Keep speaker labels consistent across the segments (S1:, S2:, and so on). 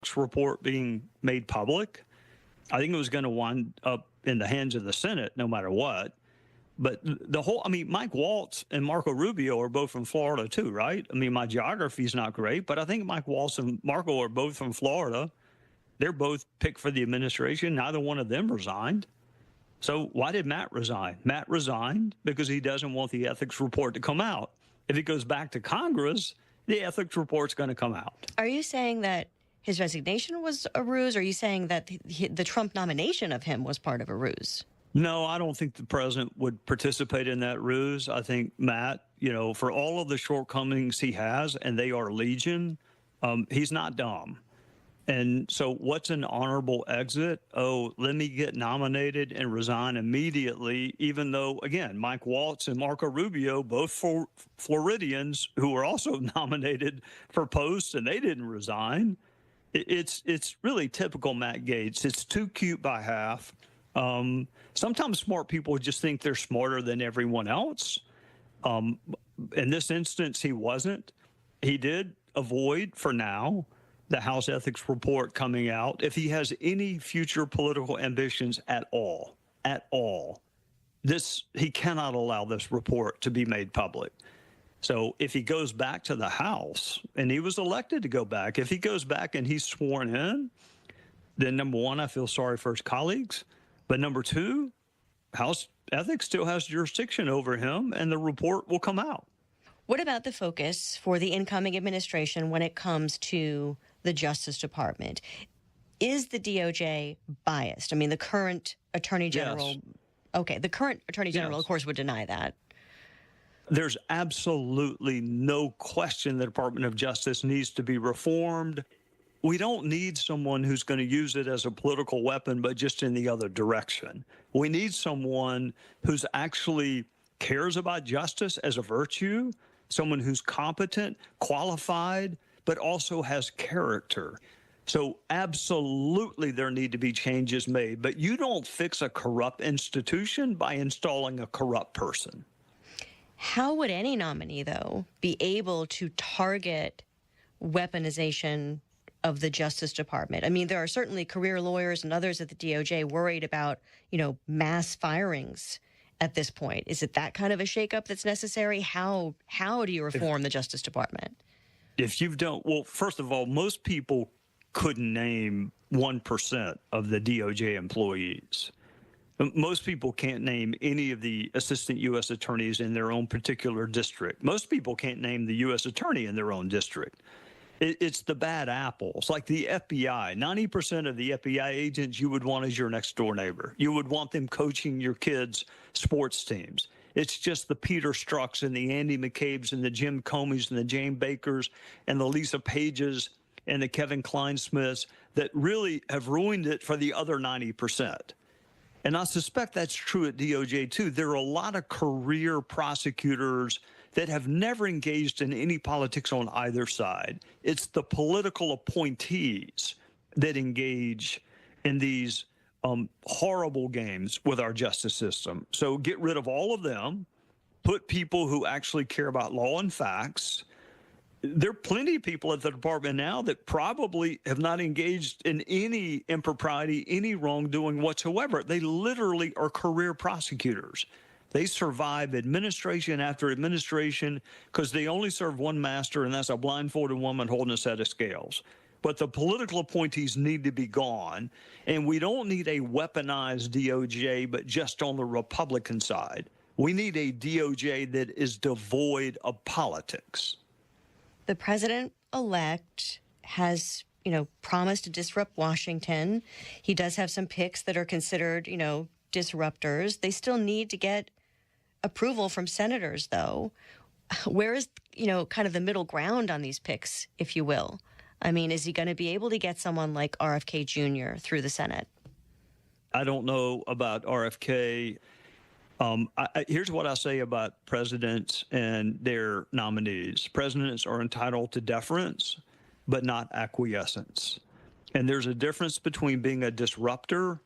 S1: ethics report being made public. I think it was going to wind up in the hands of the Senate no matter what. But Mike Waltz and Marco Rubio are both from Florida too, right? I mean, my geography is not great, but I think Mike Waltz and Marco are both from Florida. They're both picked for the administration. Neither one of them resigned. So why did Matt resign? Matt resigned because he doesn't want the ethics report to come out. If it goes back to Congress, the ethics report's going to come out.
S2: Are you saying that his resignation was a ruse, or are you saying that the Trump nomination of him was part of a ruse?
S1: No, I don't think the president would participate in that ruse. I think Matt, for all of the shortcomings he has, and they are legion, he's not dumb. And so what's an honorable exit? Oh, let me get nominated and resign immediately, even though, again, Mike Waltz and Marco Rubio, both Floridians who were also nominated for posts, and they didn't resign. It's really typical Matt Gaetz. It's too cute by half. Sometimes smart people just think they're smarter than everyone else. In this instance, he wasn't. He did avoid, for now, the House ethics report coming out. If he has any future political ambitions at all, he cannot allow this report to be made public. So if he goes back to the House, and he was elected to go back, if he goes back and he's sworn in, then number one, I feel sorry for his colleagues. But number two, House ethics still has jurisdiction over him, and the report will come out.
S2: What about the focus for the incoming administration when it comes to the Justice Department? Is the DOJ biased? I mean, the current Attorney General...
S1: Yes.
S2: Okay, the current Attorney General,
S1: Yes.
S2: of course, would deny that.
S1: There's absolutely no question the Department of Justice needs to be reformed. We don't need someone who's going to use it as a political weapon, but just in the other direction. We need someone who's actually cares about justice as a virtue, someone who's competent, qualified, but also has character. So absolutely there need to be changes made, but you don't fix a corrupt institution by installing a corrupt person.
S2: How would any nominee, though, be able to target weaponization of the Justice Department? I mean, there are certainly career lawyers and others at the DOJ worried about, mass firings at this point. Is it that kind of a shakeup that's necessary? How do you reform the Justice Department?
S1: Well, first of all, most people couldn't name 1% of the DOJ employees. Most people can't name any of the assistant U.S. attorneys in their own particular district. Most people can't name the U.S. attorney in their own district. It's the bad apples, like the FBI. 90% of the FBI agents you would want as your next door neighbor. You would want them coaching your kids' sports teams. It's just the Peter Strzok's and the Andy McCabe's and the Jim Comeys and the Jane Bakers and the Lisa Pages and the Kevin Kleinsmiths that really have ruined it for the other 90%. And I suspect that's true at DOJ, too. There are a lot of career prosecutors that have never engaged in any politics on either side. It's the political appointees that engage in these horrible games with our justice system. So get rid of all of them, put people who actually care about law and facts. There are plenty of people at the department now that probably have not engaged in any impropriety, any wrongdoing whatsoever. They literally are career prosecutors. They survive administration after administration because they only serve one master, and that's a blindfolded woman holding a set of scales. But the political appointees need to be gone, and we don't need a weaponized DOJ, but just on the Republican side. We need a DOJ that is devoid of politics.
S2: The president-elect has, promised to disrupt Washington. He does have some picks that are considered, disruptors. They still need to get approval from senators, though. Where is, kind of the middle ground on these picks, if you will? I mean, is he going to be able to get someone like RFK Jr. through the Senate?
S1: I don't know about RFK. Here's what I say about presidents and their nominees. Presidents are entitled to deference, but not acquiescence. And there's a difference between being a disruptor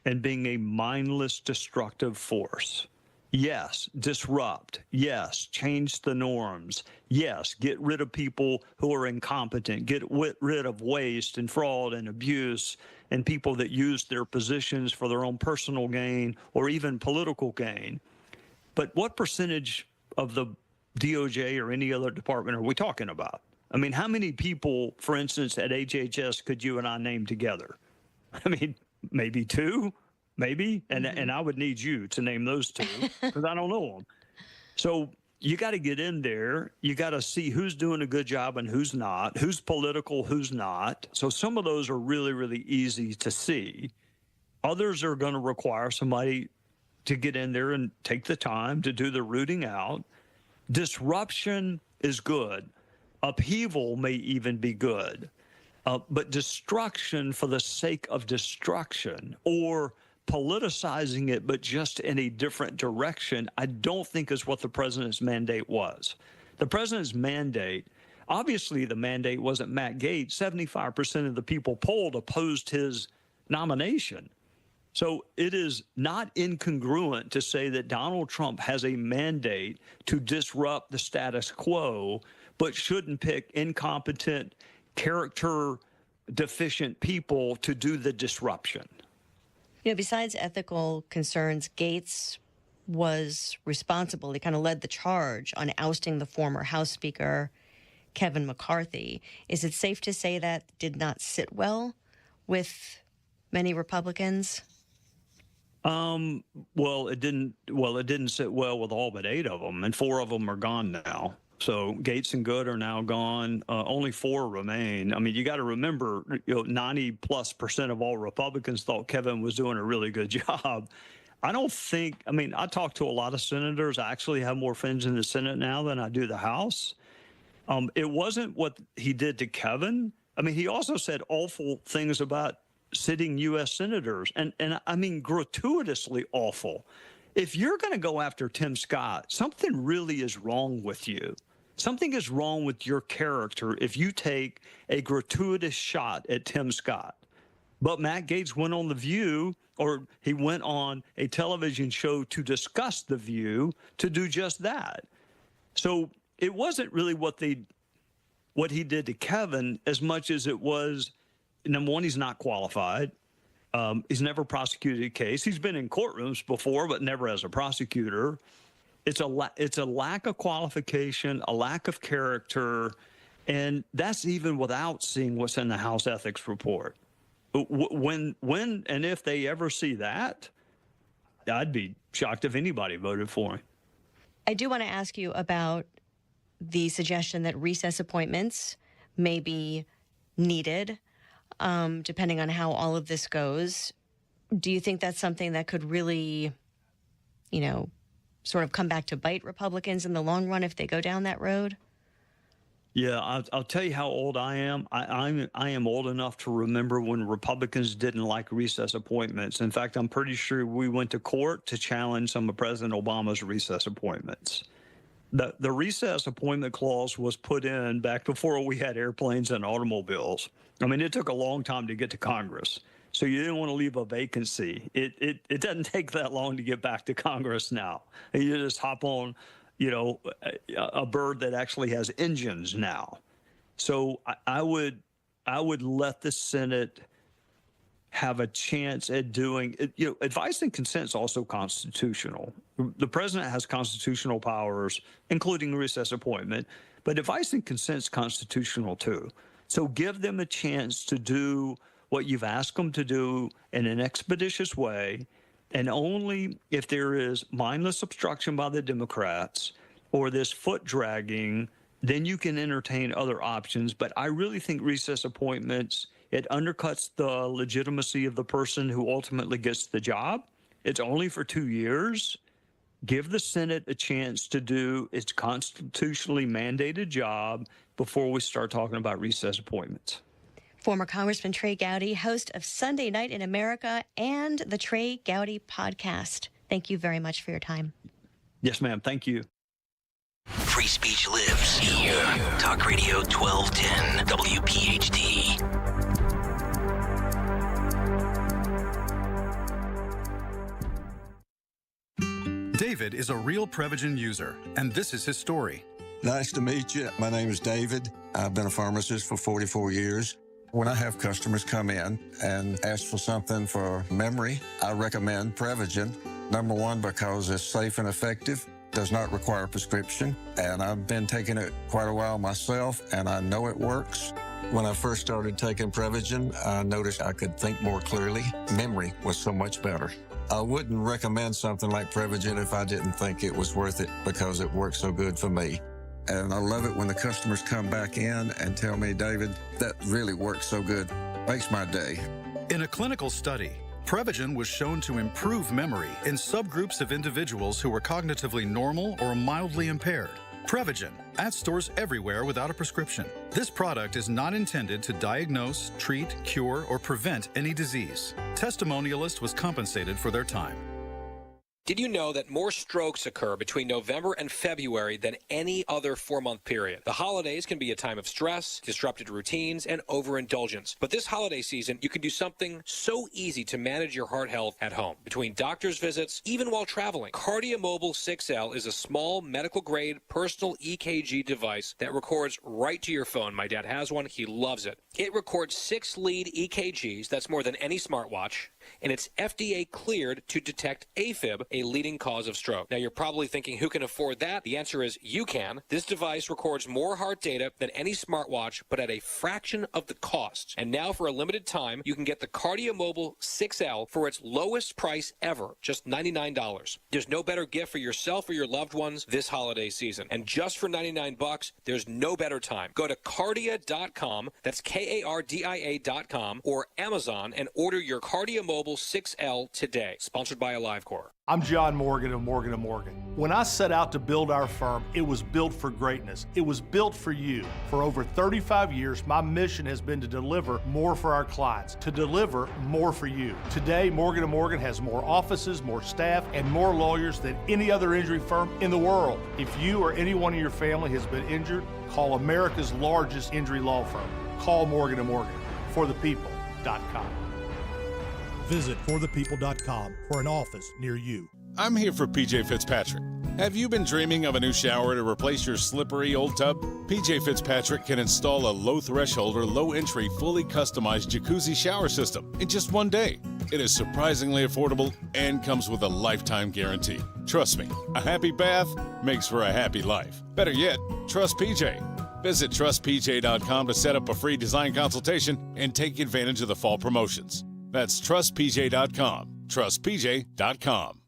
S1: and being a mindless, destructive force. Yes, disrupt. Yes, change the norms. Yes, get rid of people who are incompetent. Get rid of waste and fraud and abuse and people that use their positions for their own personal gain or even political gain. But what percentage of the DOJ or any other department are we talking about? I mean, how many people, for instance, at HHS could you and I name together? I mean, maybe two, maybe, and I would need you to name those two because I don't know them. So you got to get in there. You got to see who's doing a good job and who's not, who's political, who's not. So some of those are really, really easy to see. Others are going to require somebody to get in there and take the time to do the rooting out. Disruption is good. Upheaval may even be good. But destruction for the sake of destruction or politicizing it, but just in a different direction, I don't think is what the president's mandate was. The president's mandate, obviously the mandate wasn't Matt Gaetz. 75% of the people polled opposed his nomination. So it is not incongruent to say that Donald Trump has a mandate to disrupt the status quo, but shouldn't pick incompetent, character deficient people to do the disruption.
S2: You know, besides ethical concerns, Gaetz was responsible. He kind of led the charge on ousting the former House Speaker, Kevin McCarthy. Is it safe to say that did not sit well with many Republicans?
S1: Well, it didn't sit well with all but 8 of them, and 4 of them are gone now. So Gaetz and Good are now gone. Only 4 remain. I mean, you got to remember, 90+% of all Republicans thought Kevin was doing a really good job. I talked to a lot of senators. I actually have more friends in the Senate now than I do the House. It wasn't what he did to Kevin. I mean, he also said awful things about sitting U.S. senators, and I mean gratuitously awful. If you're going to go after Tim Scott, something really is wrong with you. Something is wrong with your character if you take a gratuitous shot at Tim Scott. But Matt Gaetz went on The View, or he went on a television show to discuss The View to do just that. So it wasn't really what he did to Kevin as much as it was, number one, he's not qualified. He's never prosecuted a case. He's been in courtrooms before, but never as a prosecutor. It's a lack of qualification, a lack of character, and that's even without seeing what's in the House Ethics Report. When and if they ever see that, I'd be shocked if anybody voted for him.
S2: I do want to ask you about the suggestion that recess appointments may be needed, depending on how all of this goes. Do you think that's something that could really, sort of come back to bite Republicans in the long run if they go down that road?
S1: Yeah, I'll tell you how old I am. I am old enough to remember when Republicans didn't like recess appointments. In fact, I'm pretty sure we went to court to challenge some of President Obama's recess appointments. The recess appointment clause was put in back before we had airplanes and automobiles. I mean, it took a long time to get to Congress. So you didn't want to leave a vacancy. It doesn't take that long to get back to Congress now. You just hop on, a bird that actually has engines now. So I would let the Senate have a chance at doing it. Advice and consent is also constitutional. The president has constitutional powers, including recess appointment, but advice and consent is constitutional too. So give them a chance to do what you've asked them to do in an expeditious way, and only if there is mindless obstruction by the Democrats or this foot dragging, then you can entertain other options. But I really think recess appointments, it undercuts the legitimacy of the person who ultimately gets the job. It's only for 2 years. Give the Senate a chance to do its constitutionally mandated job before we start talking about recess appointments.
S2: Former Congressman Trey Gowdy, host of Sunday Night in America and the Trey Gowdy podcast. Thank you very much for your time.
S1: Yes, ma'am. Thank you.
S3: Free speech lives here. Talk Radio 1210 WPHT.
S4: David is a real Prevagen user, and this is his story.
S5: Nice to meet you. My name is David. I've been a pharmacist for 44 years. When I have customers come in and ask for something for memory, I recommend Prevagen. Number one, because it's safe and effective, does not require a prescription, and I've been taking it quite a while myself, and I know it works. When I first started taking Prevagen, I noticed I could think more clearly. Memory was so much better. I wouldn't recommend something like Prevagen if I didn't think it was worth it because it works so good for me. And I love it when the customers come back in and tell me, David, that really works so good. Makes my day.
S4: In a clinical study, Prevagen was shown to improve memory in subgroups of individuals who were cognitively normal or mildly impaired. Prevagen, at stores everywhere without a prescription. This product is not intended to diagnose, treat, cure, or prevent any disease. Testimonialist was compensated for their time.
S6: Did you know that more strokes occur between November and February than any other 4-month period? The holidays can be a time of stress, disrupted routines, and overindulgence. But this holiday season, you can do something so easy to manage your heart health at home. Between doctor's visits, even while traveling, KardioMobile 6L is a small medical-grade personal EKG device that records right to your phone. My dad has one. He loves it. It records 6 lead EKGs. That's more than any smartwatch. And it's FDA cleared to detect AFib, a leading cause of stroke. Now, you're probably thinking, who can afford that? The answer is you can. This device records more heart data than any smartwatch, but at a fraction of the cost. And now, for a limited time, you can get the KardioMobile 6L for its lowest price ever, just $99. There's no better gift for yourself or your loved ones this holiday season. And just for $99, there's no better time. Go to Kardia.com, that's Kardia.com, or Amazon, and order your KardioMobile 6L today. Sponsored by AliveCor.
S7: I'm John Morgan of Morgan & Morgan. When I set out to build our firm, it was built for greatness. It was built for you. For over 35 years, my mission has been to deliver more for our clients, to deliver more for you. Today, Morgan & Morgan has more offices, more staff, and more lawyers than any other injury firm in the world. If you or anyone in your family has been injured, call America's largest injury law firm. Call Morgan & Morgan. ForThePeople.com.
S8: Visit forthepeople.com for an office near you.
S9: I'm here for PJ Fitzpatrick. Have you been dreaming of a new shower to replace your slippery old tub? PJ Fitzpatrick can install a low-threshold or low-entry, fully customized jacuzzi shower system in just one day. It is surprisingly affordable and comes with a lifetime guarantee. Trust me, a happy bath makes for a happy life. Better yet, trust PJ. Visit trustpj.com to set up a free design consultation and take advantage of the fall promotions. That's trustpj.com. Trustpj.com.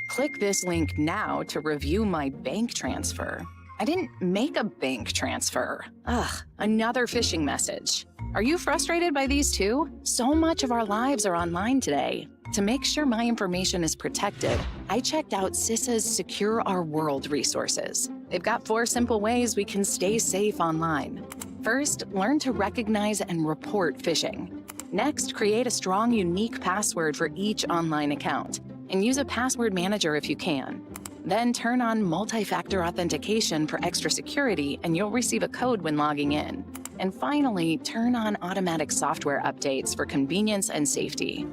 S10: Click this link now to review my bank transfer. I didn't make a bank transfer. Ugh, another phishing message. Are you frustrated by these too? So much of our lives are online today. To make sure my information is protected, I checked out CISA's Secure Our World resources. They've got 4 simple ways we can stay safe online. First, learn to recognize and report phishing. Next, create a strong, unique password for each online account, and use a password manager if you can. Then turn on multi-factor authentication for extra security, and you'll receive a code when logging in. And finally, turn on automatic software updates for convenience and safety.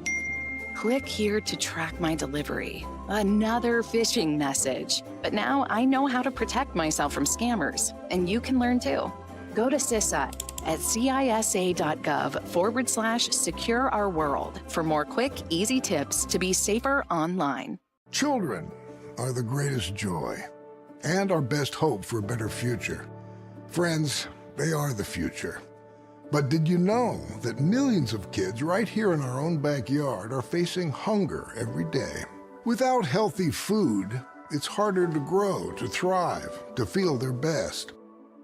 S10: Click here to track my delivery. Another phishing message. But now I know how to protect myself from scammers, and you can learn too. Go to CISA at cisa.gov/Secure Our World for more quick, easy tips to be safer online.
S11: Children are the greatest joy and our best hope for a better future. Friends, they are the future. But did you know that millions of kids right here in our own backyard are facing hunger every day? Without healthy food, it's harder to grow, to thrive, to feel their best.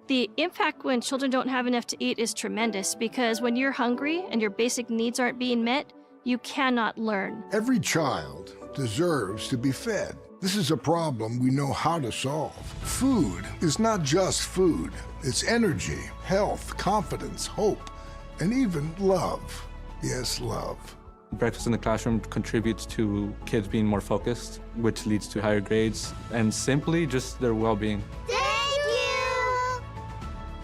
S12: The impact when children don't have enough to eat is tremendous because when you're hungry and your basic needs aren't being met, you cannot learn.
S11: Every child deserves to be fed. This is a problem we know how to solve. Food is not just food. It's energy, health, confidence, hope, and even love. Yes, love.
S13: Breakfast in the classroom contributes to kids being more focused, which leads to higher grades, and simply just their well-being.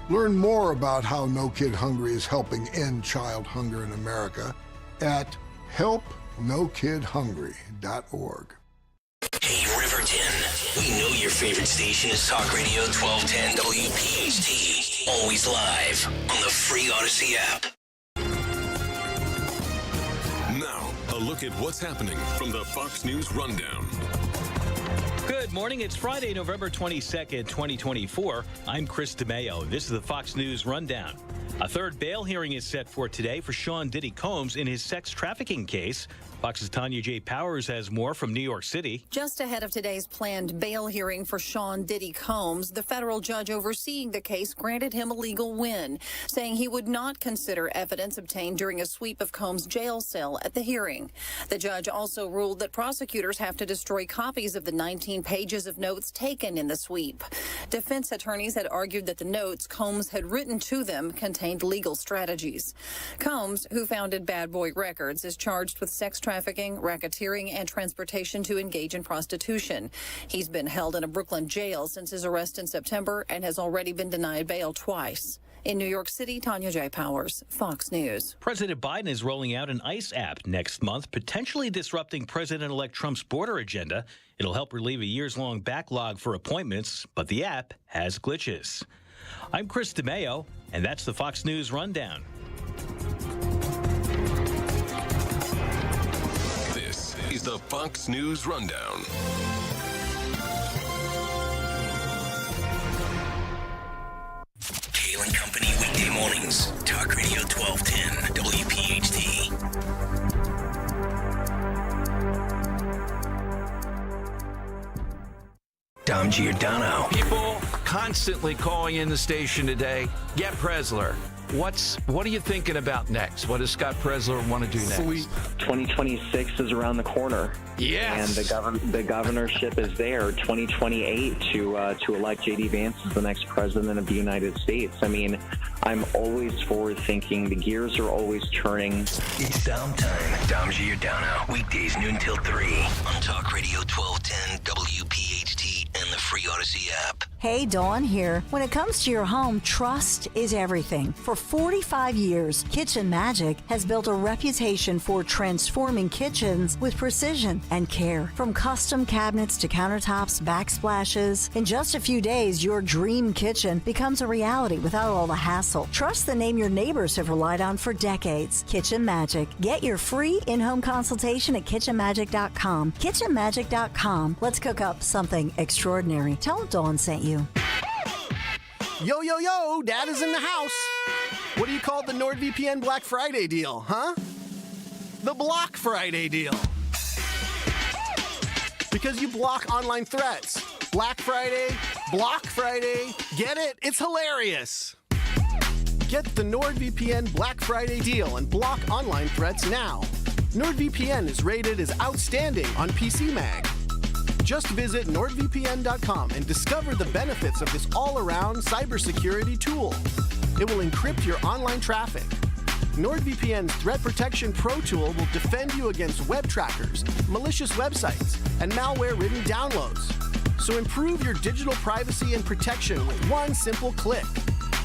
S11: Learn more about how No Kid Hungry is helping end child hunger in America at helpnokidhungry.org.
S3: Hey, Riverton. We know your favorite station is Talk Radio 1210 WPHT. Always live on the free Odyssey app.
S14: Now, a look at what's happening from the Fox News Rundown.
S15: Good morning. It's Friday, November 22nd, 2024. I'm Chris DeMayo. This is the Fox News Rundown. A third bail hearing is set for today for Sean Diddy Combs in his sex trafficking case. Fox's Tanya J. Powers has more from New York City.
S16: Just ahead of today's planned bail hearing for Sean Diddy Combs, the federal judge overseeing the case granted him a legal win, saying he would not consider evidence obtained during a sweep of Combs' jail cell at the hearing. The judge also ruled that prosecutors have to destroy copies of the 19 pages of notes taken in the sweep. Defense attorneys had argued that the notes Combs had written to them contained legal strategies. Combs, who founded Bad Boy Records, is charged with sex trafficking, racketeering, and transportation to engage in prostitution. He's been held in a Brooklyn jail since his arrest in September and has already been denied bail twice. In New York City, Tanya J. Powers, Fox News.
S15: President Biden is rolling out an ICE app next month, potentially disrupting President-elect Trump's border agenda. It'll help relieve a years-long backlog for appointments, but the app has glitches. I'm Chris DeMayo, and that's the Fox News Rundown.
S14: This is the Fox News Rundown.
S3: Kayal and Company weekday mornings. Talk Radio 1210 WPHT. Dom Giordano.
S17: People constantly calling in the station today. Get Presler. What are you thinking about next? What does Scott Presler want to do next?
S18: Sweet. 2026 is around the corner.
S17: Yes.
S18: And the governorship is there, 2028, to elect J.D. Vance as the next president of the United States. I mean, I'm always forward thinking. The gears are always turning.
S3: It's Dom time. Dom Giordano. Weekdays noon till 3 on Talk Radio 1210 WPHT and the free Odyssey app.
S19: Hey, Dawn here. When it comes to your home, trust is everything. For 45 years, Kitchen Magic has built a reputation for transforming kitchens with precision and care. From custom cabinets to countertops, backsplashes, in just a few days, your dream kitchen becomes a reality without all the hassle. Trust the name your neighbors have relied on for decades. Kitchen Magic. Get your free in-home consultation at kitchenmagic.com. Kitchenmagic.com. Let's cook up something extraordinary. Tell Dawn sent you.
S20: Yo, yo, yo, Dad is in the house. What do you call the NordVPN Black Friday deal, huh? The Block Friday deal. Because you block online threats. Black Friday, Block Friday. Get it? It's hilarious. Get the NordVPN Black Friday deal and block online threats now. NordVPN is rated as outstanding on PC Mag. Just visit NordVPN.com and discover the benefits of this all-around cybersecurity tool. It will encrypt your online traffic. NordVPN's Threat Protection Pro tool will defend you against web trackers, malicious websites, and malware-ridden downloads. So improve your digital privacy and protection with one simple click.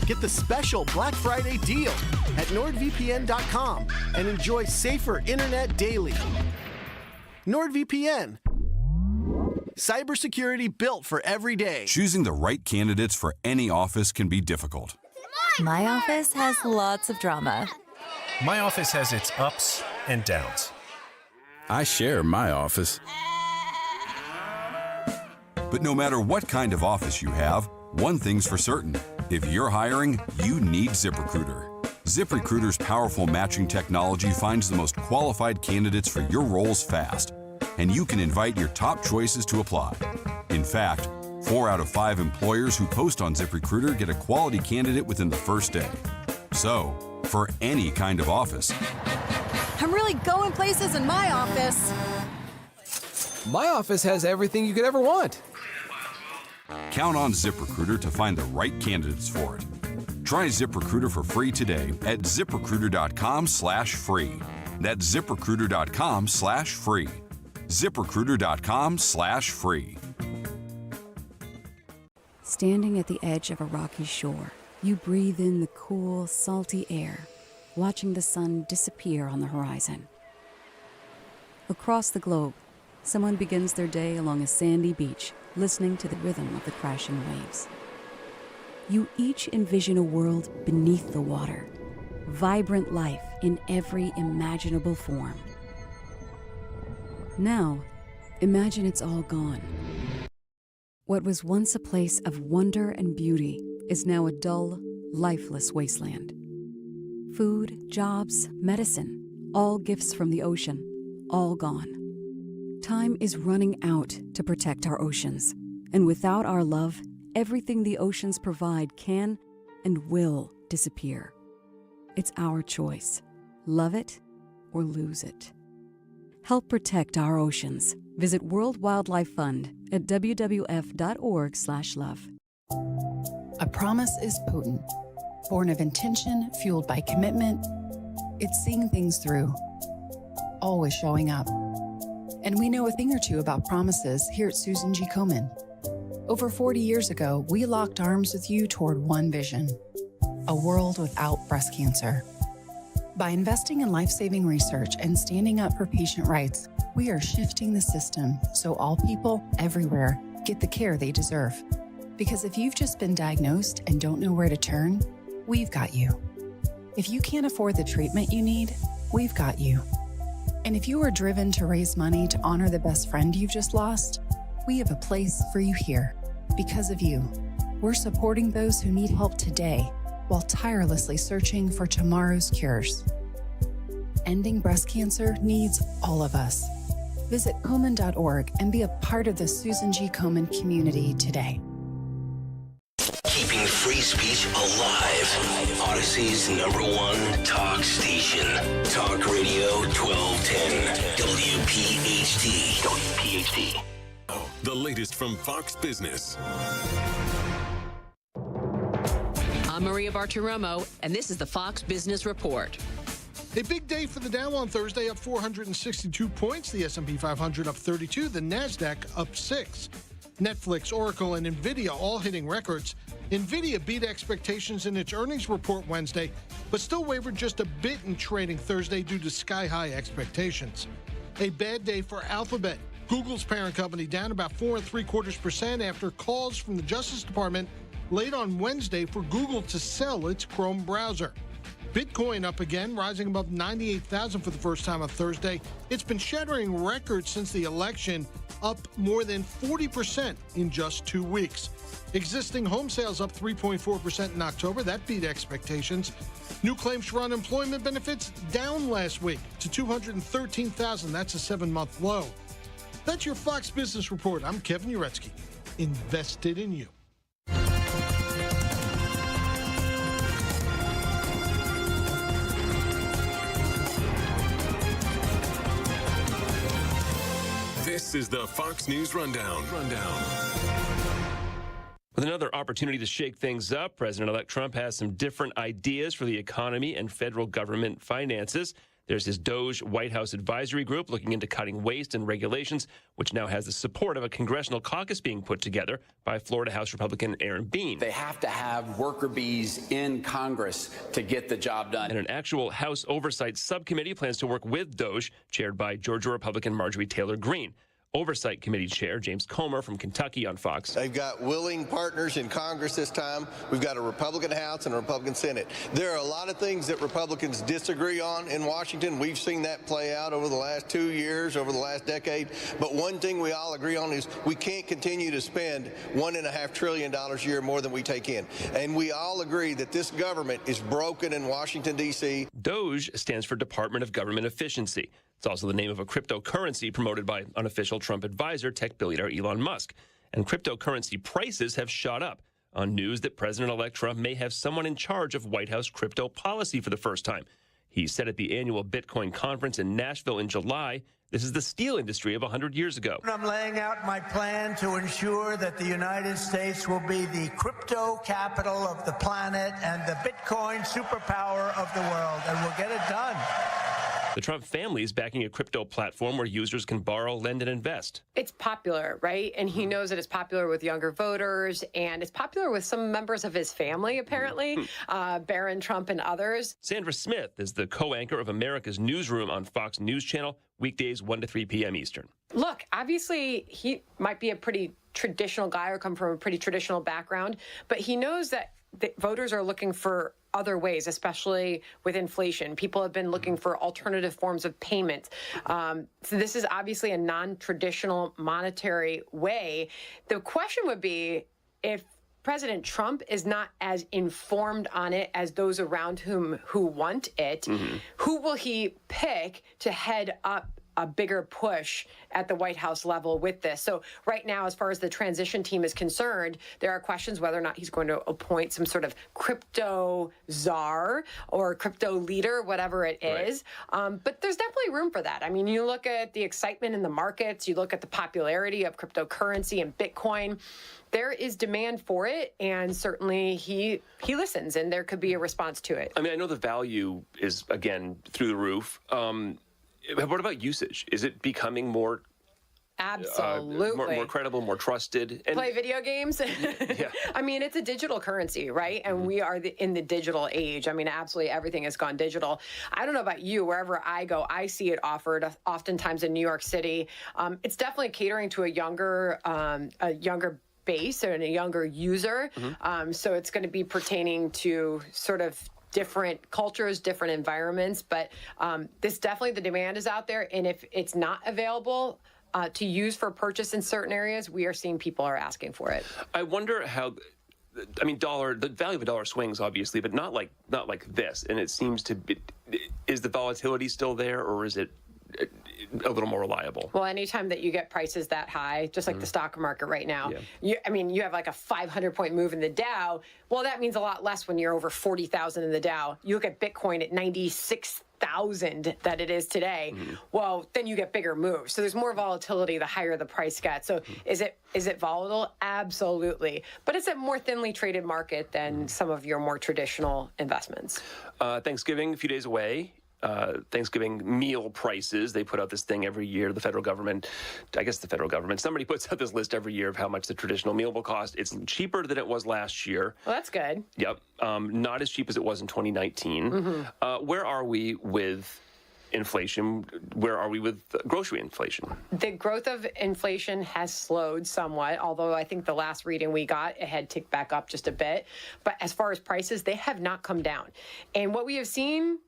S20: Get the special Black Friday deal at NordVPN.com and enjoy safer internet daily. NordVPN. Cybersecurity built for every day.
S21: Choosing the right candidates for any office can be difficult.
S22: My office has lots of drama.
S23: My office has its ups and downs.
S21: I share my office. But no matter what kind of office you have, one thing's for certain. If you're hiring, you need ZipRecruiter. ZipRecruiter's powerful matching technology finds the most qualified candidates for your roles fast, and you can invite your top choices to apply. In fact, 4 out of 5 employers who post on ZipRecruiter get a quality candidate within the first day. So, for any kind of office.
S24: I'm really going places in my office.
S25: My office has everything you could ever want.
S21: Count on ZipRecruiter to find the right candidates for it. Try ZipRecruiter for free today at ZipRecruiter.com/free. That's ZipRecruiter.com/free. ZipRecruiter.com/free.
S26: Standing at the edge of a rocky shore, you breathe in the cool, salty air, watching the sun disappear on the horizon. Across the globe, someone begins their day along a sandy beach, listening to the rhythm of the crashing waves. You each envision a world beneath the water, vibrant life in every imaginable form. Now, imagine it's all gone. What was once a place of wonder and beauty is now a dull, lifeless wasteland. Food, jobs, medicine, all gifts from the ocean, all gone. Time is running out to protect our oceans, and without our love, everything the oceans provide can and will disappear. It's our choice. Love it or lose it. Help protect our oceans. Visit World Wildlife Fund at wwf.org/love.
S1: A promise is potent, born of intention, fueled by commitment. It's seeing things through, always showing up. And we know a thing or two about promises here at Susan G. Komen. Over 40 years ago, we locked arms with you toward one vision: a world without breast cancer. By investing in life-saving research and standing up for patient rights, we are shifting the system so all people everywhere get the care they deserve. Because if you've just been diagnosed and don't know where to turn, we've got you. If you can't afford the treatment you need, we've got you. And if you are driven to raise money to honor the best friend you've just lost, we have a place for you here. Because of you, we're supporting those who need help today while tirelessly searching for tomorrow's cures. Ending breast cancer needs all of us. Visit Komen.org and be a part of the Susan G. Komen community today.
S3: Keeping free speech alive. Odyssey's #1 talk station. Talk Radio 1210. WPHT. WPHT.
S14: The latest from Fox Business.
S2: I'm Maria Bartiromo, and this is the Fox Business Report.
S4: A big day for the Dow on Thursday, up 462 points. The S&P 500 up 32. The NASDAQ up 6. Netflix, Oracle, and NVIDIA all hitting records. NVIDIA beat expectations in its earnings report Wednesday, but still wavered just a bit in trading Thursday due to sky-high expectations. A bad day for Alphabet. Google's parent company down about 4.75% after calls from the Justice Department late on Wednesday for Google to sell its Chrome browser. Bitcoin up again, rising above 98,000 for the first time on Thursday. It's been shattering records since the election, up more than 40% in just 2 weeks. Existing home sales up 3.4% in October. That beat expectations. New claims for unemployment benefits down last week to 213,000. That's a 7-month low. That's your Fox Business Report. I'm Kevin Uretsky. Invested in you.
S14: This is the Fox News Rundown.
S5: With another opportunity to shake things up, President-elect Trump has some different ideas for the economy and federal government finances. There's his DOGE White House Advisory Group looking into cutting waste and regulations, which now has the support of a congressional caucus being put together by Florida House Republican Aaron Bean.
S6: They have to have worker bees in Congress to get the job done.
S5: And an actual House Oversight Subcommittee plans to work with DOGE, chaired by Georgia Republican Marjorie Taylor Greene. Oversight Committee Chair James Comer from Kentucky on Fox.
S7: They've got willing partners in Congress this time. We've got a Republican House and a Republican Senate. There are a lot of things that Republicans disagree on in Washington. We've seen that play out over the last 2 years, over the last decade. But one thing we all agree on is we can't continue to spend $1.5 trillion a year more than we take in. And we all agree that this government is broken in Washington, D.C.
S5: DOGE stands for Department of Government Efficiency. It's also the name of a cryptocurrency promoted by unofficial Trump advisor, tech billionaire Elon Musk. And cryptocurrency prices have shot up on news that President-elect Trump may have someone in charge of White House crypto policy for the first time. He said at the annual Bitcoin conference in Nashville in July, this is the steel industry of 100 years ago.
S27: I'm laying out my plan to ensure that the United States will be the crypto capital of the planet and the Bitcoin superpower of the world, and we'll get it done.
S5: The Trump family is backing a crypto platform where users can borrow, lend, and invest.
S8: It's popular, right? And he knows that it's popular with younger voters, and it's popular with some members of his family, apparently, Barron Trump and others.
S5: Sandra Smith is the co-anchor of America's Newsroom on Fox News Channel, weekdays 1 to 3 p.m. Eastern.
S8: Look, obviously, he might be a pretty traditional guy or come from a pretty traditional background, but he knows that the voters are looking for other ways, especially with inflation. People have been looking for alternative forms of payment. So this is obviously a non-traditional monetary way. The question would be, if President Trump is not as informed on it as those around who want it, who will he pick to head up a bigger push at the White House level with this? So right now, as far as the transition team is concerned, there are questions whether or not he's going to appoint some sort of crypto czar or crypto leader, whatever it is. But there's definitely room for that. I mean, you look at the excitement in the markets, you look at the popularity of cryptocurrency and Bitcoin. There is demand for it, and certainly he listens, and there could be a response to it.
S5: I mean, I know the value is, again, through the roof. What about usage? Is it becoming more
S8: absolutely
S5: more credible, more trusted?
S8: And play video games? Yeah. I mean, it's a digital currency, right? And we are in the digital age. I mean, absolutely everything has gone digital. I don't know about you. Wherever I go, I see it offered, oftentimes in New York City. It's definitely catering to a younger base and a younger user. So it's going to be pertaining to sort of different cultures, different environments, but this definitely, the demand is out there, and if it's not available to use for purchase in certain areas, we are seeing people are asking for it.
S5: I wonder how, I mean, the value of a dollar swings, obviously, but not like this, and it seems to be, is the volatility still there, or is it a little more reliable?
S8: Well, anytime that you get prices that high, just like the stock market right now, you have like a 500-point move in the Dow. Well, that means a lot less when you're over 40,000 in the Dow. You look at Bitcoin at 96,000 that it is today. Well, then you get bigger moves. So there's more volatility the higher the price gets. So is it volatile? Absolutely. But it's a more thinly traded market than some of your more traditional investments.
S5: Thanksgiving, a few days away. Thanksgiving meal prices. They put out this thing every year. The federal government, somebody puts out this list every year of how much the traditional meal will cost. It's cheaper than it was last year.
S8: Well, that's good.
S5: Yep. Not as cheap as it was in 2019. Where are we with inflation? Where are we with grocery inflation?
S8: The growth of inflation has slowed somewhat, although I think the last reading we got, it had ticked back up just a bit. But as far as prices, they have not come down. And what we have seen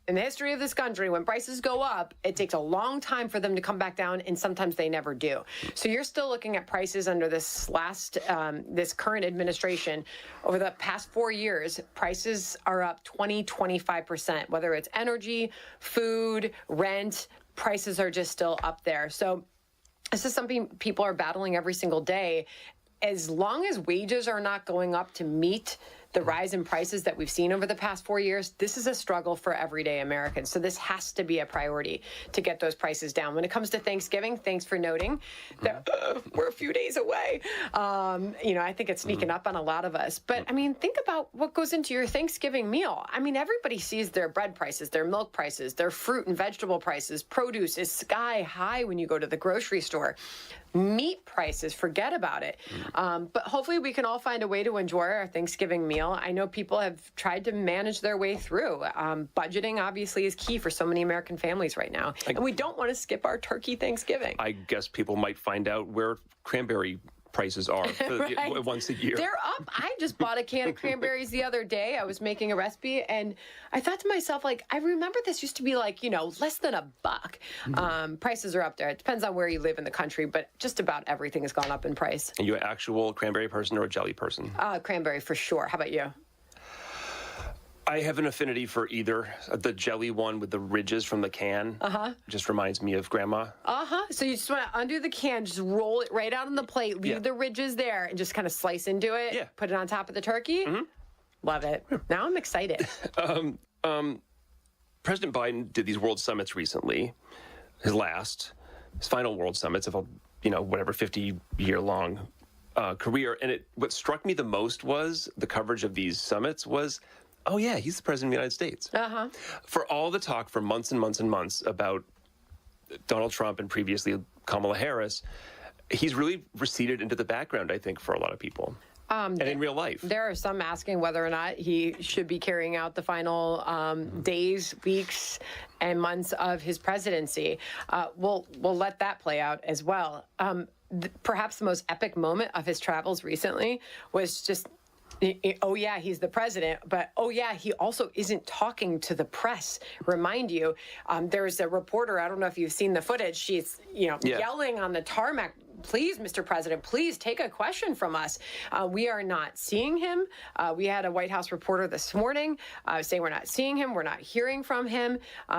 S8: in the history of this country, when prices go up, it takes a long time for them to come back down, and sometimes they never do. So you're still looking at prices under this current administration. Over the past 4 years, prices are up 20-25%, whether it's energy, food, rent, prices are just still up there. So this is something people are battling every single day. As long as wages are not going up to meet the rise in prices that we've seen over the past 4 years, this is a struggle for everyday Americans. So this has to be a priority to get those prices down. When it comes to Thanksgiving, thanks for noting that we're a few days away. I think it's sneaking up on a lot of us. But, I mean, think about what goes into your Thanksgiving meal. I mean, everybody sees their bread prices, their milk prices, their fruit and vegetable prices. Produce is sky high when you go to the grocery store. Meat prices, forget about it. But hopefully we can all find a way to enjoy our Thanksgiving meal. I know people have tried to manage their way through. Budgeting obviously is key for so many American families right now. And we don't want to skip our turkey Thanksgiving.
S5: I guess people might find out where cranberry prices are
S8: right.
S5: Once a year.
S8: They're up. I just bought a can of cranberries the other day. I was making a recipe, and I thought to myself, I remember this used to be less than $1. Prices are up there. It depends on where you live in the country, but just about everything has gone up in price.
S5: Are you an actual cranberry person or a jelly person?
S8: Cranberry for sure. How about you?
S5: I have an affinity for either. The jelly one with the ridges from the can just reminds me of Grandma.
S8: So you just want to undo the can, just roll it right out on the plate, leave the ridges there, and just kind of slice into it, put it on top of the turkey. Love it. Now I'm excited.
S5: President Biden did these world summits recently, his final world summits of a 50-year-long career. And what struck me the most was the coverage of these summits was oh, yeah, he's the president of the United States.
S8: Uh-huh.
S5: For all the talk for months and months and months about Donald Trump and previously Kamala Harris, he's really receded into the background, I think, for a lot of people. And in real life.
S8: There are some asking whether or not he should be carrying out the final days, weeks, and months of his presidency. We'll let that play out as well. Perhaps the most epic moment of his travels recently was just, oh, yeah, he's the president, but, oh, yeah, he also isn't talking to the press. Remind you, there's a reporter, I don't know if you've seen the footage, she's, yelling on the tarmac, please, Mr. President, please take a question from us. We are not seeing him. We had a White House reporter this morning saying we're not seeing him, we're not hearing from him.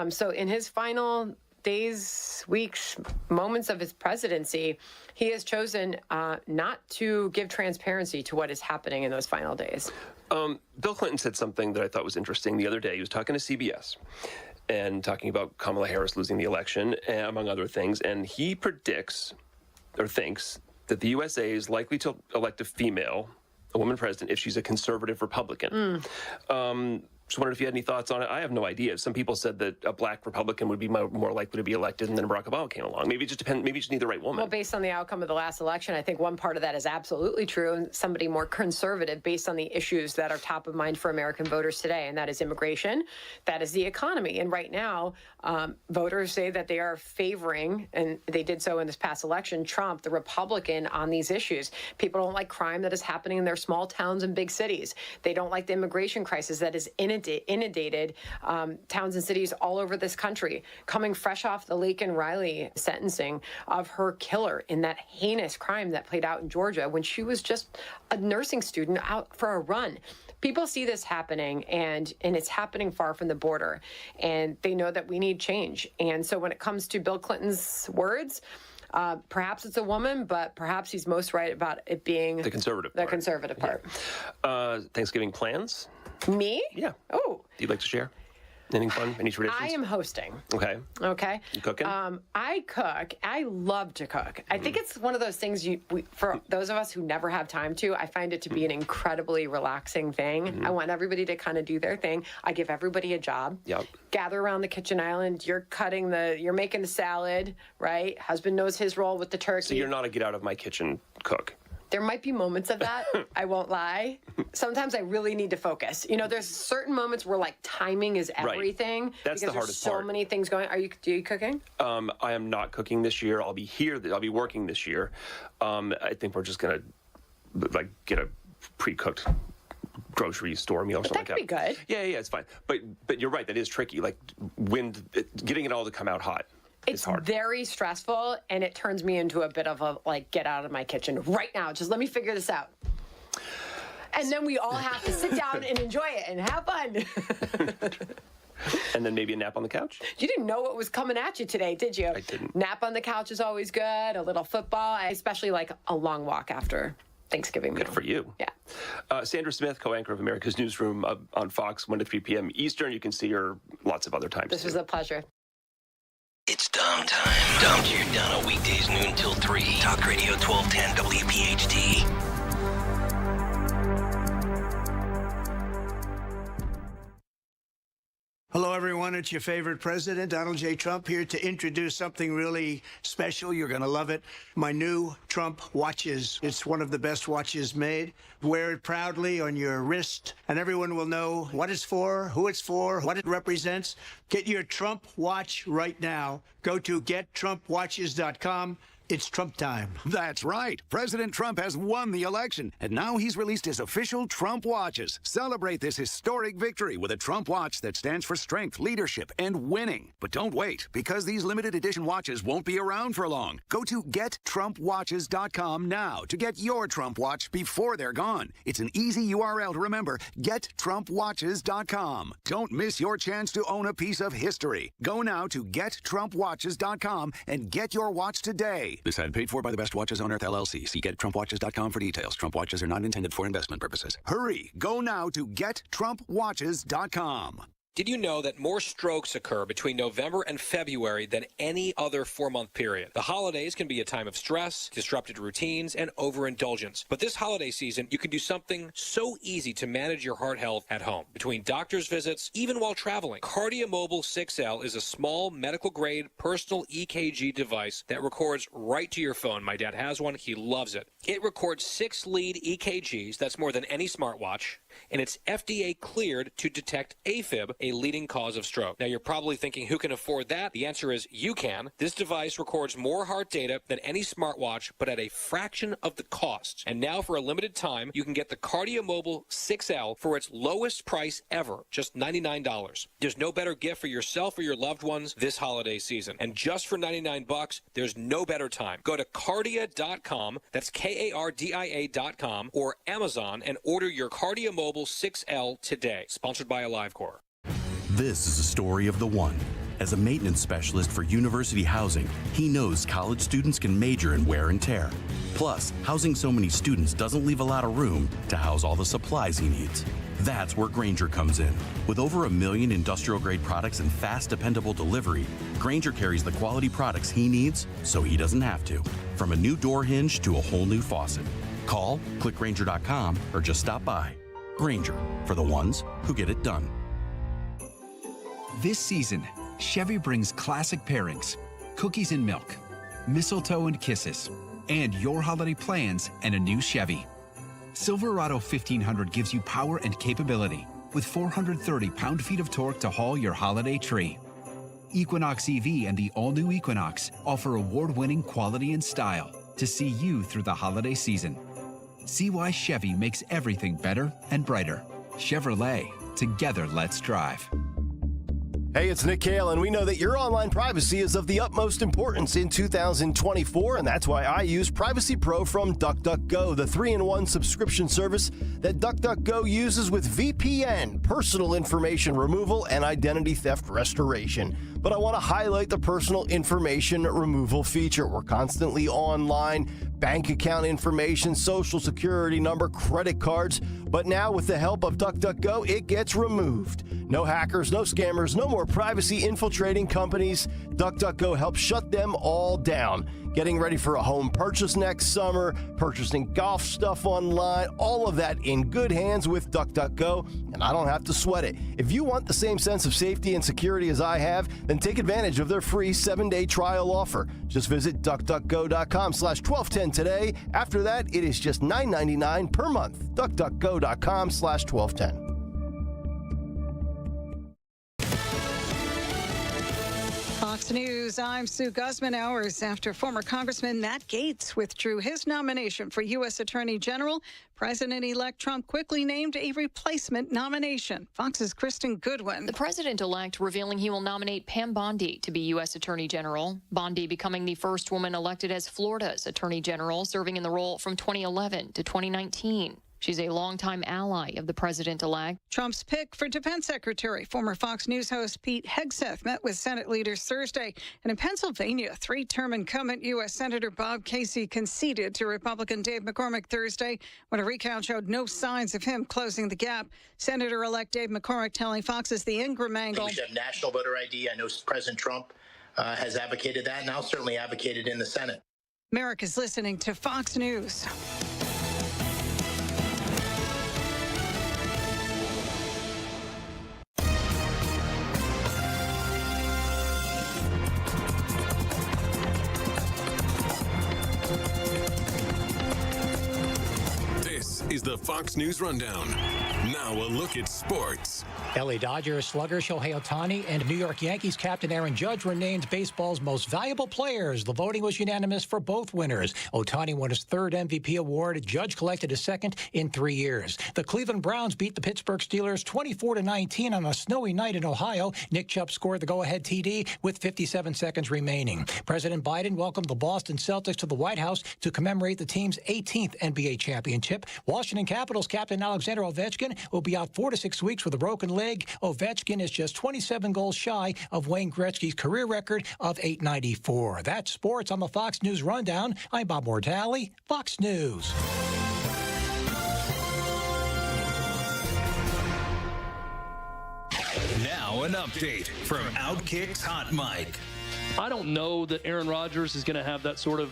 S8: So in his final days, weeks, moments of his presidency, he has chosen not to give transparency to what is happening in those final days.
S5: Bill Clinton said something that I thought was interesting the other day. He was talking to CBS and talking about Kamala Harris losing the election, among other things, and he predicts or thinks that the USA is likely to elect a woman president, if she's a conservative Republican. Just wondered if you had any thoughts on it. I have no idea. Some people said that a black Republican would be more likely to be elected, and then Barack Obama came along. Maybe it just depends. Maybe you just need the right woman.
S8: Well, based on the outcome of the last election, I think one part of that is absolutely true, and somebody more conservative based on the issues that are top of mind for American voters today, and that is immigration, that is the economy. And right now, voters say that they are favoring, and they did so in this past election, Trump, the Republican, on these issues. People don't like crime that is happening in their small towns and big cities. They don't like the immigration crisis that is inundated towns and cities all over this country. Coming fresh off the Laken Riley sentencing of her killer in that heinous crime that played out in Georgia when she was just a nursing student out for a run. People see this happening, and it's happening far from the border, and they know that we need change. And so when it comes to Bill Clinton's words, perhaps it's a woman, but perhaps he's most right about it being
S5: the conservative
S8: part.
S5: Thanksgiving plans?
S8: Me?
S5: Yeah.
S8: Oh.
S5: Do you like to share? Anything fun? Any traditions?
S8: I am hosting.
S5: Okay.
S8: Okay.
S5: You cooking?
S8: I cook. I love to cook. I think it's one of those things for those of us who never have time to, I find it to be an incredibly relaxing thing. I want everybody to kind of do their thing. I give everybody a job.
S5: Yep.
S8: Gather around the kitchen island. You're making the salad, right? Husband knows his role with the turkey.
S5: So you're not a get out of my kitchen cook.
S8: There might be moments of that. I won't lie. Sometimes I really need to focus. There's certain moments where timing is everything.
S5: Right. That's the hardest part.
S8: There's so many things going. Are you cooking?
S5: I am not cooking this year. I'll be here. I'll be working this year. I think we're just gonna get a pre-cooked grocery store meal or something like that.
S8: That could be good.
S5: Yeah, it's fine. But you're right. That is tricky. Getting it all to come out hot.
S8: It's
S5: hard.
S8: Very stressful, and it turns me into a bit of a get out of my kitchen right now. Just let me figure this out. And then we all have to sit down and enjoy it and have fun.
S5: And then maybe a nap on the couch?
S8: You didn't know what was coming at you today, did you?
S5: I didn't.
S8: Nap on the couch is always good. A little football. I especially like a long walk after Thanksgiving meal.
S5: Good for you.
S8: Yeah.
S5: Sandra Smith, co-anchor of America's Newsroom on Fox, 1 to 3 p.m. Eastern. You can see her lots of other times.
S8: This was a pleasure.
S3: It's Dom time. Dom Giordano, weekdays noon till 3. Talk Radio 1210 WPHT.
S27: Hello, everyone. It's your favorite president, Donald J. Trump, here to introduce something really special. You're going to love it. My new Trump watches. It's one of the best watches made. Wear it proudly on your wrist, and everyone will know what it's for, who it's for, what it represents. Get your Trump watch right now. Go to gettrumpwatches.com. It's Trump time.
S9: That's right. President Trump has won the election, and now he's released his official Trump watches. Celebrate this historic victory with a Trump watch that stands for strength, leadership, and winning. But don't wait, because these limited edition watches won't be around for long. Go to gettrumpwatches.com now to get your Trump watch before they're gone. It's an easy URL to remember, gettrumpwatches.com. Don't miss your chance to own a piece of history. Go now to gettrumpwatches.com and get your watch today. This ad paid for by the Best Watches on Earth, LLC. See gettrumpwatches.com for details. Trump watches are not intended for investment purposes. Hurry! Go now to gettrumpwatches.com.
S10: Did you know that more strokes occur between November and February than any other 4-month period? The holidays can be a time of stress, disrupted routines, and overindulgence. But this holiday season, you can do something so easy to manage your heart health at home. Between doctor's visits, even while traveling, KardioMobile 6L is a small medical-grade personal EKG device that records right to your phone. My dad has one. He loves it. It records 6 lead EKGs. That's more than any smartwatch. And it's FDA cleared to detect AFib, a leading cause of stroke. Now, you're probably thinking, who can afford that? The answer is you can. This device records more heart data than any smartwatch, but at a fraction of the cost. And now, for a limited time, you can get the KardioMobile 6L for its lowest price ever, just $99. There's no better gift for yourself or your loved ones this holiday season. And just for $99, there's no better time. Go to Kardia.com, that's KARDIA.com, or Amazon, and order your KardioMobile 6L today. Sponsored by AliveCor.
S11: This is a story of the one. As a maintenance specialist for university housing, he knows college students can major in wear and tear. Plus, housing so many students doesn't leave a lot of room to house all the supplies he needs. That's where Grainger comes in. With over 1 million industrial-grade products and fast, dependable delivery, Grainger carries the quality products he needs so he doesn't have to. From a new door hinge to a whole new faucet. Call, click Grainger.com, or just stop by. Grainger, for the ones who get it done.
S12: This season, Chevy brings classic pairings, cookies and milk, mistletoe and kisses, and your holiday plans and a new Chevy. Silverado 1500 gives you power and capability with 430 pound-feet of torque to haul your holiday tree. Equinox EV and the all-new Equinox offer award-winning quality and style to see you through the holiday season. See why Chevy makes everything better and brighter. Chevrolet, together let's drive.
S13: Hey, it's Nick Kayal, and we know that your online privacy is of the utmost importance in 2024, and that's why I use Privacy Pro from DuckDuckGo, the 3-in-1 subscription service that DuckDuckGo uses with VPN, personal information removal, and identity theft restoration. But I want to highlight the personal information removal feature. We're constantly online, bank account information, social security number, credit cards. But now with the help of DuckDuckGo, it gets removed. No hackers, no scammers, no more privacy infiltrating companies. DuckDuckGo helps shut them all down. Getting ready for a home purchase next summer, purchasing golf stuff online, all of that in good hands with DuckDuckGo, and I don't have to sweat it. If you want the same sense of safety and security as I have, then take advantage of their free 7-day trial offer. Just visit DuckDuckGo.com/1210 today. After that, it is just $9.99 per month. DuckDuckGo.com/1210.
S24: Fox News, I'm Sue Guzman. Hours after former Congressman Matt Gaetz withdrew his nomination for U.S. Attorney General, President-elect Trump quickly named a replacement nomination. Fox's Kristen Goodwin.
S15: The president-elect revealing he will nominate Pam Bondi to be U.S. Attorney General. Bondi becoming the first woman elected as Florida's Attorney General, serving in the role from 2011 to 2019. She's a longtime ally of the president-elect.
S24: Trump's pick for defense secretary, former Fox News host Pete Hegseth, met with Senate leaders Thursday. And in Pennsylvania, 3-term incumbent U.S. Senator Bob Casey conceded to Republican Dave McCormick Thursday when a recount showed no signs of him closing the gap. Senator-elect Dave McCormick telling Fox's The Ingram Angle.
S16: We should have national voter ID. I know President Trump has advocated that, and I'll certainly advocate it in the Senate.
S24: America's listening to Fox News.
S14: Is the Fox News Rundown. Now a look at sports.
S17: LA Dodgers slugger Shohei Ohtani and New York Yankees captain Aaron Judge were named baseball's most valuable players. The voting was unanimous for both winners. Ohtani won his 3rd MVP award. Judge collected his 2nd in 3 years. The Cleveland Browns beat the Pittsburgh Steelers 24-19 on a snowy night in Ohio. Nick Chubb scored the go-ahead TD with 57 seconds remaining. President Biden welcomed the Boston Celtics to the White House to commemorate the team's 18th NBA championship. Washington Capitals captain Alexander Ovechkin will be out 4 to 6 weeks with a broken leg. Ovechkin is just 27 goals shy of Wayne Gretzky's career record of 894. That's sports on the Fox News Rundown. I'm Bob Mortale, Fox News.
S28: Now,
S18: Now an update from Outkick's Hot Mic.
S19: I don't know that Aaron Rodgers is going to have that sort of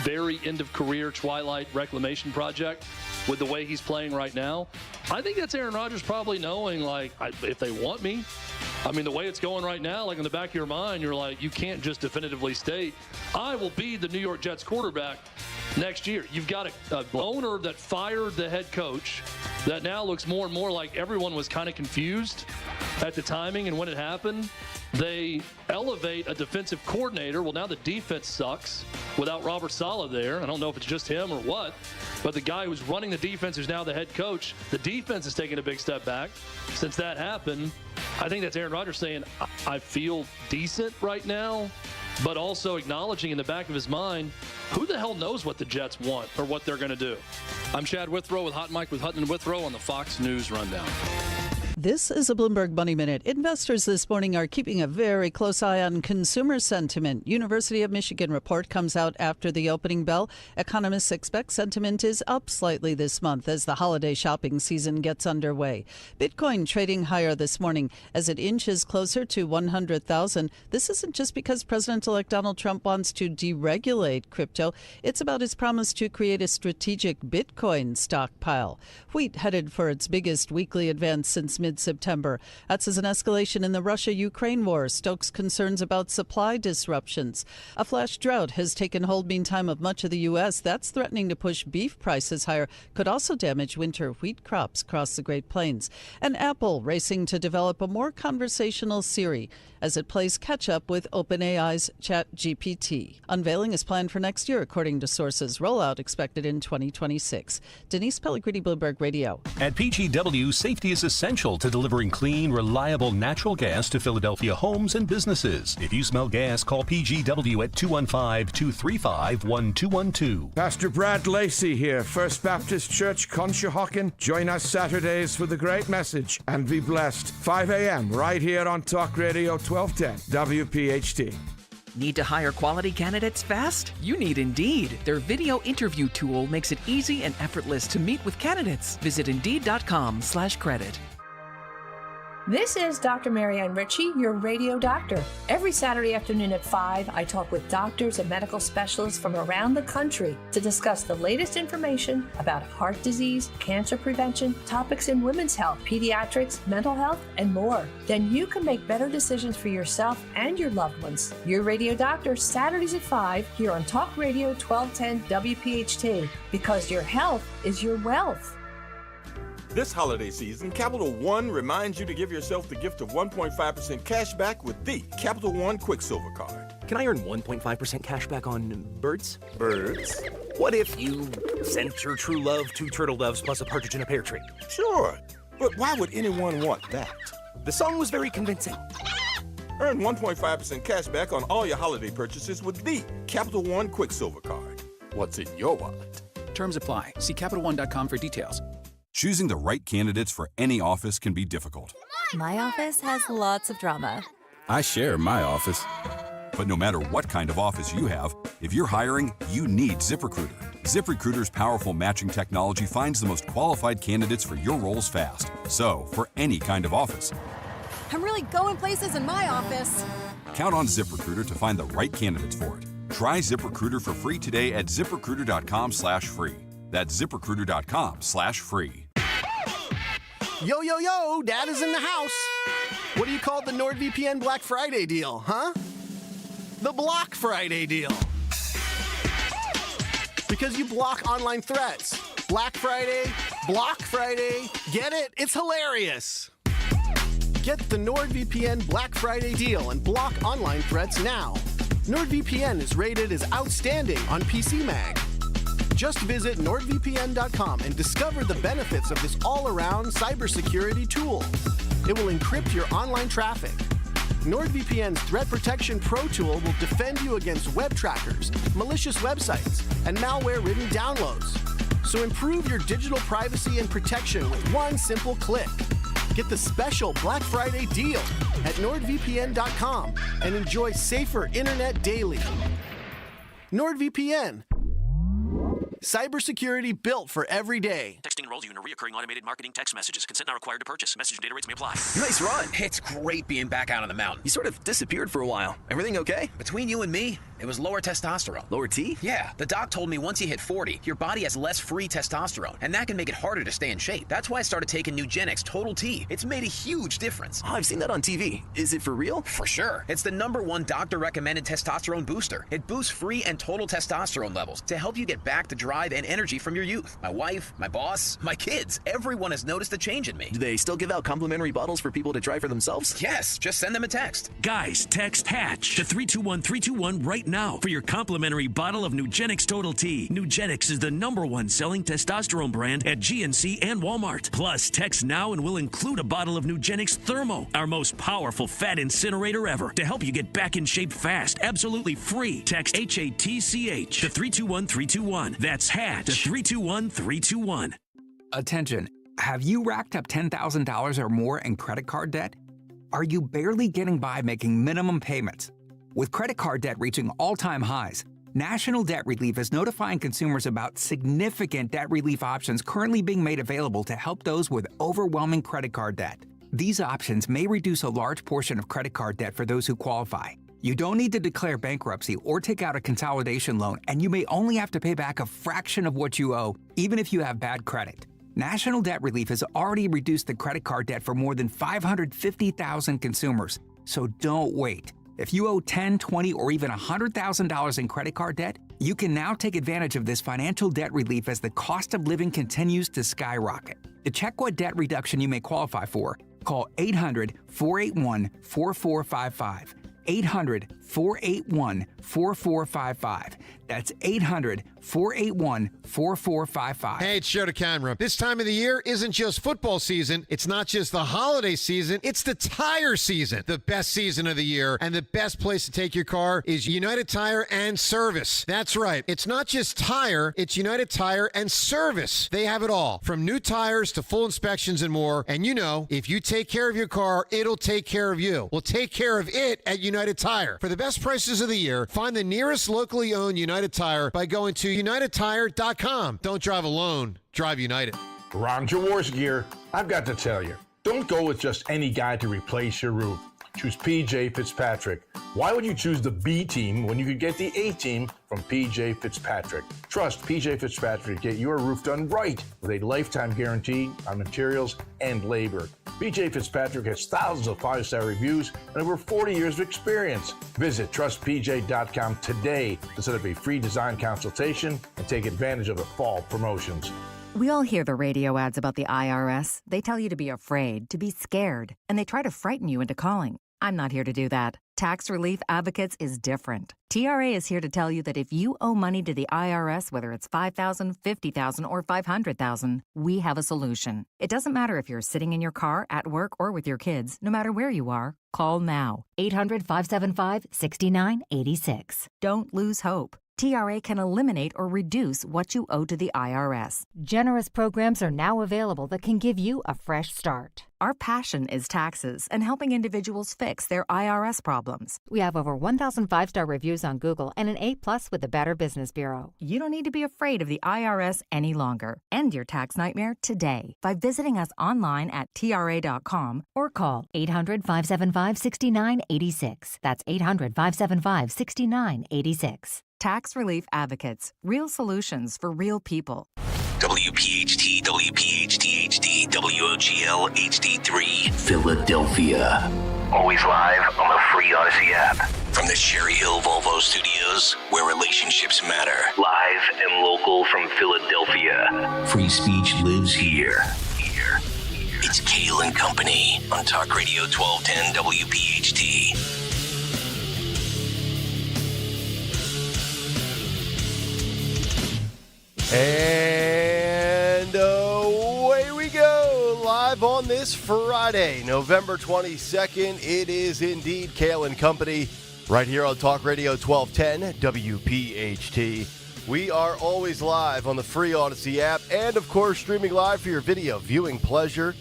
S19: very end of career twilight reclamation project with the way he's playing right now. I think that's Aaron Rodgers probably knowing, like, if they want me. I mean, the way it's going right now, like in the back of your mind, you're like, you can't just definitively state, I will be the New York Jets quarterback next year. You've got an owner that fired the head coach that now looks more and more like everyone was kind of confused at the timing and when it happened. They elevate a defensive coordinator. Well, now the defense sucks without Robert Saleh there. I don't know if it's just him or what, but the guy who's running the defense is now the head coach. The defense is taking a big step back since that happened. I think that's Aaron Rodgers saying, I feel decent right now, but also acknowledging in the back of his mind, who the hell knows what the Jets want or what they're going to do. I'm Chad Withrow with Hot Mic with Hutton and Withrow on the Fox News Rundown.
S20: This is a Bloomberg Money Minute. Investors this morning are keeping a very close eye on consumer sentiment. University of Michigan report comes out after the opening bell. Economists expect sentiment is up slightly this month as the holiday shopping season gets underway. Bitcoin trading higher this morning as it inches closer to 100,000. This isn't just because President-elect Donald Trump wants to deregulate crypto. It's about his promise to create a strategic Bitcoin stockpile. Wheat headed for its biggest weekly advance since mid-September. That's as an escalation in the Russia-Ukraine war stokes concerns about supply disruptions. A flash drought has taken hold meantime of much of the U.S. That's threatening to push beef prices higher, could also damage winter wheat crops across the Great Plains. And Apple racing to develop a more conversational Siri as it plays catch-up with OpenAI's ChatGPT. Unveiling is planned for next year, according to sources. Rollout expected in 2026. Denise Pellegrini, Bloomberg Radio.
S21: At PGW, safety is essential to delivering clean, reliable natural gas to Philadelphia homes and businesses. If you smell gas, call PGW at 215-235-1212.
S22: Pastor Brad Lacey here, First Baptist Church, Conshohocken. Join us Saturdays for the great message and be blessed. 5 a.m. right here on Talk Radio 1210 WPHT.
S23: Need to hire quality candidates fast? You need Indeed. Their video interview tool makes it easy and effortless to meet with candidates. Visit Indeed.com/credit.
S25: This is Dr. Marianne Ritchie, your radio doctor. Every Saturday afternoon at 5, I talk with doctors and medical specialists from around the country to discuss the latest information about heart disease, cancer prevention, topics in women's health, pediatrics, mental health, and more. Then you can make better decisions for yourself and your loved ones. Your radio doctor, Saturdays at 5, here on Talk Radio 1210 WPHT, because your health is your wealth.
S28: This holiday season, Capital One reminds you to give yourself the gift of 1.5% cash back with the Capital One Quicksilver Card.
S29: Can I earn 1.5% cash back on birds?
S28: Birds?
S29: What if you sent your true love 2 turtle doves plus a partridge in a pear tree?
S28: Sure, but why would anyone want that?
S29: The song was very convincing.
S28: Earn 1.5% cash back on all your holiday purchases with the Capital One Quicksilver Card. What's in your wallet?
S30: Terms apply. See CapitalOne.com for details.
S31: Choosing the right candidates for any office can be difficult.
S32: My office has lots of drama.
S31: I share my office. But no matter what kind of office you have, if you're hiring, you need ZipRecruiter. ZipRecruiter's powerful matching technology finds the most qualified candidates for your roles fast. So, for any kind of office.
S32: I'm really going places in my office.
S31: Count on ZipRecruiter to find the right candidates for it. Try ZipRecruiter for free today at ZipRecruiter.com/free. That's ZipRecruiter.com/free.
S13: Yo, yo, yo, Dad is in the house. What do you call the NordVPN Black Friday deal, huh? The Block Friday deal. Because you block online threats. Black Friday, Block Friday. Get it? It's hilarious. Get the NordVPN Black Friday deal and block online threats now. NordVPN is rated as outstanding on PC Mag. Just visit NordVPN.com and discover the benefits of this all-around cybersecurity tool. It will encrypt your online traffic. NordVPN's Threat Protection Pro tool will defend you against web trackers, malicious websites, and malware-ridden downloads. So improve your digital privacy and protection with one simple click. Get the special Black Friday deal at NordVPN.com and enjoy safer internet daily. NordVPN. Cybersecurity built for every day.
S1: Texting enrolls you in a recurring automated marketing text messages. Consent not required to purchase. Message and data rates may apply.
S2: Nice run. It's great being back out on the mountain. You sort of disappeared for a while. Everything okay? Between you and me, it was lower testosterone. Lower T? Yeah. The doc told me once you hit 40, your body has less free testosterone, and that can make it harder to stay in shape. That's why I started taking Nugenix Total T. It's made a huge difference. Oh, I've seen that on TV. Is it for real?
S1: For sure. It's the #1 doctor-recommended testosterone booster. It boosts free and total testosterone levels to help you get back the drive and energy from your youth. My wife, my boss, my kids, everyone has noticed a change in me.
S2: Do they still give out complimentary bottles for people to try for themselves?
S1: Yes, just send them a text.
S3: Guys, text HATCH to 321-321 right now for your complimentary bottle of Nugenix Total T. Nugenix is the #1 selling testosterone brand at GNC and Walmart. Plus, text now and we'll include a bottle of Nugenix Thermo, our most powerful fat incinerator ever, to help you get back in shape fast, absolutely free. Text HATCH to 321-321. That's HATCH to 321-321.
S4: Attention. Have you racked up $10,000 or more in credit card debt? Are you barely getting by making minimum payments? With credit card debt reaching all-time highs, National Debt Relief is notifying consumers about significant debt relief options currently being made available to help those with overwhelming credit card debt. These options may reduce a large portion of credit card debt for those who qualify. You don't need to declare bankruptcy or take out a consolidation loan, and you may only have to pay back a fraction of what you owe, even if you have bad credit. National Debt Relief has already reduced the credit card debt for more than 550,000 consumers, so don't wait. If you owe $10,000, $20,000, or even $100,000 in credit card debt, you can now take advantage of this financial debt relief as the cost of living continues to skyrocket. To check what debt reduction you may qualify for, call 800-481-4455. 800-481-4455. That's 800-481-4455.
S5: Hey, it's Joe DeCamera. This time of the year isn't just football season. It's not just the holiday season. It's the tire season. The best season of the year. And the best place to take your car is United Tire and Service. That's right. It's not just tire. It's United Tire and Service. They have it all. From new tires to full inspections and more. And you know, if you take care of your car, it'll take care of you. Well, take care of it at United Tire. For the best prices of the year, find the nearest locally owned United Tire by going to UnitedTire.com. Don't drive alone. Drive United.
S28: Ron Jaworski here. I've got to tell you, don't go with just any guy to replace your roof. Choose PJ Fitzpatrick. Why would you choose the B team when you could get the A team from PJ Fitzpatrick? Trust PJ Fitzpatrick to get your roof done right with a lifetime guarantee on materials and labor. PJ Fitzpatrick has thousands of 5-star reviews and over 40 years of experience. Visit trustpj.com today to set up a free design consultation and take advantage of the fall promotions.
S6: We all hear the radio ads about the IRS. They tell you to be afraid, to be scared, and they try to frighten you into calling. I'm not here to do that. Tax Relief Advocates is different. TRA is here to tell you that if you owe money to the IRS, whether it's $5,000, $50,000, or $500,000, we have a solution. It doesn't matter if you're sitting in your car, at work, or with your kids. No matter where you are, call now. 800-575-6986. Don't lose hope. TRA can eliminate or reduce what you owe to the IRS.
S7: Generous programs are now available that can give you a fresh start.
S6: Our passion is taxes and helping individuals fix their IRS problems.
S7: We have over 1,000 5-star reviews on Google and an A+ with the Better Business Bureau.
S6: You don't need to be afraid of the IRS any longer. End your tax nightmare today by visiting us online at TRA.com
S7: or call 800-575-6986. That's 800-575-6986.
S6: Tax Relief Advocates. Real solutions for real people.
S8: WPHT, WPHT HD, WOGL HD3, Philadelphia. Always live on the free Odyssey app. From the Cherry Hill Volvo Studios, where relationships matter. Live and local from Philadelphia. Free speech lives here. It's Kayal and Company on Talk Radio 1210 WPHT.
S13: And away we go, live on this Friday, November 22nd. It is indeed Kayal and Company, right here on Talk Radio 1210 WPHT. We are always live on the free Odyssey app and, of course, streaming live for your video viewing pleasure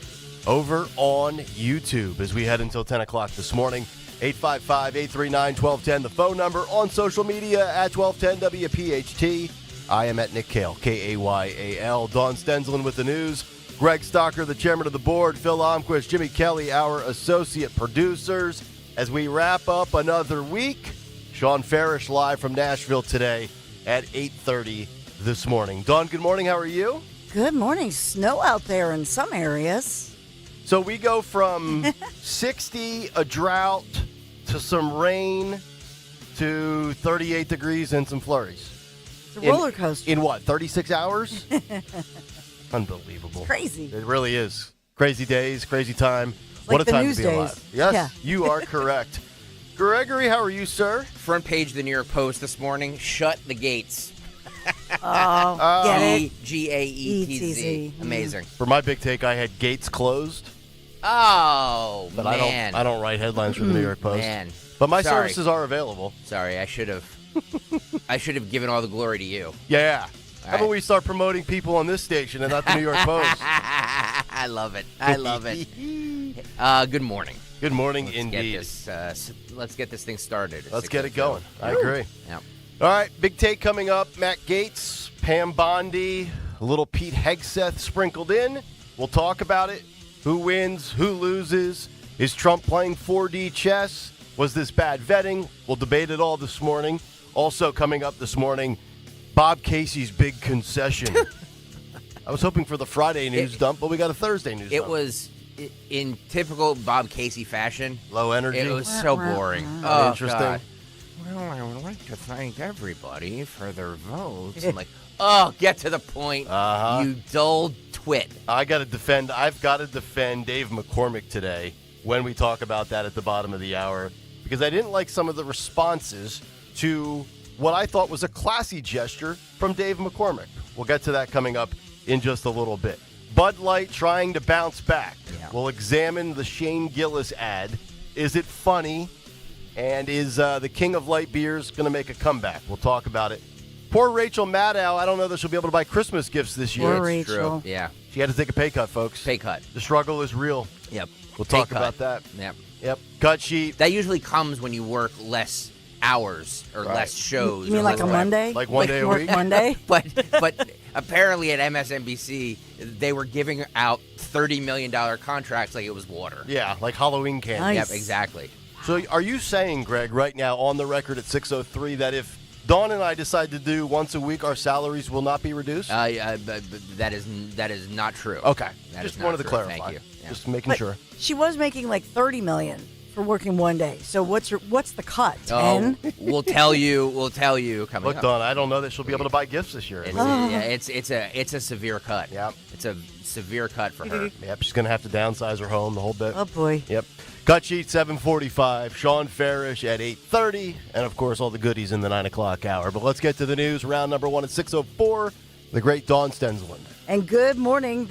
S13: over on YouTube as we head until 10 o'clock this morning. 855-839-1210, the phone number, on social media at 1210 WPHT. I am at Nick Kayal, Kayal. Dawn Stensland with the news. Greg Stocker, the chairman of the board. Phil Omquist, Jimmy Kelly, our associate producers. As we wrap up another week, Sean Farish live from Nashville today at 8:30 this morning. Dawn, good morning. How are you?
S9: Good morning. Snow out there in some areas.
S13: So we go from 60, a drought, to some rain, to 38 degrees and some flurries.
S9: It's a roller coaster.
S13: In what, 36 hours? Unbelievable.
S9: It's crazy.
S13: It really is. Crazy days, crazy time.
S9: Like
S13: what a
S9: the
S13: time
S9: news
S13: to be alive.
S9: days.
S13: Yes,
S9: Yeah.
S13: You are correct. Gregory, how are you, sir?
S10: Front page of the New York Post this morning. Shut the gates.
S9: Oh, get it?
S10: Gaetz. Amazing.
S13: For my big take, I had Gaetz closed.
S10: Oh,
S13: But
S10: man.
S13: I don't write headlines for the New York Post.
S10: Man.
S13: But my
S10: Sorry.
S13: services are available.
S10: Sorry, I should have given all the glory to you.
S13: Yeah. How about
S10: right.
S13: we start promoting people on this station and not the New York Post?
S10: I love it. I love it. Good morning.
S13: Good morning,
S10: Let's
S13: indeed.
S10: Let's get this thing started.
S13: Let's get it going. I agree.
S10: Yep.
S13: All right, big take coming up. Matt Gaetz, Pam Bondi, a little Pete Hegseth sprinkled in. We'll talk about it. Who wins? Who loses? Is Trump playing 4D chess? Was this bad vetting? We'll debate it all this morning. Also coming up this morning, Bob Casey's big concession. I was hoping for the Friday news dump, but we got a Thursday news dump.
S10: It was in typical Bob Casey fashion.
S13: Low energy.
S10: It was so boring.
S13: Interesting.
S10: God. Well, I would like to thank everybody for their votes. I'm like, oh, get to the point, you dull twit.
S13: I've got to defend Dave McCormick today when we talk about that at the bottom of the hour, because I didn't like some of the responses to what I thought was a classy gesture from Dave McCormick. We'll get to that coming up in just a little bit. Bud Light trying to bounce back. Yeah. We'll examine the Shane Gillis ad. Is it funny? And is the King of Light Beers going to make a comeback? We'll talk about it. Poor Rachel Maddow. I don't know that she'll be able to buy Christmas gifts this year.
S9: Poor Rachel.
S10: True. Yeah.
S13: She had to take a pay cut, folks.
S10: Pay cut.
S13: The struggle is real.
S10: Yep.
S13: We'll talk about that.
S10: Yep.
S13: Cut sheet.
S10: That usually comes when you work less hours or less shows.
S9: You mean like a Monday?
S13: Like one day a week?
S9: Monday?
S10: But apparently at MSNBC, they were giving out $30 million contracts like it was water.
S13: Yeah, like Halloween candy.
S9: Nice.
S10: Yep, exactly.
S13: So are you saying, Greg, right now on the record at 6:03 that if Dawn and I decide to do once a week, our salaries will not be reduced?
S10: That is not true.
S13: Okay.
S10: That
S13: Just
S10: is not
S13: wanted to
S10: true.
S13: clarify.
S10: Thank you. Yeah.
S13: Just making
S9: But
S13: sure.
S9: she was making like $30 million for working one day. So what's the cut? 10?
S10: We'll tell you coming
S13: Look,
S10: up.
S13: Dawn, I don't know that she'll be able to buy gifts this year.
S10: It's a severe cut.
S13: Yep.
S10: It's a severe cut for her.
S13: Yep, she's going to have to downsize her home the whole bit.
S9: Oh, boy.
S13: Yep. Cut sheet 7:45. Sean Farish at 8:30. And, of course, all the goodies in the 9 o'clock hour. But let's get to the news. Round number one at 6:04. The great Dawn Stensland.
S9: And good morning.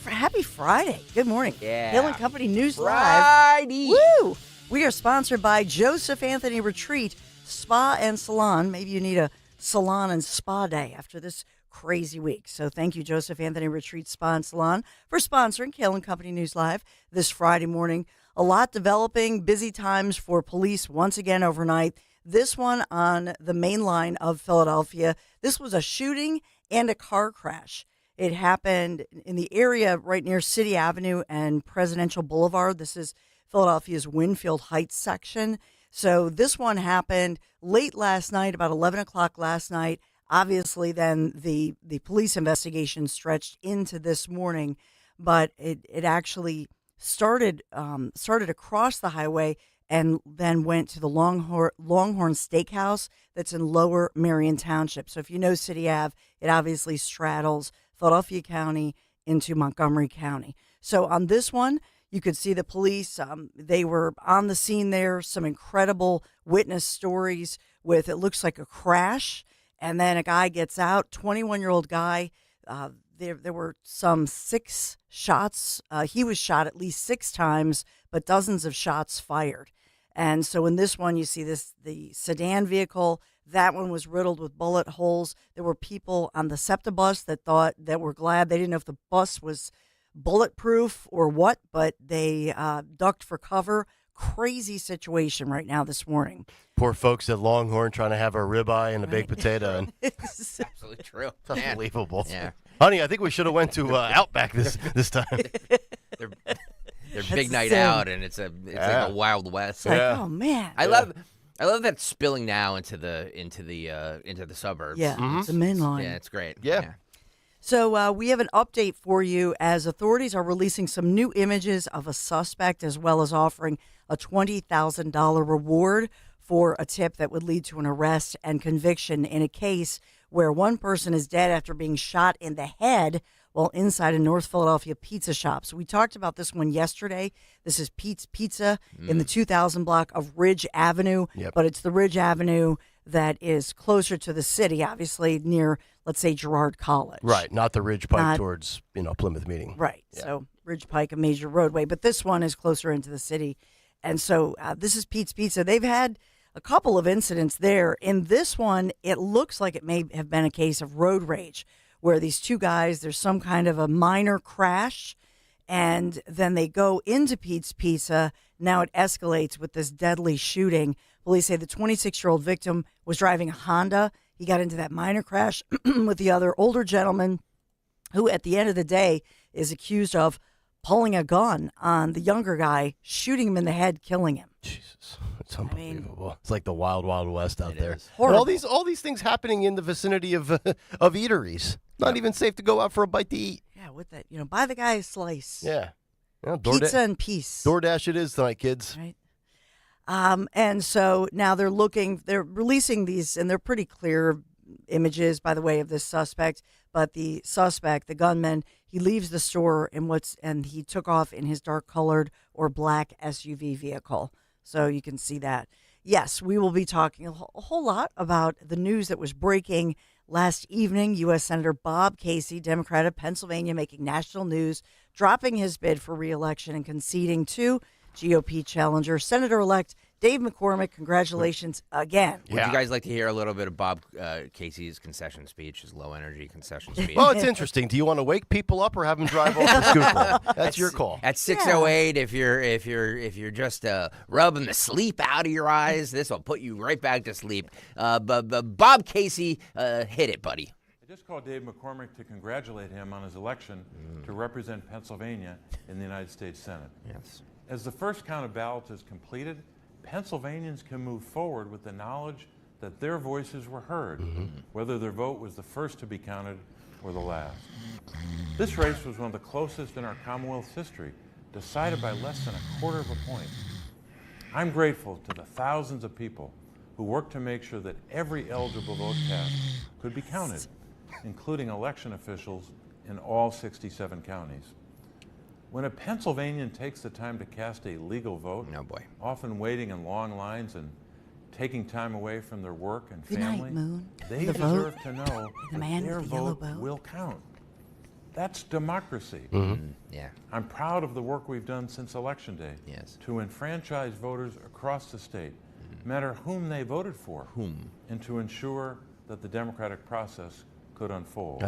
S9: Happy Friday. Good morning.
S10: Yeah.
S9: Hill & Company News
S10: Friday.
S9: Live. Woo! We are sponsored by Joseph Anthony Retreat Spa and Salon. Maybe you need a salon and spa day after this crazy week. So thank you, Joseph Anthony Retreat Spa and Salon, for sponsoring Kayal & Company News Live this Friday morning. A lot developing, busy times for police once again overnight. This one on the main line of Philadelphia. This was a shooting and a car crash. It happened in the area right near City Avenue and Presidential Boulevard. This is Philadelphia's Winfield Heights section. So this one happened late last night, about 11 o'clock last night. Obviously, then the police investigation stretched into this morning, but it actually started across the highway and then went to the Longhorn Steakhouse that's in Lower Marion Township. So if you know City Ave, it obviously straddles Philadelphia County into Montgomery County. So on this one, you could see the police. They were on the scene there. Some incredible witness stories with, it looks like a crash, and then a guy gets out, 21-year-old guy. There were some 6 shots. He was shot at least 6 times, but dozens of shots fired. And so in this one, you see the sedan vehicle. That one was riddled with bullet holes. There were people on the SEPTA bus that were glad. They didn't know if the bus was bulletproof or what, but they ducked for cover. crazy situation right now this morning.
S13: Poor folks at Longhorn trying to have a ribeye and a baked potato. And
S9: It's
S10: absolutely true.
S13: It's unbelievable.
S10: Yeah.
S13: Honey, I think we should have went to Outback this time.
S10: Their big night out, and it's like a Wild West.
S9: Oh man,
S10: I love that spilling now into the suburbs.
S9: Yeah, the main line.
S10: Yeah, it's great.
S13: Yeah.
S9: So we have an update for you as authorities are releasing some new images of a suspect as well as offering a $20,000 reward for a tip that would lead to an arrest and conviction in a case where one person is dead after being shot in the head while inside a North Philadelphia pizza shop. So we talked about this one yesterday. This is Pete's Pizza in the 2000 block of Ridge Avenue, but it's the Ridge Avenue that is closer to the city, obviously near, let's say, Girard College.
S13: Right, not the Ridge Pike towards Plymouth Meeting.
S9: Right, so Ridge Pike, a major roadway, but this one is closer into the city. And so this is Pete's Pizza. They've had a couple of incidents there. In this one, it looks like it may have been a case of road rage, where these two guys, there's some kind of a minor crash, and then they go into Pete's Pizza. Now it escalates with this deadly shooting. Police say the 26-year-old victim was driving a Honda. He got into that minor crash with the other older gentleman who, at the end of the day, is accused of pulling a gun on the younger guy, shooting him in the head, killing him.
S13: Jesus, it's unbelievable. It's like the wild, wild west out there. And
S9: Horrible.
S13: all these things happening in the vicinity of eateries. Not even safe to go out for a bite to eat.
S9: Yeah, with that, buy the guy a slice.
S13: Yeah.
S9: Pizza and peace.
S13: DoorDash it is tonight, kids.
S9: Right. And so now they're releasing these, and they're pretty clear images, by the way, of this suspect. But the suspect, the gunman, he leaves the store and he took off in his dark-colored or black SUV vehicle. So you can see that. Yes, we will be talking a whole lot about the news that was breaking last evening. U.S. Senator Bob Casey, Democrat of Pennsylvania, making national news, dropping his bid for re-election and conceding to GOP challenger, Senator-elect Dave McCormick. Congratulations again.
S10: Would you guys like to hear a little bit of Bob Casey's concession speech, his low-energy concession speech?
S13: Well, it's interesting. Do you want to wake people up or have them drive off the scoop? That's your call.
S10: At 6:08, if you're just rubbing the sleep out of your eyes, this will put you right back to sleep. But Bob Casey, hit it, buddy.
S11: I just called Dave McCormick to congratulate him on his election to represent Pennsylvania in the United States Senate.
S10: Yes.
S11: As the first count of ballots is completed, Pennsylvanians can move forward with the knowledge that their voices were heard, whether their vote was the first to be counted or the last. This race was one of the closest in our Commonwealth's history, decided by less than a quarter of a point. I'm grateful to the thousands of people who worked to make sure that every eligible vote cast could be counted, including election officials in all 67 counties. When a Pennsylvanian takes the time to cast a legal vote, often waiting in long lines and taking time away from their work and family, they deserve to know that their vote will count. That's democracy.
S10: Yeah.
S11: I'm proud of the work we've done since Election Day to enfranchise voters across the state, no matter whom they voted for, and to ensure that the democratic process could unfold.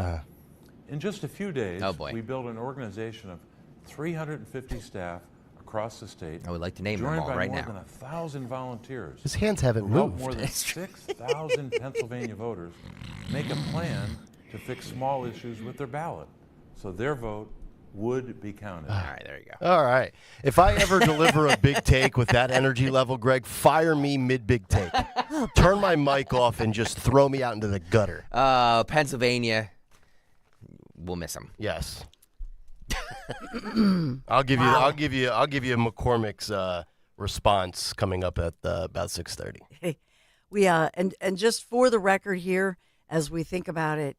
S11: In just a few days, we built an organization of 350 staff across the state.
S10: I would like to name them all right now.
S11: Joined by more than 1,000 volunteers.
S13: His hands haven't
S11: who helped
S13: moved.
S11: More than 6,000 Pennsylvania voters make a plan to fix small issues with their ballot, so their vote would be counted.
S10: All right, there you go.
S13: All right. If I ever deliver a big take with that energy level, Greg, fire me mid-big take. Turn my mic off and just throw me out into the gutter.
S10: Pennsylvania, we'll miss them.
S13: Yes. I'll give you McCormick's response coming up at about 6:30.
S9: We and just for the record here, as we think about it,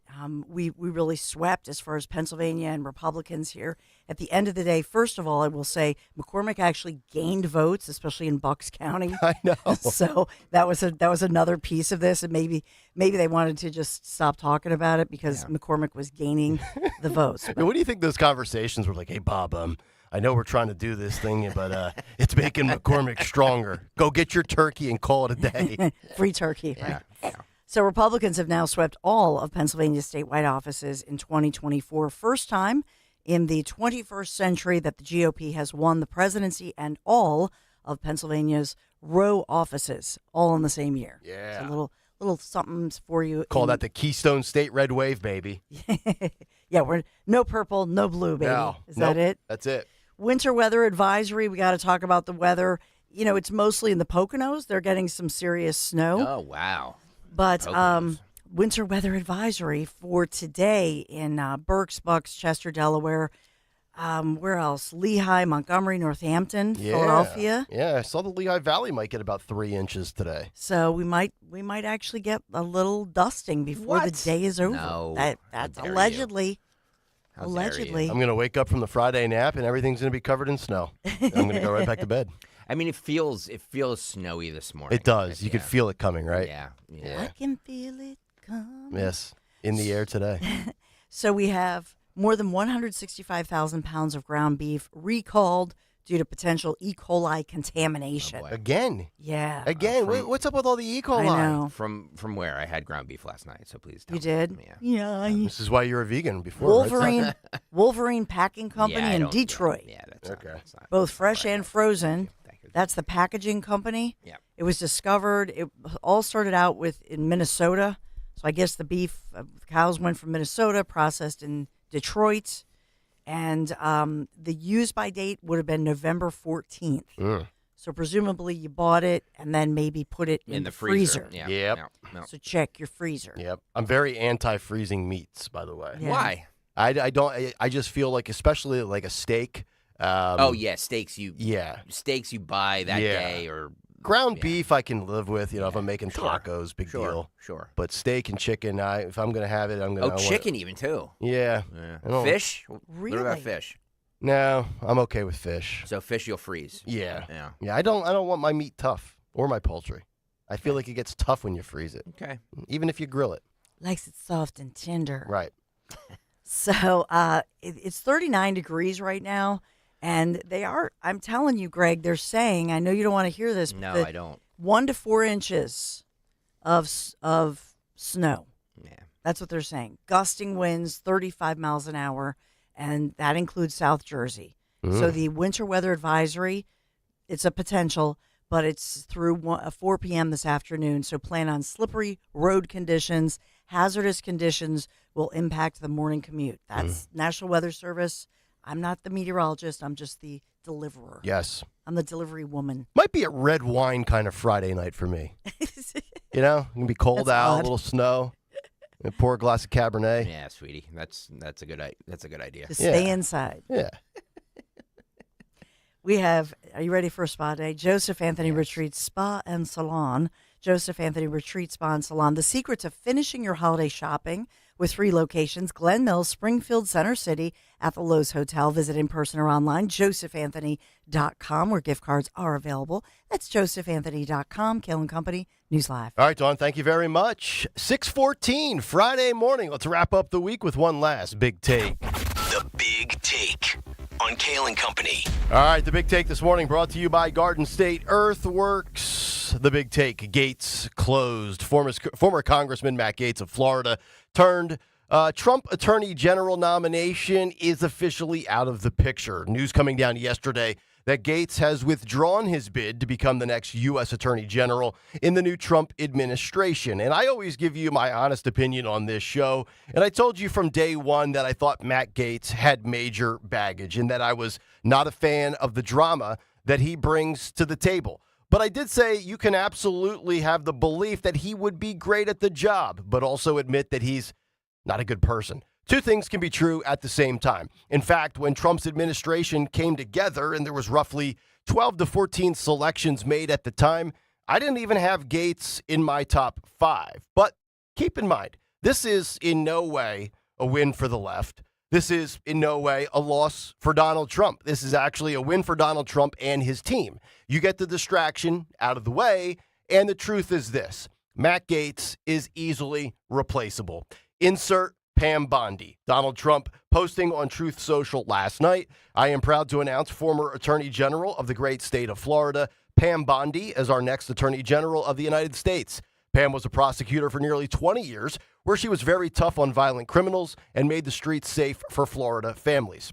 S9: we really swept as far as Pennsylvania and Republicans here. At the end of the day, first of all, I will say McCormick actually gained votes, especially in Bucks County.
S13: I know.
S9: So that was another piece of this, and maybe they wanted to just stop talking about it because McCormick was gaining the votes.
S13: But what do you think those conversations were like? Hey, Bob, I know we're trying to do this thing, but it's making McCormick stronger. Go get your turkey and call it a day.
S9: Free turkey.
S10: Yeah.
S9: So Republicans have now swept all of Pennsylvania's statewide offices in 2024. First time in the 21st century that the GOP has won the presidency and all of Pennsylvania's row offices, all in the same year.
S13: Yeah.
S9: So little somethings for you.
S13: Call that the Keystone State Red Wave, baby.
S9: Yeah, we're no purple, no blue, baby.
S13: No,
S9: Is that it?
S13: That's it.
S9: Winter weather advisory. We got to talk about the weather. You know, it's mostly in the Poconos. They're getting some serious snow.
S10: Oh, wow.
S9: But winter weather advisory for today in Berks, Bucks, Chester, Delaware. Where else? Lehigh, Montgomery, Northampton, Philadelphia.
S13: Yeah, I saw the Lehigh Valley might get about 3 inches today.
S9: So we might actually get a little dusting before the day is over.
S10: No.
S9: That's allegedly. Allegedly.
S13: I'm going to wake up from the Friday nap and everything's going to be covered in snow. I'm going to go right back to bed.
S10: I mean, it feels snowy this morning.
S13: It does. You could feel it coming, right?
S10: Yeah.
S9: I can feel it coming.
S13: Yes, in the air today.
S9: So we have more than 165,000 pounds of ground beef recalled due to potential E. coli contamination.
S13: Again?
S9: Yeah.
S13: Again? What's up with all the E. coli?
S9: I know.
S10: From where? I had ground beef last night, so please tell
S9: You did?
S10: me.
S9: Yeah.
S13: This is why you're a vegan before, right?
S9: Wolverine Packing Company
S10: Yeah, I
S9: in
S10: don't-
S9: Detroit.
S10: Yeah, that's not
S9: Both fresh and frozen. That's the packaging company.
S10: Yeah.
S9: It was discovered. It all started out in Minnesota. So I guess the beef, cows went from Minnesota, processed in Detroit. And the use-by date would have been November 14th. So presumably you bought it and then maybe put it in the freezer.
S10: Yeah.
S13: Yep.
S10: No.
S9: So check your freezer.
S13: Yep. I'm very anti-freezing meats, by the way.
S9: Yeah.
S10: Why?
S13: I don't. I just feel like, especially like a steak.
S10: Steaks you buy that
S13: Yeah.
S10: day or
S13: ground beef I can live with. If I'm making tacos, big deal.
S10: Sure.
S13: But steak and chicken, if I'm gonna have it, I'm gonna.
S10: Chicken even too.
S13: Yeah. I don't-
S10: Fish?
S9: Really?
S10: What about fish?
S13: No, I'm okay with fish.
S10: So fish you'll freeze.
S13: Yeah. I don't want my meat tough or my poultry. I feel like it gets tough when you freeze it.
S10: Okay.
S13: Even if you grill it.
S9: Likes it soft and tender.
S13: Right.
S9: So it's 39 degrees right now. And I'm telling you, Greg, they're saying, I know you don't want to hear this.
S10: No,
S9: but
S10: I don't.
S9: 1 to 4 inches of snow.
S10: Yeah.
S9: That's what they're saying. Gusting winds, 35 miles an hour, and that includes South Jersey. So the winter weather advisory, it's a potential, but it's through 4 p.m. this afternoon. So plan on slippery road conditions. Hazardous conditions will impact the morning commute. That's National Weather Service. I'm not the meteorologist. I'm just the deliverer.
S13: Yes.
S9: I'm the delivery woman.
S13: Might be a red wine kind of Friday night for me. It can be cold
S9: That's
S13: out,
S9: odd.
S13: a little snow, and pour a glass of Cabernet.
S10: Yeah, sweetie. That's a good idea.
S9: To stay inside.
S13: Yeah.
S9: Are you ready for a spa day? Joseph Anthony Retreat Spa and Salon. Joseph Anthony Retreat Spa and Salon. The secret to finishing your holiday shopping with 3 locations, Glen Mills, Springfield, Center City, at the Lowe's Hotel. Visit in person or online, josephanthony.com, where gift cards are available. That's josephanthony.com. Kayal and Company, News Live.
S13: All right, Dawn, thank you very much. 6:14, Friday morning. Let's wrap up the week with one last Big Take.
S8: The Big Take on Kayal and Company.
S13: All right, the Big Take this morning brought to you by Garden State Earthworks. The Big Take, Gaetz closed. Former Congressman Matt Gaetz of Florida turned Trump Attorney General nomination is officially out of the picture. News coming down yesterday that Gaetz has withdrawn his bid to become the next U.S. Attorney General in the new Trump administration. And I always give you my honest opinion on this show. And I told you from day one that I thought Matt Gaetz had major baggage and that I was not a fan of the drama that he brings to the table. But I did say you can absolutely have the belief that he would be great at the job, but also admit that he's not a good person. Two things can be true at the same time. In fact, when Trump's administration came together and there was roughly 12 to 14 selections made at the time, I didn't even have Gaetz in my top 5. But keep in mind, this is in no way a win for the left. This is in no way a loss for Donald Trump. This is actually a win for Donald Trump and his team. You get the distraction out of the way, and the truth is this. Matt Gaetz is easily replaceable. Insert Pam Bondi. Donald Trump posting on Truth Social last night. I am proud to announce former Attorney General of the great state of Florida, Pam Bondi, as our next Attorney General of the United States. Pam was a prosecutor for nearly 20 years, where she was very tough on violent criminals and made the streets safe for Florida families.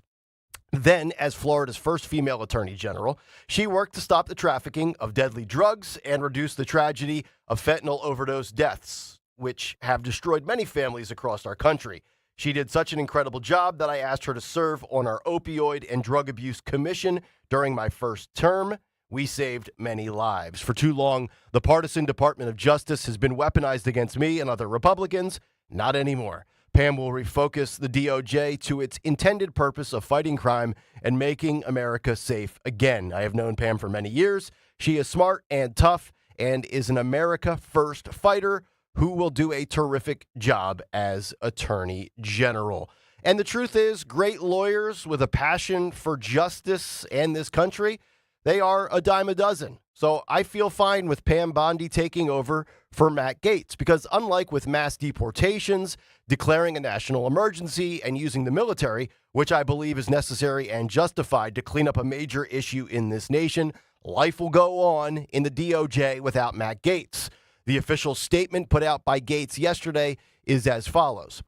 S13: Then, as Florida's first female attorney general, she worked to stop the trafficking of deadly drugs and reduce the tragedy of fentanyl overdose deaths, which have destroyed many families across our country. She did such an incredible job that I asked her to serve on our Opioid and Drug Abuse Commission during my first term. We saved many lives. For too long, the partisan Department of Justice has been weaponized against me and other Republicans. Not anymore. Pam will refocus the DOJ to its intended purpose of fighting crime and making America safe again. I have known Pam for many years. She is smart and tough and is an America First fighter who will do a terrific job as Attorney General. And the truth is, great lawyers with a passion for justice and this country, they are a dime a dozen. So I feel fine with Pam Bondi taking over for Matt Gaetz, because unlike with mass deportations, declaring a national emergency, and using the military, which I believe is necessary and justified to clean up a major issue in this nation, life will go on in the DOJ without Matt Gaetz. The official statement put out by Gaetz yesterday is as follows.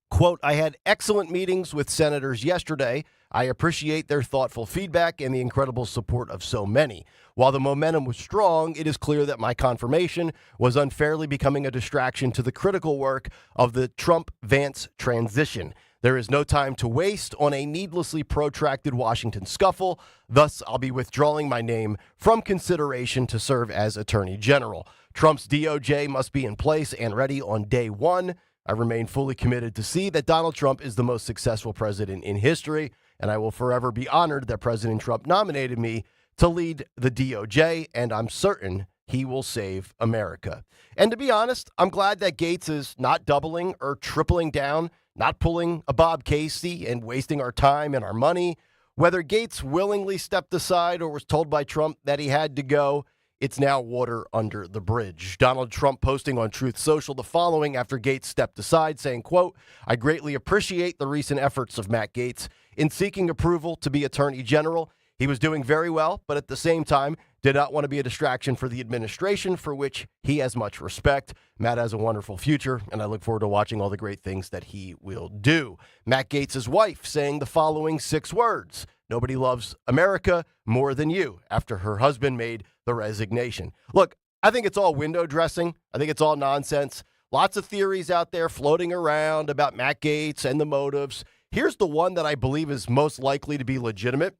S13: Quote, I had excellent meetings with senators yesterday. I appreciate their thoughtful feedback and the incredible support of so many. While the momentum was strong, it is clear that my confirmation was unfairly becoming a distraction to the critical work of the Trump-Vance transition. There is no time to waste on a needlessly protracted Washington scuffle. Thus, I'll be withdrawing my name from consideration to serve as Attorney General. Trump's DOJ must be in place and ready on day one. I remain fully committed to see that Donald Trump is the most successful president in history, and I will forever be honored that President Trump nominated me to lead the DOJ, and I'm certain he will save America. And to be honest, I'm glad that Gaetz is not doubling or tripling down, not pulling a Bob Casey and wasting our time and our money. Whether Gaetz willingly stepped aside or was told by Trump that he had to go, it's now water under the bridge. Donald Trump posting on Truth Social the following after Gaetz stepped aside, saying, quote, I greatly appreciate the recent efforts of Matt Gaetz in seeking approval to be Attorney General. He was doing very well, but at the same time, did not want to be a distraction for the administration, for which he has much respect. Matt has a wonderful future, and I look forward to watching all the great things that he will do. Matt Gaetz' wife saying the following 6 words. Nobody loves America more than you, after her husband made the resignation. Look, I think it's all window dressing. I think it's all nonsense. Lots of theories out there floating around about Matt Gaetz and the motives. Here's the one that I believe is most likely to be legitimate,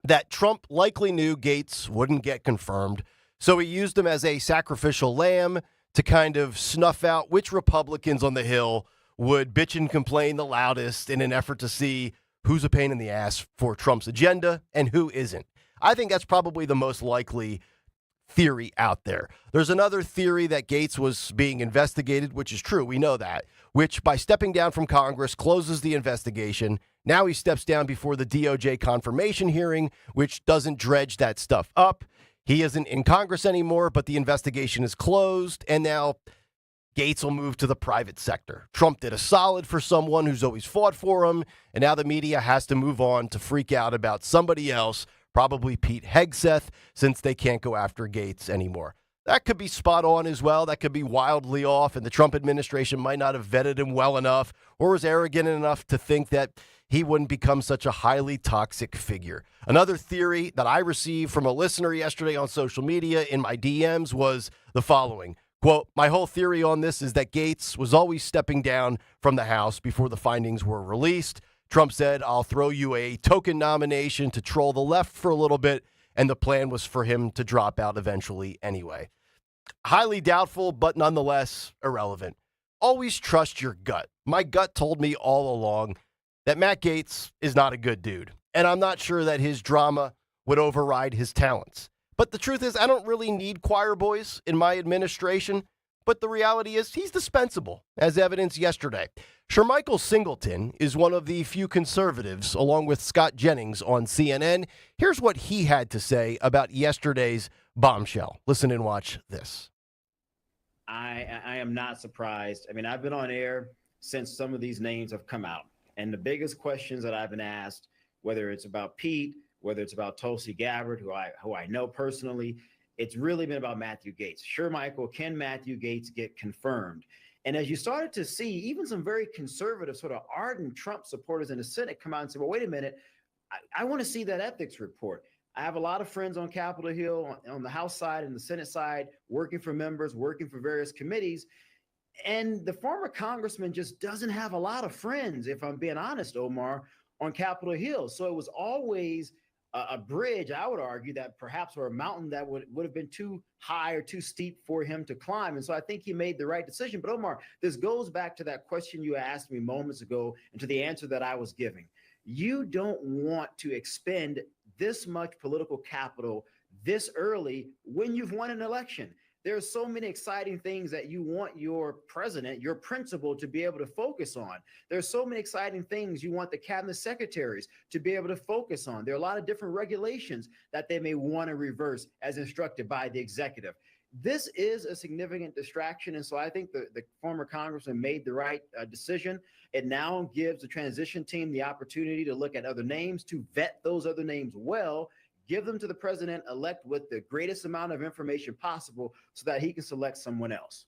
S13: that Trump likely knew Gaetz wouldn't get confirmed, so he used him as a sacrificial lamb to kind of snuff out which Republicans on the Hill would bitch and complain the loudest in an effort to see who's a pain in the ass for Trump's agenda and who isn't. I think that's probably the most likely theory out there. There's another theory that Gaetz was being investigated, which is true. We know that, which by stepping down from Congress closes the investigation. Now he steps down before the DOJ confirmation hearing, which doesn't dredge that stuff up. He isn't in Congress anymore, but the investigation is closed, and now Gaetz will move to the private sector. Trump did a solid for someone who's always fought for him, and now the media has to move on to freak out about somebody else, probably Pete Hegseth, since they can't go after Gaetz anymore. That could be spot on as well. That could be wildly off, and the Trump administration might not have vetted him well enough or was arrogant enough to think that he wouldn't become such a highly toxic figure. Another theory that I received from a listener yesterday on social media in my DMs was the following. Quote, my whole theory on this is that Gaetz was always stepping down from the House before the findings were released. Trump said, I'll throw you a token nomination to troll the left for a little bit, and the plan was for him to drop out eventually anyway. Highly doubtful, but nonetheless irrelevant. Always trust your gut. My gut told me all along that Matt Gaetz is not a good dude, and I'm not sure that his drama would override his talents. But the truth is, I don't really need choir boys in my administration, but the reality is he's dispensable, as evidenced yesterday. Shermichael Singleton is one of the few conservatives, along with Scott Jennings on CNN. Here's what he had to say about yesterday's bombshell. Listen and watch this.
S12: I am not surprised. I mean, I've been on air since some of these names have come out. And the biggest questions that I've been asked, whether it's about Pete, whether it's about Tulsi Gabbard, who I know personally, it's really been about Matthew Gaetz. Sure, Michael, can Matthew Gaetz get confirmed? And as you started to see, even some very conservative, sort of ardent Trump supporters in the Senate come out and say, well, wait a minute, I want to see that ethics report. I have a lot of friends on Capitol Hill, on the House side and the Senate side, working for members, working for various committees. And the former congressman just doesn't have a lot of friends, if I'm being honest, Omar, on Capitol Hill. So it was always a bridge, I would argue, that perhaps, or a mountain that would have been too high or too steep for him to climb. And so I think he made the right decision. But Omar, this goes back to that question you asked me moments ago and to the answer that I was giving. You don't want to expend this much political capital this early when you've won an election. There are so many exciting things that you want your president, your principal, to be able to focus on. There are so many exciting things you want the cabinet secretaries to be able to focus on. There are a lot of different regulations that they may want to reverse as instructed by the executive. This is a significant distraction. And so I think the former congressman made the right decision. It now gives the transition team the opportunity to look at other names, to vet those other names well, give them to the president-elect with the greatest amount of information possible so that he can select someone else.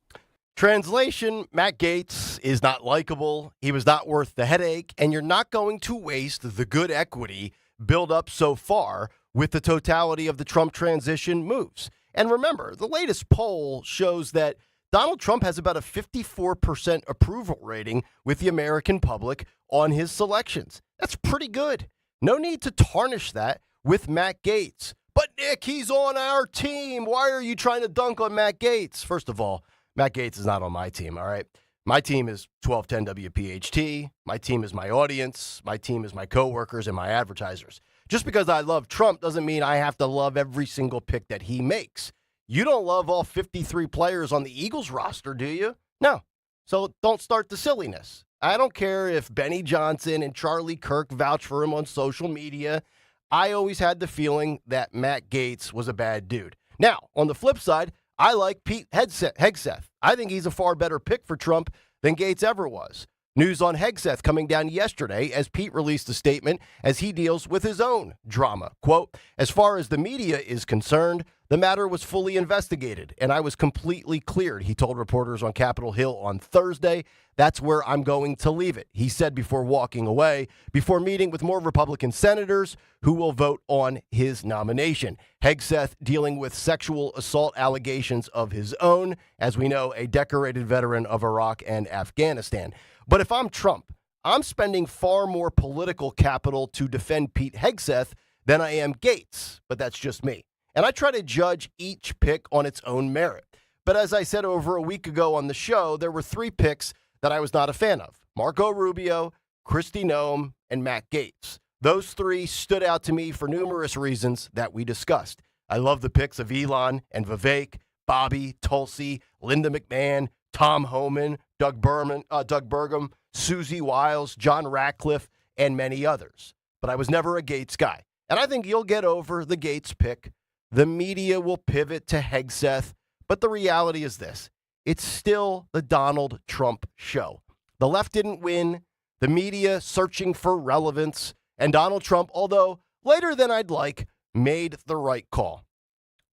S13: Translation, Matt Gaetz is not likable. He was not worth the headache, and you're not going to waste the good equity built up so far with the totality of the Trump transition moves. And remember, the latest poll shows that Donald Trump has about a 54% approval rating with the American public on his selections. That's pretty good. No need to tarnish that with Matt Gaetz. But Nick, he's on our team. Why are you trying to dunk on Matt Gaetz? First of all, Matt Gaetz is not on my team, all right? My team is 1210 WPHT. My team is my audience. My team is my coworkers and my advertisers. Just because I love Trump doesn't mean I have to love every single pick that he makes. You don't love all 53 players on the Eagles roster, do you? No. So don't start the silliness. I don't care if Benny Johnson and Charlie Kirk vouch for him on social media. I always had the feeling that Matt Gaetz was a bad dude. Now, on the flip side, I like Pete Hegseth. I think he's a far better pick for Trump than Gaetz ever was. News on Hegseth coming down yesterday as Pete released a statement as he deals with his own drama. Quote, as far as the media is concerned, the matter was fully investigated, and I was completely cleared, he told reporters on Capitol Hill on Thursday. That's where I'm going to leave it, he said before walking away, before meeting with more Republican senators who will vote on his nomination. Hegseth dealing with sexual assault allegations of his own, as we know, a decorated veteran of Iraq and Afghanistan. But if I'm Trump, I'm spending far more political capital to defend Pete Hegseth than I am Gaetz, but that's just me. And I try to judge each pick on its own merit. But as I said over a week ago on the show, there were 3 picks that I was not a fan of. Marco Rubio, Kristi Noem, and Matt Gaetz. Those 3 stood out to me for numerous reasons that we discussed. I love the picks of Elon and Vivek, Bobby, Tulsi, Linda McMahon, Tom Homan, Doug Burgum, Susie Wiles, John Ratcliffe, and many others. But I was never a Gaetz guy. And I think you'll get over the Gaetz pick. The media will pivot to Hegseth, but the reality is this. It's still the Donald Trump show. The left didn't win, the media searching for relevance, and Donald Trump, although later than I'd like, made the right call.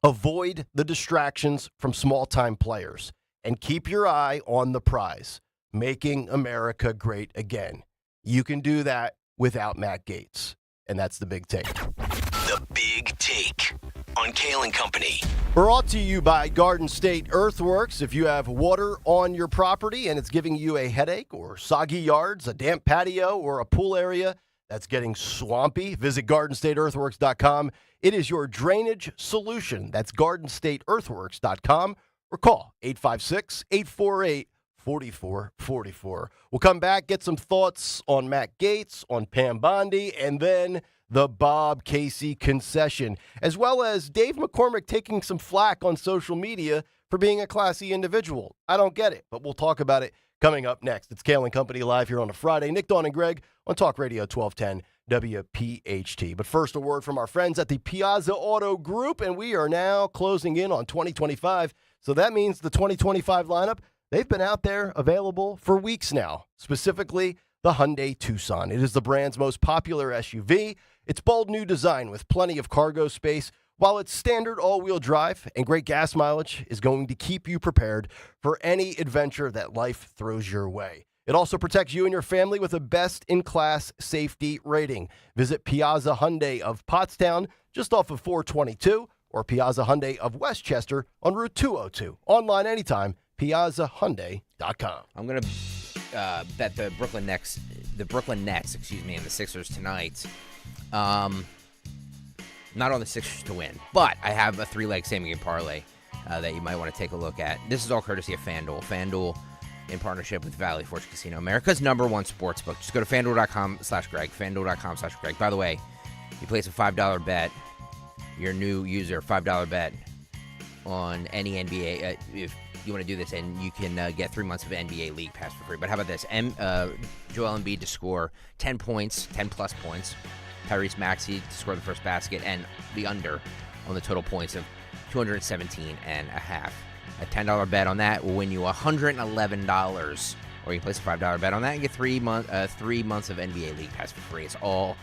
S13: Avoid the distractions from small-time players and keep your eye on the prize, making America great again. You can do that without Matt Gaetz, and that's the big take.
S8: The Big Take on Kayal and Company.
S13: Brought to you by Garden State Earthworks. If you have water on your property and it's giving you a headache or soggy yards, a damp patio, or a pool area that's getting swampy, visit GardenStateEarthworks.com. It is your drainage solution. That's GardenStateEarthworks.com or call 856-848-4444. We'll come back, get some thoughts on Matt Gaetz, on Pam Bondi, and then the Bob Casey concession, as well as Dave McCormick taking some flack on social media for being a classy individual. I don't get it, but we'll talk about it coming up next. It's Kayal and Company live here on a Friday. Nick, Dawn, and Greg on Talk Radio 1210 WPHT. But first, a word from our friends at the Piazza Auto Group, and we are now closing in on 2025. So that means the 2025 lineup, they've been out there available for weeks now, specifically the Hyundai Tucson. It is the brand's most popular SUV. Its bold new design with plenty of cargo space, while its standard all-wheel drive and great gas mileage is going to keep you prepared for any adventure that life throws your way. It also protects you and your family with a best-in-class safety rating. Visit Piazza Hyundai of Pottstown, just off of 422, or Piazza Hyundai of Westchester on Route 202. Online anytime, piazzahyundai.com.
S10: I'm going to bet the Brooklyn Nets, and the Sixers tonight. Not on the Sixers to win, but I have a 3-leg same-game parlay that you might want to take a look at. This is all courtesy of FanDuel. FanDuel, in partnership with Valley Forge Casino, America's #1 sportsbook. Just go to FanDuel.com/Greg, FanDuel.com/Greg. By the way, you place a $5 bet, your new user, $5 bet on any NBA. If you want to do this, and you can get 3 months of NBA League Pass for free. But how about this? Joel Embiid to score 10 points, 10-plus points. Tyrese Maxey to score the first basket, and the under on the total points of 217.5. A $10 bet on that will win you $111. Or you can place a $5 bet on that and get 3 months of NBA League Pass for free. It's all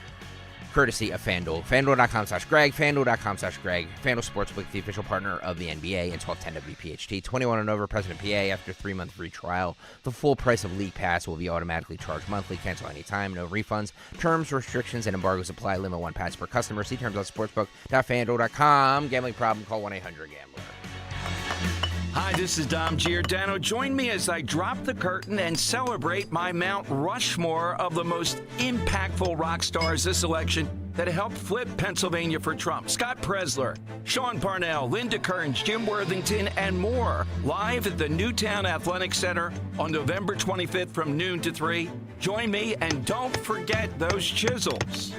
S10: courtesy of FanDuel. FanDuel.com/Greg, FanDuel.com/Greg. FanDuel Sportsbook, the official partner of the NBA, and 1210 WPHT. 21 and over, President PA. After 3-month free trial, the full price of League Pass will be automatically charged monthly. Cancel anytime, no refunds. Terms, restrictions, and embargoes apply. Limit 1 pass per customer. See terms on sportsbook.fanduel.com. Gambling problem? Call 1-800-GAMBLER.
S14: Hi, this is Dom Giordano. Join me as I drop the curtain and celebrate my Mount Rushmore of the most impactful rock stars this election that helped flip Pennsylvania for Trump. Scott Presler, Sean Parnell, Linda Kearns, Jim Worthington, and more. Live at the Newtown Athletic Center on November 25th from noon to 3. Join me, and don't forget those chisels.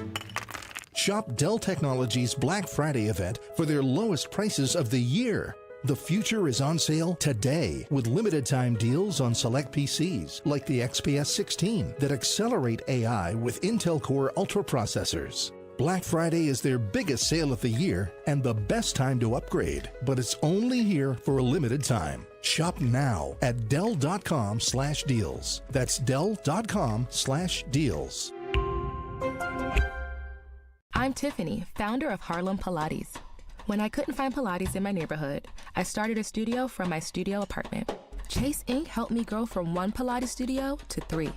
S15: Shop Dell Technologies' Black Friday event for their lowest prices of the year. The future is on sale today with limited-time deals on select PCs like the XPS 16 that accelerate AI with Intel Core Ultra processors. Black Friday is their biggest sale of the year and the best time to upgrade, but it's only here for a limited time. Shop now at Dell.com/deals. That's Dell.com/deals.
S16: I'm Tiffany, founder of Harlem Pilates. When I couldn't find Pilates in my neighborhood, I started a studio from my studio apartment. Chase Inc. helped me grow from 1 Pilates studio to 3.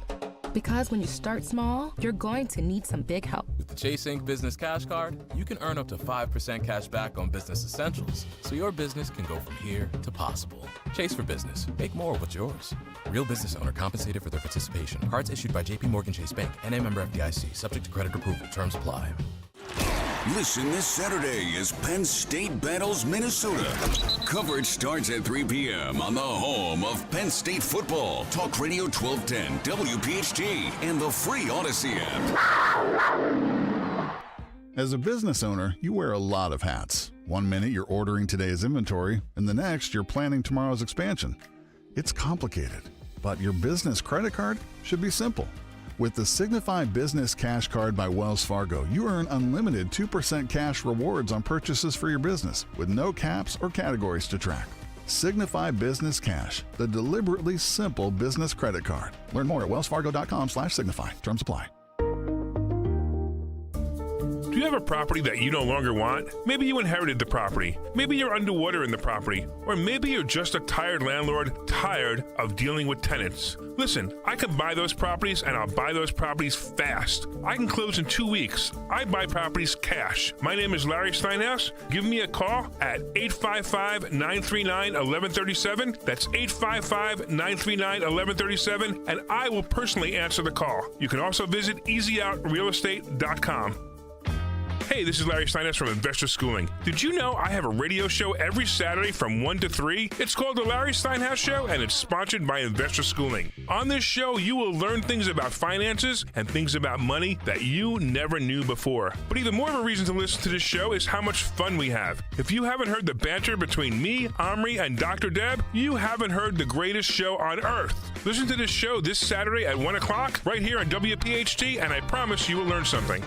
S16: Because when you start small, you're going to need some big help.
S17: With the Chase Inc. Business Cash Card, you can earn up to 5% cash back on business essentials, so your business can go from here to possible. Chase for Business. Make more what's yours. Real business owner compensated for their participation. Cards issued by JP Morgan Chase Bank, NA member FDIC, subject to credit approval. Terms apply.
S18: Listen this Saturday as Penn State battles Minnesota. Coverage starts at 3 p.m. on the home of Penn State football. Talk Radio 1210, WPHT, and the free Odyssey app.
S19: As a business owner, you wear a lot of hats. One minute you're ordering today's inventory, and the next you're planning tomorrow's expansion. It's complicated, but your business credit card should be simple. With the Signify Business Cash Card by Wells Fargo, you earn unlimited 2% cash rewards on purchases for your business with no caps or categories to track. Signify Business Cash, the deliberately simple business credit card. Learn more at wellsfargo.com/signify. Terms apply.
S20: Do you have a property that you no longer want? Maybe you inherited the property. Maybe you're underwater in the property. Or maybe you're just a tired landlord, tired of dealing with tenants. Listen, I can buy those properties, and I'll buy those properties fast. I can close in 2 weeks. I buy properties cash. My name is Larry Steinhaus. Give me a call at 855-939-1137. That's 855-939-1137, and I will personally answer the call. You can also visit easyOutRealEstate.com. Hey, this is Larry Steinhaus from Investor Schooling. Did you know I have a radio show every Saturday from 1 to 3? It's called The Larry Steinhaus Show, and it's sponsored by Investor Schooling. On this show, you will learn things about finances and things about money that you never knew before. But even more of a reason to listen to this show is how much fun we have. If you haven't heard the banter between me, Omri, and Dr. Deb, you haven't heard the greatest show on earth. Listen to this show this Saturday at 1 o'clock right here on WPHT, and I promise you will learn something.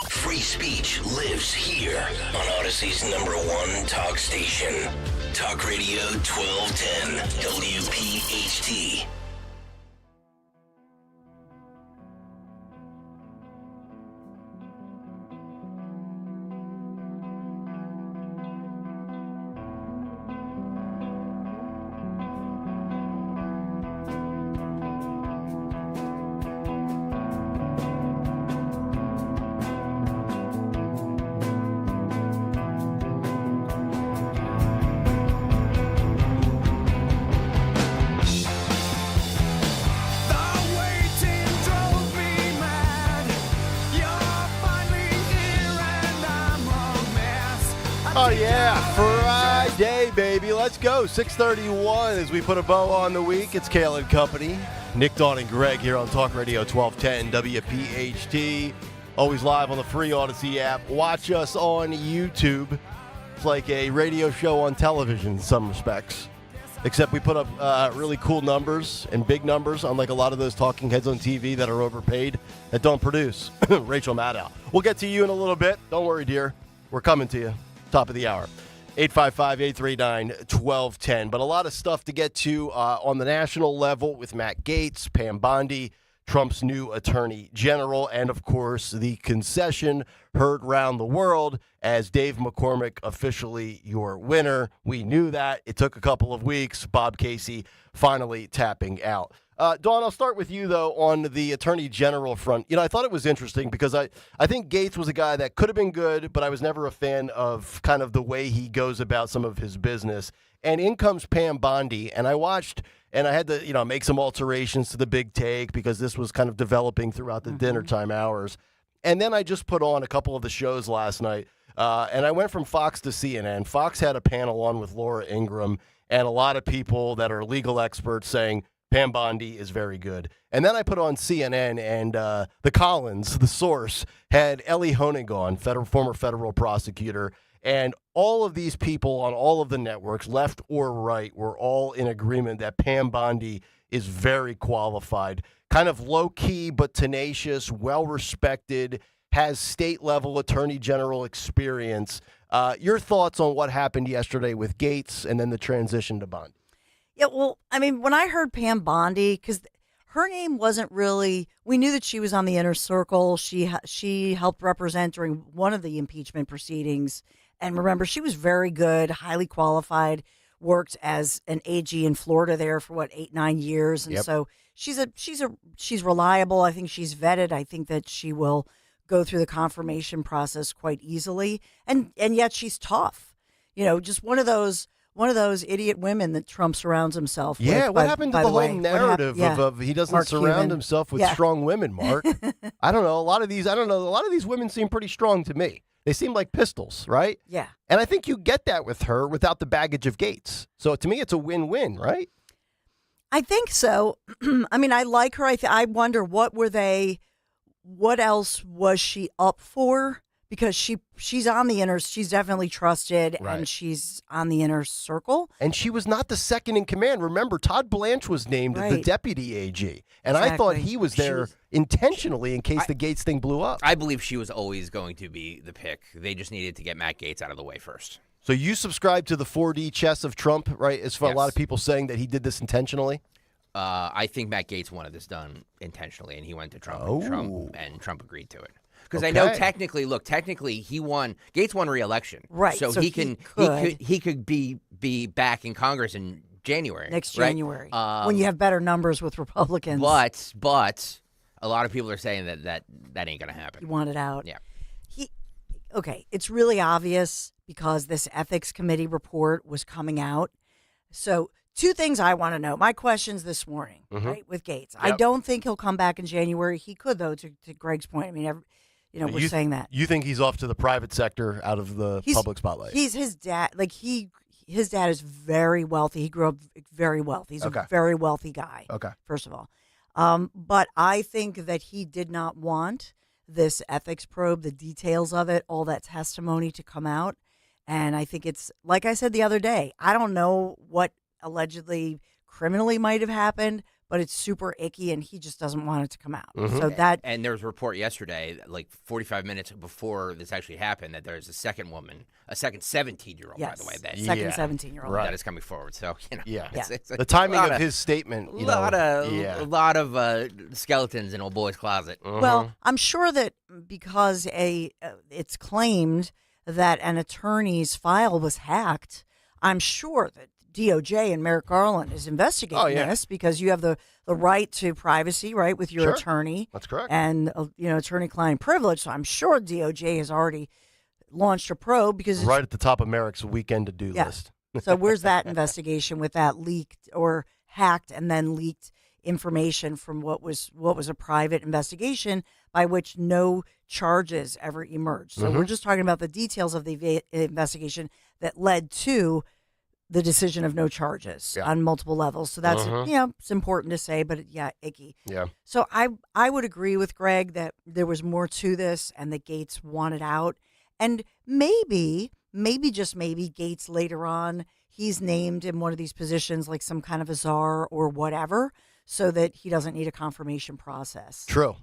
S8: Free speech lives here on Odyssey's #1 talk station. Talk Radio 1210, WPHT.
S13: Oh, yeah. Friday, baby. Let's go. 6:31 as we put a bow on the week. It's Kayal and Company. Nick, Dawn, and Greg here on Talk Radio 1210 WPHT. Always live on the free Odyssey app. Watch us on YouTube. It's like a radio show on television in some respects. Except we put up really cool numbers and big numbers, unlike a lot of those talking heads on TV that are overpaid, that don't produce. Rachel Maddow. We'll get to you in a little bit. Don't worry, dear. We're coming to you. Top of the hour. 855-839-1210. But a lot of stuff to get to on the national level with Matt Gaetz, Pam Bondi, Trump's new attorney general, and, of course, the concession heard round the world as Dave McCormick officially your winner. We knew that. It took a couple of weeks. Bob Casey finally tapping out. Dawn, I'll start with you, though, on the attorney general front. You know, I thought it was interesting because I think Gaetz was a guy that could have been good, but I was never a fan of kind of the way he goes about some of his business. And in comes Pam Bondi, and I watched, and I had to, make some alterations to the big take because this was kind of developing throughout the dinner time hours. And then I just put on a couple of the shows last night, and I went from Fox to CNN. Fox had a panel on with Laura Ingraham, and a lot of people that are legal experts saying Pam Bondi is very good. And then I put on CNN, and the Collins, the source, had Ellie Honig on, former federal prosecutor. And all of these people on all of the networks, left or right, were all in agreement that Pam Bondi is very qualified. Kind of low-key but tenacious, well-respected, has state-level attorney general experience. Your thoughts on what happened yesterday with Gaetz and then the transition to Bondi?
S9: Yeah, well, I mean, when I heard Pam Bondi, because her name wasn't really, we knew that she was on the inner circle. She helped represent during one of the impeachment proceedings. And remember, she was very good, highly qualified, worked as an AG in Florida there for 8-9 years. And so she's reliable. I think she's vetted. I think that she will go through the confirmation process quite easily. And yet she's tough. Just one of those idiot women that Trump surrounds himself with.
S13: Yeah, what happened to the whole narrative of he doesn't
S9: Mark
S13: surround
S9: Cuban.
S13: himself with strong women, Mark? I don't know. A lot of these women seem pretty strong to me. They seem like pistols, right?
S9: Yeah.
S13: And I think you get that with her without the baggage of Gaetz. So to me, it's a win-win, right?
S9: I think so. I mean, I like her. I wonder what else was she up for? Because she's on the inner, she's definitely trusted, and she's on the inner circle.
S13: And she was not the second in command. Remember, Todd Blanche was named the deputy AG. And I thought he was there intentionally in case the Gaetz thing blew up.
S10: I believe she was always going to be the pick. They just needed to get Matt Gaetz out of the way first.
S13: So you subscribe to the 4D chess of Trump, right? As for a lot of people saying that he did this intentionally?
S10: I think Matt Gaetz wanted this done intentionally, and he went to Trump, and Trump agreed to it. Because I know technically he won. Gaetz won re-election,
S9: right?
S10: So he could be back in Congress in January,
S9: next January, when you have better numbers with Republicans.
S10: But a lot of people are saying that ain't gonna happen.
S9: He wanted out.
S10: Yeah.
S9: It's really obvious because this ethics committee report was coming out. So two things I want to know. My questions this morning, right, with Gaetz. I don't think he'll come back in January. He could, though, to Greg's point. I mean, we're saying that.
S13: You think he's off to the private sector out of the public spotlight?
S9: He's his dad. His dad is very wealthy. He grew up very wealthy. He's a very wealthy guy.
S13: Okay.
S9: First of all. But I think that he did not want this ethics probe, the details of it, all that testimony to come out. And I think it's, like I said the other day, I don't know what allegedly criminally might have happened, but it's super icky, and he just doesn't want it to come out. So
S10: and there was a report yesterday, like 45 minutes before this actually happened, that there's a second 17-year-old, by the way, that
S9: 17-year-old
S10: that is coming forward. So it's
S13: the timing of his statement,
S10: a lot of skeletons in old boy's closet.
S9: Well, I'm sure that because it's claimed that an attorney's file was hacked, I'm sure that DOJ and Merrick Garland is investigating this because you have the right to privacy, right, with your attorney.
S13: That's correct.
S9: And, attorney-client privilege. So I'm sure DOJ has already launched a probe because
S13: right at the top of Merrick's weekend to-do list.
S9: So where's that investigation with that leaked or hacked and then leaked information from what was a private investigation by which no charges ever emerged. So we're just talking about the details of the investigation that led to the decision of no charges on multiple levels. So that's, it's important to say, but icky.
S2: Yeah.
S9: So I would agree with Greg that there was more to this and that Gaetz wanted out. And maybe just maybe Gaetz later on, he's named in one of these positions like some kind of a czar or whatever, so that he doesn't need a confirmation process.
S2: True.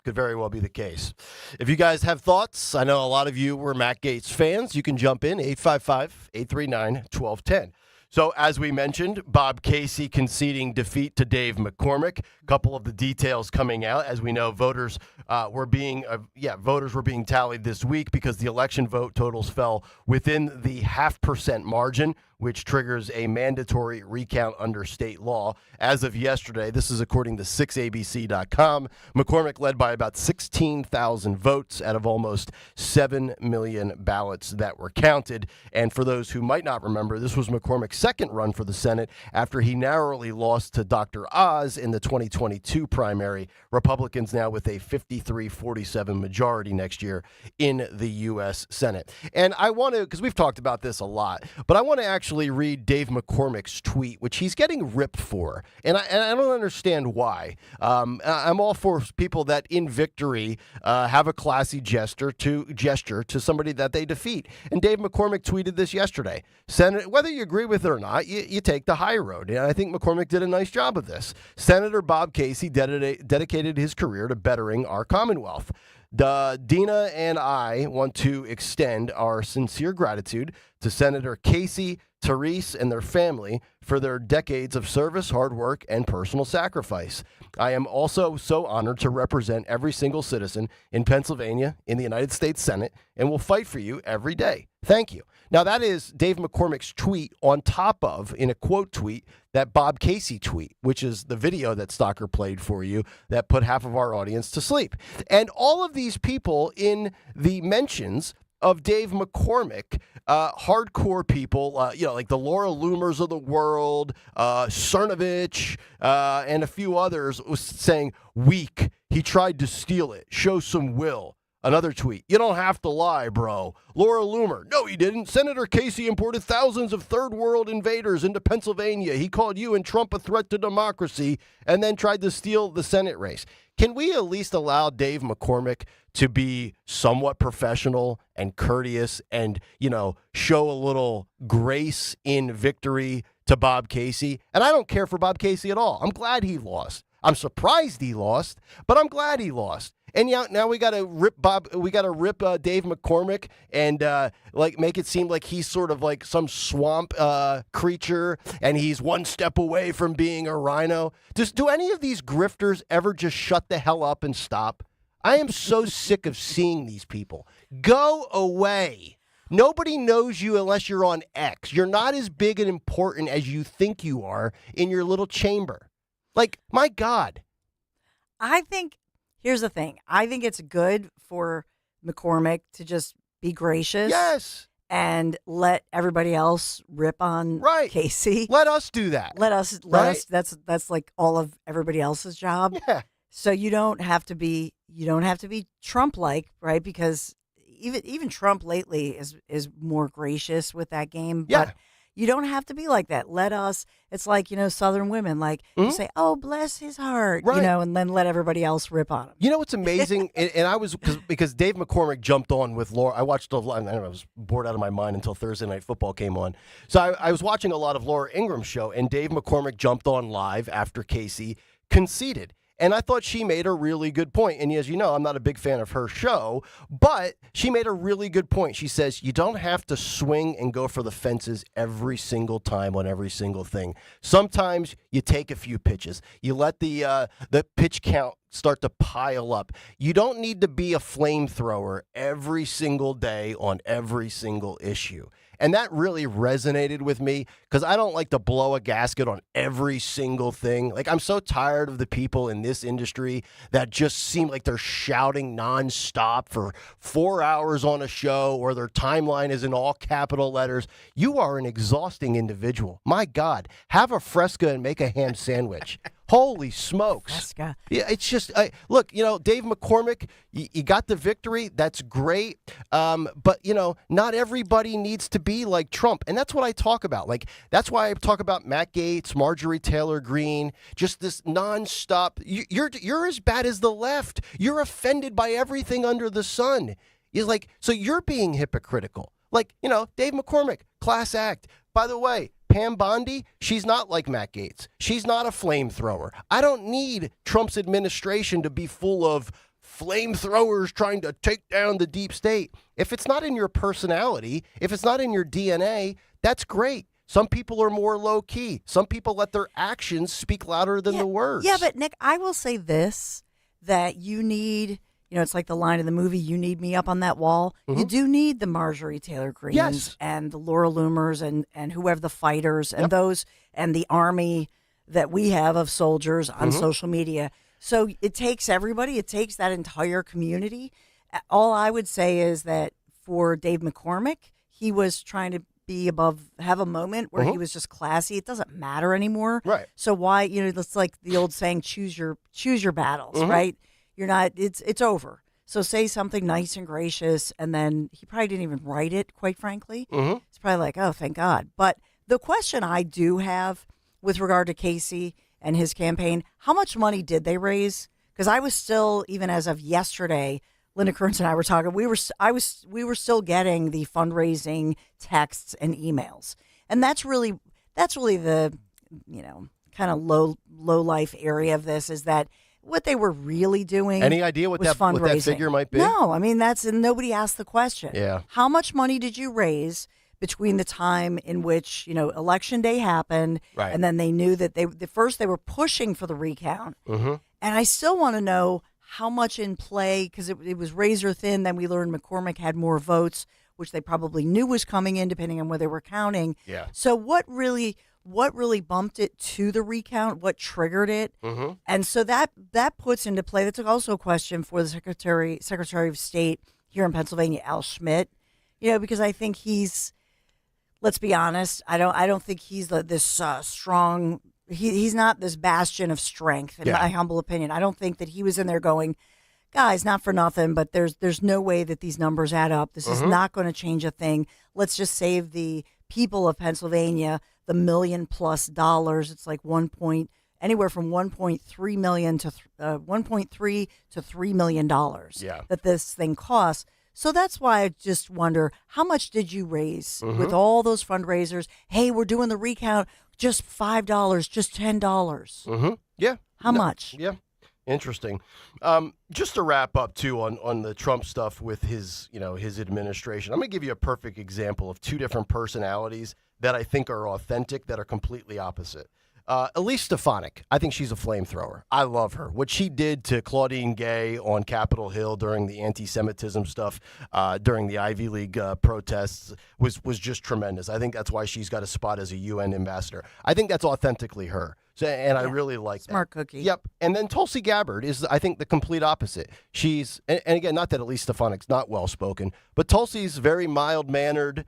S2: Could very well be the case. If you guys have thoughts, I know a lot of you were Matt Gaetz fans. You can jump in, 855-839-1210. So as we mentioned, Bob Casey conceding defeat to Dave McCormick. A couple of the details coming out. As we know, voters were being tallied this week because the election vote totals fell within the 0.5% margin, which triggers a mandatory recount under state law. As of yesterday, this is according to 6abc.com, McCormick led by about 16,000 votes out of almost 7 million ballots that were counted. And for those who might not remember, this was McCormick's second run for the Senate after he narrowly lost to Dr. Oz in the 2022 primary. Republicans now with a 53-47 majority next year in the U.S. Senate. And I want to, because we've talked about this a lot, but I want to actually read Dave McCormick's tweet, which he's getting ripped for. And I don't understand why. I'm all for people that in victory have a classy gesture to somebody that they defeat. And Dave McCormick tweeted this yesterday. Senator, whether you agree with it or not, you take the high road. And I think McCormick did a nice job of this. Senator Bob Casey dedicated his career to bettering our Commonwealth. Dina and I want to extend our sincere gratitude to Senator Casey, Therese, and their family for their decades of service, hard work, and personal sacrifice. I am also so honored to represent every single citizen in Pennsylvania in the United States Senate and will fight for you every day. Thank you. Now, that is Dave McCormick's tweet on top of, in a quote tweet, that Bob Casey tweet, which is the video that Stocker played for you that put half of our audience to sleep. And all of these people in the mentions of Dave McCormick, hardcore people, like the Laura Loomers of the world, Cernovich, and a few others, was saying, weak. He tried to steal it. Show some will. Another tweet. You don't have to lie, bro. Laura Loomer. No, he didn't. Senator Casey imported thousands of third world invaders into Pennsylvania. He called you and Trump a threat to democracy and then tried to steal the Senate race. Can we at least allow Dave McCormick to be somewhat professional and courteous and, show a little grace in victory to Bob Casey? And I don't care for Bob Casey at all. I'm glad he lost. I'm surprised he lost, but I'm glad he lost. And now we got to rip Dave McCormick and make it seem like he's sort of like some swamp creature and he's one step away from being a rhino. Do any of these grifters ever just shut the hell up and stop? I am so sick of seeing these people. Go away. Nobody knows you unless you're on X. You're not as big and important as you think you are in your little chamber. Like, my God.
S9: Here's the thing. I think it's good for McCormick to just be gracious.
S2: Yes.
S9: And let everybody else rip on Casey.
S2: Let us do that.
S9: Let us. That's like all of everybody else's job.
S2: Yeah.
S9: So you don't have to be Trump-like, right? Because even Trump lately is more gracious with that game.
S2: Yeah.
S9: But you don't have to be like that. Let us. It's like, Southern women, like you say, oh, bless his heart, and then let everybody else rip on him.
S2: You know what's amazing? and I was, because Dave McCormick jumped on with Laura. I watched I was bored out of my mind until Thursday Night Football came on. So I was watching a lot of Laura Ingram's show, and Dave McCormick jumped on live after Casey conceded. And I thought she made a really good point. And as you know, I'm not a big fan of her show, but she made a really good point. She says, you don't have to swing and go for the fences every single time on every single thing. Sometimes you take a few pitches. You let the pitch count start to pile up. You don't need to be a flamethrower every single day on every single issue. And that really resonated with me because I don't like to blow a gasket on every single thing. Like, I'm so tired of the people in this industry that just seem like they're shouting nonstop for 4 hours on a show or their timeline is in all capital letters. You are an exhausting individual. My God, have a Fresca and make a ham sandwich. Holy smokes.
S9: Fresca.
S2: Yeah, it's just, look, Dave McCormick, you got the victory. That's great. But, not everybody needs to be like Trump. And that's what I talk about. Like, that's why I talk about Matt Gaetz, Marjorie Taylor Greene, just this nonstop. You're as bad as the left. You're offended by everything under the sun. So you're being hypocritical. Like, Dave McCormick, class act. By the way, Pam Bondi, she's not like Matt Gaetz. She's not a flamethrower. I don't need Trump's administration to be full of flamethrowers trying to take down the deep state. If it's not in your personality, if it's not in your DNA, that's great. Some people are more low key. Some people let their actions speak louder than the words.
S9: Yeah, but Nick, I will say this, that you need, it's like the line in the movie, you need me up on that wall.
S2: Mm-hmm.
S9: You do need the Marjorie Taylor Greenes and the Laura Loomers and whoever the fighters and those and the army that we have of soldiers on social media. So it takes everybody. It takes that entire community. All I would say is that for Dave McCormick, he was trying to be have a moment where he was just classy. It doesn't matter anymore.
S2: Right.
S9: So why, it's like the old saying, choose your battles, right? You're not, it's over. So say something nice and gracious, and then he probably didn't even write it, quite frankly. It's probably like, oh, thank God. But the question I do have with regard to Casey and his campaign, how much money did they raise? Because I was still, even as of yesterday, Linda Kearns and I were talking, we were still getting the fundraising texts and emails. And that's really the, kind of low life area of this, is that what they were really doing.
S2: Any idea what that figure might be?
S9: No, I mean, and nobody asked the question.
S2: Yeah.
S9: How much money did you raise between the time in which, Election Day happened,
S2: right,
S9: and then they knew that they were pushing for the recount. And I still want to know how much in play, because it was razor thin. Then we learned McCormick had more votes, which they probably knew was coming in, depending on where they were counting.
S2: Yeah.
S9: So what really bumped it to the recount? What triggered it? And so that puts into play. That's also a question for the Secretary of State here in Pennsylvania, Al Schmidt. Because I think he's, let's be honest, I don't think he's this strong. He's not this bastion of strength, in my humble opinion. I don't think that he was in there going, guys, not for nothing, but there's no way that these numbers add up. This is not going to change a thing. Let's just save the people of Pennsylvania the $1 million+ It's like anywhere from 1.3 million to 1.3 to $3 million that this thing costs. So that's why I just wonder, how much did you raise with all those fundraisers? Hey, we're doing the recount, just $5, just $10.
S2: Yeah.
S9: How much?
S2: Yeah. Interesting. Just to wrap up too on the Trump stuff with his administration, I'm going to give you a perfect example of two different personalities that I think are authentic, that are completely opposite. Elise Stefanik, I think she's a flamethrower. I love her. What she did to Claudine Gay on Capitol Hill during the anti-Semitism stuff, during the Ivy League protests, was just tremendous. I think that's why she's got a spot as a UN ambassador. I think that's authentically her. So, and I really like that.
S9: Smart cookie.
S2: Yep. And then Tulsi Gabbard is, I think, the complete opposite. She's, and again, not that Elise Stefanik's not well-spoken, but Tulsi's very mild-mannered.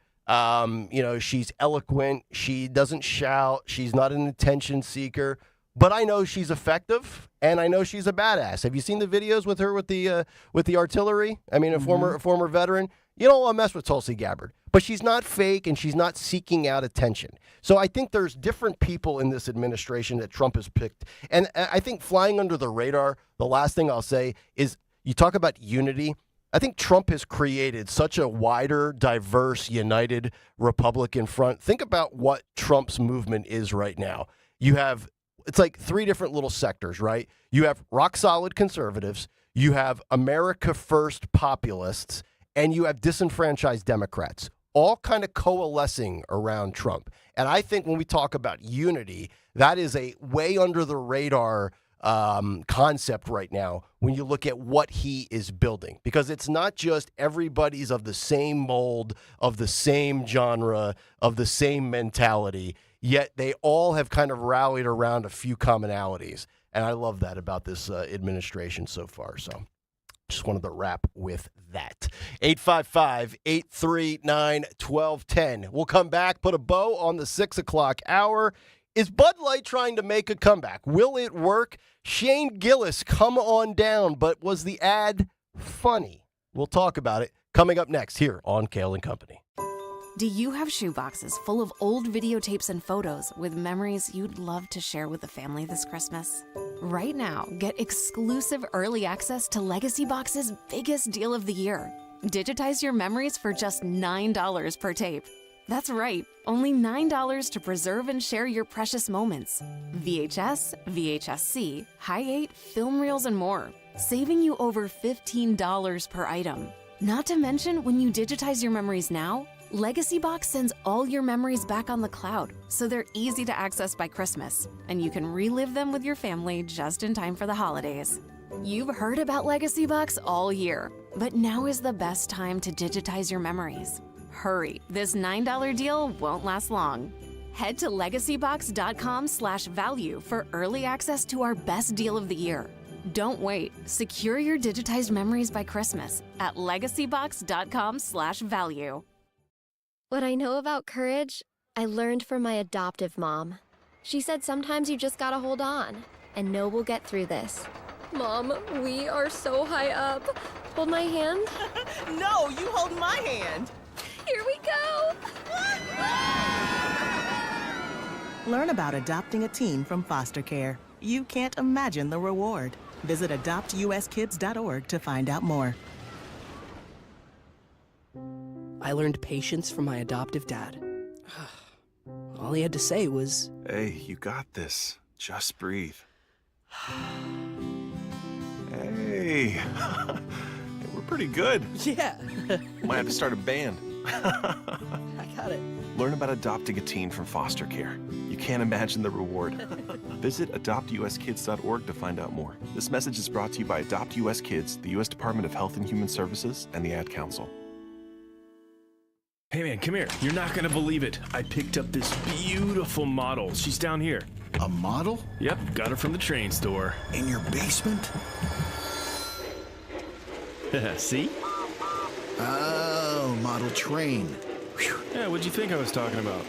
S2: She's eloquent. She doesn't shout. She's not an attention seeker. But I know she's effective, and I know she's a badass. Have you seen the videos with her with the artillery? I mean, a former veteran. You don't want to mess with Tulsi Gabbard. But she's not fake, and she's not seeking out attention. So I think there's different people in this administration that Trump has picked. And I think flying under the radar, the last thing I'll say is, you talk about unity. I think Trump has created such a wider, diverse, united Republican front. Think about what Trump's movement is right now. It's like three different little sectors, right? You have rock-solid conservatives, you have America First populists, and you have disenfranchised Democrats, all kind of coalescing around Trump. And I think when we talk about unity, that is a way under the radar concept right now when you look at what he is building, because it's not just everybody's of the same mold, of the same genre, of the same mentality, yet they all have kind of rallied around a few commonalities. And I love that about this administration so far. So just wanted to wrap with that. 855-839-1210. We'll come back, put a bow on the 6 o'clock hour. Is Bud Light trying to make a comeback? Will it work? Shane Gillis, come on down. But was the ad funny? We'll talk about it coming up next here on Kayal and Company.
S1: Do you have shoeboxes full of old videotapes and photos with memories you'd love to share with the family this Christmas? Right now, get exclusive early access to Legacy Box's biggest deal of the year. Digitize your memories for just $9 per tape. That's right, only $9 to preserve and share your precious moments. VHS, VHS-C, Hi-8, film reels, and more, saving you over $15 per item. Not to mention, when you digitize your memories now, Legacy Box sends all your memories back on the cloud, so they're easy to access by Christmas, and you can relive them with your family just in time for the holidays. You've heard about Legacy Box all year, but now is the best time to digitize your memories. Hurry, this $9 deal won't last long. Head to legacybox.com/value for early access to our best deal of the year. Don't wait. Secure your digitized memories by Christmas at legacybox.com/value.
S21: What I know about courage, I learned from my adoptive mom. She said sometimes you just gotta hold on and know we'll get through this. Mom, we are so high up. Hold my hand.
S22: No, you hold my hand.
S21: Here we go.
S22: Learn about adopting a teen from foster care. You can't imagine the reward. Visit adoptuskids.org to find out more.
S23: I learned patience from my adoptive dad. All he had to say was,
S24: "Hey, you got this. Just breathe." Hey, we're pretty good.
S23: Yeah.
S24: Might have to start a band.
S23: I got it.
S24: Learn about adopting a teen from foster care. You can't imagine the reward. Visit adoptuskids.org to find out more. This message is brought to you by Adopt US Kids, the U.S. Department of Health and Human Services, and the Ad Council.
S25: Hey man, come here. You're not gonna believe it. I picked up this beautiful model. She's down here.
S15: A model?
S25: Yep, got her from the train store.
S15: In your basement?
S25: See?
S15: Oh, model train.
S25: Whew. Yeah, what'd you think I was talking about?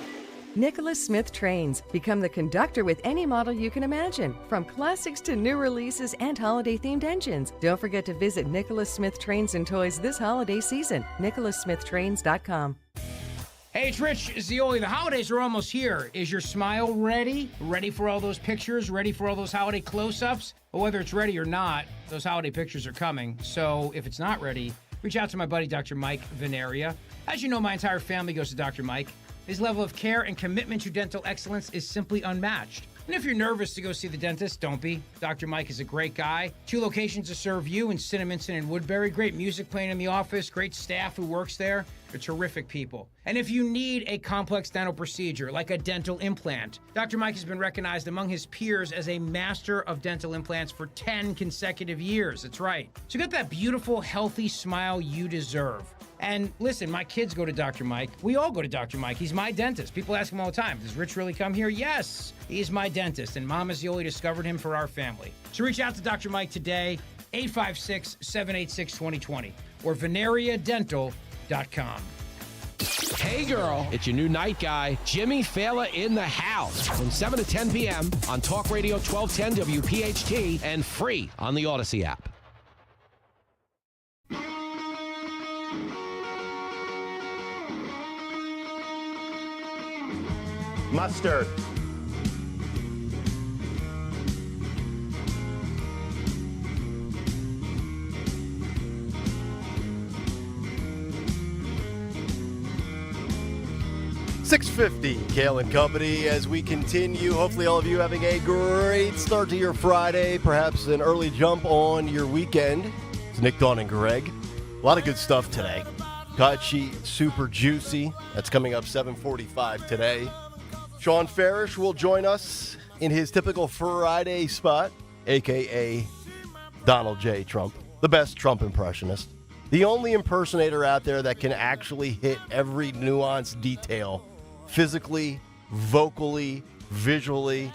S26: Nicholas Smith Trains. Become the conductor with any model you can imagine, from classics to new releases and holiday-themed engines. Don't forget to visit Nicholas Smith Trains and Toys this holiday season. NicholasSmithTrains.com.
S27: Hey, it's Rich Zioli. The holidays are almost here. Is your smile ready? Ready for all those pictures? Ready for all those holiday close-ups? Well, whether it's ready or not, those holiday pictures are coming. So if it's not ready, reach out to my buddy, Dr. Mike Veneria. As you know, my entire family goes to Dr. Mike. His level of care and commitment to dental excellence is simply unmatched. And if you're nervous to go see the dentist, don't be. Dr. Mike is a great guy. 2 locations to serve you in Cinnaminson and Woodbury. Great music playing in the office. Great staff who works there. They're terrific people. And if you need a complex dental procedure like a dental implant, Dr. Mike has been recognized among his peers as a master of dental implants for 10 consecutive years. That's right. So get that beautiful, healthy smile you deserve. And listen, my kids go to Dr. Mike. We all go to Dr. Mike. He's my dentist. People ask him all the time, does Rich really come here? Yes, he's my dentist, and Mama Zioli discovered him for our family. So reach out to Dr. Mike today, 856-786-2020, or veneriadental.com.
S29: Hey girl, it's your new night guy, Jimmy Fallon in the house from 7 to 10 p.m. on Talk Radio 1210 WPHT and free on the Odyssey app.
S2: Mustard. $6.50, Kayal and Company, as we continue. Hopefully all of you having a great start to your Friday, perhaps an early jump on your weekend. It's Nick, Dawn, and Greg. A lot of good stuff today. Cut sheet, super juicy. That's coming up 7:45 today. Sean Farish will join us in his typical Friday spot, a.k.a. Donald J. Trump, the best Trump impressionist. The only impersonator out there that can actually hit every nuanced detail, physically, vocally, visually.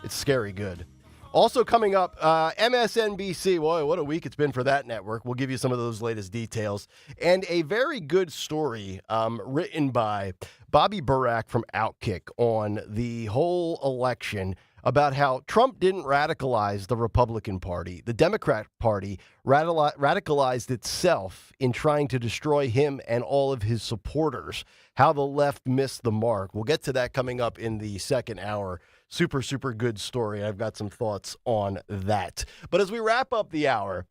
S2: It's scary good. Also coming up, MSNBC. Boy, what a week it's been for that network. We'll give you some of those latest details. And a very good story written by Bobby Burack from Outkick on the whole election about how Trump didn't radicalize the Republican Party. The Democrat Party radicalized itself in trying to destroy him and all of his supporters. How the left missed the mark. We'll get to that coming up in the second hour. Super, super good story. I've got some thoughts on that. But as we wrap up the hour,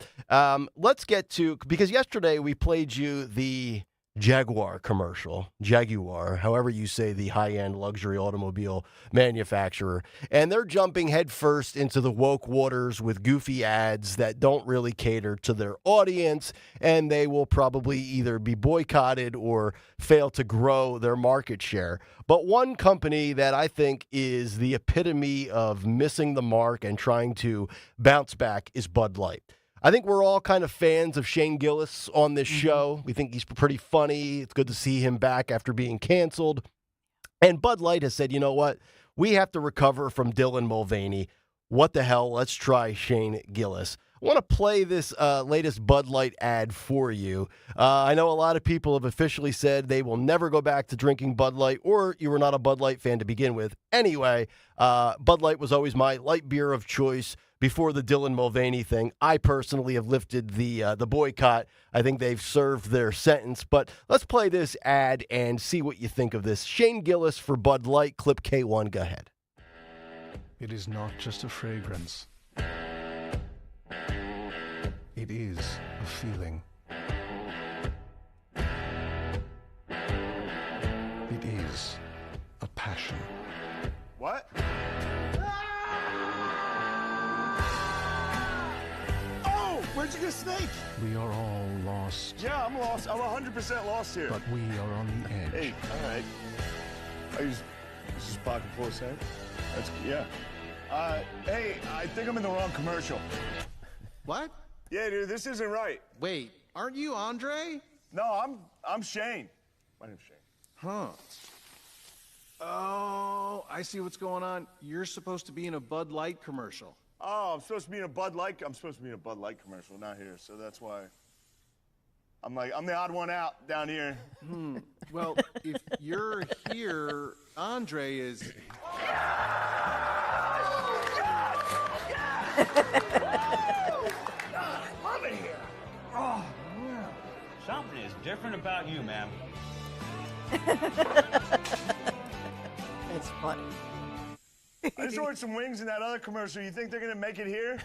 S2: let's get to, because yesterday we played you the Jaguar commercial, Jaguar, however you say the high-end luxury automobile manufacturer. And they're jumping headfirst into the woke waters with goofy ads that don't really cater to their audience, and they will probably either be boycotted or fail to grow their market share. But one company that I think is the epitome of missing the mark and trying to bounce back is Bud Light. I think we're all kind of fans of Shane Gillis on this show. We think he's pretty funny. It's good to see him back after being canceled. And Bud Light has said, you know what? We have to recover from Dylan Mulvaney. What the hell? Let's try Shane Gillis. I want to play this latest Bud Light ad for you. I know a lot of people have officially said they will never go back to drinking Bud Light, or you were not a Bud Light fan to begin with. Anyway, Bud Light was always my light beer of choice before the Dylan Mulvaney thing. I personally have lifted the boycott. I think they've served their sentence. But let's play this ad and see what you think of this. Shane Gillis for Bud Light, clip K1. Go ahead.
S3: It is not just a fragrance. It is a feeling. It is a passion.
S4: What? Where'd you get a snake?
S3: We are all lost.
S4: Yeah, I'm lost. I'm 100% lost here.
S3: But we are on the edge.
S4: Hey, all right. This is pocket full of sand? Yeah. Hey, I think I'm in the wrong commercial.
S5: What?
S4: Yeah, dude, this isn't right.
S5: Wait, aren't you Andre?
S4: No, I'm Shane. My name's Shane.
S5: Huh. Oh, I see what's going on. You're supposed to be in a Bud Light commercial.
S4: Oh, I'm supposed to be in a Bud Light commercial, not here. So that's why I'm the odd one out down here.
S5: Well, if you're here, Andre is.
S4: Love it here.
S6: Oh, yeah. Something is different about you, ma'am.
S9: That's funny.
S4: I just ordered some wings in that other commercial. You think they're going to make it here?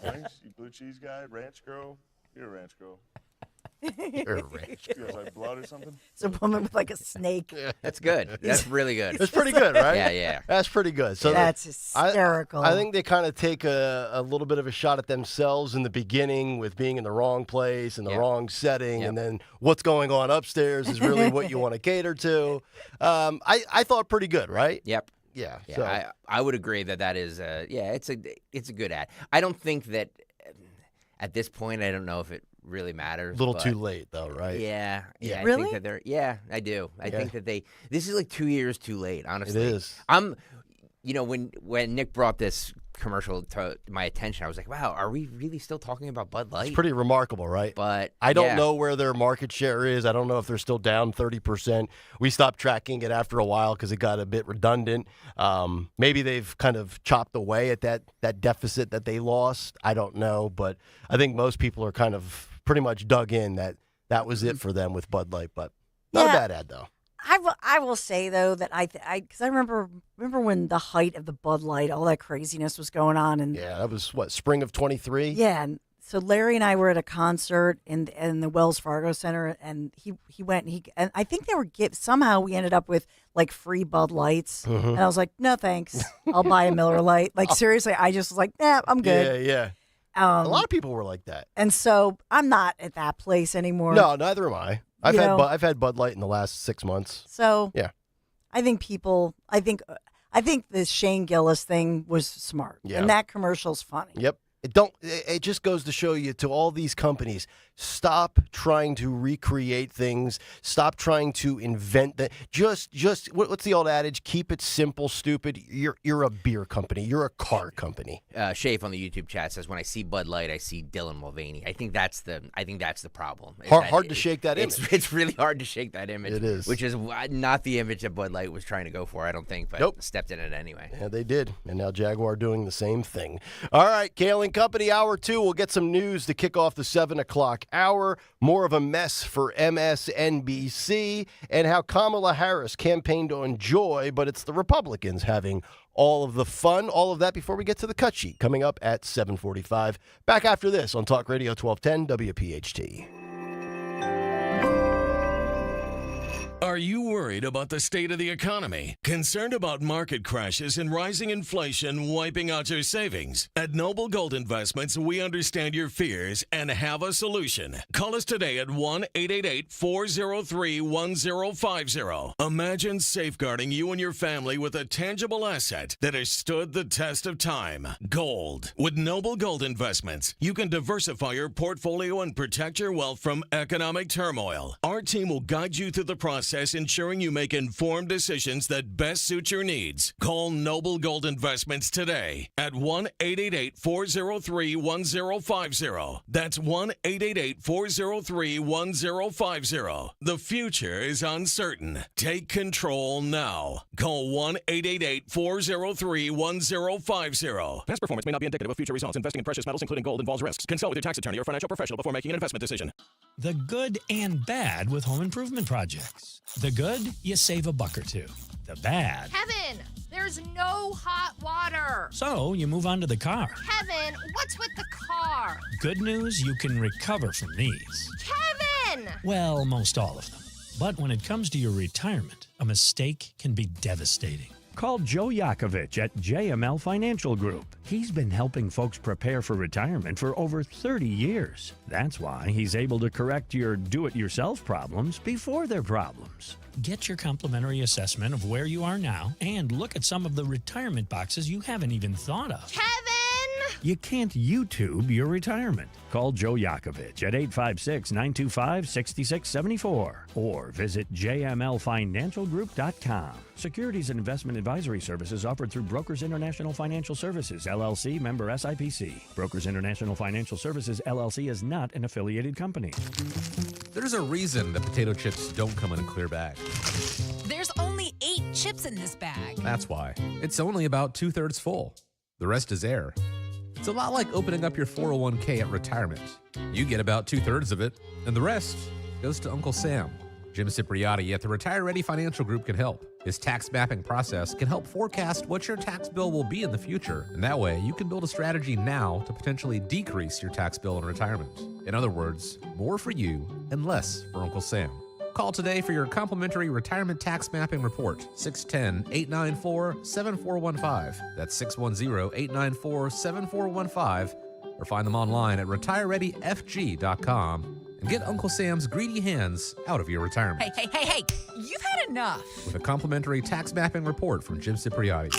S4: Wings? You blue cheese guy? Ranch girl? You're a ranch girl.
S2: You're a ranch girl.
S4: You guys like blood or something?
S9: It's a woman with like a snake.
S10: That's good. That's really good.
S2: That's pretty good, right?
S10: Yeah.
S2: That's pretty good. So
S9: that's hysterical.
S2: I think they kind of take a little bit of a shot at themselves in the beginning with being in the wrong place, in the wrong setting, and then what's going on upstairs is really what you want to cater to. I thought pretty good, right?
S10: Yep.
S2: Yeah.
S10: Yeah,
S2: So
S10: I would agree that is it's a good ad. I don't think that at this point, I don't know if it really matters.
S2: a little
S10: but
S2: too late, though, right?
S10: Yeah.
S2: Yeah.
S10: I
S9: Really?
S10: think that I do. I think that this is like 2 years too late, honestly.
S2: It is.
S10: When Nick brought this commercial to my attention, I was like, wow, are we really still talking about Bud Light?
S2: It's pretty remarkable, right?
S10: But
S2: I don't know where their market share is. I don't know if they're still down 30%. We stopped tracking it after a while because it got a bit redundant. Maybe they've kind of chopped away at that deficit that they lost. I don't know, but I think most people are kind of pretty much dug in that was it for them with Bud Light. But not a bad ad, though.
S9: I will say though that because I remember when the height of the Bud Light, all that craziness was going on, and
S2: that was spring of 23.
S9: Yeah, and so Larry and I were at a concert in the Wells Fargo Center, and he went and I think they were somehow we ended up with like free Bud Lights, and I was like, no thanks, I'll buy a Miller Lite. Like seriously, I just was like, nah, I'm good.
S2: Yeah. A lot of people were like that,
S9: and so I'm not at that place anymore.
S2: No, neither am I. I've had Bud Light in the last 6 months.
S9: So
S2: yeah,
S9: I think the Shane Gillis thing was smart.
S2: Yeah.
S9: And that commercial's funny.
S2: Yep. It just goes to show you, to all these companies, Stop trying to recreate things. Stop trying to invent that. Just what's the old adage? Keep it simple, stupid. You're a beer company. You're a car company.
S10: Shafe on the YouTube chat says, when I see Bud Light, I see Dylan Mulvaney. I think that's the problem.
S2: Hard to shake that image.
S10: It's really hard to shake that image.
S2: It is.
S10: Which is not the image that Bud Light was trying to go for, I don't think, but stepped in it anyway.
S2: Yeah, they did. And now Jaguar doing the same thing. All right, Kayal and Company, Hour 2. We'll get some news to kick off the 7 o'clock hour. More of a mess for MSNBC and how Kamala Harris campaigned on joy, but it's the Republicans having all of the fun. All of that before we get to the cut sheet coming up at 7:45. Back after this on Talk Radio 1210 WPHT.
S7: Are you worried about the state of the economy? Concerned about market crashes and rising inflation wiping out your savings? At Noble Gold Investments, we understand your fears and have a solution. Call us today at 1-888-403-1050. Imagine safeguarding you and your family with a tangible asset that has stood the test of time. Gold. With Noble Gold Investments, you can diversify your portfolio and protect your wealth from economic turmoil. Our team will guide you through the process, ensuring you make informed decisions that best suit your needs. Call Noble Gold Investments today at 1-888-403-1050. That's 1-888-403-1050. The future is uncertain. Take control now. Call 1-888-403-1050.
S11: Past performance may not be indicative of future results. Investing in precious metals, including gold, involves risks. Consult with your tax attorney or financial professional before making an investment decision.
S12: The good and bad with home improvement projects. The good, you save $1 or $2. The bad.
S14: Kevin, there's no hot water.
S12: So you move on to the car.
S14: Kevin, what's with the car?
S12: Good news, you can recover from these.
S14: Kevin!
S12: Well, most all of them. But when it comes to your retirement, a mistake can be devastating.
S16: Call Joe Yakovich at JML Financial Group. He's been helping folks prepare for retirement for over 30 years. That's why he's able to correct your do-it-yourself problems before they're problems.
S12: Get your complimentary assessment of where you are now and look at some of the retirement boxes you haven't even thought of.
S14: Kevin!
S16: You can't YouTube your retirement. Call Joe Yakovich at 856-925-6674 or visit jmlfinancialgroup.com. Securities and investment advisory services offered through Brokers International Financial Services, LLC, member SIPC. Brokers International Financial Services, LLC is not an affiliated company.
S17: There's a reason that potato chips don't come in a clear bag.
S18: There's only 8 chips in this bag.
S17: That's why. It's only about 2/3 full. The rest is air. It's a lot like opening up your 401k at retirement. You get about 2/3 of it, and the rest goes to Uncle Sam. Jim Cipriotti at the Retire Ready Financial Group can help. His tax mapping process can help forecast what your tax bill will be in the future, and that way you can build a strategy now to potentially decrease your tax bill in retirement. In other words, more for you and less for Uncle Sam. Call today for your complimentary retirement tax mapping report, 610-894-7415. That's 610-894-7415. Or find them online at retirereadyfg.com and get Uncle Sam's greedy hands out of your retirement.
S18: Hey, you've had enough.
S17: With a complimentary tax mapping report from Jim Cipriotti.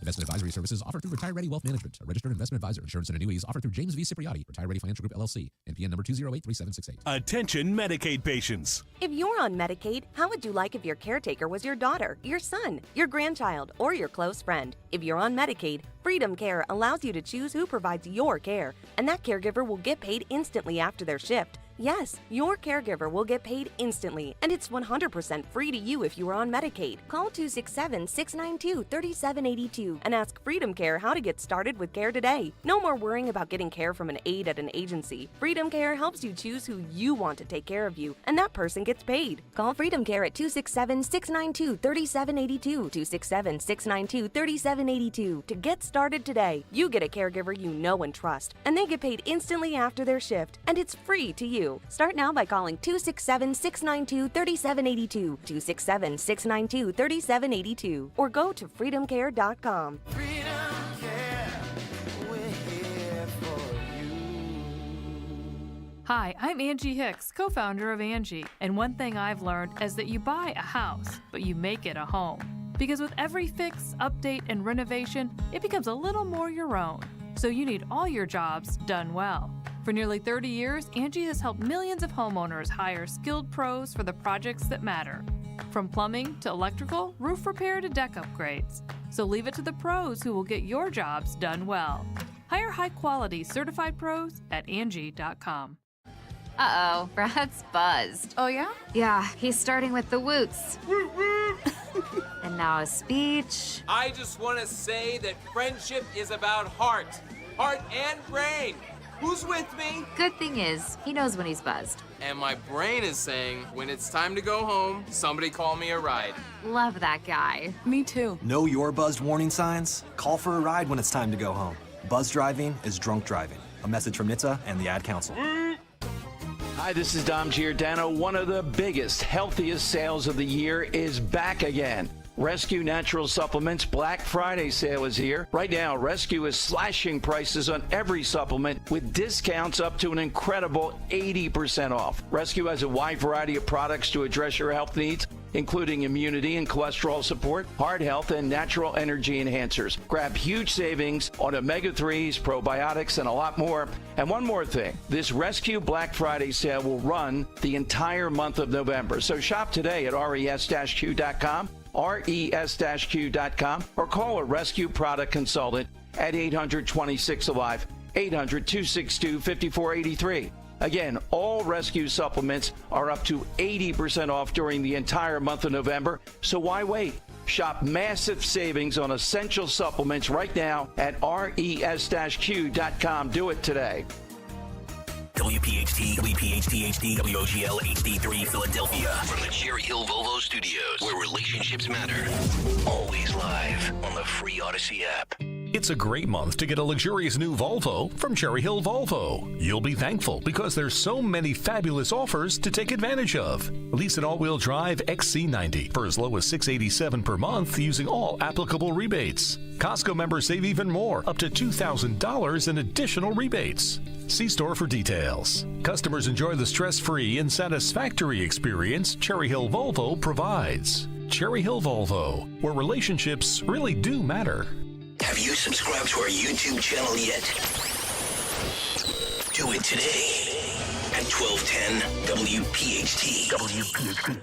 S17: Investment advisory services offered through Retire Ready Wealth Management, a registered investment advisor. Insurance and annuities offered through James V. Cipriotti, Retire Ready Financial Group, LLC, NPN number 2083768.
S19: Attention Medicaid patients. If you're on Medicaid, how would you like if your caretaker was your daughter, your son, your grandchild, or your close friend? If you're on Medicaid, Freedom Care allows you to choose who provides your care, and that caregiver will get paid instantly after their shift. Yes, your caregiver will get paid instantly, and it's 100% free to you if you are on Medicaid. Call 267-692-3782 and ask Freedom Care how to get started with care today. No more worrying about getting care from an aide at an agency. Freedom Care helps you choose who you want to take care of you, and that person gets paid. Call Freedom Care at 267-692-3782, 267-692-3782 to get started today. You get a caregiver you know and trust, and they get paid instantly after their shift, and it's free to you. Start now by calling 267-692-3782, 267-692-3782, or go to freedomcare.com.
S20: Hi, I'm Angie Hicks, co-founder of Angie, and one thing I've learned is that you buy a house, but you make it a home. Because with every fix, update, and renovation, it becomes a little more your own. So you need all your jobs done well.
S1: For nearly 30 years, Angie has helped millions of homeowners hire skilled pros for the projects that matter. From plumbing to electrical, roof repair to deck upgrades. So leave it to the pros who will get your jobs done well. Hire high-quality certified pros at Angie.com.
S8: Uh-oh, Brad's buzzed.
S13: Oh, yeah?
S8: Yeah, he's starting with the woots. And now a speech.
S15: I just want to say that friendship is about heart and brain. Who's with me?
S8: Good thing is, he knows when he's buzzed.
S15: And my brain is saying, when it's time to go home, somebody call me a ride.
S8: Love that guy.
S13: Me too.
S21: Know your buzzed warning signs? Call for a ride when it's time to go home. Buzz driving is drunk driving. A message from NHTSA and the Ad Council.
S22: Hi, this is Dom Giordano. One of the biggest, healthiest sales of the year is back again. Rescue Natural Supplements Black Friday sale is here. Right now, Rescue is slashing prices on every supplement with discounts up to an incredible 80% off. Rescue has a wide variety of products to address your health needs, including immunity and cholesterol support, heart health, and natural energy enhancers. Grab huge savings on omega-3s, probiotics, and a lot more. And one more thing, this Rescue Black Friday sale will run the entire month of November. So shop today at res-q.com, res-q.com, or call a Rescue product consultant at 800-26-ALIVE, 800-262-5483. Again, all Rescue supplements are up to 80% off during the entire month of November, so why wait? Shop massive savings on essential supplements right now at res-q.com. Do it today.
S23: WPHT, WPHT HD, WOGL HD3 Philadelphia. From the Cherry Hill Volvo Studios, where relationships matter. Always live on the free Odyssey app.
S24: It's a great month to get a luxurious new Volvo from Cherry Hill Volvo. You'll be thankful because there's so many fabulous offers to take advantage of. Lease an all-wheel drive XC90 for as low as $687 per month using all applicable rebates. Costco members save even more, up to $2,000 in additional rebates. See store for details. Customers enjoy the stress-free and satisfactory experience Cherry Hill Volvo provides. Cherry Hill Volvo, where relationships really do matter.
S23: Have you subscribed to our YouTube channel yet? Do it today at 1210 WPHT. WPHT.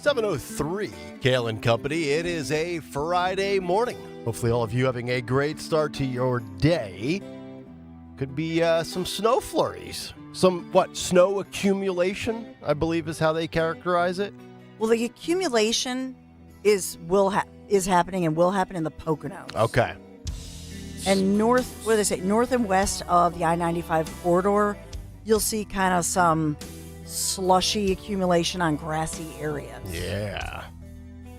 S2: .703, Kayal and Company. It is a Friday morning. Hopefully all of you having a great start to your day. Could be some snow flurries. Some, snow accumulation, I believe is how they characterize it.
S9: Well, the accumulation is happening and will happen in the Poconos.
S2: Okay.
S9: And north and west of the I-95 corridor, you'll see kind of some slushy accumulation on grassy areas.
S2: Yeah.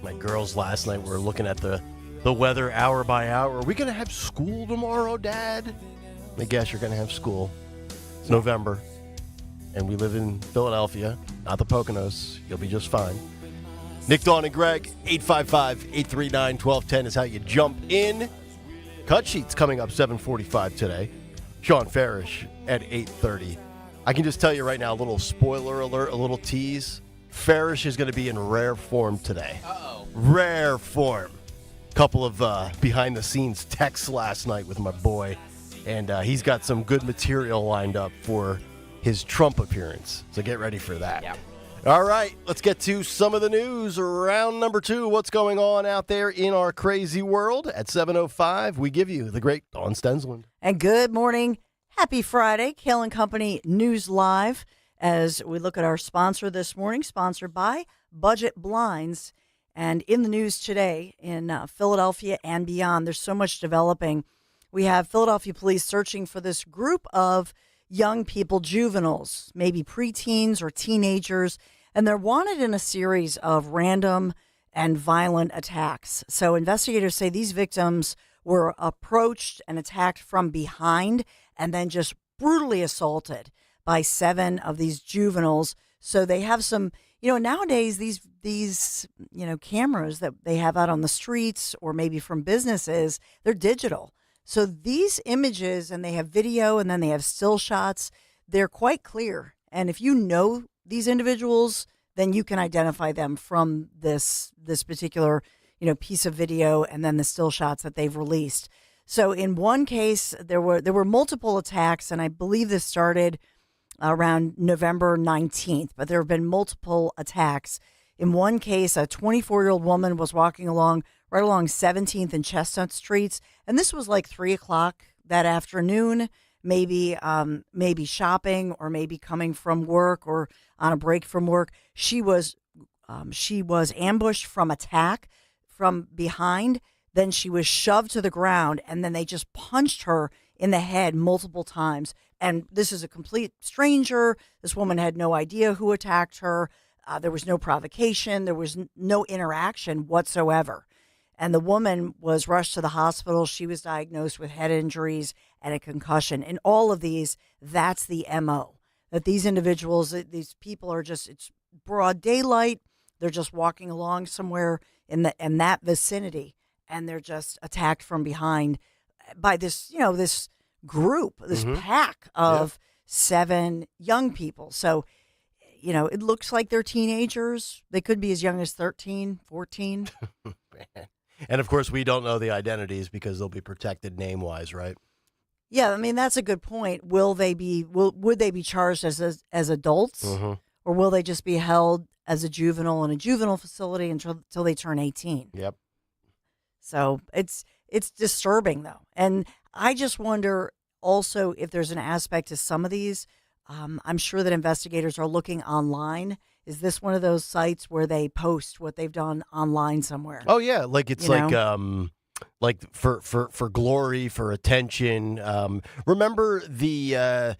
S2: My girls last night were looking at the weather hour by hour. Are we going to have school tomorrow, Dad? I guess you're going to have school. It's November, and we live in Philadelphia, not the Poconos. You'll be just fine. Nick, Dawn, and Greg, 855-839-1210 is how you jump in. Cut Sheets coming up 7:45 today. Sean Farish at 8:30. I can just tell you right now, a little spoiler alert, a little tease. Farish is going to be in rare form today.
S10: Uh-oh.
S2: Rare form. Couple of behind-the-scenes texts last night with my boy, and he's got some good material lined up for his Trump appearance. So get ready for that.
S10: Yeah.
S2: All right, let's get to some of the news. Round number 2, what's going on out there in our crazy world? At 7:05, we give you the great Dawn Stensland.
S9: And good morning. Happy Friday, Kayal and Company News Live, as we look at our sponsor this morning, sponsored by Budget Blinds. And in the news today in Philadelphia and beyond, there's so much developing. We have Philadelphia police searching for this group of young people, juveniles, maybe preteens or teenagers, and they're wanted in a series of random and violent attacks. So investigators say these victims were approached and attacked from behind and then just brutally assaulted by 7 of these juveniles. So they have some, nowadays these cameras that they have out on the streets or maybe from businesses, they're digital. So these images, and they have video and then they have still shots, they're quite clear. And if you know these individuals, then you can identify them from this particular, piece of video and then the still shots that they've released. So in one case, there were multiple attacks, and I believe this started around November 19th, but there have been multiple attacks. In one case, a 24-year-old woman was walking right along 17th and Chestnut Streets, and this was like 3 o'clock that afternoon, maybe shopping or maybe coming from work or on a break from work. She was ambushed from attack from behind. Then she was shoved to the ground, and then they just punched her in the head multiple times. And this is a complete stranger. This woman had no idea who attacked her. There was no provocation. There was no interaction whatsoever. And the woman was rushed to the hospital. She was diagnosed with head injuries and a concussion. In all of these, that's the MO. That these individuals, these people are just, it's broad daylight. They're just walking along somewhere in that vicinity, and they're just attacked from behind by this, this group, this pack of 7 young people. So, it looks like they're teenagers. They could be as young as 13, 14.
S2: And of course, we don't know the identities because they'll be protected name-wise, right?
S9: Yeah, I mean, that's a good point. Would they be charged as adults, or will they just be held as a juvenile in a juvenile facility until they turn 18?
S2: Yep.
S9: So it's disturbing, though. And I just wonder also if there's an aspect to some of these. I'm sure that investigators are looking online. Is this one of those sites where they post what they've done online somewhere?
S2: Oh yeah, like it's like for glory, for attention. Remember this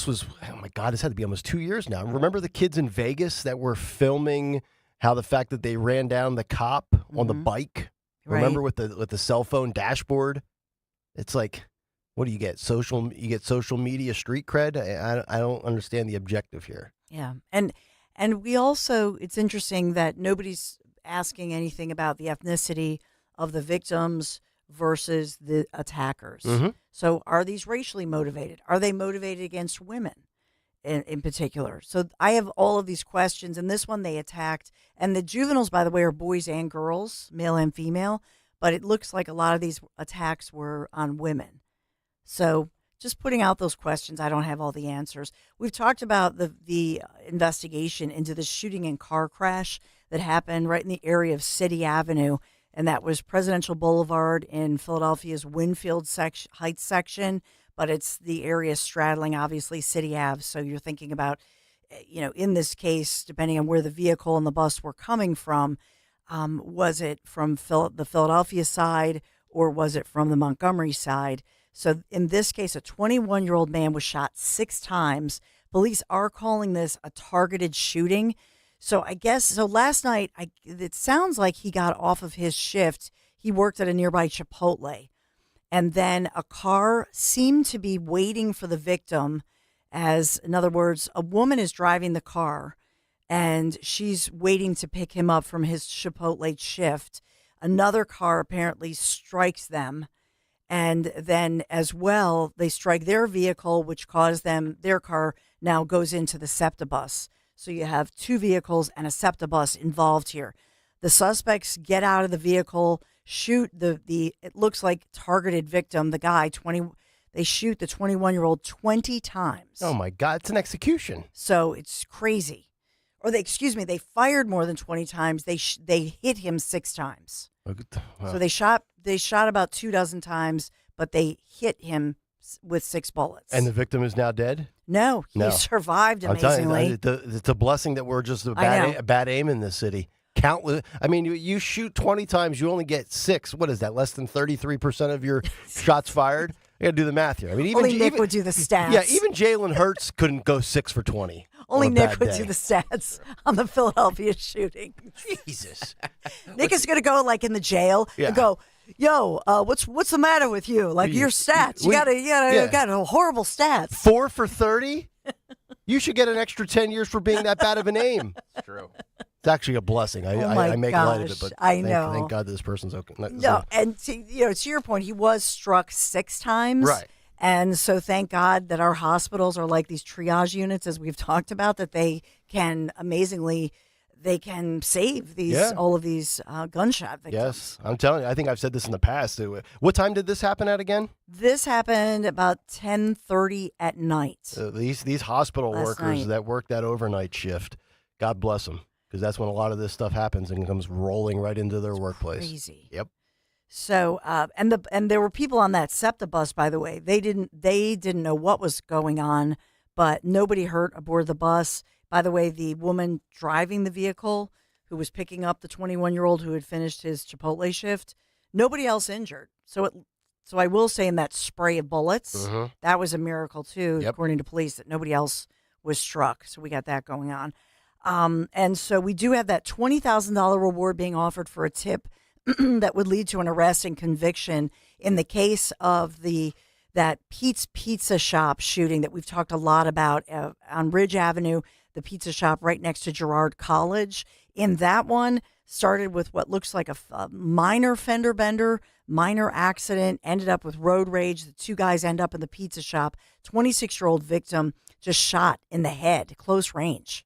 S2: was, oh my God, this had to be almost 2 years now. Remember the kids in Vegas that were filming how the fact that they ran down the cop on the bike?
S9: Right.
S2: Remember with the cell phone dashboard? It's like, what do you get? You get social media street cred? I don't understand the objective here.
S9: Yeah. And we also, it's interesting that nobody's asking anything about the ethnicity of the victims versus the attackers. So are these racially motivated? Are they motivated against women in particular? So I have all of these questions. And this one they attacked. And the juveniles, by the way, are boys and girls, male and female. But it looks like a lot of these attacks were on women. So just putting out those questions, I don't have all the answers. We've talked about the investigation into the shooting and car crash that happened right in the area of City Avenue, and that was Presidential Boulevard in Philadelphia's Winfield Heights section, but it's the area straddling, obviously, City Ave. So you're thinking about, in this case, depending on where the vehicle and the bus were coming from, was it from the Philadelphia side or was it from the Montgomery side? So in this case, a 21-year-old man was shot 6 times. Police are calling this a targeted shooting. So I guess, so last night, it sounds like he got off of his shift. He worked at a nearby Chipotle. And then a car seemed to be waiting for the victim. As, in other words, a woman is driving the car and she's waiting to pick him up from his Chipotle shift. Another car apparently strikes them. And then as well, they strike their vehicle, which caused their car now goes into the SEPTA bus. So you have 2 vehicles and a SEPTA bus involved here. The suspects get out of the vehicle, shoot it looks like targeted victim, the guy, they shoot the 21-year-old 20 times.
S2: Oh my God, it's an execution.
S9: So it's crazy. Or they fired more than 20 times. They hit him 6 times.
S2: Wow.
S9: So they shot about 24 times, but they hit him with 6 bullets.
S2: And the victim is now dead?
S9: No, he survived amazingly.
S2: It's a blessing that we're just a bad aim in this city. Countless. I mean, you shoot 20 times, you only get 6. What is that? Less than 33% of your shots fired? I got to do the math here. I mean, even
S9: Only Nick would do the stats.
S2: Yeah, even Jalen Hurts couldn't go 6 for 20.
S9: Only
S2: on a
S9: Nick
S2: bad
S9: would
S2: day.
S9: do the stats on the Philadelphia shooting.
S2: Jesus.
S9: Nick is going to go like in the jail and go, "Yo, what's the matter with you? Like your stats? You got horrible stats.
S2: 4 for 30? You should get an extra 10 years for being that bad of a name.
S10: It's true.
S2: It's actually a blessing. I make light of it, but
S9: I know.
S2: Thank God this person's okay.
S9: No, and to your point, he was struck 6 times.
S2: Right.
S9: And so thank God that our hospitals are like these triage units, as we've talked about, that they can save all of these gunshot victims.
S2: Yes, I'm telling you. I think I've said this in the past. What time did this happen at again?
S9: This happened about 10:30 at night.
S2: These hospital
S9: Last
S2: workers
S9: night.
S2: that work that overnight shift, God bless them, because that's when a lot of this stuff happens and comes rolling right into their workplace.
S9: Crazy.
S2: Yep.
S9: So, and there were people on that SEPTA bus, by the way. They didn't know what was going on, but nobody hurt aboard the bus. By the way, the woman driving the vehicle, who was picking up the 21-year-old who had finished his Chipotle shift, nobody else injured. So I will say, in that spray of bullets, that was a miracle too, according to police, that nobody else was struck. So we got that going on. And so we do have that $20,000 reward being offered for a tip that would lead to an arrest and conviction in the case of that Pete's Pizza Shop shooting that we've talked a lot about on Ridge Avenue, the pizza shop right next to Girard College. In that one, started with what looks like a minor fender bender, minor accident, ended up with road rage. The 2 guys end up in the pizza shop. 26-year-old victim just shot in the head, close range,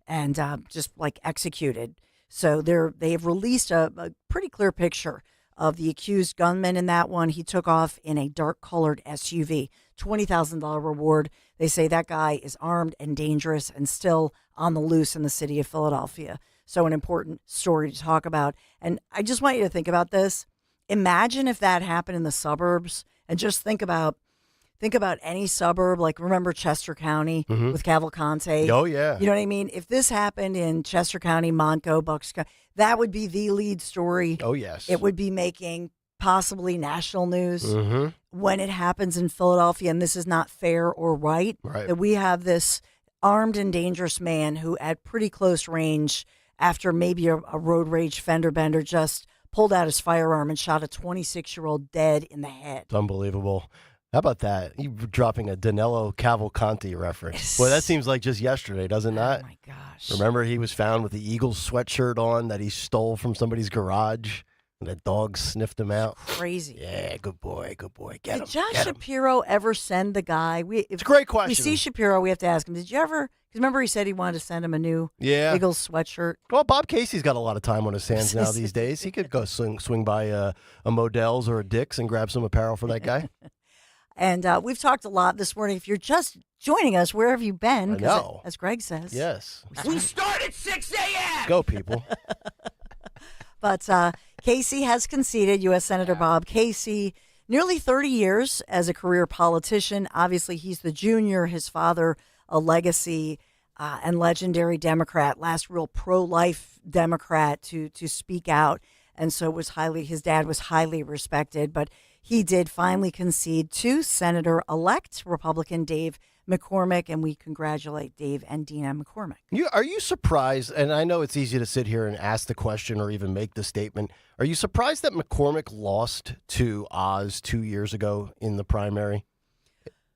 S9: and just like executed. So they have released a pretty clear picture of the accused gunman in that one. He took off in a dark-colored SUV. $20,000 reward. They say that guy is armed and dangerous and still on the loose in the city of Philadelphia. So an important story to talk about. And I just want you to think about this. Imagine if that happened in the suburbs, and just think about any suburb. Like, remember Chester County with Cavalcante?
S2: Oh, yeah.
S9: You know what I mean? If this happened in Chester County, Montco, Bucks County, that would be the lead story.
S2: Oh, yes.
S9: It would be making possibly national news.
S2: Mm-hmm.
S9: When it happens in Philadelphia, and this is not fair or right, that we have this armed and dangerous man who, at pretty close range, after maybe a road rage fender bender, just pulled out his firearm and shot a 26-year-old dead in the head.
S2: It's unbelievable. How about that? You dropping a Danilo Cavalcanti reference. Boy, that seems like just yesterday, does it not?
S9: Oh, my gosh.
S2: Remember, he was found with the Eagles sweatshirt on that he stole from somebody's garage, and the dog sniffed him out.
S9: Crazy.
S2: Yeah, good boy. Get him.
S9: Did Josh Shapiro ever send the guy?
S2: It's a great question.
S9: We see Shapiro, we have to ask him, did you ever, because remember he said he wanted to send him a new Eagles sweatshirt?
S2: Well, Bob Casey's got a lot of time on his hands now these days. He could go swing by a Modell's or a Dick's and grab some apparel for that guy.
S9: And we've talked a lot this morning. If you're just joining us, where have you been?
S2: I know.
S9: As Greg says.
S2: Yes.
S23: We start at 6 a.m.
S2: Go, people.
S9: But Casey has conceded, U.S. Senator Bob Casey, nearly 30 years as a career politician. Obviously, he's the junior, his father, a legacy and legendary Democrat, last real pro-life Democrat to speak out. And so his dad was highly respected. But he did finally concede to Senator-elect Republican Dave McCormick, and we congratulate Dave and Dina McCormick.
S2: Are you surprised, and I know it's easy to sit here and ask the question or even make the statement, are you surprised that McCormick lost to Oz 2 years ago in the primary?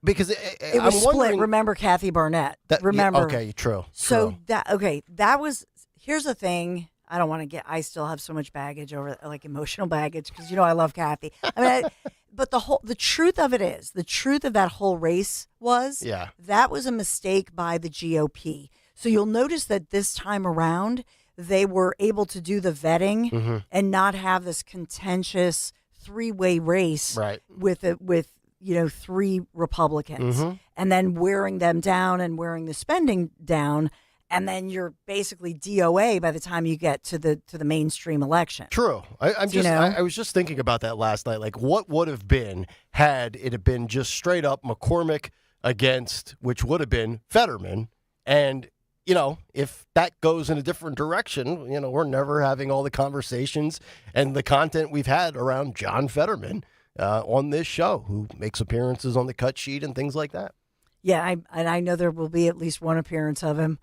S2: Because
S9: it was split. Remember Kathy Barnett. Remember.
S2: Okay, true.
S9: So that was, here's the thing. I don't want to I still have so much baggage over, like, emotional baggage, because, I love Kathy. I mean, but the truth of it is, the truth of that whole race was, that was a mistake by the GOP. So you'll notice that this time around, they were able to do the vetting and not have this contentious three-way race with 3 Republicans, and then wearing them down and wearing the spending down. And then you're basically DOA by the time you get to the mainstream election.
S2: True. I was just thinking about that last night. Like, what would have been had it have been just straight up McCormick against, which would have been Fetterman. And, if that goes in a different direction, we're never having all the conversations and the content we've had around John Fetterman. on this show who makes appearances on the cut sheet and things like that.
S9: Yeah, I know there will be at least one appearance of him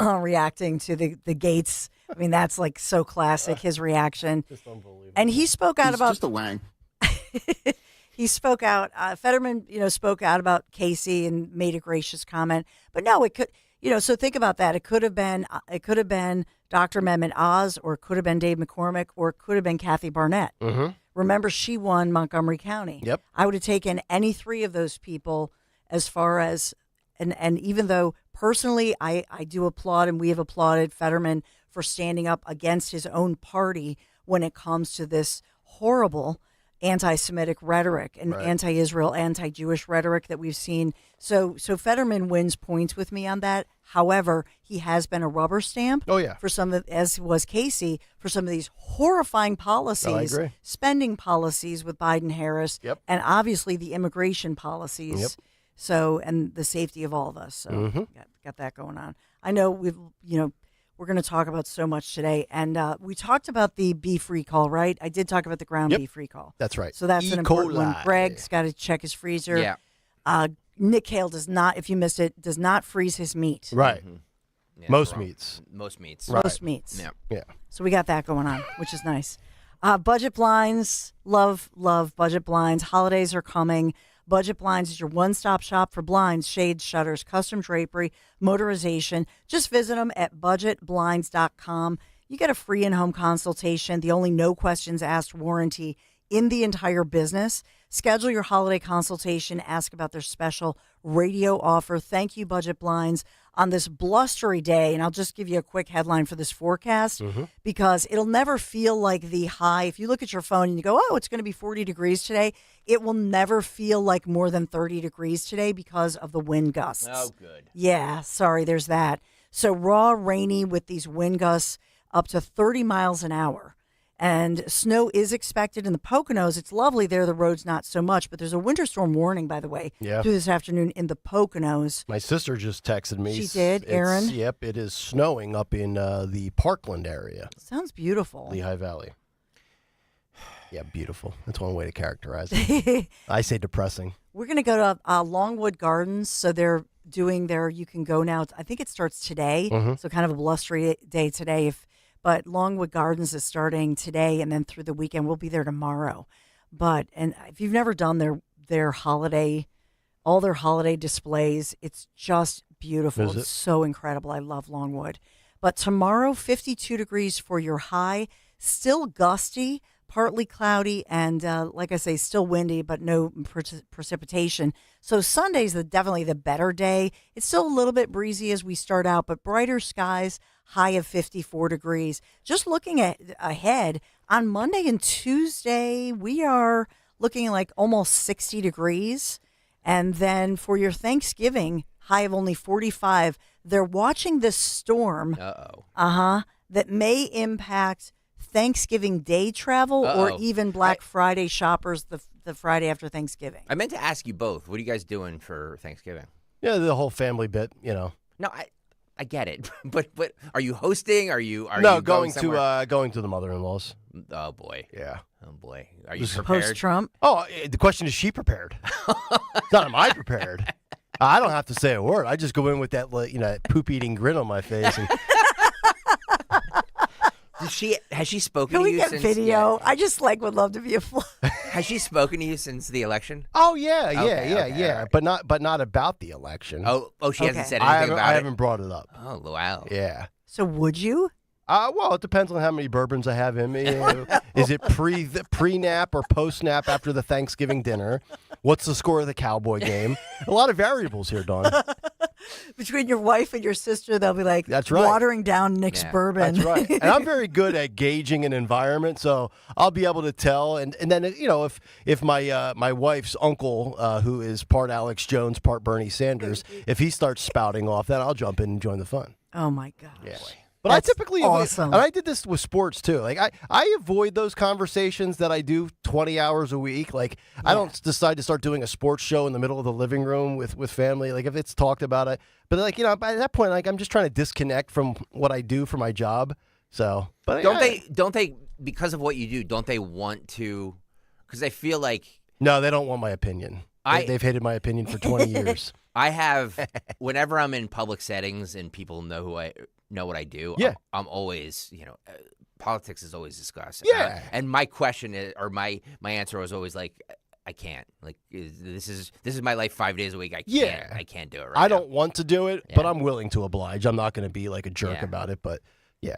S9: reacting to the Gaetz. I mean, that's like so classic, his reaction.
S2: Just unbelievable.
S9: And he spoke out about...
S3: just a wang.
S9: He spoke out. Fetterman, spoke out about Casey and made a gracious comment. But no, it could... so think about that. It could have been Dr. Mehmet Oz, or it could have been Dave McCormick, or it could have been Kathy Barnett.
S2: Mm-hmm.
S9: Remember, she won Montgomery County.
S2: Yep.
S9: I would have taken any three of those people as far as, and even though personally I do applaud, and we have applauded Fetterman for standing up against his own party when it comes to this horrible anti-Semitic rhetoric and anti-Israel, anti-Jewish rhetoric that we've seen. So Fetterman wins points with me on that. However, he has been a rubber stamp for some of, as was Casey, for some of these horrifying policies,
S2: I agree.
S9: spending policies with Biden-Harris, and obviously the immigration policies.
S2: Yep.
S9: So, and the safety of all of us. So got that going on. I know we're going to talk about so much today. And we talked about the beef recall, right? I did talk about the ground beef recall.
S2: That's right.
S9: So that's an important one. Greg's got to check his freezer.
S10: Yeah.
S9: Nick Kayal does not, if you missed it, does not freeze his meat.
S2: Right.
S10: Yeah,
S2: Most
S10: wrong.
S2: meats.
S10: Most meats.
S2: Right.
S9: Most meats.
S10: Yeah.
S2: Yeah.
S9: So we got that going on, which is nice. Budget blinds. Love budget blinds. Holidays are coming. Budget Blinds is your one-stop shop for blinds, shades, shutters, custom drapery, motorization. Just visit them at budgetblinds.com. You get a free in-home consultation, the only no questions asked warranty in the entire business. Schedule your holiday consultation. Ask about their special radio offer. Thank you, Budget Blinds, on this blustery day. And I'll just give you a quick headline for this forecast because it'll never feel like the high. If you look at your phone and you go, oh, it's going to be 40 degrees today, it will never feel like more than 30 degrees today because of the wind gusts.
S10: Oh, good.
S9: Yeah, sorry, there's that. So raw, rainy with these wind gusts up to 30 miles an hour. And snow is expected in the Poconos. It's lovely there. The road's not so much, but there's a winter storm warning, by the way, through this afternoon in the Poconos.
S2: My sister just texted me.
S9: She did, Aaron?
S2: Yep, it is snowing up in the Parkland area.
S9: Sounds beautiful.
S2: Lehigh Valley. Yeah, beautiful. That's one way to characterize it. I say depressing.
S9: We're going to go to Longwood Gardens. So they're doing you can go now. I think it starts today. So kind of a blustery day today. But Longwood Gardens is starting today and then through the weekend. We'll be there tomorrow. And if you've never done their holiday, all their holiday displays, it's just beautiful. It's so incredible. I love Longwood. But tomorrow, 52 degrees for your high, still gusty, partly cloudy, and like I say, still windy, but no precipitation. So Sunday's definitely the better day. It's still a little bit breezy as we start out, but brighter skies, high of 54 degrees. Just looking ahead, on Monday and Tuesday, we are looking like almost 60 degrees. And then for your Thanksgiving, high of only 45. They're watching this storm. That may impact Thanksgiving Day travel or even Black Friday shoppers the Friday after Thanksgiving.
S10: I meant to ask you both. What are you guys doing for Thanksgiving?
S2: Yeah, the whole family bit,
S10: No, I get it, but are you hosting? Are you
S2: going to the mother-in-law's?
S10: Oh boy,
S2: yeah.
S10: Oh boy, are you prepared?
S9: Post-Trump?
S2: Oh, the question is, she prepared? It's not am I prepared? I don't have to say a word. I just go in with that that poop-eating grin on my face. And
S10: Has she spoken
S9: Can
S10: to
S9: we
S10: you
S9: get
S10: since?
S9: video? I just would love to be a fly.
S10: Has she spoken to you since the election?
S2: Oh yeah,
S10: Okay.
S2: but not about the election.
S10: Oh, she hasn't said anything about it.
S2: I haven't brought it up.
S10: Oh wow.
S2: Yeah.
S9: So would you?
S2: Well, it depends on how many bourbons I have in me. Is it pre-nap or post-nap after the Thanksgiving dinner? What's the score of the Cowboy game? A lot of variables here, Dawn.
S9: Between your wife and your sister, they'll be like,
S2: that's right,
S9: watering down Nick's bourbon.
S2: That's right. And I'm very good at gauging an environment, so I'll be able to tell. And then if my wife's uncle, who is part Alex Jones, part Bernie Sanders, if he starts spouting off, then I'll jump in and join the fun.
S9: Oh my gosh.
S2: Yeah. But
S9: That's
S2: I typically
S9: awesome.
S2: and I did this with sports too. Like I avoid those conversations that I do 20 hours a week. Like I don't decide to start doing a sports show in the middle of the living room with family. Like if it's talked about it, but by that point, like I'm just trying to disconnect from what I do for my job. So, but
S10: don't they because of what you do? Don't they want to? Because I feel like
S2: No, they don't want my opinion. They've hated my opinion for 20 years.
S10: I have, whenever I'm in public settings and people know what I do,
S2: Yeah.
S10: I'm always, politics is always discussed.
S2: Yeah.
S10: And my question is, or my answer was always like, I can't. Like, this is my life 5 days a week. I can't do it right
S2: I
S10: now.
S2: don't want to do it, but I'm willing to oblige. I'm not going to be like a jerk about it, but yeah,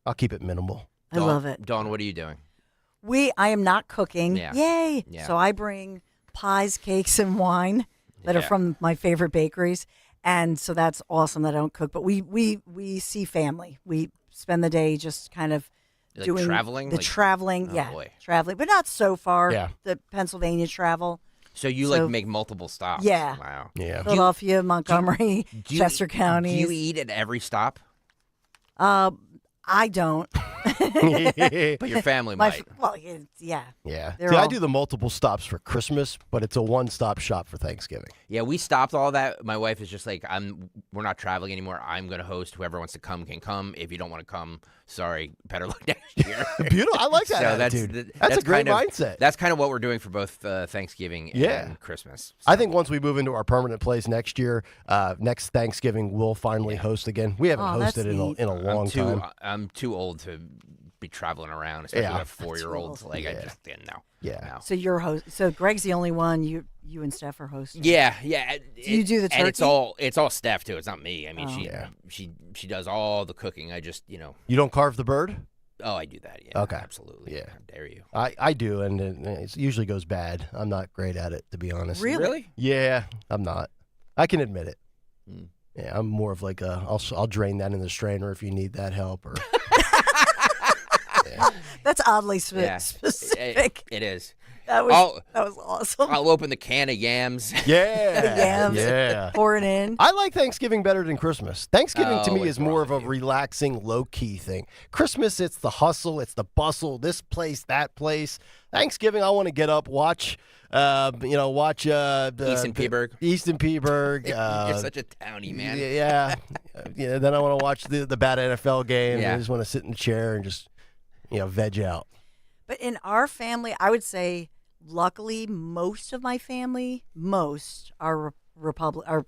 S2: I'll keep it minimal.
S9: I love it.
S10: Dawn, what are you doing?
S9: I am not cooking.
S10: Yeah.
S9: Yay.
S10: Yeah.
S9: So I bring pies, cakes, and wine that are from my favorite bakeries. And so that's awesome that I don't cook. But we see family. We spend the day just kind of
S10: Like
S9: doing
S10: traveling?
S9: The
S10: Like-
S9: traveling,
S10: Oh,
S9: yeah.
S10: boy.
S9: Traveling, but not so far.
S10: Yeah.
S9: The Pennsylvania travel.
S10: So you like make multiple stops?
S9: Yeah.
S10: Wow.
S2: Yeah.
S9: Philadelphia, Montgomery,
S10: Do you-
S9: Chester County.
S10: Do you eat at every stop?
S9: I don't.
S10: But your family might.
S9: Well, yeah.
S2: Yeah.
S9: They're
S2: See, I
S9: all-
S2: do the multiple stops for Christmas, but it's a one-stop shop for Thanksgiving.
S10: Yeah, we stopped all that. My wife is just like, we're not traveling anymore. I'm going to host. Whoever wants to come can come. If you don't want to come, sorry, better luck next year.
S2: Beautiful. I like that
S10: So
S2: attitude. That's a great mindset.
S10: That's kind of what we're doing for both Thanksgiving and Christmas.
S2: I think once we move into our permanent place next year, next Thanksgiving, we'll finally host again. We haven't hosted in a long time.
S10: I'm too old to be traveling around, especially with 4-year-olds. Like, I just didn't know.
S2: Yeah.
S10: No.
S9: So you're host. So Greg's the only one. You and Steph are hosting.
S10: Yeah.
S9: Do you do the turkey?
S10: And it's all Steph too. It's not me. I mean,
S9: Oh.
S10: she does all the cooking. I just
S2: You don't carve the bird?
S10: Oh, I do that. Yeah.
S2: Okay.
S10: Absolutely.
S2: Yeah.
S10: How dare you?
S2: I do, and it usually goes bad. I'm not great at it, to be honest.
S10: Really?
S2: Yeah, I'm not. I can admit it. Yeah, I'm more of like I'll drain that in the strainer if you need that help. Or
S9: That's oddly
S10: Yeah.
S9: specific.
S10: It is.
S9: That was awesome.
S10: I'll open the can of yams.
S2: Yeah.
S9: The yams.
S2: Yeah.
S9: Pour it in.
S2: I like Thanksgiving better than Christmas. Thanksgiving to me
S10: what's
S2: is more of a relaxing, low-key thing. Christmas, it's the hustle, it's the bustle, this place, that place. Thanksgiving, I want to get up, watch Easton
S10: Peaberg.
S2: Easton Peaberg.
S10: You're such a townie, man.
S2: Yeah. Then I want to watch the bad NFL game.
S10: Yeah.
S2: I just want to sit in the chair and just, veg out.
S9: But in our family, I would say, luckily, most of my family, are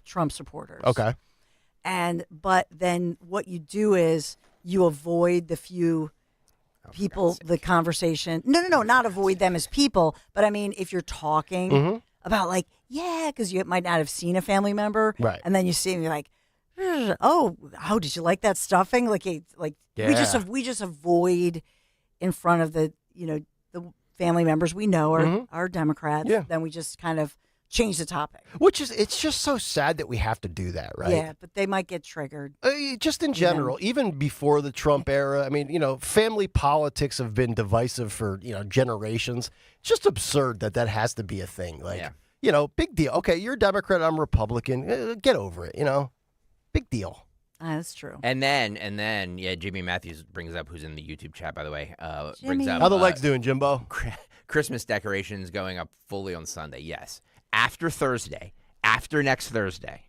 S9: Trump supporters.
S2: Okay.
S9: But then what you do is you avoid the few people, the conversation. No, not avoid them as people, but I mean, if you're talking about like, because you might not have seen a family member,
S2: right?
S9: And then you see them, you're like, oh, did you like that stuffing? We just avoid in front of the family members we know are Democrats.
S2: Yeah.
S9: Then we just kind of change the topic.
S2: It's just so sad that we have to do that, right?
S9: Yeah, but they might get triggered.
S2: Just in general, even before the Trump era, I mean, family politics have been divisive for, generations. It's just absurd that has to be a thing. Like, big deal. Okay, you're a Democrat, I'm Republican. Get over it, Big deal.
S9: That's true.
S10: And then, Jimmy Matthews brings up, who's in the YouTube chat, by the way, brings up
S2: how the legs doing, Jimbo?
S10: Christmas decorations going up fully on Sunday. Yes, after next Thursday,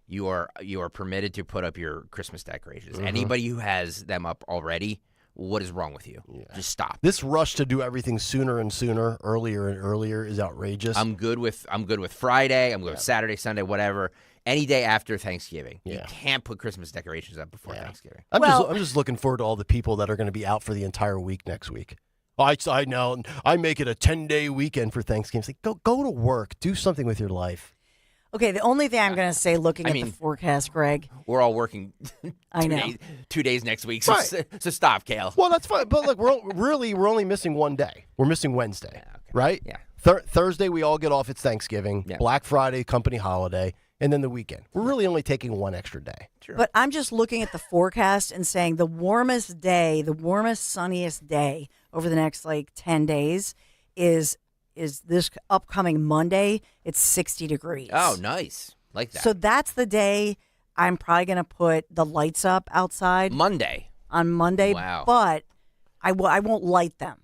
S10: you are permitted to put up your Christmas decorations. Anybody who has them up already, what is wrong with you? Yeah. Just stop.
S2: This rush to do everything sooner and sooner, earlier and earlier, is outrageous.
S10: I'm good with Friday. I'm good with Saturday, Sunday, whatever. Any day after Thanksgiving. You can't put Christmas decorations up before Thanksgiving.
S2: I'm just looking forward to all the people that are going to be out for the entire week next week. I know. I make it a 10-day weekend for Thanksgiving. It's like, go to work. Do something with your life.
S9: Okay, the only thing I'm going to say, looking at the forecast, Greg.
S10: We're all working
S9: I know.
S10: 2 days next week, so,
S2: Right.
S10: so stop, Kayal.
S2: Well, that's fine. But look, we're only missing one day. We're missing Wednesday, right?
S10: Yeah.
S2: Thursday, we all get off. It's Thanksgiving.
S10: Yeah.
S2: Black Friday, company holiday. And then the weekend. We're really only taking one extra day.
S9: But I'm just looking at the forecast and saying the warmest day, the warmest, sunniest day over the next 10 days is this upcoming Monday. It's 60 degrees.
S10: Oh, nice. Like that.
S9: So that's the day I'm probably going to put the lights up outside. On Monday.
S10: Wow.
S9: But I won't light them.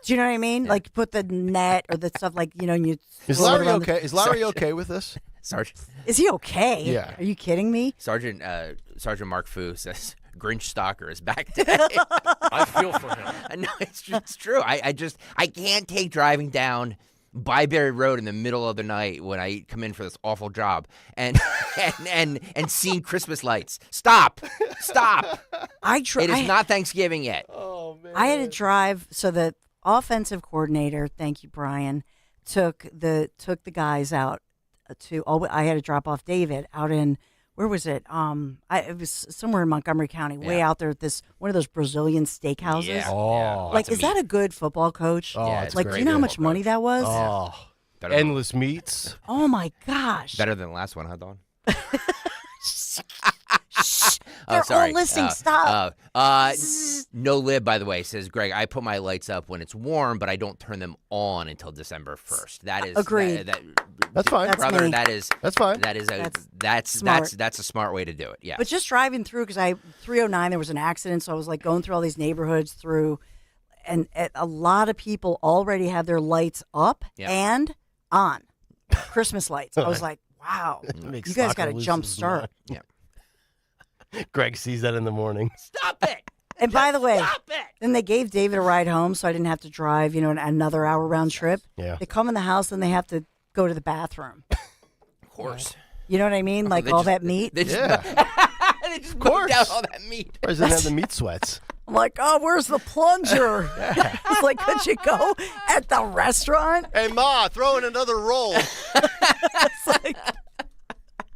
S9: Do you know what I mean? Like put the net or the stuff and you.
S2: Is Larry okay? Is Larry okay with this?
S10: Sergeant.
S9: Is he okay?
S2: Yeah.
S9: Are you kidding me?
S10: Sergeant Mark Fu says Grinch Stalker is back today.
S11: I feel for him.
S10: No, it's true. I can't take driving down Byberry Road in the middle of the night when I come in for this awful job and and seeing Christmas lights. Stop. It is not Thanksgiving yet.
S2: Oh man.
S9: I had to drive. So the offensive coordinator, thank you, Brian, took the guys out to. I had to drop off David out in. Where was it? It was somewhere in Montgomery County, way out there. One of those Brazilian steakhouses.
S10: Yeah.
S2: Oh,
S9: like, is that a good football coach?
S2: Oh, it's
S9: like,
S2: great.
S9: do you know how much money that was?
S2: Oh, endless meats.
S9: Oh my gosh!
S10: Better than the last one, huh, Dawn?
S9: They're
S10: sorry.
S9: all listening. Stop.
S10: No lib, by the way, says Greg. I put my lights up when it's warm, but I don't turn them on until December 1st. That is
S9: agreed.
S2: That's fine,
S10: brother.
S9: That's
S2: That's fine.
S10: That's a smart way to do it. Yeah.
S9: But just driving through, because 309, there was an accident, so I was like going through all these neighborhoods and a lot of people already have their lights up and on, Christmas lights. I was like, wow, you guys got a jump start.
S10: Yeah.
S2: Greg sees that in the morning.
S10: Stop it.
S9: And by the way, then they gave David a ride home, so I didn't have to drive, another hour round trip.
S2: Yeah.
S9: They come in the house, and they have to go to the bathroom.
S10: Of course.
S9: You know what I mean? Like all that meat.
S10: They just
S2: Of course.
S10: out all that meat.
S2: Or does it have the meat sweats?
S9: I'm like, oh, where's the plunger? It's like, could you go at the restaurant?
S2: Hey, Ma, throw in another roll.
S9: It's like,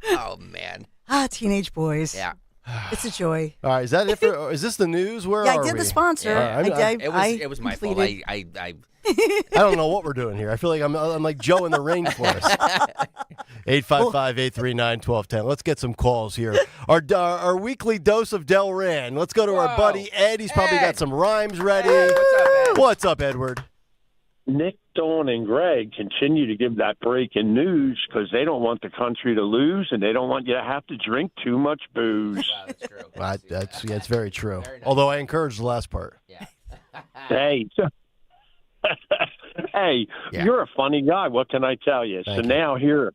S10: Oh man.
S9: Teenage boys.
S10: Yeah.
S9: It's a joy.
S2: All right, is this the news? Where
S9: Yeah,
S2: are
S9: I did
S2: we?
S9: the sponsor.
S10: It was my fault.
S9: completed.
S10: I
S2: I don't know what we're doing here. I feel like I'm like Joe in the rainforest. 855-839-1210. Let's get some calls here. Our weekly dose of Del Ran. Let's go to our buddy Ed. He's probably got some rhymes ready.
S10: What's up, Ed?
S2: What's up, Edward?
S3: Nick, Dawn, and Greg continue to give that breaking news because they don't want the country to lose and they don't want you to have to drink too much booze.
S10: Wow, that's true.
S2: It's very true. Although I encourage the last part.
S10: Yeah.
S3: Hey, hey, you're a funny guy. What can I tell you?
S2: Thank you.
S3: Now here,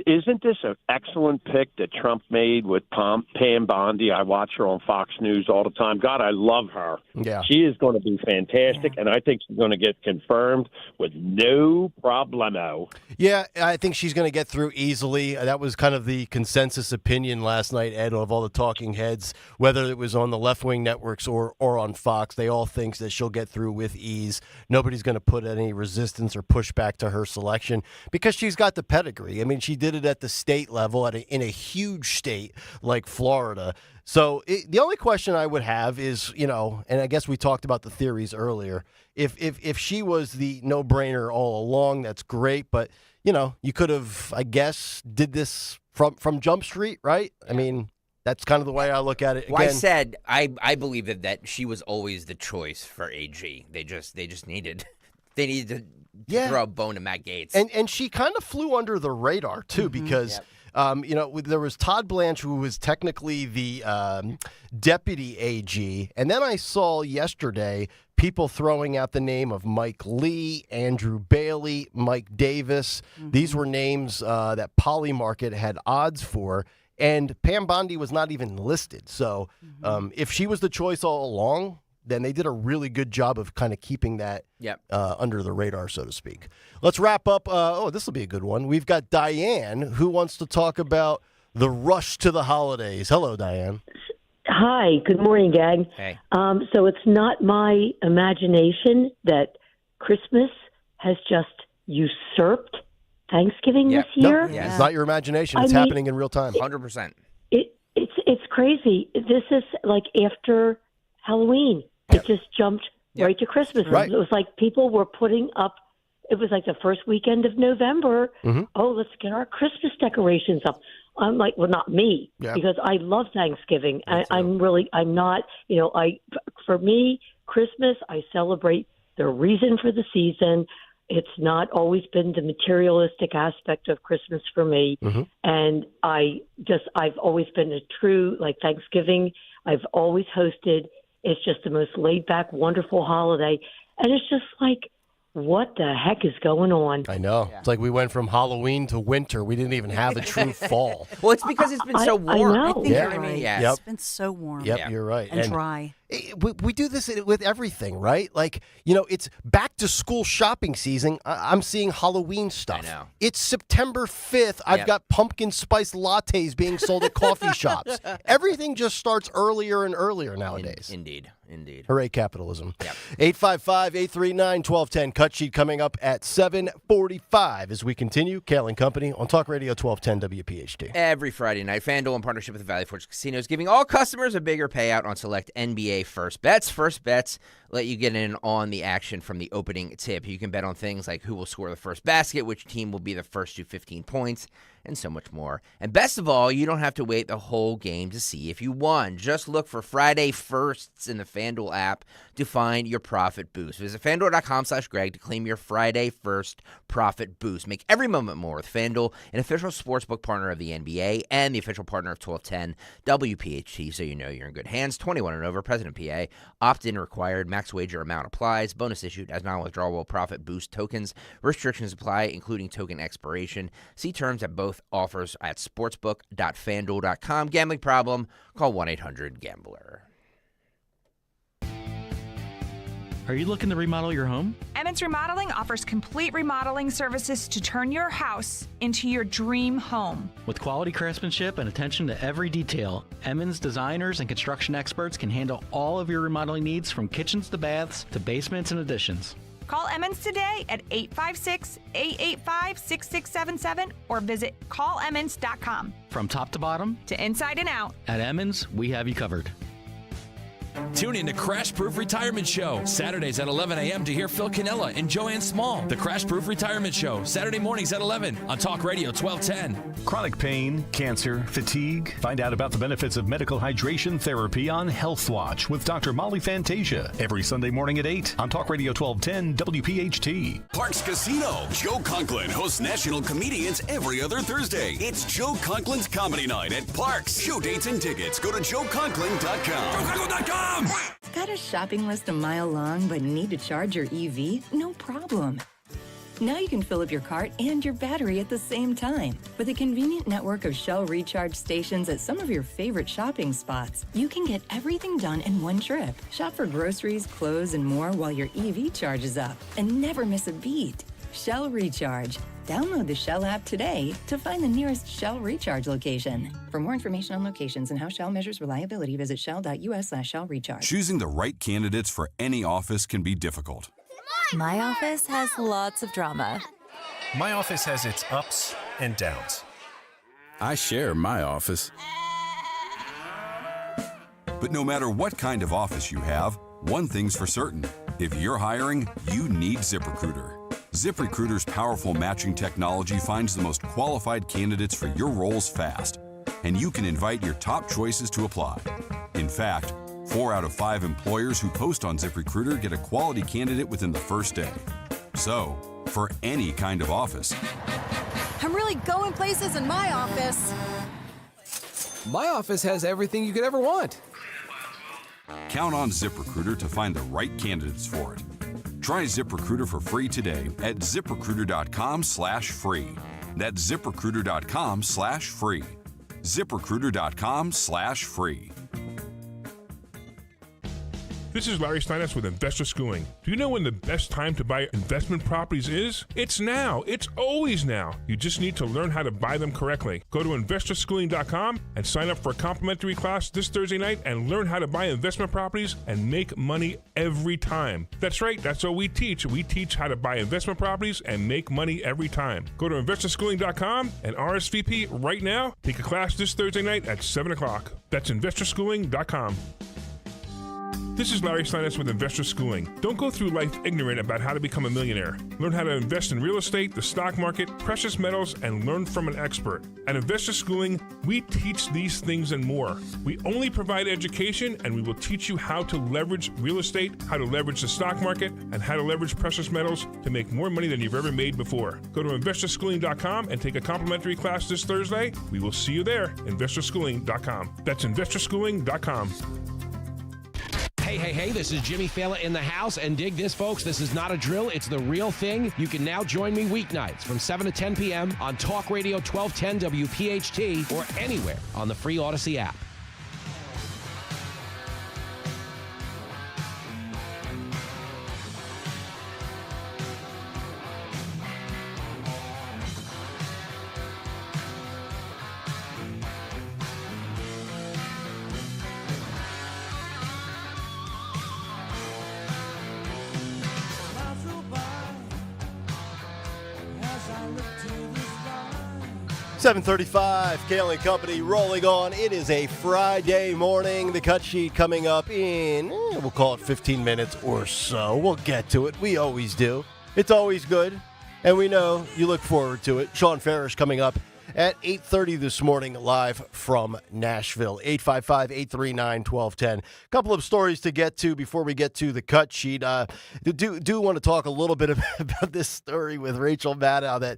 S3: isn't this an excellent pick that Trump made with Pam Bondi? I watch her on Fox News all the time. God, I love her.
S2: Yeah.
S3: She is going to be fantastic, and I think she's going to get confirmed with no problemo.
S2: Yeah, I think she's going to get through easily. That was kind of the consensus opinion last night, Ed, of all the talking heads, whether it was on the left-wing networks or on Fox. They all think that she'll get through with ease. Nobody's going to put any resistance or pushback to her selection because she's got the pedigree. I mean, she did it at the state level in a huge state like Florida. So the only question I would have is, and I guess we talked about the theories earlier. If she was the no-brainer all along, that's great. But, you could have, I guess, did this from Jump Street, right? I mean, that's kind of the way I look at it. Again,
S10: Well, I said I believe that she was always the choice for AG. They just needed to throw a bone to Matt Gaetz.
S2: And she kind of flew under the radar, too, because, there was Todd Blanche, who was technically the deputy AG. And then I saw yesterday people throwing out the name of Mike Lee, Andrew Bailey, Mike Davis. These were names that Polymarket had odds for. And Pam Bondi was not even listed. So if she was the choice all along, then they did a really good job of kind of keeping that under the radar, so to speak. Let's wrap up. This will be a good one. We've got Diane, who wants to talk about the rush to the holidays. Hello, Diane.
S5: Hi. Good morning, gang.
S10: Hey.
S5: So it's not my imagination that Christmas has just usurped Thanksgiving this year.
S2: No, it's not your imagination. It's happening in real time.
S10: 100%.
S5: It's crazy. This is like after Halloween. It just jumped right to Christmas.
S2: Right.
S5: It was like people were putting up, it was like the first weekend of November. Oh, let's get our Christmas decorations up. I'm like, well, not me, because I love Thanksgiving. I'm not, for me, Christmas, I celebrate the reason for the season. It's not always been the materialistic aspect of Christmas for me. And I've always been a true, Thanksgiving, I've always hosted. It's just the most laid-back, wonderful holiday. And it's just like, what the heck is going on?
S2: I know. It's like we went from Halloween to winter. We didn't even have a true fall.
S10: Well, it's because it's been so warm.
S5: I know.
S9: I think
S2: Yeah.
S9: you're right.
S10: Yeah.
S9: It's been so warm.
S2: Yep, you're right.
S9: And dry.
S2: We do this with everything, right? Like, you know, it's back to school shopping season. I'm seeing Halloween stuff.
S10: I know.
S2: It's September 5th. I've got pumpkin spice lattes being sold at coffee shops. Everything just starts earlier and earlier nowadays.
S10: Indeed.
S2: Hooray, capitalism. 855-839-1210. Cut sheet coming up at 7:45 as we continue. Kayal and Company on Talk Radio 1210 WPHT.
S10: Every Friday night, FanDuel, in partnership with the Valley Forge Casino, is giving all customers a bigger payout on select NBA first bets. First bets let you get in on the action from the opening tip. You can bet on things like who will score the first basket, which team will be the first to 15 points, and so much more. And best of all, you don't have to wait the whole game to see if you won. Just look for Friday firsts in the FanDuel app to find your profit boost. Visit FanDuel.com/Greg to claim your Friday first profit boost. Make every moment more with FanDuel, an official sportsbook partner of the NBA and the official partner of 1210 WPHT, so you know you're in good hands. 21 and over, President PA. Opt-in required. Max wager amount applies. Bonus issued as non-withdrawable profit boost tokens. Restrictions apply, including token expiration. See terms at both offers at sportsbook.fanduel.com. Gambling problem? Call 1-800-GAMBLER.
S4: Are you looking to remodel your home?
S6: Emmons Remodeling offers complete remodeling services to turn your house into your dream home.
S4: With quality craftsmanship and attention to every detail, Emmons designers and construction experts can handle all of your remodeling needs, from kitchens to baths to basements and additions.
S6: Call Emmons today at 856-885-6677 or visit callemmons.com.
S4: From top to bottom,
S6: to inside and out,
S4: at Emmons, we have you covered.
S7: Tune in to Crash Proof Retirement Show, Saturdays at 11 a.m. to hear Phil Cannella and Joanne Small. The Crash Proof Retirement Show, Saturday mornings at 11 on Talk Radio 1210.
S24: Chronic pain, cancer, fatigue. Find out about the benefits of medical hydration therapy on Health Watch with Dr. Molly Fantasia every Sunday morning at 8 on Talk Radio 1210 WPHT.
S13: Parks Casino. Joe Conklin hosts national comedians every other Thursday. It's Joe Conklin's Comedy Night at Parks. Show dates and tickets. Go to joeconklin.com. JoeConklin.com.
S25: Got a shopping list a mile long but need to charge your EV? No problem. Now you can fill up your cart and your battery at the same time. With a convenient network of Shell recharge stations at some of your favorite shopping spots, you can get everything done in one trip. Shop for groceries, clothes, and more while your EV charges up. And never miss a beat. Shell Recharge. Download the Shell app today to find the nearest Shell Recharge location. For more information on locations and how Shell measures reliability, visit shell.us/Shell Recharge.
S26: Choosing the right candidates for any office can be difficult.
S27: My office has lots of drama.
S28: My office has its ups and downs.
S26: I share my office. But no matter what kind of office you have, one thing's for certain. If you're hiring, you need ZipRecruiter. ZipRecruiter's powerful matching technology finds the most qualified candidates for your roles fast, and you can invite your top choices to apply. In fact, 4 out of 5 employers who post on ZipRecruiter get a quality candidate within the first day. So, for any kind of office.
S27: I'm really going places in my office.
S29: My office has everything you could ever want.
S26: Count on ZipRecruiter to find the right candidates for it. Try ZipRecruiter for free today at ZipRecruiter.com/free. That's ZipRecruiter.com/free. ZipRecruiter.com/free.
S20: This is Larry Steinitz with Investor Schooling. Do you know when the best time to buy investment properties is? It's now. It's always now. You just need to learn how to buy them correctly. Go to investorschooling.com and sign up for a complimentary class this Thursday night and learn how to buy investment properties and make money every time. That's right. That's what we teach. We teach how to buy investment properties and make money every time. Go to investorschooling.com and RSVP right now. Take a class this Thursday night at 7 o'clock. That's investorschooling.com. This is Larry Steinitz with Investor Schooling. Don't go through life ignorant about how to become a millionaire. Learn how to invest in real estate, the stock market, precious metals, and learn from an expert. At Investor Schooling, we teach these things and more. We only provide education, and we will teach you how to leverage real estate, how to leverage the stock market, and how to leverage precious metals to make more money than you've ever made before. Go to investorschooling.com and take a complimentary class this Thursday. We will see you there. investorschooling.com. That's investorschooling.com.
S30: Hey, this is Jimmy Fallon in the house, and dig this, folks. This is not a drill. It's the real thing. You can now join me weeknights from 7 to 10 p.m. on Talk Radio 1210 WPHT or anywhere on the free Odyssey app.
S2: 7:35, Kayal and Company rolling on. It is a Friday morning. The cut sheet coming up in, we'll call it 15 minutes or so. We'll get to it. We always do. It's always good, and we know you look forward to it. Sean Farish coming up at 8:30 this morning, live from Nashville. 855-839-1210. A couple of stories to get to before we get to the cut sheet. Do want to talk a little bit about this story with Rachel Maddow.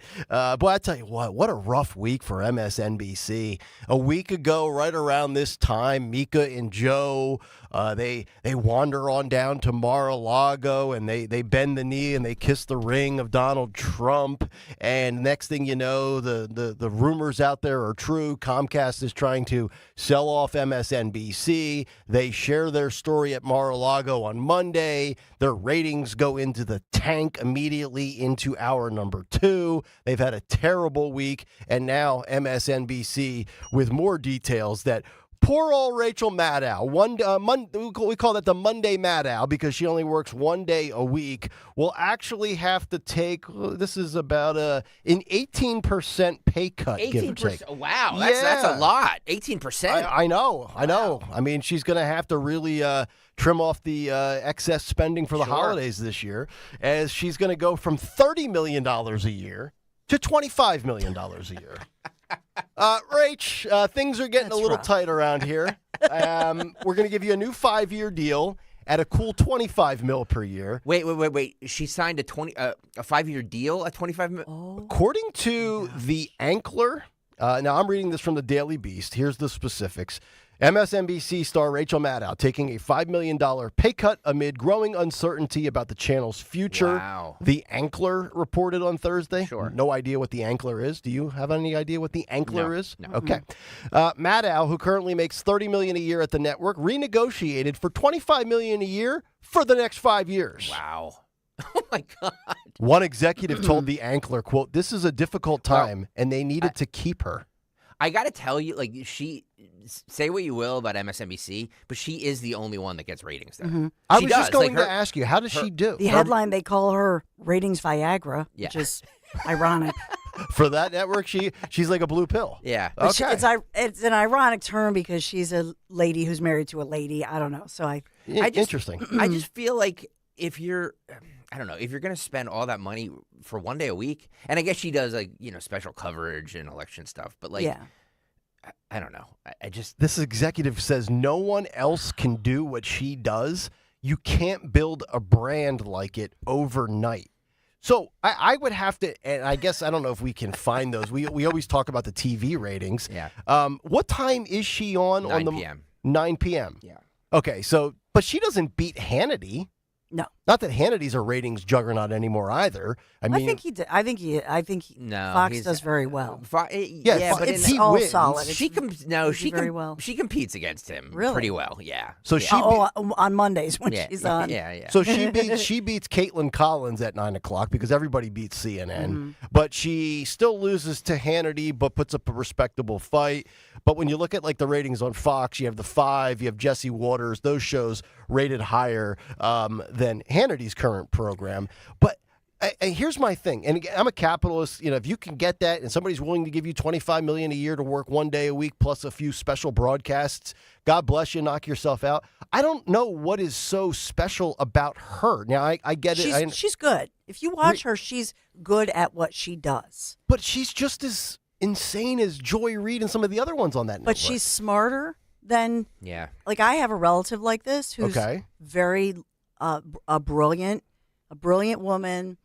S2: Boy, I tell you what a rough week for MSNBC. A week ago, right around this time, Mika and Joe, they wander on down to Mar-a-Lago, and they bend the knee and they kiss the ring of Donald Trump. And next thing you know, the rumors out there are true. Comcast is trying to sell off MSNBC. They share their story at Mar-a-Lago on Monday. Their ratings go into the tank immediately into hour number 2. They've had a terrible week, and now MSNBC with more details that poor old Rachel Maddow, we call that the Monday Maddow because she only works one day a week, will actually have to take, this is about an 18% pay cut.
S10: 18%? Wow, that's a lot. 18%?
S2: I know. I mean, she's going to have to really trim off the excess spending for the holidays this year, as she's going to go from $30 million a year to $25 million a year. Rach, things are getting a little tight around here. We're going to give you a new 5-year deal at a cool $25 million per year.
S10: Wait. She signed a 5-year deal at $25 million?
S2: Oh. According to the Ankler, now I'm reading this from the Daily Beast. Here's the specifics. MSNBC star Rachel Maddow taking a $5 million pay cut amid growing uncertainty about the channel's future.
S10: Wow.
S2: The Ankler reported on Thursday.
S10: Sure.
S2: No idea what the Ankler is. Do you have any idea what the Ankler is?
S10: No.
S2: Okay. Maddow, who currently makes $30 million a year at the network, renegotiated for $25 million a year for the next 5 years.
S10: Wow. Oh, my God.
S2: One executive told the Ankler, quote, "This is a difficult time, and they needed to keep her."
S10: I got to tell you, say what you will about MSNBC, but she is the only one that gets ratings there.
S9: Mm-hmm.
S2: I was just going to ask you, how does she do?
S9: The headline, they call her ratings Viagra, which is ironic.
S2: For that network, she's like a blue pill.
S10: Yeah.
S2: Okay.
S9: It's an ironic term because she's a lady who's married to a lady. I don't know. So
S2: interesting.
S10: I just feel like if you're going to spend all that money for one day a week, and I guess she does special coverage and election stuff, but I don't know.
S2: This executive says no one else can do what she does. You can't build a brand like it overnight. So I would have to, and I guess I don't know if we can find those. We always talk about the TV ratings.
S10: Yeah.
S2: What time is she on?
S10: 9 p.m.
S2: 9 p.m.
S10: Yeah.
S2: Okay, but she doesn't beat Hannity.
S9: No.
S2: Not that Hannity's a ratings juggernaut anymore either. I
S9: think he did. I think Fox does very well.
S10: But
S9: it's all
S2: wins.
S9: solid.
S10: She
S9: very well.
S10: She competes against him
S9: Really?
S10: pretty well. Yeah.
S2: So
S9: on Mondays when she's on.
S10: Yeah.
S2: So she beats Caitlin Collins at 9 o'clock because everybody beats CNN. Mm-hmm. But she still loses to Hannity, but puts up a respectable fight. But when you look at the ratings on Fox, you have The Five, you have Jesse Waters. Those shows rated higher than Hannity's current program. But here's my thing, and again, I'm a capitalist. If you can get that, and somebody's willing to give you $25 million a year to work one day a week plus a few special broadcasts, God bless you, knock yourself out. I don't know what is so special about her. Now I get it.
S9: She's good. If you watch her, she's good at what she does.
S2: But she's just as insane as Joy Reid and some of the other ones on that network.
S9: But she's smarter than.
S10: Yeah.
S9: I have a relative like this who's very a brilliant woman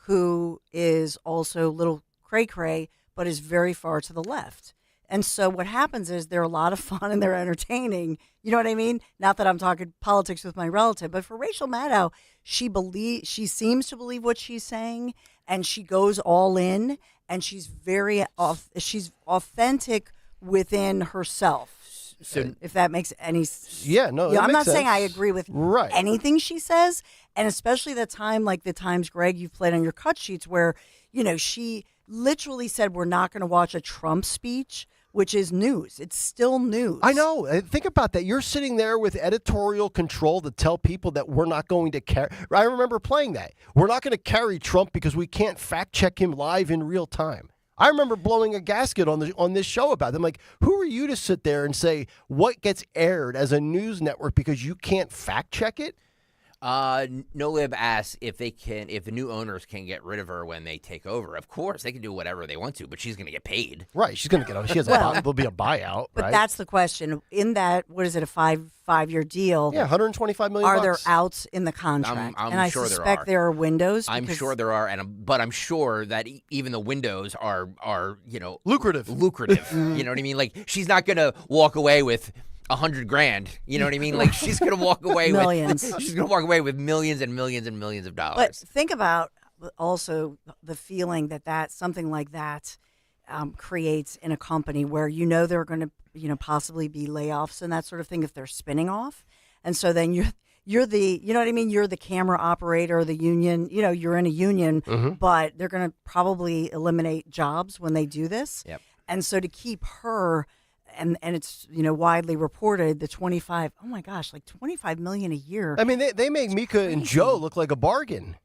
S9: who is also a little cray-cray, but is very far to the left. And so what happens is they're a lot of fun and they're entertaining. You know what I mean? Not that I'm talking politics with my relative, but for Rachel Maddow, she seems to believe what she's saying, and she goes all in, and she's she's authentic within herself. So if that makes any sense.
S2: Yeah, no,
S9: I'm not
S2: sense.
S9: saying I agree with anything she says, and especially the times, Greg, you've played on your cut sheets where, she literally said we're not going to watch a Trump speech, which is news. It's still news.
S2: I know. Think about that. You're sitting there with editorial control to tell people that we're not going to carry. I remember playing that. We're not going to carry Trump because we can't fact check him live in real time. I remember blowing a gasket on this show about them. Like, who are you to sit there and say what gets aired as a news network because you can't fact check it?
S10: NoLib asks if the new owners can get rid of her when they take over. Of course, they can do whatever they want to, but she's going to get paid.
S2: Right, she's going to get. She has there'll be a buyout.
S9: But
S2: right?
S9: that's the question. In that, what is it, a five-year deal?
S2: Yeah, $125 million.
S9: Are there outs in the contract?
S10: I'm
S9: and
S10: sure
S9: I suspect there are windows.
S10: I'm sure there are, but I'm sure that even the windows are
S2: lucrative.
S10: You know what I mean? Like, she's not going to walk away with $100,000, you know what I mean? Like, she's gonna walk away
S9: millions.
S10: She's gonna walk away with millions and millions and millions of dollars.
S9: But think about also the feeling that something like that creates in a company where there are going to possibly be layoffs and that sort of thing if they're spinning off, and so then you're the you know what I mean? You're the camera operator, the union. You're in a union, but they're going to probably eliminate jobs when they do this.
S10: Yep.
S9: And so to keep her. And it's widely reported the 25. Oh my gosh, like $25 million a year.
S2: I mean, they make Mika and Joe look like a bargain.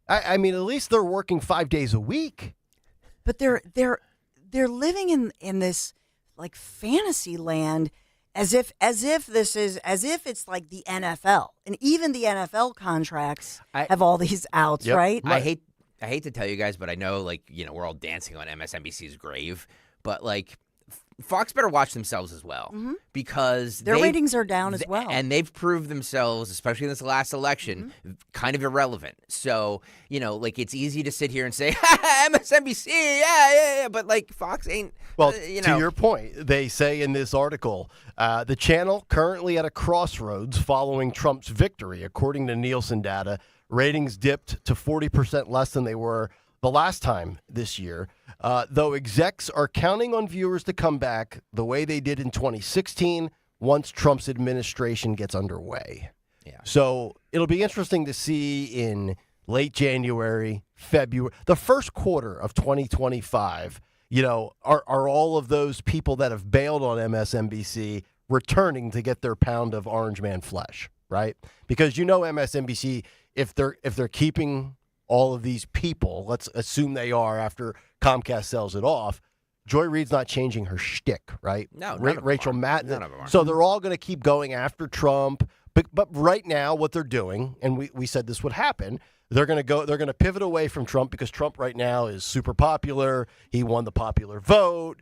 S2: I mean, at least they're working 5 days a week.
S9: But they're living in this like fantasy land, as if it's like the NFL, and even the NFL contracts have all these outs, right?
S10: I hate to tell you guys, but I know we're all dancing on MSNBC's grave, but like. Fox better watch themselves as well because
S9: their ratings are down as well.
S10: And they've proved themselves, especially in this last election, kind of irrelevant. So, it's easy to sit here and say, MSNBC, yeah, but Fox ain't.
S2: Well, to your point, they say in this article, the channel currently at a crossroads following Trump's victory. According to Nielsen data, ratings dipped to 40% less than they were the last time this year, though execs are counting on viewers to come back the way they did in 2016 once Trump's administration gets underway.
S10: Yeah.
S2: So it'll be interesting to see in late January, February, the first quarter of 2025, are all of those people that have bailed on MSNBC returning to get their pound of Orange Man flesh, right? Because MSNBC, if they're keeping all of these people, let's assume they are after Comcast sells it off, Joy Reid's not changing her shtick, right?
S10: No,
S2: Rachel Maddow.
S10: None of them are.
S2: So they're all going to keep going after Trump. But right now, what they're doing, and we said this would happen, they're going to pivot away from Trump because Trump right now is super popular. He won the popular vote.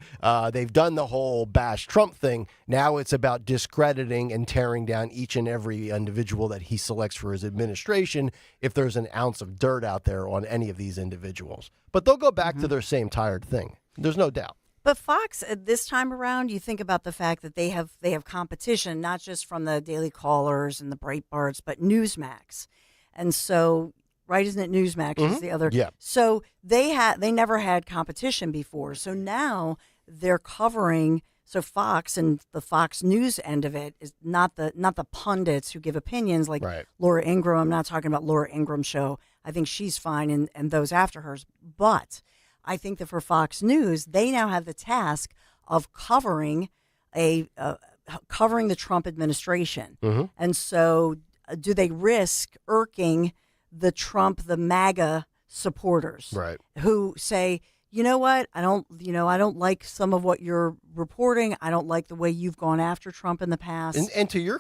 S2: They've done the whole bash Trump thing. Now it's about discrediting and tearing down each and every individual that he selects for his administration if there's an ounce of dirt out there on any of these individuals. But they'll go back to their same tired thing. There's no doubt.
S9: But Fox, this time around, you think about the fact that they have competition, not just from the Daily Callers and the Breitbarts, but Newsmax. And so, right, isn't it Newsmax is the other?
S2: Yeah.
S9: So they never had competition before. So now they're covering. So Fox and the Fox News end of it is not the pundits who give opinions like Laura Ingraham. I'm not talking about Laura Ingram's show. I think she's fine and those after hers. But I think that for Fox News, they now have the task of covering the Trump administration. And so do they risk irking the MAGA supporters who say, you know what, I don't like some of what you're reporting. I don't like the way you've gone after Trump in the past.
S2: And to your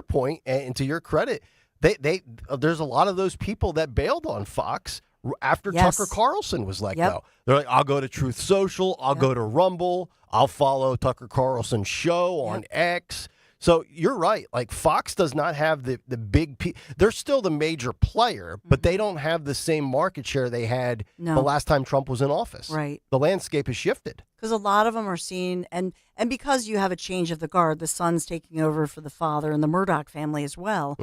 S2: point and to your credit, there's a lot of those people that bailed on Fox after Tucker Carlson was let go. They're like, I'll go to Truth Social, I'll go to Rumble, I'll follow Tucker Carlson's show on X. So you're right. Like Fox does not have the big they're still the major player, but they don't have the same market share they had the last time Trump was in office.
S9: Right.
S2: The landscape has shifted.
S9: Because a lot of them are seen, and because you have a change of the guard, the son's taking over for the father and the Murdoch family as well.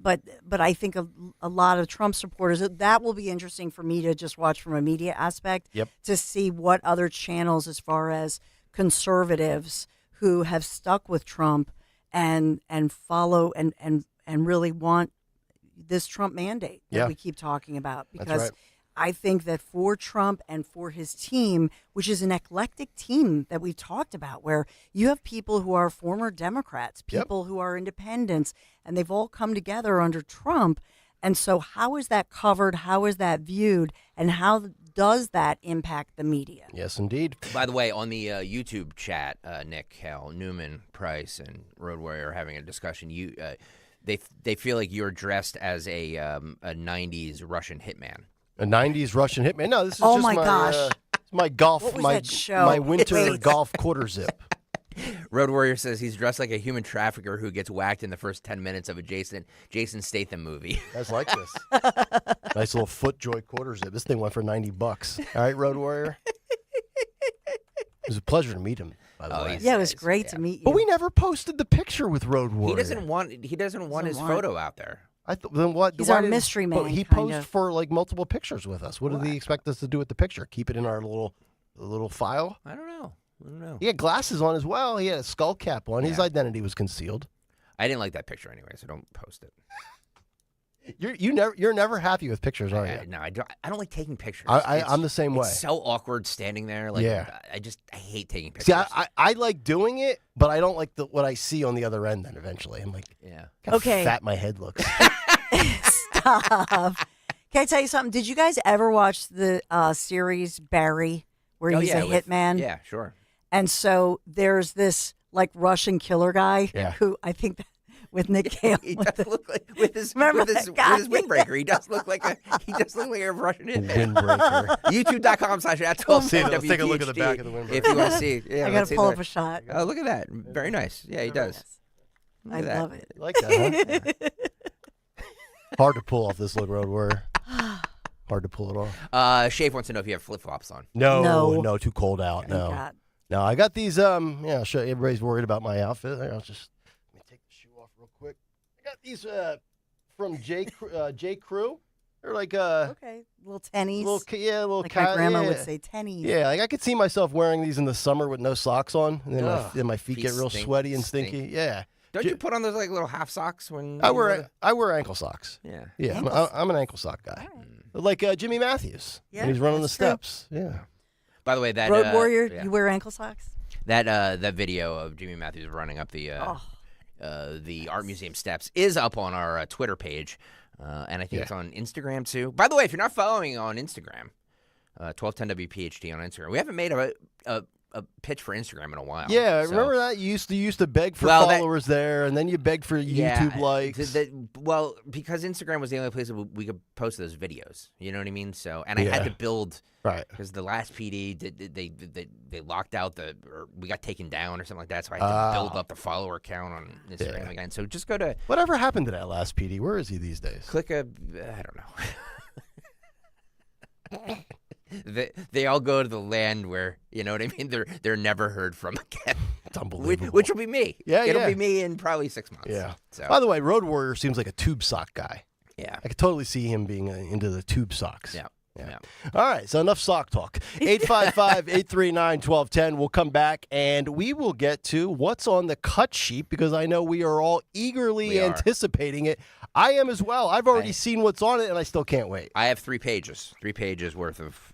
S9: But I think a lot of Trump supporters, that will be interesting for me to just watch from a media aspect to see what other channels as far as conservatives who have stuck with Trump and follow and really want this Trump mandate that we keep talking about. Because I think that for Trump and for his team, which is an eclectic team that we've talked about, where you have people who are former Democrats, people who are independents, and they've all come together under Trump. And so how is that covered? How is that viewed? And how does that impact the media?
S2: Yes, indeed.
S10: By the way, on the YouTube chat, Nick, Kayal, Newman, Price, and Road Warrior are having a discussion. They feel like you're dressed as a 90s Russian hitman.
S2: A 90s Russian hitman? No, this is
S9: Oh
S2: just
S9: my gosh.
S2: my golf,
S9: What was
S2: my
S9: that show?
S2: my winter
S9: Wait.
S2: golf quarter zip.
S10: Road Warrior says he's dressed like a human trafficker who gets whacked in the first 10 minutes of a Jason Statham movie.
S2: That's like this. Nice little FootJoy quarter zip. This thing went for $90. All right, Road Warrior. It was a pleasure to meet him, by the way.
S9: Yeah, it was great to meet you.
S2: But we never posted the picture with Road Warrior.
S10: He doesn't want his photo out there.
S2: Then what?
S9: He's
S2: why
S9: our
S2: didn't-
S9: mystery
S2: But
S9: man,
S2: he
S9: kind
S2: posed
S9: of.
S2: for like multiple pictures with us. What did he expect us to do with the picture? Keep it in our little file?
S10: I don't know.
S2: He had glasses on as well. He had a skull cap on. His identity was concealed.
S10: I didn't like that picture anyway, so don't post it.
S2: You're never happy with pictures, are you?
S10: No, I don't like taking pictures.
S2: I'm the same way.
S10: It's so awkward standing there. Like,
S2: Yeah.
S10: I hate taking pictures.
S2: See, I like doing it, but I don't like what I see on the other end. Then eventually, I'm like,
S10: yeah,
S2: how
S9: Okay.
S2: fat my head looks.
S9: Stop. Can I tell you something? Did you guys ever watch the series Barry, where he's a hitman?
S10: Yeah, sure.
S9: And so there's this like Russian killer guy
S2: Yeah.
S9: who I think with Nick Cale.
S10: He does look like with his
S9: Remember that guy?
S10: with his windbreaker. He does look like a Russian hitman.
S2: Windbreaker.
S10: YouTube.com/@1210
S2: Let's take a look at the back of the windbreaker.
S10: If you want to see. Yeah,
S9: I
S10: let's
S9: gotta
S10: see
S9: pull
S10: the-
S9: up a shot.
S10: Oh, look at that. Very nice. Yeah, he does. Look
S9: I
S10: at that.
S9: love it.
S2: You like that, huh? Hard to pull off this look, Road Warrior. Hard to pull it off.
S10: Shave wants to know if you have flip flops on.
S2: No, too cold out.
S9: Thank
S2: No.
S9: God.
S2: No, I got these. I'll show you. Everybody's worried about my outfit. I'll just let me take the shoe off real quick. I got these from J. Crew. They're like
S9: Okay, little tennies.
S2: little
S9: like my grandma would
S2: yeah.
S9: say tennies.
S2: Yeah, like I could see myself wearing these in the summer with no socks on, and then my feet get real sweaty and stinky. Yeah.
S10: Don't you put on those like little half socks when
S2: I wear ankle socks.
S10: Yeah.
S2: Yeah, I'm an ankle sock guy. Like Jimmy Matthews.
S9: Yeah,
S2: when he's running the
S9: that's true.
S2: steps. Yeah.
S10: By the way, that
S9: Road Warrior,
S10: yeah.
S9: you wear ankle socks?
S10: That video of Jimmy Matthews running up the art museum steps is up on our Twitter page, and I think it's on Instagram too. By the way, if you're not following on Instagram, 1210WPHT on Instagram, we haven't made a pitch for Instagram in a while.
S2: Yeah,
S10: so.
S2: remember that? You used to beg for followers there, and then you begged for YouTube likes.
S10: Well, because Instagram was the only place that we could post those videos. You know what I mean? So, and I had to build because the last PD they locked out or we got taken down or something like that. So I had to build up the follower count on Instagram again. So just go to
S2: whatever happened to that last PD. Where is he these days?
S10: I don't know. They all go to the land where, you know what I mean? They're never heard from again.
S2: It's unbelievable.
S10: Which will be me.
S2: Yeah,
S10: It'll be me in probably 6 months.
S2: Yeah.
S10: So.
S2: By the way, Road Warrior seems like a tube sock guy.
S10: Yeah.
S2: I could totally see him being into the tube socks.
S10: Yeah.
S2: All right, so enough sock talk. 855-839-1210. We'll come back and we will get to what's on the cut sheet because I know we are all eagerly anticipating it. I am as well. I've already seen what's on it and I still can't wait.
S10: I have 3 pages worth of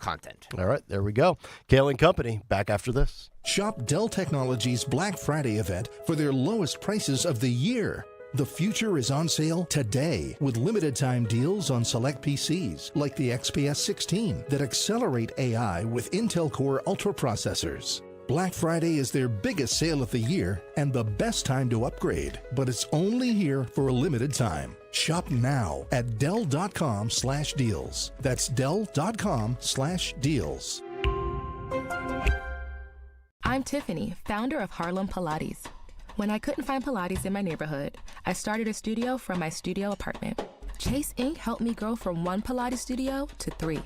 S10: content.
S2: All right, there we go. Kayal and Company, back after this.
S1: Shop Dell Technologies Black Friday event for their lowest prices of the year. The future is on sale today with limited time deals on select PCs like the XPS 16 that accelerate AI with Intel Core Ultra processors. Black Friday is their biggest sale of the year and the best time to upgrade, but it's only here for a limited time. Shop now at Dell.com/deals. That's Dell.com/deals.
S8: I'm Tiffany, founder of Harlem Pilates. When I couldn't find Pilates in my neighborhood, I started a studio from my studio apartment. Chase Inc. helped me grow from 1 Pilates studio to 3.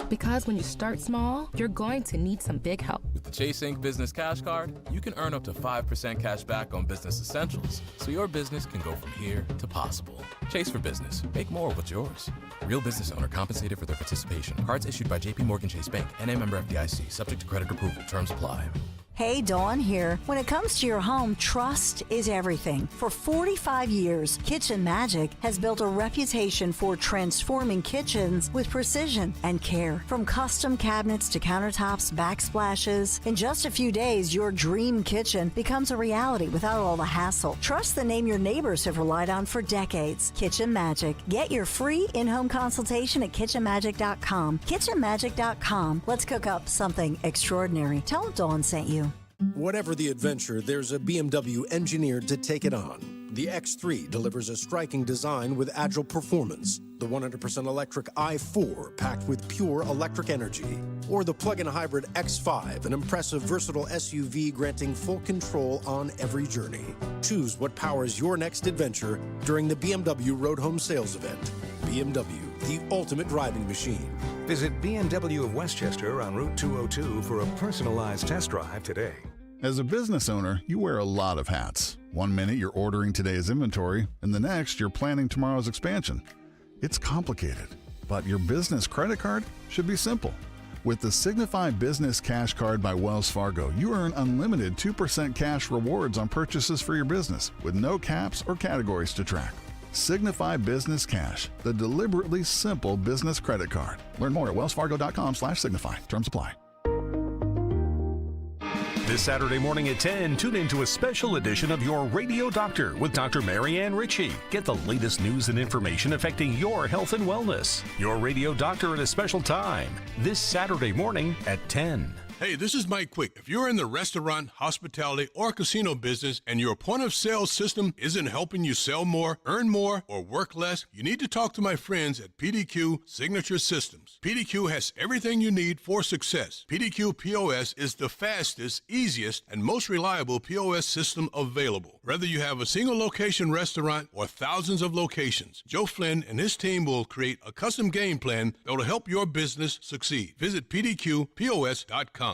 S8: Because when you start small, you're going to need some big help.
S12: With the Chase Inc. Business Cash Card, you can earn up to 5% cash back on business essentials, so your business can go from here to possible. Chase for Business. Make more of what's yours. Real business owner compensated for their participation. Cards issued by JP Morgan Chase Bank, NA member FDIC, subject to credit approval. Terms apply.
S11: Hey, Dawn here. When it comes to your home, trust is everything. For 45 years, Kitchen Magic has built a reputation for transforming kitchens with precision and care. From custom cabinets to countertops, backsplashes, in just a few days, your dream kitchen becomes a reality without all the hassle. Trust the name your neighbors have relied on for decades. Kitchen Magic. Get your free in-home consultation at kitchenmagic.com. Kitchenmagic.com. Let's cook up something extraordinary. Tell them Dawn sent you.
S28: Whatever the adventure, there's a BMW engineered to take it on. The X3 delivers a striking design with agile performance. The 100% electric i4 packed with pure electric energy. Or the plug-in hybrid X5, an impressive, versatile SUV granting full control on every journey. Choose what powers your next adventure during the BMW Road Home Sales Event. BMW, the ultimate driving machine.
S14: Visit BMW of Westchester on Route 202 for a personalized test drive today.
S15: As a business owner, you wear a lot of hats. One minute you're ordering today's inventory, and the next you're planning tomorrow's expansion. It's complicated, but your business credit card should be simple. With the Signify Business Cash Card by Wells Fargo, you earn unlimited 2% cash rewards on purchases for your business with no caps or categories to track. Signify Business Cash, the deliberately simple business credit card. Learn more at wellsfargo.com/signify. Terms apply.
S24: This Saturday morning at 10, tune into a special edition of Your Radio Doctor with Dr. Marianne Ritchie. Get the latest news and information affecting your health and wellness. Your Radio Doctor at a special time, this Saturday morning at 10.
S16: Hey, this is Mike Quick. If you're in the restaurant, hospitality, or casino business and your point-of-sale system isn't helping you sell more, earn more, or work less, you need to talk to my friends at PDQ Signature Systems. PDQ has everything you need for success. PDQ POS is the fastest, easiest, and most reliable POS system available. Whether you have a single location restaurant or thousands of locations, Joe Flynn and his team will create a custom game plan that will help your business succeed. Visit PDQPOS.com.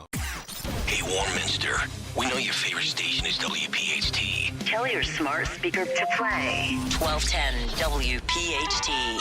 S17: Hey, Warminster, we know your favorite station is WPHT.
S18: Tell your smart speaker to play 1210 WPHT.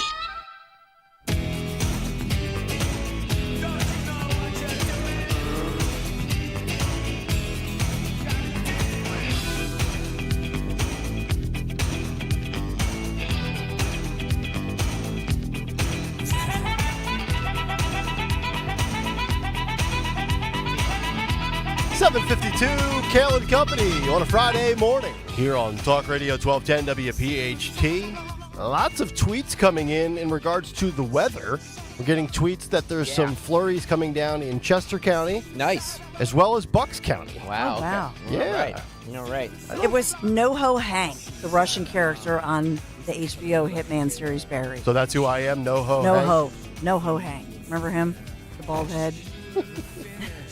S2: Kayal and Company on a Friday morning here on Talk Radio 1210 WPHT. Lots of tweets coming in regards to the weather. We're getting tweets that there's some flurries coming down in Chester County.
S10: Nice.
S2: As well as Bucks County.
S10: Wow.
S9: Oh, wow.
S2: Yeah.
S10: All right.
S9: It was NoHo Hank, the Russian character on the HBO Hitman series Barry.
S2: So that's who I am, NoHo
S9: NoHo. NoHo Hank. Remember him? The bald head.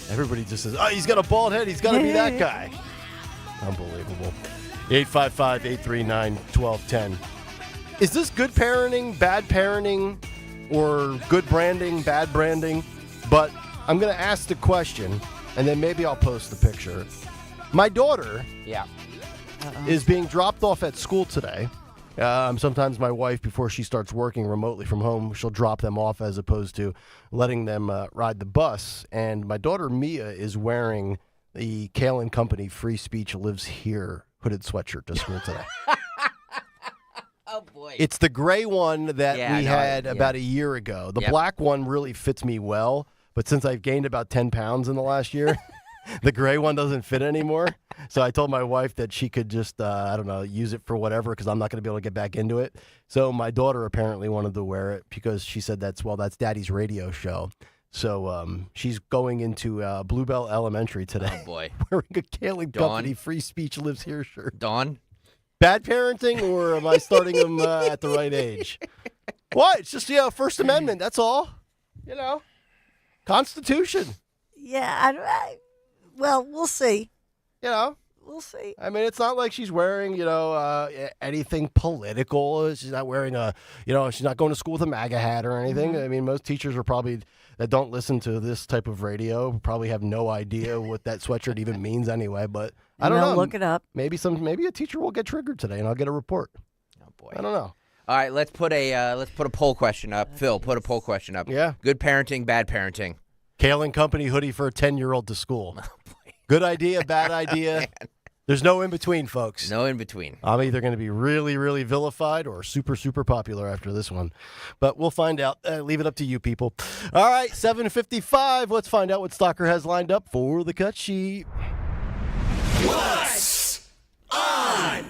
S2: Everybody just says, oh, he's got a bald head. He's got to be that guy. Unbelievable. 855-839-1210. Is this good parenting, bad parenting, or good branding, bad branding? But I'm going to ask the question, and then maybe I'll post the picture. My daughter is being dropped off at school today. Sometimes my wife, before she starts working remotely from home, she'll drop them off as opposed to letting them ride the bus. And my daughter, Mia, is wearing the Kayal and Company Free Speech Lives Here hooded sweatshirt to school today.
S10: Oh, boy.
S2: It's the gray one that we had about a year ago. The black one really fits me well, but since I've gained about 10 pounds in the last year, the gray one doesn't fit anymore. So I told my wife that she could just, use it for whatever because I'm not going to be able to get back into it. So my daughter apparently wanted to wear it because she said that's Daddy's radio show. So she's going into Bluebell Elementary today.
S10: Oh, boy.
S2: Wearing a Kayal and Company Free Speech Lives Here shirt.
S10: Dawn?
S2: Bad parenting, or am I starting them at the right age? What? It's just, First Amendment. That's all. Constitution.
S9: Yeah, well, we'll see. We'll see.
S2: I mean, it's not like she's wearing, anything political. She's not wearing she's not going to school with a MAGA hat or anything.
S9: Mm-hmm.
S2: I mean, most teachers are probably, that don't listen to this type of radio, probably have no idea what that sweatshirt even means anyway. But I don't know.
S9: Look it up.
S2: Maybe a teacher will get triggered today, and I'll get a report.
S10: Oh boy,
S2: I don't know.
S10: All right, let's put a poll question up. Phil, put a poll question up.
S2: Yeah.
S10: Good parenting, bad parenting.
S2: Kayal and Company hoodie for a 10-year-old to school. Good idea, bad idea. There's no in between, folks.
S10: No in between.
S2: I'm either going to be really, really vilified or super, super popular after this one. But we'll find out. Leave it up to you people. All right, 7:55. Let's find out what Stalker has lined up for the cut sheet.
S3: What's on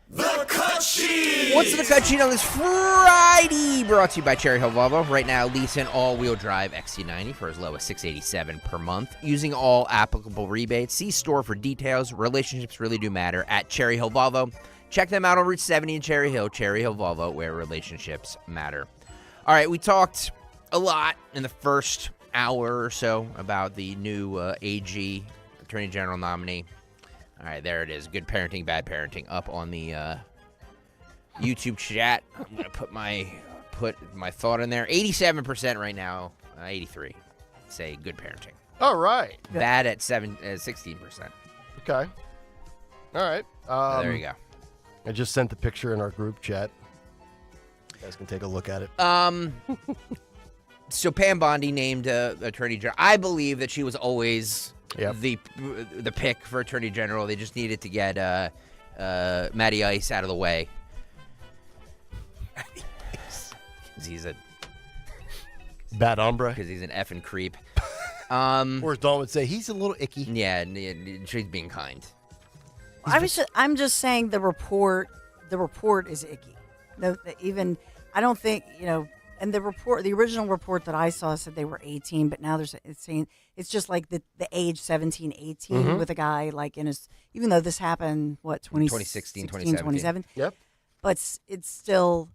S3: the cut sheet?
S10: What's the cut sheet on this Friday? Brought to you by Cherry Hill Volvo. Right now, lease an all-wheel drive XC90 for as low as $687 per month. Using all applicable rebates. See store for details. Relationships really do matter at Cherry Hill Volvo. Check them out on Route 70 in Cherry Hill Volvo, where relationships matter. All right, we talked a lot in the first hour or so about the new AG, Attorney General nominee. All right, there it is. Good parenting, bad parenting up on the YouTube chat. I'm going to put my thought in there. 87% right now, 83 say good parenting.
S2: All right.
S10: Bad at 16%.
S2: Okay. All right.
S10: There you go.
S2: I just sent the picture in our group chat. You guys can take a look at it.
S10: So Pam Bondi named Attorney General. I believe that she was always the pick for Attorney General. They just needed to get Matty Ice out of the way. Because he's a
S2: bad hombre.
S10: Because he's an effing creep.
S2: Or as Dawn would say, he's a little icky.
S10: Yeah, she's being kind.
S9: I'm just saying the report is icky. I don't think, and the original report that I saw said they were 18, but now it's saying it's just like the age 17, 18 with a guy like in his, even though this happened,
S10: 2016, 2017.
S9: Yep. But it's still,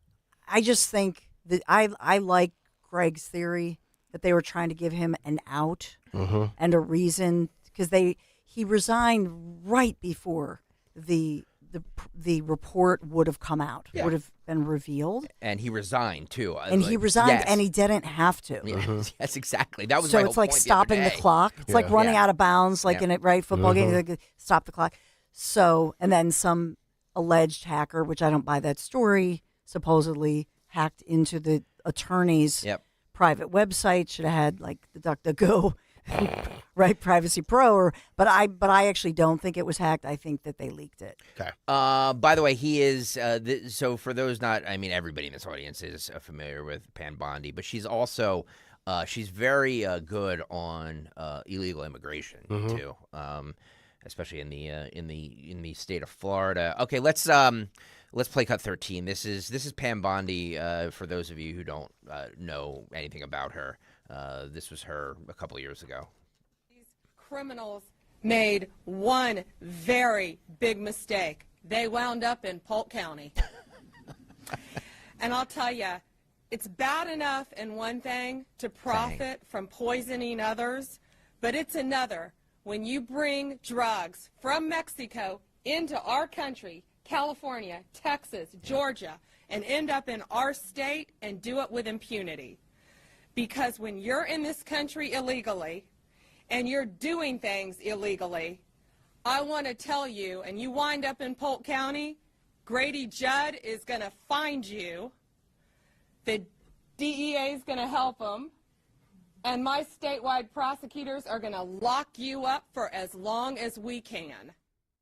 S9: I just think that I like Greg's theory that they were trying to give him an out and a reason, because he resigned right before the report would have come out, would have been revealed.
S10: And he resigned, too.
S9: And he resigned, and he didn't have to.
S10: Yes, exactly. That was
S9: so
S10: my
S9: it's
S10: whole
S9: like
S10: point
S9: stopping the clock. It's like running out of bounds, like in a football game, like, stop the clock. So, and then some alleged hacker, which I don't buy that story, supposedly hacked into the attorney's private website. Should have had like the DuckDuckGo. Right, Privacy Pro, but I actually don't think it was hacked. I think that they leaked it.
S2: Okay.
S10: By the way, he is. So for those everybody in this audience is familiar with Pam Bondi, but she's also she's very good on illegal immigration too, especially in the state of Florida. Okay, let's play cut 13. This is Pam Bondi. For those of you who don't know anything about her. This was her a couple of years ago.
S4: These criminals made one very big mistake. They wound up in Polk County. And I'll tell you, it's bad enough in one thing to profit from poisoning others, but it's another when you bring drugs from Mexico into our country, California, Texas, Georgia, and end up in our state and do it with impunity. Because when you're in this country illegally and you're doing things illegally, I want to tell you, and you wind up in Polk County, Grady Judd is going to find you, the DEA is going to help them, and my statewide prosecutors are going to lock you up for as long as we can.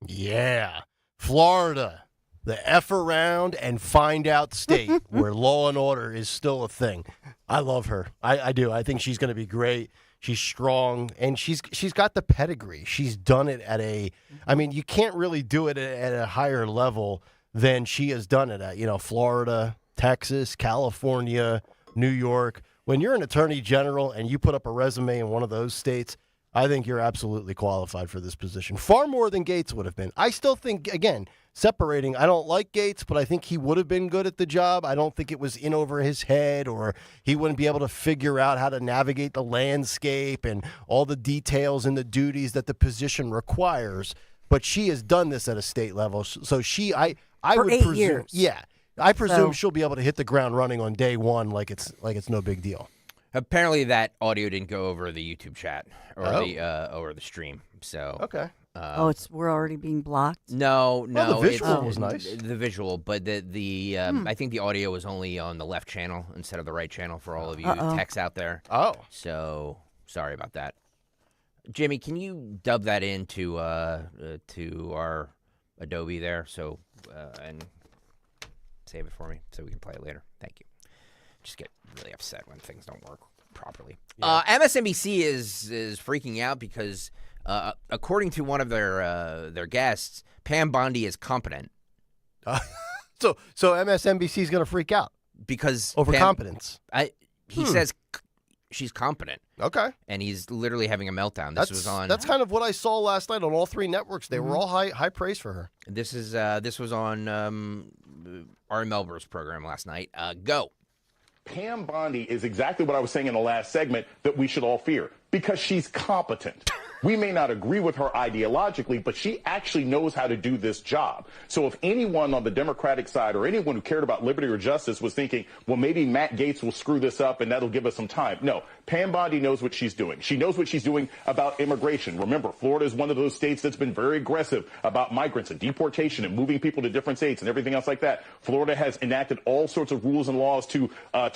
S2: Yeah. Florida. The F around and find out state where law and order is still a thing. I love her. I do. I think she's going to be great. She's strong, and she's got the pedigree. She's done it you can't really do it at a higher level than she has done it at, Florida, Texas, California, New York. When you're an attorney general and you put up a resume in one of those states, I think you're absolutely qualified for this position. Far more than Gaetz would have been. I still think, again, separating, I don't like Gaetz, but I think he would have been good at the job. I don't think it was in over his head, or he wouldn't be able to figure out how to navigate the landscape and all the details and the duties that the position requires. But she has done this at a state level. So I
S9: for
S2: would
S9: 8
S2: presume,
S9: years.
S2: yeah, I presume she'll be able to hit the ground running on day one like it's no big deal.
S10: Apparently, that audio didn't go over the YouTube chat or the stream. So
S2: okay.
S9: We're already being blocked.
S10: No.
S2: The visual was nice.
S10: The visual, but the I think the audio was only on the left channel instead of the right channel for all of you techs out there.
S2: Oh,
S10: so sorry about that. Jimmy, can you dub that into to our Adobe there, so and save it for me so we can play it later. Thank you. Just get really upset when things don't work properly.
S2: Yeah.
S10: MSNBC is freaking out because according to one of their guests, Pam Bondi is competent.
S2: So MSNBC is going to freak out
S10: because
S2: over competence.
S10: He says she's competent.
S2: Okay.
S10: And he's literally having a meltdown.
S2: That's kind of what I saw last night on all three networks. They were all high praise for her.
S10: This was on Ari Melber's program last night. Go.
S5: Pam Bondi is exactly what I was saying in the last segment that we should all fear because she's competent. We may not agree with her ideologically, but she actually knows how to do this job. So if anyone on the Democratic side or anyone who cared about liberty or justice was thinking, well, maybe Matt Gaetz will screw this up and that'll give us some time. No, Pam Bondi knows what she's doing. She knows what she's doing about immigration. Remember, Florida is one of those states that's been very aggressive about migrants and deportation and moving people to different states and everything else like that. Florida has enacted all sorts of rules and laws to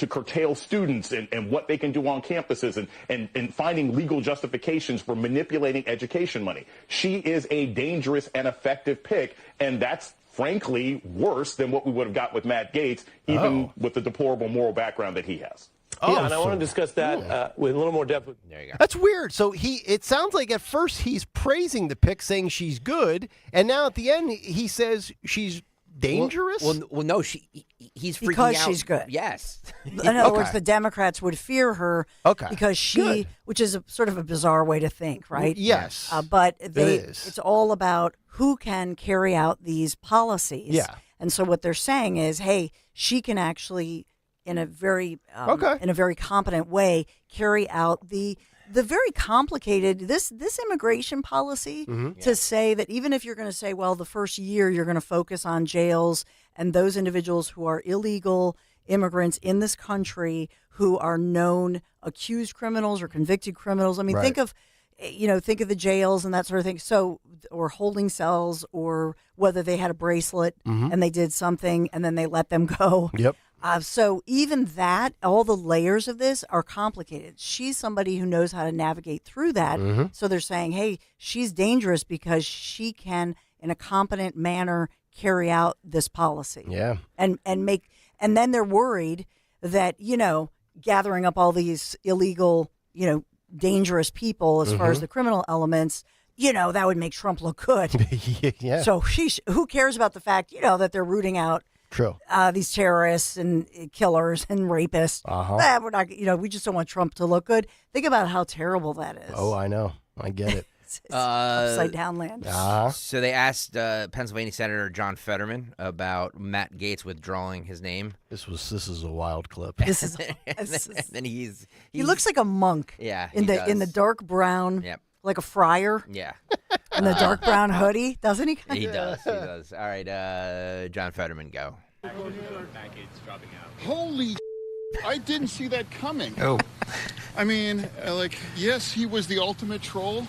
S5: curtail students and what they can do on campuses and finding legal justifications for manipulating education money. She is a dangerous and effective pick, and that's frankly worse than what we would have got with Matt Gaetz, even with the deplorable moral background that he has.
S6: Yeah, and I want to discuss that with a little more depth.
S10: There you go.
S2: That's weird. So it sounds like at first he's praising the pick, saying she's good, and now at the end he says she's dangerous.
S10: Well, no, he's freaking
S9: because
S10: out.
S9: she's good.
S10: Yes.
S9: In other words, the Democrats would fear her because she, which is sort of a bizarre way to think, right?
S2: Yes.
S9: But it's all about who can carry out these policies.
S2: Yeah.
S9: And so what they're saying is, hey, she can actually, in a very competent way, carry out the very complicated this immigration policy to say that even if you're going to say, well, the first year you're going to focus on jails and those individuals who are illegal immigrants in this country who are known accused criminals or convicted criminals. I mean, think of the jails and that sort of thing. So, or holding cells, or whether they had a bracelet and they did something and then they let them go.
S2: Yep.
S9: So even that, all the layers of this are complicated. She's somebody who knows how to navigate through that. So they're saying, hey, she's dangerous because she can, in a competent manner, carry out this policy.
S2: Yeah.
S9: And then they're worried that, gathering up all these illegal, dangerous people as far as the criminal elements, that would make Trump look good.
S2: Yeah.
S9: So who cares about the fact, that they're rooting out these terrorists and killers and rapists. We're not, we just don't want Trump to look good. Think about how terrible that is.
S2: Oh, I know. I get it.
S9: It's upside down land.
S10: So they asked Pennsylvania Senator John Fetterman about Matt Gaetz withdrawing his name.
S2: This is a wild clip.
S9: This is,
S10: and he
S9: looks like a monk.
S10: Yeah,
S9: in the dark brown.
S10: Yep.
S9: Like a friar.
S10: Yeah.
S9: And the dark brown hoodie, doesn't he?
S10: He does. He does. All right, John Fetterman, go.
S7: Holy I didn't see that coming.
S10: Oh.
S7: I mean, yes, he was the ultimate troll,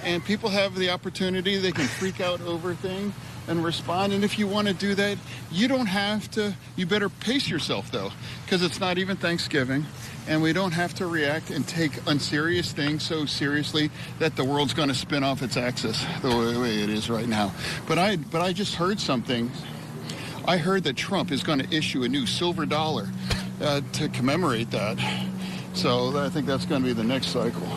S7: and people have the opportunity. They can freak out over things and respond. And if you want to do that, you don't have to. You better pace yourself, though, because it's not even Thanksgiving. And we don't have to react and take unserious things so seriously that the world's going to spin off its axis the way it is right now. But I just heard something. I heard that Trump is going to issue a new silver dollar to commemorate that. So I think that's going to be the next cycle.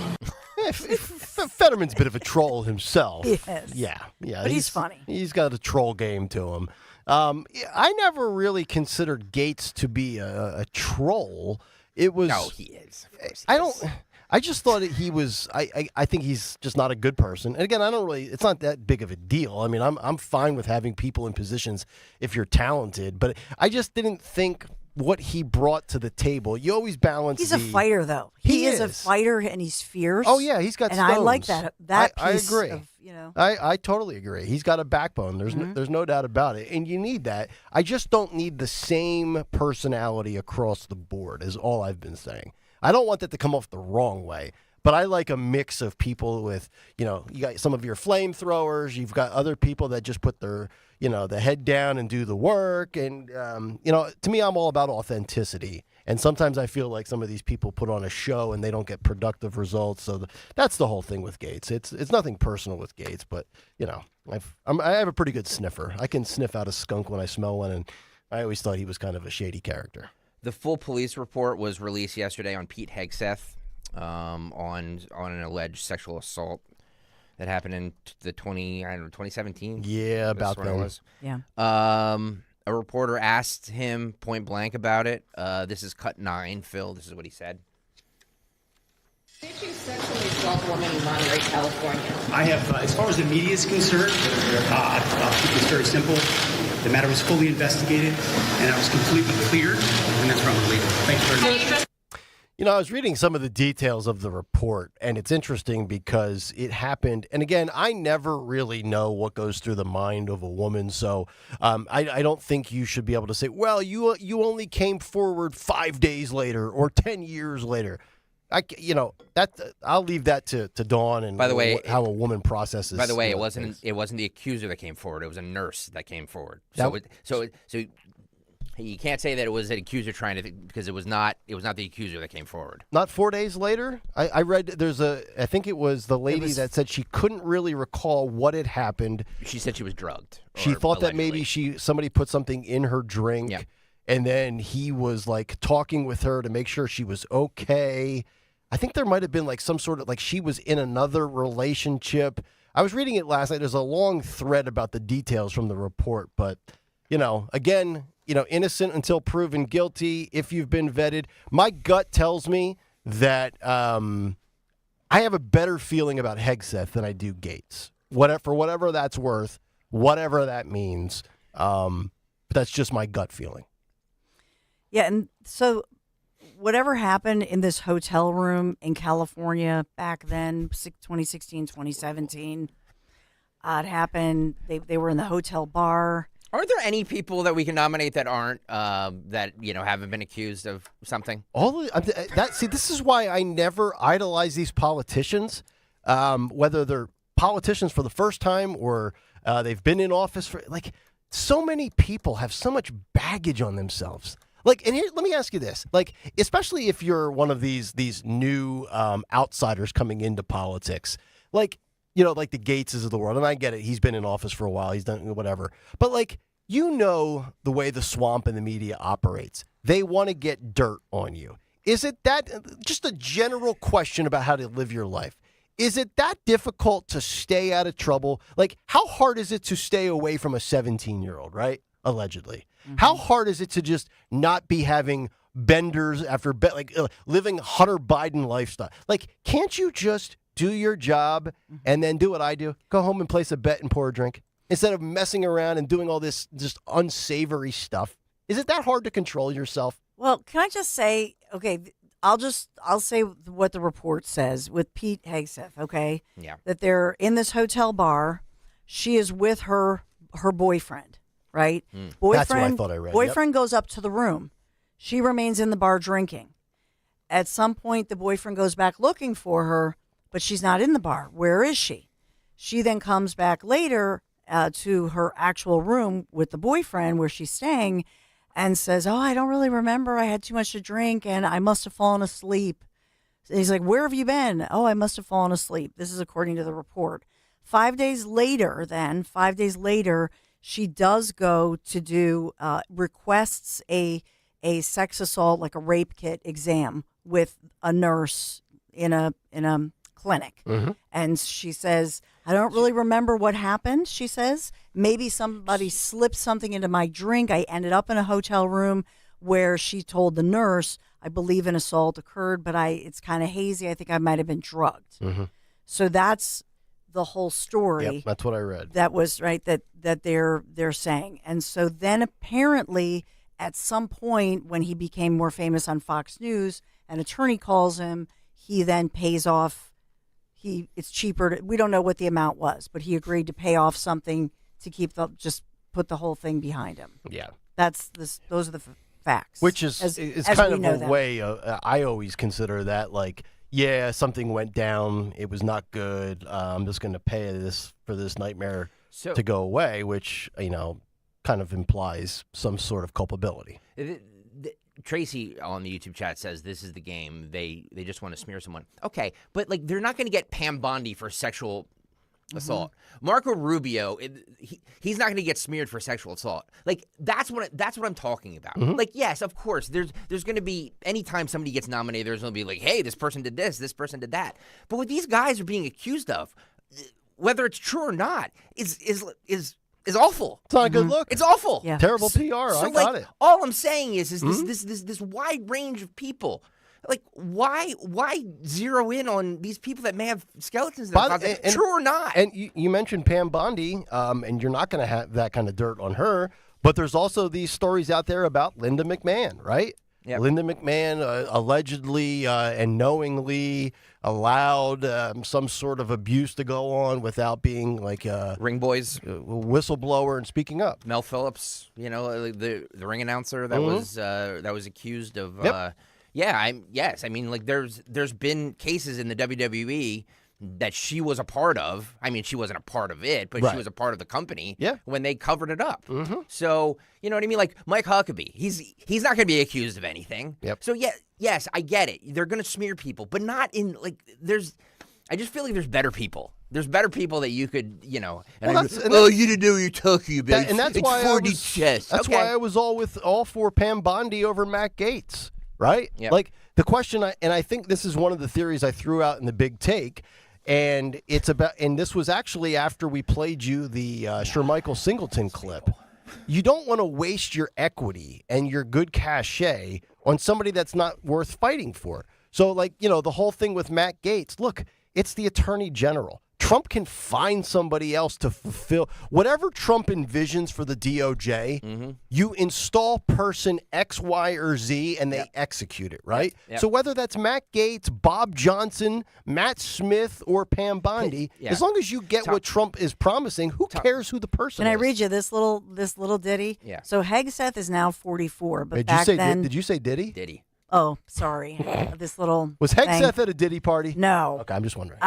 S2: Fetterman's a bit of a troll himself.
S9: Yes.
S2: Yeah.
S9: But he's funny.
S2: He's got a troll game to him. I never really considered Gaetz to be a troll. It was.
S10: No, he is.
S2: I just thought he was. I think he's just not a good person. And again, I don't really. It's not that big of a deal. I mean, I'm fine with having people in positions if you're talented, but I just didn't think what he brought to the table. You always balance.
S9: He's a fighter, though. He is a fighter, and he's fierce.
S2: Oh yeah, he's got.
S9: And
S2: stones.
S9: I like that. That
S2: I
S9: piece
S2: agree.
S9: Of,
S2: I totally agree. He's got a backbone. There's no doubt about it, and you need that. I just don't need the same personality across the board. Is all I've been saying. I don't want that to come off the wrong way. But I like a mix of people with, you got some of your flamethrowers. You've got other people that just put their, the head down and do the work. And, to me, I'm all about authenticity. And sometimes I feel like some of these people put on a show and they don't get productive results. So that's the whole thing with Gaetz. It's nothing personal with Gaetz, but I have a pretty good sniffer. I can sniff out a skunk when I smell one, and I always thought he was kind of a shady character.
S10: The full police report was released yesterday on Pete Hegseth on an alleged sexual assault that happened in the 2017.
S2: Yeah, about
S10: that.
S2: then.
S9: Yeah.
S10: A reporter asked him point blank about it. This is cut 9. Phil, this is what he said.
S13: Did you sexually assault a woman in Monterey, California?
S19: I have, as far as the media is concerned, I'll keep this very simple. The matter was fully investigated, and I was completely cleared, and that's where I'm going to leave it. Thank you very much.
S2: I was reading some of the details of the report, and it's interesting because it happened. And again, I never really know what goes through the mind of a woman, so I don't think you should be able to say, well, you only came forward 5 days later or 10 years later. I'll leave that to Dawn and
S10: by the way,
S2: how a woman processes.
S10: By the way, it
S2: things.
S10: wasn't the accuser that came forward. It was a nurse that came forward. So you can't say that it was an accuser because it was not the accuser that came forward.
S2: Not 4 days later? I read I think it was the lady that said she couldn't really recall what had happened.
S10: She said she was drugged.
S2: She thought that maybe somebody put something in her drink, and then he was like talking with her to make sure she was okay. I think there might have been like some sort of she was in another relationship. I was reading it last night. There's a long thread about the details from the report, but again, innocent until proven guilty. If you've been vetted, my gut tells me that I have a better feeling about Hegseth than I do Gaetz. For whatever that's worth, whatever that means. But that's just my gut feeling.
S9: Yeah, and so whatever happened in this hotel room in California back then, 2016, 2017, it happened. They were in the hotel bar.
S10: Aren't there any people that we can nominate that aren't haven't been accused of something?
S2: This is why I never idolize these politicians, whether they're politicians for the first time or they've been in office for so many people have so much baggage on themselves. And here, let me ask you this: especially if you're one of these new outsiders coming into politics, like the Gaetzes of the world, and I get it. He's been in office for a while. He's done whatever. But the way the swamp and the media operates, they want to get dirt on you. Is it that, just a general question about how to live your life, is it that difficult to stay out of trouble? How hard is it to stay away from a 17-year-old, right? Allegedly. Mm-hmm. How hard is it to just not be having benders after living Hunter Biden lifestyle? Can't you just do your job and then do what I do? Go home and place a bet and pour a drink instead of messing around and doing all this just unsavory stuff. Is it that hard to control yourself?
S9: Well, can I just say, okay, I'll say what the report says with Pete Hegseth, okay?
S10: Yeah.
S9: That they're in this hotel bar. She is with her boyfriend, right? Boyfriend,
S2: that's what I thought I read.
S9: Boyfriend goes up to the room. She remains in the bar drinking. At some point, the boyfriend goes back looking for her, but she's not in the bar. Where is she? She then comes back later to her actual room with the boyfriend where she's staying and says, oh, I don't really remember. I had too much to drink and I must have fallen asleep. And he's like, where have you been? Oh, I must have fallen asleep. This is according to the report. 5 days later, she does go to do, requests a sex assault, like a rape kit exam with a nurse in a clinic. Mm-hmm. And she says, I don't really remember what happened, she says. Maybe somebody slipped something into my drink. I ended up in a hotel room where she told the nurse, I believe an assault occurred, but it's kind of hazy. I think I might have been drugged. Mm-hmm. So that's the whole story.
S2: Yep, that's what I read.
S9: That was right, that they're saying. And so then apparently at some point when he became more famous on Fox News, an attorney calls him, he then pays off. It's cheaper. We don't know what the amount was, but he agreed to pay off something to just put the whole thing behind him.
S2: Yeah.
S9: Those are the facts.
S2: Which is kind of a way, I always consider that yeah, something went down. It was not good. I'm just going to pay for this nightmare to go away, which, kind of implies some sort of culpability.
S10: Tracy on the YouTube chat says this is the game. They just want to smear someone. Okay, but like they're not going to get Pam Bondi for sexual assault. Marco Rubio, he's not going to get smeared for sexual assault. Like that's what I'm talking about. Like yes, of course, there's going to be anytime somebody gets nominated, there's going to be like, hey, this person did this person did that. But what these guys are being accused of, whether it's true or not, is awful.
S2: It's not a good look.
S10: It's awful.
S9: Yeah.
S2: Terrible PR.
S10: So
S2: I got it.
S10: All I'm saying is this wide range of people. Like why zero in on these people that may have skeletons in their closet, true or not?
S2: And you mentioned Pam Bondi, and you're not going to have that kind of dirt on her. But there's also these stories out there about Linda McMahon, right?
S10: Yep.
S2: Linda McMahon allegedly and knowingly allowed some sort of abuse to go on without being like
S10: ring boys,
S2: whistleblower, and speaking up.
S10: Mel Phillips, the ring announcer that was accused of. Yes. I mean, like there's been cases in the WWE that she was a part of. I mean, she wasn't a part of it, but she was a part of the company when they covered it up. So, you know what I mean? Like Mike Huckabee, he's not going to be accused of anything. So, yes, I get it. They're going to smear people, but not in, like, I just feel like there's better people. There's better people that you could, you know. And you didn't know what you're talking about.
S2: And that's why why I was all for Pam Bondi over Matt Gaetz, right?
S10: Yep.
S2: Like the question, I think this is one of the theories I threw out in the big take. And this was actually after we played you the Shermichael Singleton clip. You don't want to waste your equity and your good cachet on somebody that's not worth fighting for. So, like, you know, the whole thing with Matt Gaetz, look, it's the Attorney General. Trump can find somebody else to fulfill whatever Trump envisions for the DOJ. You install person X, Y, or Z, and they execute it, right? So whether that's Matt Gaetz, Bob Johnson, Matt Smith, or Pam Bondi, as long as you get what Trump is promising, who cares who the person is?
S9: Can I read you this little ditty?
S10: Yeah.
S9: So Hegseth is now 44, but back then,
S2: did you say Diddy?
S10: Diddy.
S9: Oh, sorry. This little
S2: was Hegseth at a Diddy party?
S9: No.
S2: Okay, I'm just wondering.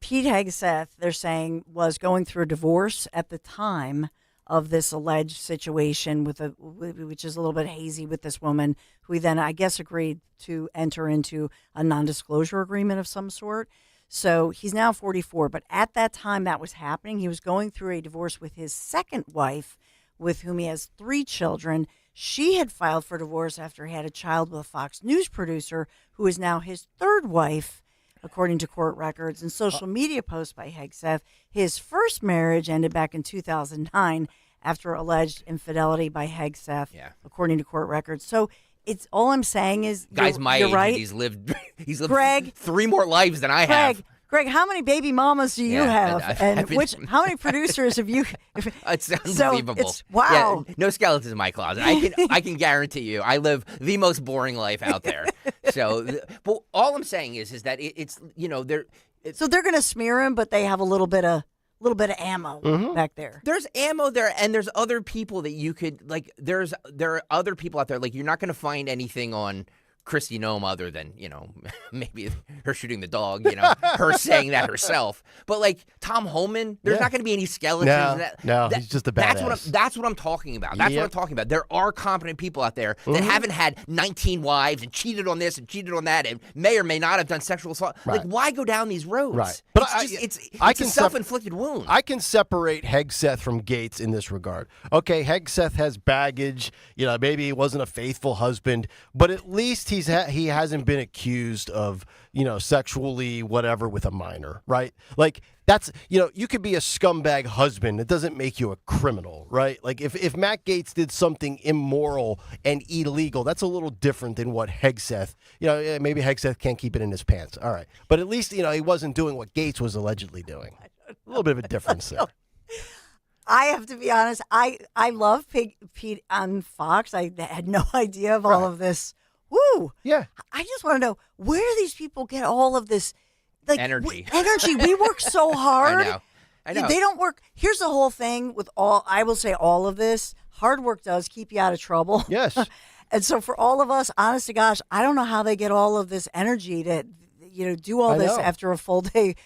S9: Pete Hegseth, they're saying, was going through a divorce at the time of this alleged situation which is a little bit hazy with this woman, who he then, I guess, agreed to enter into a non-disclosure agreement of some sort. So he's now 44, but at that time that was happening, he was going through a divorce with his second wife, with whom he has 3 children. She had filed for divorce after he had a child with a Fox News producer, who is now his third wife, according to court records and social media posts by Hegseth. His first marriage ended back in 2009 after alleged infidelity by Hegseth, according to court records. So it's all I'm saying is,
S10: guy's my
S9: you're
S10: age,
S9: right.
S10: and he's lived
S9: Greg,
S10: 3 more lives than I have.
S9: Greg, how many baby mamas do you have?
S10: I've been-
S9: How many producers have you?
S10: It's unbelievable.
S9: Wow.
S10: Yeah, no skeletons in my closet. I can guarantee you, I live the most boring life out there. So, but all I'm saying is that it's, you know,
S9: so they're going to smear him, but they have a little bit of ammo back there.
S10: There's ammo there, and there's other people that you could, like, there are other people out there. Like, you're not going to find anything on Kristi Noem other than, you know, maybe her shooting the dog, you know, her saying that herself. But like Tom Homan, there's not going to be any skeletons.
S2: No, he's just a badass.
S10: That's what I'm talking about. That's what I'm talking about. There are competent people out there that haven't had 19 wives and cheated on this and cheated on that and may or may not have done sexual assault.
S2: Right.
S10: Like, why go down these roads?
S2: Right. But
S10: it's a self-inflicted wound.
S2: I can separate Hegseth from Gaetz in this regard. Okay, Hegseth has baggage. You know, maybe he wasn't a faithful husband, but at least he hasn't been accused of, you know, sexually whatever with a minor, right? Like, that's, you know, you could be a scumbag husband. It doesn't make you a criminal, right? Like, if Matt Gaetz did something immoral and illegal, that's a little different than what Hegseth, you know, maybe Hegseth can't keep it in his pants. All right. But at least, you know, he wasn't doing what Gaetz was allegedly doing. A little bit of a difference there.
S9: I have to be honest. I love Pete on Fox. I had no idea of all of this. Woo!
S2: Yeah.
S9: I just want to know, where do these people get all of this, like,
S10: energy?
S9: We work so hard.
S10: I know.
S9: They don't work. Here's the whole thing with I will say all of this. Hard work does keep you out of trouble.
S2: Yes.
S9: And so for all of us, honest to gosh, I don't know how they get all of this energy to, you know, do all this after a full day's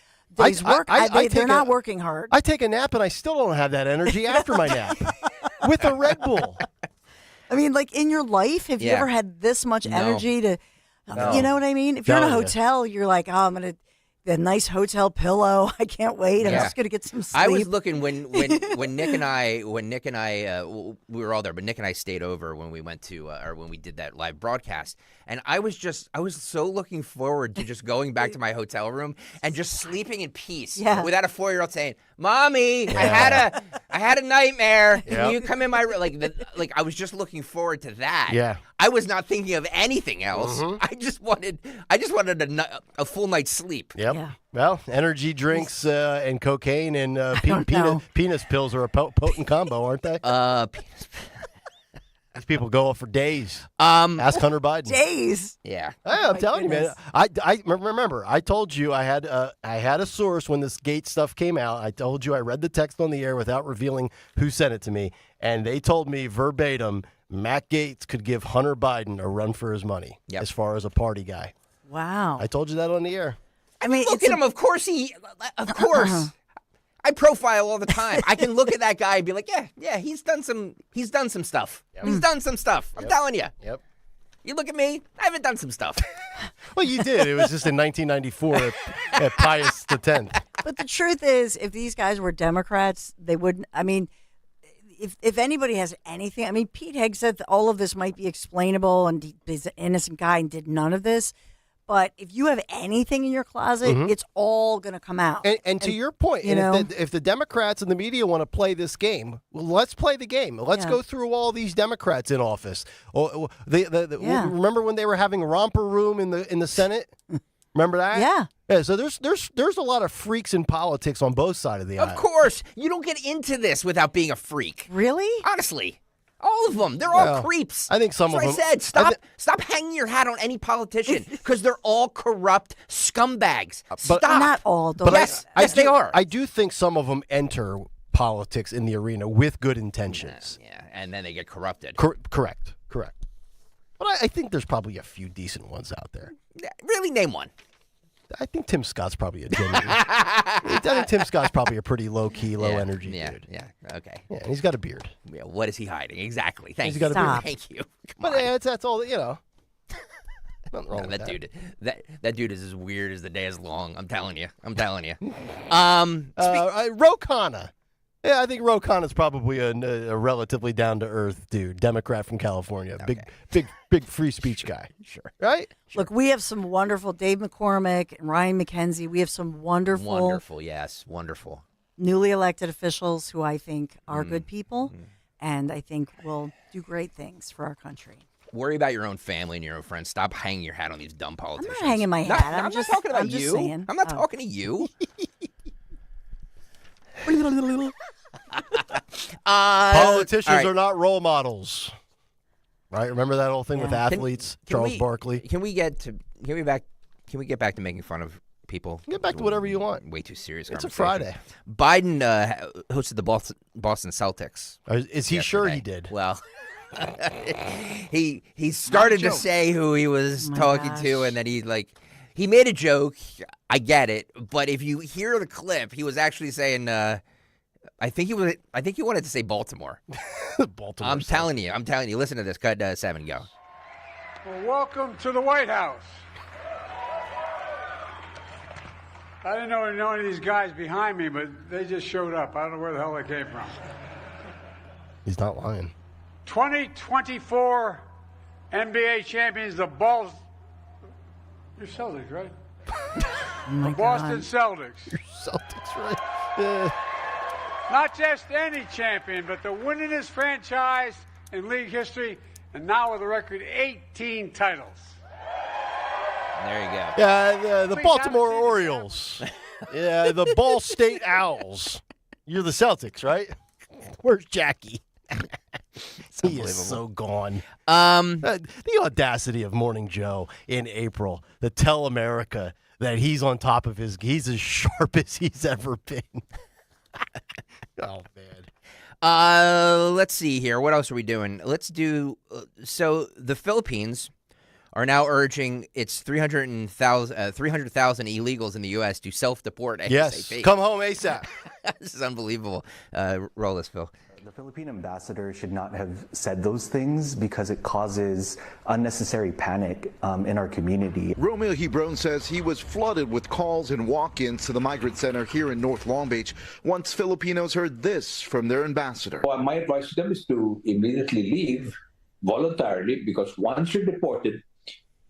S9: work. They're not working hard.
S2: I take a nap and I still don't have that energy after my nap with a Red Bull.
S9: I mean, like in your life, have you
S10: Yeah.
S9: ever had this much
S10: No.
S9: energy to,
S2: No.
S9: you know what I mean? If you're in a
S2: Telling you.
S9: hotel, you're like, oh, I'm going to, the nice hotel pillow. I can't wait. I'm
S10: Yeah.
S9: just going to get some sleep.
S10: I was looking when Nick and I we were all there, but Nick and I stayed over when we went to or when we did that live broadcast, and I was so looking forward to just going back to my hotel room and just sleeping in peace, without a 4-year-old saying, "Mommy, I had a nightmare. Can
S2: Yep.
S10: you come in my room?" Like I was just looking forward to that.
S2: Yeah.
S10: I was not thinking of anything else.
S2: Mhm.
S10: I just wanted a full night's sleep.
S2: Yep.
S9: Yeah.
S2: Well, energy drinks and cocaine and
S9: don't know.
S2: penis pills are a potent combo, aren't they? These people go for days. Ask Hunter Biden.
S9: Days.
S10: Yeah.
S2: Hey, I'm
S9: my
S2: telling you, man.
S9: goodness.
S2: I remember. I told you I had a source when this Gaetz stuff came out. I told you I read the text on the air without revealing who sent it to me, and they told me verbatim Matt Gaetz could give Hunter Biden a run for his money as far as a party guy.
S9: Wow.
S2: I told you that on the air.
S9: I mean,
S10: Look at him. Of course. I profile all the time. I can look at that guy and be like, yeah, he's done some stuff.
S2: Yep.
S10: He's done some stuff. I'm telling you.
S2: Yep.
S10: You look at me, I haven't done some stuff.
S2: Well, you did. It was just in 1994 at Pius X.
S9: But the truth is, if these guys were Democrats, they wouldn't. I mean, if anybody has anything, I mean, Pete Hegg said that all of this might be explainable and he's an innocent guy and did none of this. But if you have anything in your closet, it's all going to come out.
S2: And to your point,
S9: you know,
S2: if the Democrats and the media want to play this game, well, let's play the game. Let's go through all these Democrats in office. Remember when they were having romper room in the Senate? Remember that? Yeah. So there's a lot of freaks in politics on both sides of the aisle.
S10: Of course. You don't get into this without being a freak.
S9: Really?
S10: Honestly. All of them. They're all creeps.
S2: I think some
S10: That's
S2: of
S10: what
S2: them.
S10: I said. Stop hanging your hat on any politician because they're all corrupt scumbags. Stop.
S9: Not all, though.
S10: But yes, they are.
S2: I do think some of them enter politics in the arena with good intentions.
S10: Yeah, and then they get corrupted.
S2: Correct. But I think there's probably a few decent ones out there.
S10: Really, name one.
S2: I think Tim Scott's probably a genuine. I think Tim Scott's probably a pretty low-key, low-energy dude.
S10: Yeah, okay.
S2: Yeah, and he's got a beard.
S10: Yeah, what is he hiding? Exactly. Thank
S2: He's
S10: you.
S2: got a beard.
S10: Thank you.
S2: But that's all, you know. Nothing wrong with
S10: that
S2: that.
S10: dude. That dude is as weird as the day is long. I'm telling you.
S2: Ro Khanna. Yeah, I think Ro Khanna's probably a relatively down-to-earth dude, Democrat from California, big free speech guy.
S10: Sure.
S2: Right?
S9: Look, we have some wonderful Dave McCormick and Ryan McKenzie. We have some wonderful,
S10: yes, wonderful.
S9: newly elected officials who I think are good people, and I think will do great things for our country.
S10: Worry about your own family and your own friends. Stop hanging your hat on these dumb politicians.
S9: I'm not hanging my hat.
S10: I'm
S9: just
S10: not talking about
S9: I'm just
S10: you.
S9: saying.
S10: I'm not talking to you.
S2: Politicians are not role models. Right? Remember that whole thing with athletes, Charles Barkley?
S10: Can we get back to making fun of people?
S2: Get back to whatever you want.
S10: Way too serious.
S2: It's a
S10: conversation.
S2: Friday.
S10: Biden hosted the Boston Celtics.
S2: Is he sure he did?
S10: Well, he started to say who he was talking to, and then he made a joke. I get it, but if you hear the clip, he was actually saying, I think he wanted to say Baltimore.
S2: Baltimore.
S10: I'm telling you. Listen to this. Cut 7. Go.
S1: Well, welcome to the White House. I didn't know any of these guys behind me, but they just showed up. I don't know where the hell they came from.
S2: He's not lying.
S1: 2024 NBA champions, the Bulls. You're Celtics, right? The Boston Celtics.
S2: You're Celtics, right? Yeah.
S1: Not just any champion, but the winningest franchise in league history, and now with a record 18 titles.
S10: There you go.
S2: Yeah, the Baltimore Orioles. Yeah, the Ball State Owls. You're the Celtics, right? Where's Jackie? He is so gone. The audacity of Morning Joe in April to tell America that he's on top of he's as sharp as he's ever been. Oh, man.
S10: Let's see here. What else are we doing? Let's do so the Philippines are now urging its 300,000 illegals in the U.S. to self-deport ASAP.
S2: Yes, come home ASAP.
S10: This is unbelievable. Roll this, Phil.
S8: The Philippine ambassador should not have said those things because it causes unnecessary panic in our community.
S20: Romeo Hebron says he was flooded with calls and walk-ins to the migrant center here in North Long Beach once Filipinos heard this from their ambassador.
S21: Well, my advice to them is to immediately leave voluntarily, because once you're deported,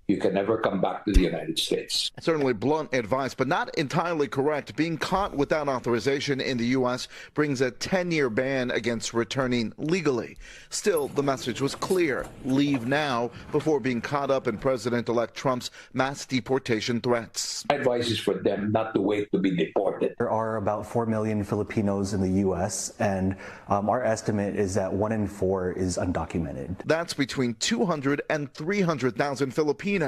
S21: you can never come back to the United States.
S20: Certainly blunt advice, but not entirely correct. Being caught without authorization in the U.S. brings a 10-year ban against returning legally. Still, the message was clear. Leave now before being caught up in President-elect Trump's mass deportation threats.
S21: My advice is for them not to wait to be deported.
S8: There are about 4 million Filipinos in the U.S., and our estimate is that 1 in 4 is undocumented.
S20: That's between 200 and 300,000 Filipinos.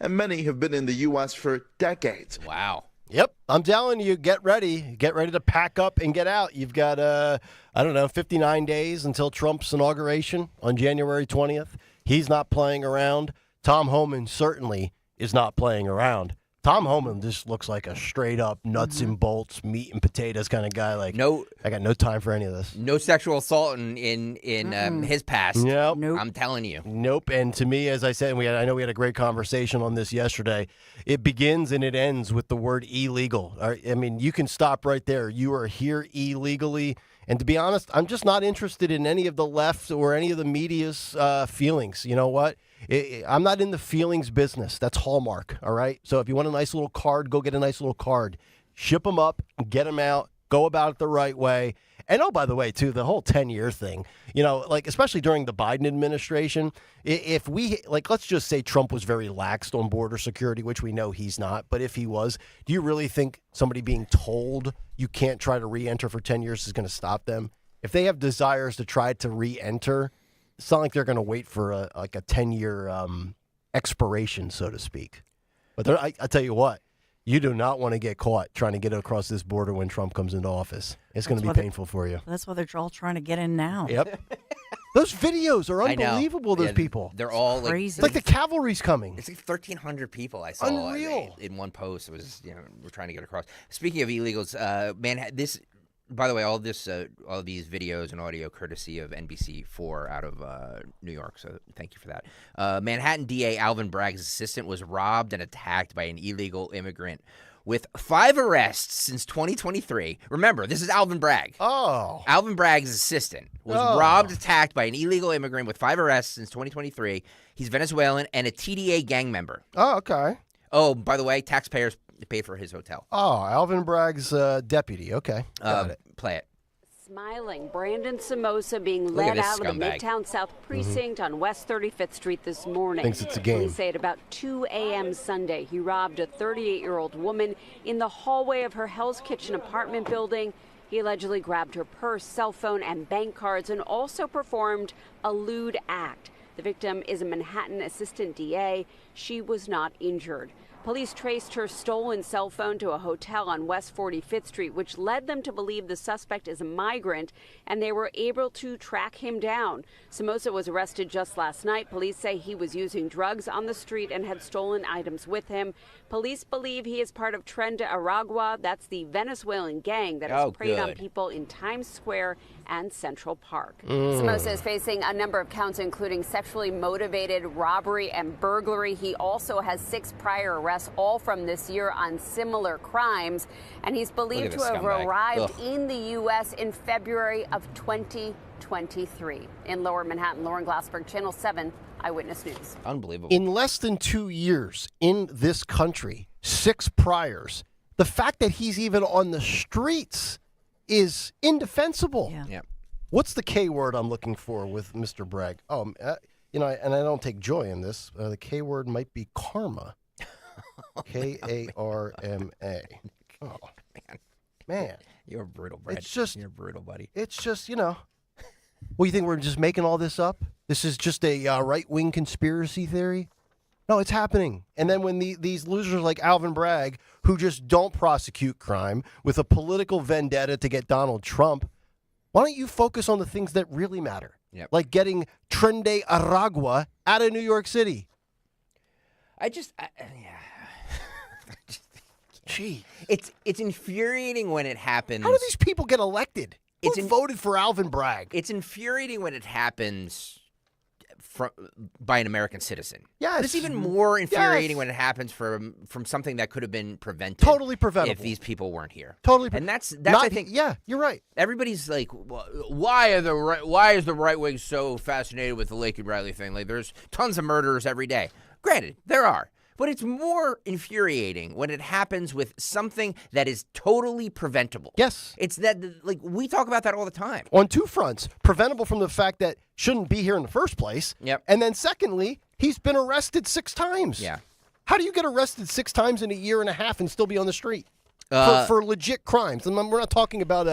S20: And many have been in the U.S. for decades.
S10: Wow.
S2: Yep. I'm telling you, get ready. Get ready to pack up and get out. You've got, 59 days until Trump's inauguration on January 20th. He's not playing around. Tom Homan certainly is not playing around. Tom Homan just looks like a straight-up nuts and bolts, meat and potatoes kind of guy. Like,
S10: no,
S2: I got no time for any of this.
S10: No sexual assault in his past.
S2: Nope.
S10: I'm telling you.
S2: Nope. And to me, as I said, I know we had a great conversation on this yesterday. It begins and it ends with the word illegal. I mean, you can stop right there. You are here illegally. And to be honest, I'm just not interested in any of the left or any of the media's feelings. You know what? I'm not in the feelings business. That's Hallmark, all right? So if you want a nice little card, go get a nice little card. Ship them up, get them out, go about it the right way. And oh, by the way, too, the whole 10-year thing, especially during the Biden administration, if we, let's just say Trump was very laxed on border security, which we know he's not, but if he was, do you really think somebody being told you can't try to re-enter for 10 years is going to stop them? If they have desires to try to re-enter, it's not like they're going to wait for a 10-year expiration, so to speak. But I tell you what, you do not want to get caught trying to get across this border when Trump comes into office. It's going to be painful for you.
S9: That's why they're all trying to get in now.
S2: Yep. Those videos are unbelievable, those people.
S10: They're all
S9: crazy.
S2: It's like the cavalry's coming.
S10: It's like 1,300 people I saw
S2: Unreal.
S10: In one post. It was, we're trying to get across. Speaking of illegals, this... By the way, all these videos and audio courtesy of NBC4 out of New York, so thank you for that. Manhattan DA Alvin Bragg's assistant was robbed and attacked by an illegal immigrant with 5 arrests since 2023. Remember, this is Alvin Bragg.
S2: Oh.
S10: Alvin Bragg's assistant was robbed, attacked by an illegal immigrant with 5 arrests since 2023. He's Venezuelan and a TDA gang member.
S2: Oh, okay.
S10: Oh, by the way, taxpayers paid for his hotel.
S2: Oh, Alvin Bragg's deputy. Okay. Got it.
S10: Play it.
S22: Smiling Brandon Samosa being led out of the Midtown South Precinct on West 35th Street this morning.
S2: Thinks it's a game.
S22: Police say at about 2 a.m. Sunday, he robbed a 38-year-old woman in the hallway of her Hell's Kitchen apartment building. He allegedly grabbed her purse, cell phone, and bank cards and also performed a lewd act. The victim is a Manhattan assistant DA. She was not injured. Police traced her stolen cell phone to a hotel on West 45th Street, which led them to believe the suspect is a migrant, and they were able to track him down. Samosa was arrested just last night. Police say he was using drugs on the street and had stolen items with him. Police believe he is part of Tren de Aragua. That's the Venezuelan gang that has preyed on people in Times Square and Central Park. Samosa is facing a number of counts, including sexually motivated robbery and burglary. He also has 6 prior arrests, all from this year on similar crimes. And he's believed to have arrived in the U.S. in February of 2023. In Lower Manhattan, Lauren Glassberg, Channel 7 Eyewitness News.
S10: Unbelievable.
S2: In less than 2 years in this country, 6 priors, the fact that he's even on the streets is indefensible.
S10: Yeah.
S2: What's the K word I'm looking for with Mr. Bragg? And I don't take joy in this. The K word might be karma. Karma. Oh, man.
S10: You're brutal, Brad. You're brutal, buddy.
S2: It's just, Well, you think we're just making all this up? This is just a right-wing conspiracy theory? No, it's happening. And then when these losers like Alvin Bragg, who just don't prosecute crime with a political vendetta to get Donald Trump, why don't you focus on the things that really matter?
S10: Yep.
S2: Like getting Tren de Aragua out of New York City. Gee.
S10: It's infuriating when it happens.
S2: How do these people get elected? Who voted for Alvin Bragg?
S10: It's infuriating when it happens by an American citizen.
S2: Yes.
S10: But it's even more infuriating when it happens from something that could have been prevented.
S2: Totally preventable.
S10: If these people weren't here.
S2: Totally.
S10: And that's
S2: Not,
S10: I think.
S2: Yeah, you're right.
S10: Everybody's like, why is the right wing so fascinated with the Laken Riley thing? Like, there's tons of murderers every day. Granted, there are. But it's more infuriating when it happens with something that is totally preventable.
S2: Yes.
S10: It's that, like, we talk about that all the time.
S2: On two fronts. Preventable from the fact that shouldn't be here in the first place.
S10: Yep.
S2: And then secondly, he's been arrested 6 times.
S10: Yeah.
S2: How do you get arrested 6 times in a year and a half and still be on the street? For legit crimes. And we're not talking about,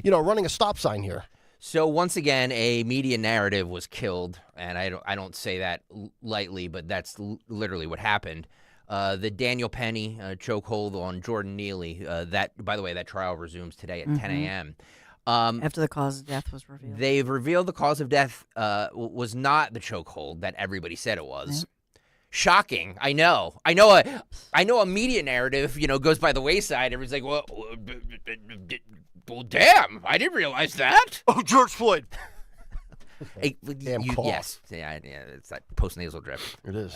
S2: running a stop sign here.
S10: So once again, a media narrative was killed, and I don't say that lightly, but that's literally what happened. The Daniel Penny chokehold on Jordan Neely. That, by the way, that trial resumes today at 10 a.m.
S9: After the cause of death was revealed.
S10: They've revealed the cause of death was not the chokehold that everybody said it was.
S9: Yep.
S10: Shocking. I know a media narrative, goes by the wayside. Everybody's like, well, damn, I didn't realize that.
S2: Oh, George Floyd.
S10: Damn cough. Yes. Yeah, it's that post-nasal drip.
S2: It is.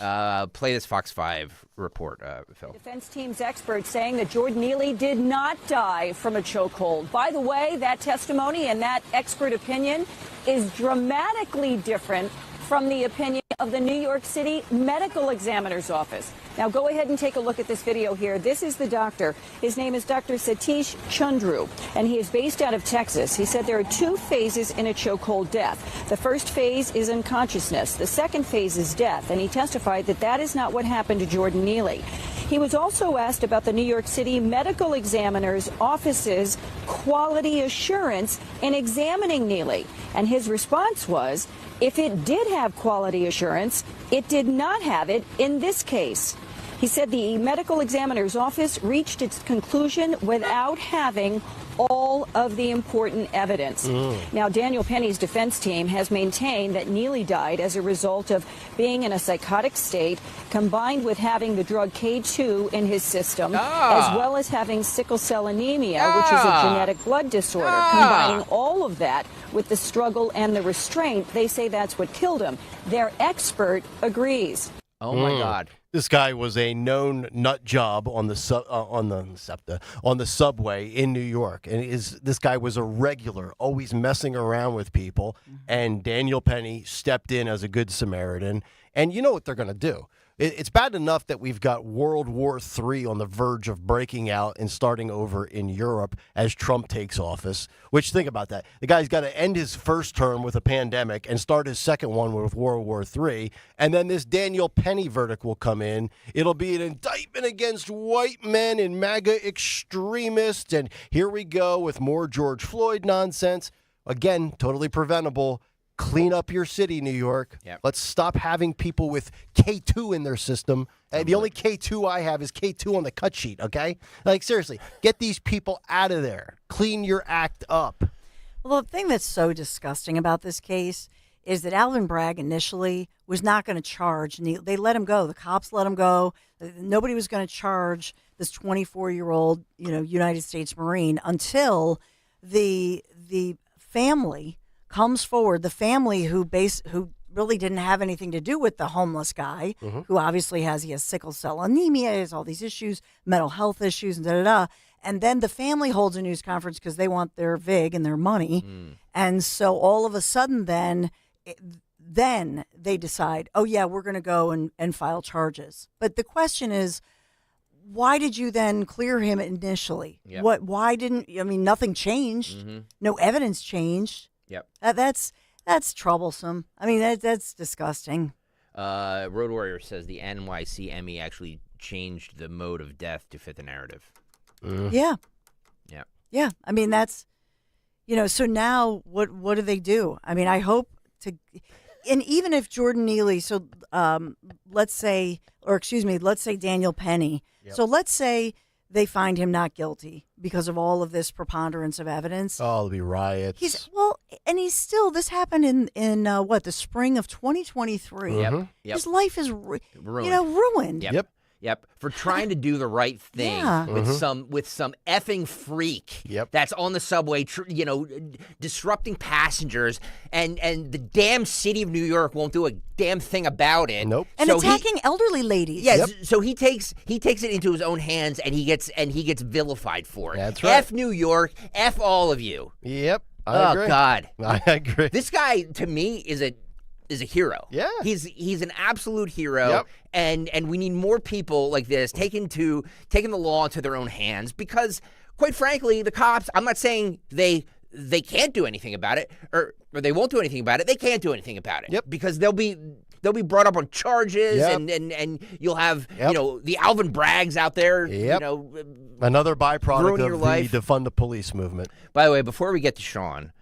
S10: Play this Fox 5 report, Phil.
S11: Defense team's experts saying that Jordan Neely did not die from a chokehold. By the way, that testimony and that expert opinion is dramatically different from the opinion of the New York City Medical Examiner's Office. Now, go ahead and take a look at this video here. This is the doctor. His name is Dr. Satish Chundru, and he is based out of Texas. He said there are 2 phases in a chokehold death. The first phase is unconsciousness. The second phase is death, and he testified that that is not what happened to Jordan Neely. He was also asked about the New York City Medical Examiner's Office's quality assurance in examining Neely, and his response was, if it did have quality assurance, it did not have it in this case. He said the medical examiner's office reached its conclusion without having all of the important evidence. Now, Daniel Penny's defense team has maintained that Neely died as a result of being in a psychotic state, combined with having the drug K2 in his system, as well as having sickle cell anemia, which is a genetic blood disorder. Combining all of that with the struggle and the restraint, they say that's what killed him. Their expert agrees.
S10: Oh, my God.
S2: This guy was a known nut job on the subway in New York, and this guy was a regular, always messing around with people. And Daniel Penny stepped in as a good Samaritan. And you know what they're going to do? It's bad enough that we've got World War III on the verge of breaking out and starting over in Europe as Trump takes office, which, think about that. The guy's got to end his first term with a pandemic and start his second one with World War III. And then this Daniel Penny verdict will come in. It'll be an indictment against white men and MAGA extremists. And here we go with more George Floyd nonsense. Again, totally preventable. Clean up your city, New York.
S10: Yep.
S2: Let's stop having people with K2 in their system. The only K2 I have is K2 on the cut sheet, okay? Like, seriously, get these people out of there. Clean your act up.
S9: Well, the thing that's so disgusting about this case is that Alvin Bragg initially was not going to charge. They let him go. The cops let him go. Nobody was going to charge this 24-year-old, United States Marine until the family comes forward, the family who really didn't have anything to do with the homeless guy, who obviously has sickle cell anemia, has all these issues, mental health issues, and And then the family holds a news conference because they want their VIG and their money. And so all of a sudden then they decide, oh, yeah, we're going to go and file charges. But the question is, why did you then clear him initially?
S10: Yep.
S9: Why didn't, nothing changed. No evidence changed.
S10: Yep.
S9: That's troublesome. I mean, that's disgusting.
S10: Road Warrior says the NYCME actually changed the mode of death to fit the narrative.
S9: Yeah.
S10: Yeah.
S9: Yeah. I mean, that's, so now what do they do? I mean, I hope and even if Jordan Neely, let's say Daniel Penny.
S2: Yep.
S9: So let's say they find him not guilty because of all of this preponderance of evidence.
S2: Oh, there'll be riots.
S9: He's still, this happened in the spring of 2023.
S10: Yep.
S9: His life is,
S10: ruined.
S9: ruined.
S10: Yep. Yep, for trying to do the right thing with some effing freak that's on the subway, disrupting passengers, and the damn city of New York won't do a damn thing about it.
S2: Nope.
S9: And attacking elderly ladies.
S10: Yes, so he takes it into his own hands, and he gets vilified for it.
S2: That's right.
S10: F New York, F all of you.
S2: Yep. I agree.
S10: Oh God,
S2: I agree.
S10: This guy to me is a hero.
S2: Yeah.
S10: He's an absolute hero.
S2: Yep.
S10: And we need more people like this taking the law into their own hands, because quite frankly, the cops, I'm not saying they can't do anything about it or they won't do anything about it. They can't do anything about it.
S2: Yep.
S10: Because they'll be brought up on charges and you'll have the Alvin Braggs out there,
S2: another byproduct
S10: your
S2: of
S10: life.
S2: the defund the police movement.
S10: By the way, before we get to Sean,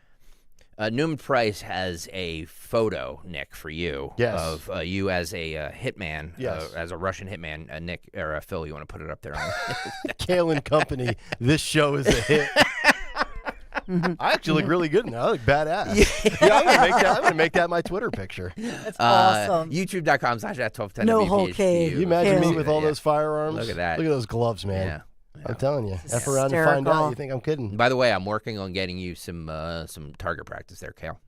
S10: Newman Price has a photo, Nick, for you of you as a hitman, as a Russian hitman. Nick or Phil, you want to put it up there?
S2: Kayal and Company. This show is a hit. I actually look really good now. I look badass. I'm gonna make that my Twitter picture.
S9: That's awesome.
S10: YouTube.com/@1210.
S9: No whole cave.
S2: You imagine me with all those firearms?
S10: Look at that.
S2: Look at those gloves, man.
S10: Yeah.
S2: I'm telling you. F around and
S9: hysterical.
S2: find out. You think I'm kidding?
S10: By the way, I'm working on getting you some target practice there, Kayal.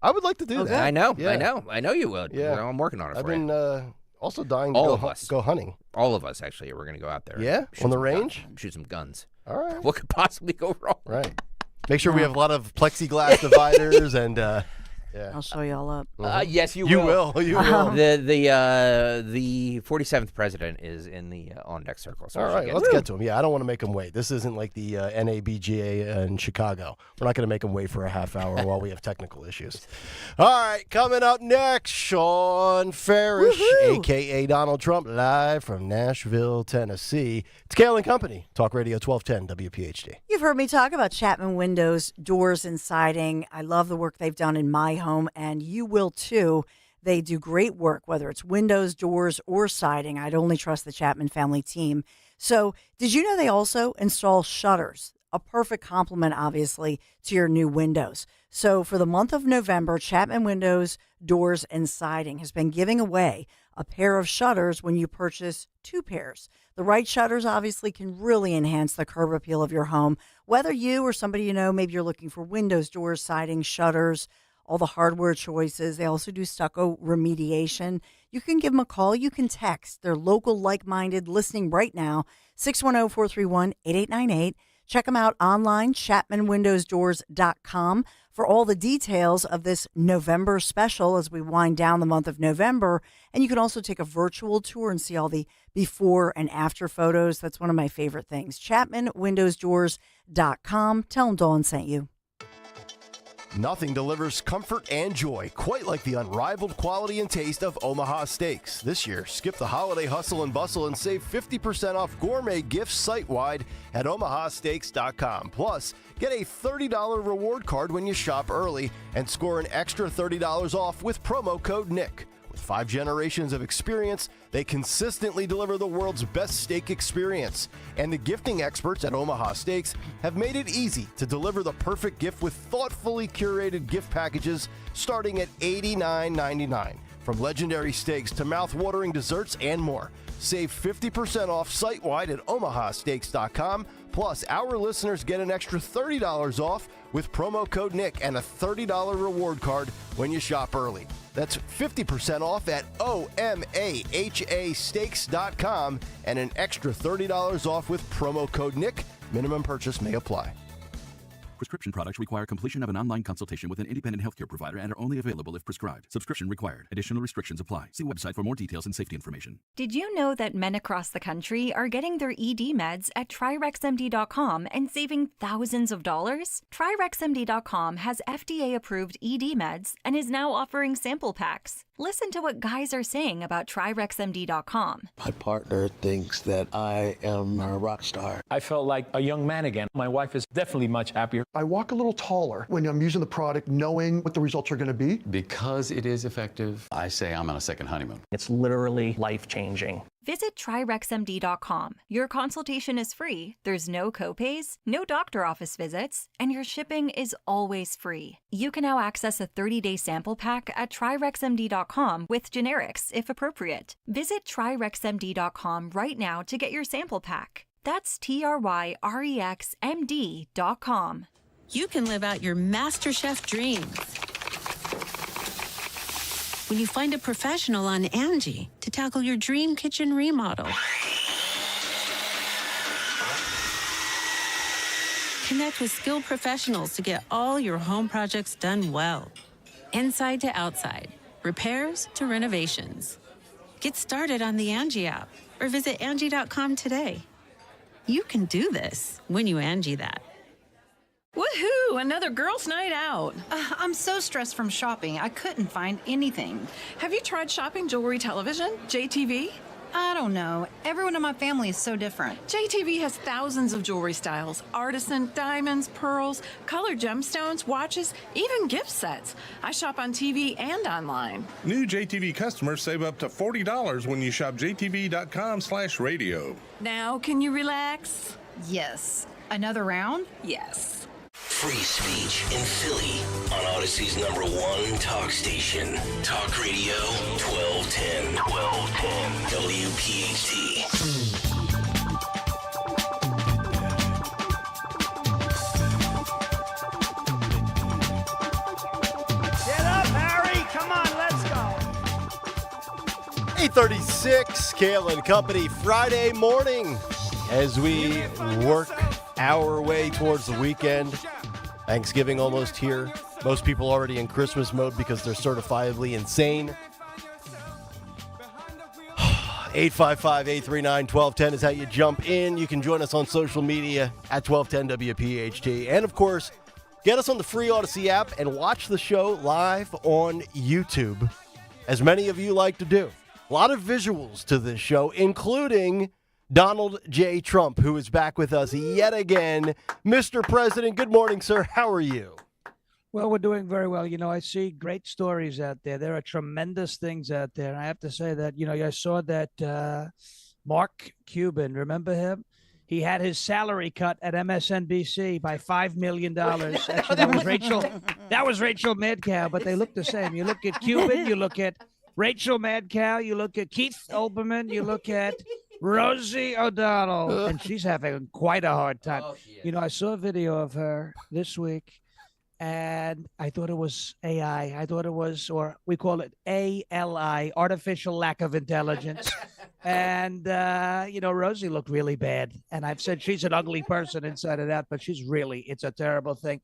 S2: I would like to do that.
S10: I know.
S2: Yeah.
S10: I know you would.
S2: Yeah.
S10: I'm working on it.
S2: I've
S10: for you.
S2: been also dying to go hunting.
S10: All of us, actually, we're going to go out there.
S2: Yeah? On the range?
S10: Shoot some guns.
S2: All right.
S10: What could possibly go wrong?
S2: Right. Make sure we have a lot of plexiglass dividers and
S9: I'll show you all up.
S10: Yes, you
S2: will. You will.
S10: The 47th president is in the on deck circle. So
S2: all right, let's get to him. Yeah, I don't want to make him wait. This isn't like the NABGA in Chicago. We're not going to make him wait for a half hour while we have technical issues. All right, coming up next, Sean Farish, a.k.a. Donald Trump, live from Nashville, Tennessee. It's Kayal and Company, Talk Radio 1210 WPHT.
S9: You've heard me talk about Chapman Windows, Doors, and Siding. I love the work they've done in my home, and you will too. They do great work, whether it's windows, doors, or siding. I'd only trust the Chapman family team. So did you know they also install shutters? A perfect complement, obviously, to your new windows. So for the month of November, Chapman Windows, Doors, and Siding has been giving away a pair of shutters when you purchase 2 pairs. The right shutters obviously can really enhance the curb appeal of your home. Whether you or somebody you know, maybe you're looking for windows, doors, siding, shutters, all the hardware choices. They also do stucco remediation. You can give them a call. You can text. They're local, like-minded, listening right now, 610-431-8898. Check them out online, chapmanwindowsdoors.com, for all the details of this November special as we wind down the month of November. And you can also take a virtual tour and see all the before and after photos. That's one of my favorite things. chapmanwindowsdoors.com. Tell them Dawn sent you.
S2: Nothing delivers comfort and joy quite like the unrivaled quality and taste of Omaha Steaks. This year, skip the holiday hustle and bustle and save 50% off gourmet gifts site-wide at omahasteaks.com. Plus, get a $30 reward card when you shop early and score an extra $30 off with promo code NICK. With 5 generations of experience, they consistently deliver the world's best steak experience. And the gifting experts at Omaha Steaks have made it easy to deliver the perfect gift with thoughtfully curated gift packages starting at $89.99. From legendary steaks to mouth-watering desserts and more. Save 50% off site-wide at omahasteaks.com. Plus, our listeners get an extra $30 off with promo code NICK and a $30 reward card when you shop early. That's 50% off at omahasteaks.com and an extra $30 off with promo code NICK. Minimum purchase may apply.
S12: Prescription products require completion of an online consultation with an independent healthcare provider and are only available if prescribed. Subscription required. Additional restrictions apply. See website for more details and safety information.
S14: Did you know that men across the country are getting their ED meds at TriRexMD.com and saving thousands of dollars? TriRexMD.com has FDA-approved ED meds and is now offering sample packs. Listen to what guys are saying about TriRexMD.com.
S15: My partner thinks that I am a rock star.
S23: I felt like a young man again. My wife is definitely much happier.
S15: I walk a little taller when I'm using the product, knowing what the results are going to be.
S16: Because it is effective, I say I'm on a second honeymoon.
S23: It's literally life-changing.
S14: Visit TryRexMD.com. Your consultation is free, there's no copays, no doctor office visits, and your shipping is always free. You can now access a 30-day sample pack at TryRexMD.com with generics, if appropriate. Visit TryRexMD.com right now to get your sample pack. That's TryRexMD.com.
S24: You can live out your MasterChef dreams when you find a professional on Angie to tackle your dream kitchen remodel. Connect with skilled professionals to get all your home projects done well. Inside to outside, repairs to renovations. Get started on the Angie app or visit Angie.com today. You can do this when you Angie that.
S25: Woohoo! Another girls' night out. I'm so stressed from shopping, I couldn't find anything. Have you tried shopping jewelry television, JTV? I don't know. Everyone in my family is so different. JTV has thousands of jewelry styles, artisan, diamonds, pearls, colored gemstones, watches, even gift sets. I shop on TV and online.
S26: New JTV customers save up to $40 when you shop jtv.com/radio.
S25: Now, can you relax? Yes. Another round? Yes.
S17: Free speech in Philly on Odyssey's #1 talk station. Talk Radio 1210. WPHT.
S27: Get up, Harry. Come on, let's go.
S2: 8:36, Kayal and Company, Friday morning as we work our way towards the weekend. Thanksgiving almost here. Most people already in Christmas mode because they're certifiably insane. 855-839-1210 is how you jump in. You can join us on social media at 1210 WPHT. And, of course, get us on the free Odyssey app and watch the show live on YouTube, as many of you like to do. A lot of visuals to this show, including Donald J. Trump, who is back with us yet again. Mr. President, good morning, sir. How are you?
S28: Well, we're doing very well. You know, I see great stories out there. There are tremendous things out there. And I have to say that, you know, I saw that Mark Cuban, remember him? He had his salary cut at MSNBC by $5 million. Actually, that was Rachel Madcow, but they look the same. You look at Cuban, you look at Rachel Madcow, you look at Keith Olbermann, you look at Rosie O'Donnell, and she's having quite a hard time. You know, I saw a video of her this week, and I thought it was AI. I thought it was, or we call it ALI, artificial lack of intelligence. And, you know, Rosie looked really bad. And I've said she's an ugly person inside and out, but it's a terrible thing.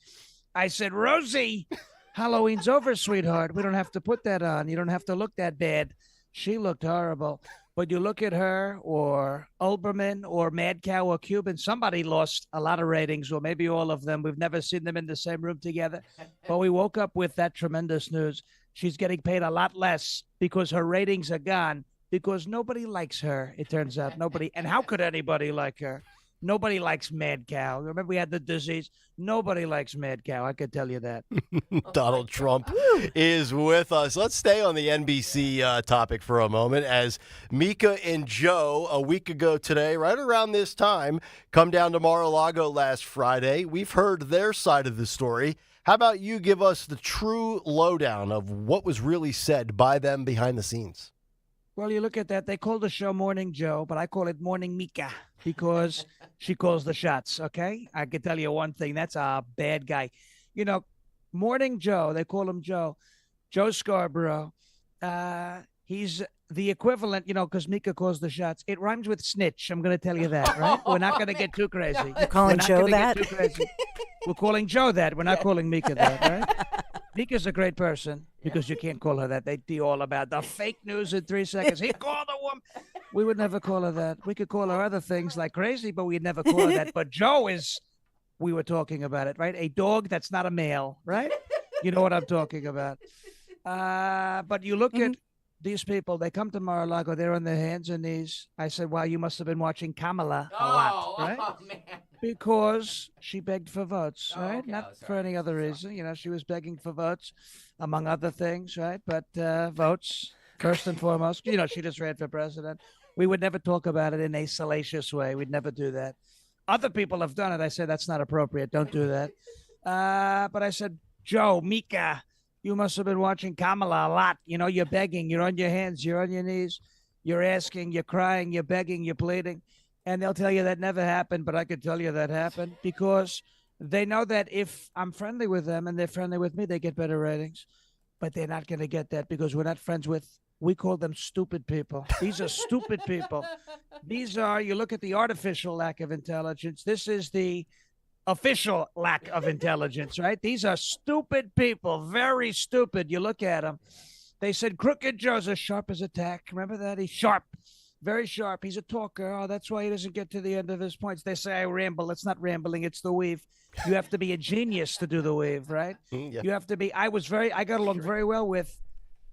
S28: I said, Rosie, Halloween's over, sweetheart. We don't have to put that on. You don't have to look that bad. She looked horrible. But you look at her or Olbermann or Madcow or Cuban, somebody lost a lot of ratings, or maybe all of them. We've never seen them in the same room together. But we woke up with that tremendous news. She's getting paid a lot less because her ratings are gone, because nobody likes her, it turns out. Nobody. And how could anybody like her? Nobody likes Madcow. Remember, we had the disease. Nobody likes Madcow. I could tell you that.
S2: Donald Trump is with us. Let's stay on the NBC topic for a moment, as Mika and Joe, a week ago today, right around this time, come down to Mar-a-Lago last Friday. We've heard their side of the story. How about you give us the true lowdown of what was really said by them behind the scenes?
S28: Well, you look at that. They call the show Morning Joe, but I call it Morning Mika because she calls the shots, okay? I can tell you one thing. That's a bad guy. You know, Morning Joe, they call him Joe. Joe Scarborough. He's the equivalent, you know, because Mika calls the shots. It rhymes with snitch. I'm going to tell you that, right? We're not going to get too crazy.
S9: You're calling Joe that?
S28: We're calling Joe that. We're not calling Mika that, right? Mika's a great person because you can't call her that. They do all about the fake news in 3 seconds. He called a woman. We would never call her that. We could call her other things like crazy, but we'd never call her that. But Joe is, we were talking about it, right? A dog that's not a male, right? You know what I'm talking about. But you look at these people, they come to Mar-a-Lago, they're on their hands and knees. I said, wow, you must have been watching Kamala a lot, right?
S10: Oh, man.
S28: Because she begged for votes, right?
S10: okay.
S28: Not
S10: Oh, sorry.
S28: for any other reason. You know, she was begging for votes, among other things, right? But votes, first and foremost. You know, she just ran for president. We would never talk about it in a salacious way. We'd never do that. Other people have done it. I said, that's not appropriate. Don't do that. But I said, Joe, Mika, you must have been watching Kamala a lot. You know, you're begging. You're on your hands. You're on your knees. You're asking. You're crying. You're begging. You're pleading. And they'll tell you that never happened, but I could tell you that happened because they know that if I'm friendly with them and they're friendly with me, they get better ratings. But they're not going to get that because we're not friends with, we call them stupid people. These are stupid people. These are, you look at the artificial lack of intelligence. This is the official lack of intelligence, right? These are stupid people, very stupid. You look at them. They said Crooked Joe's as sharp as a tack. Remember that? He's sharp. Very sharp. He's a talker. Oh, that's why he doesn't get to the end of his points. They say I ramble. It's not rambling. It's the weave. You have to be a genius to do the weave, right?
S2: Yeah.
S28: You have to be. I got along very well with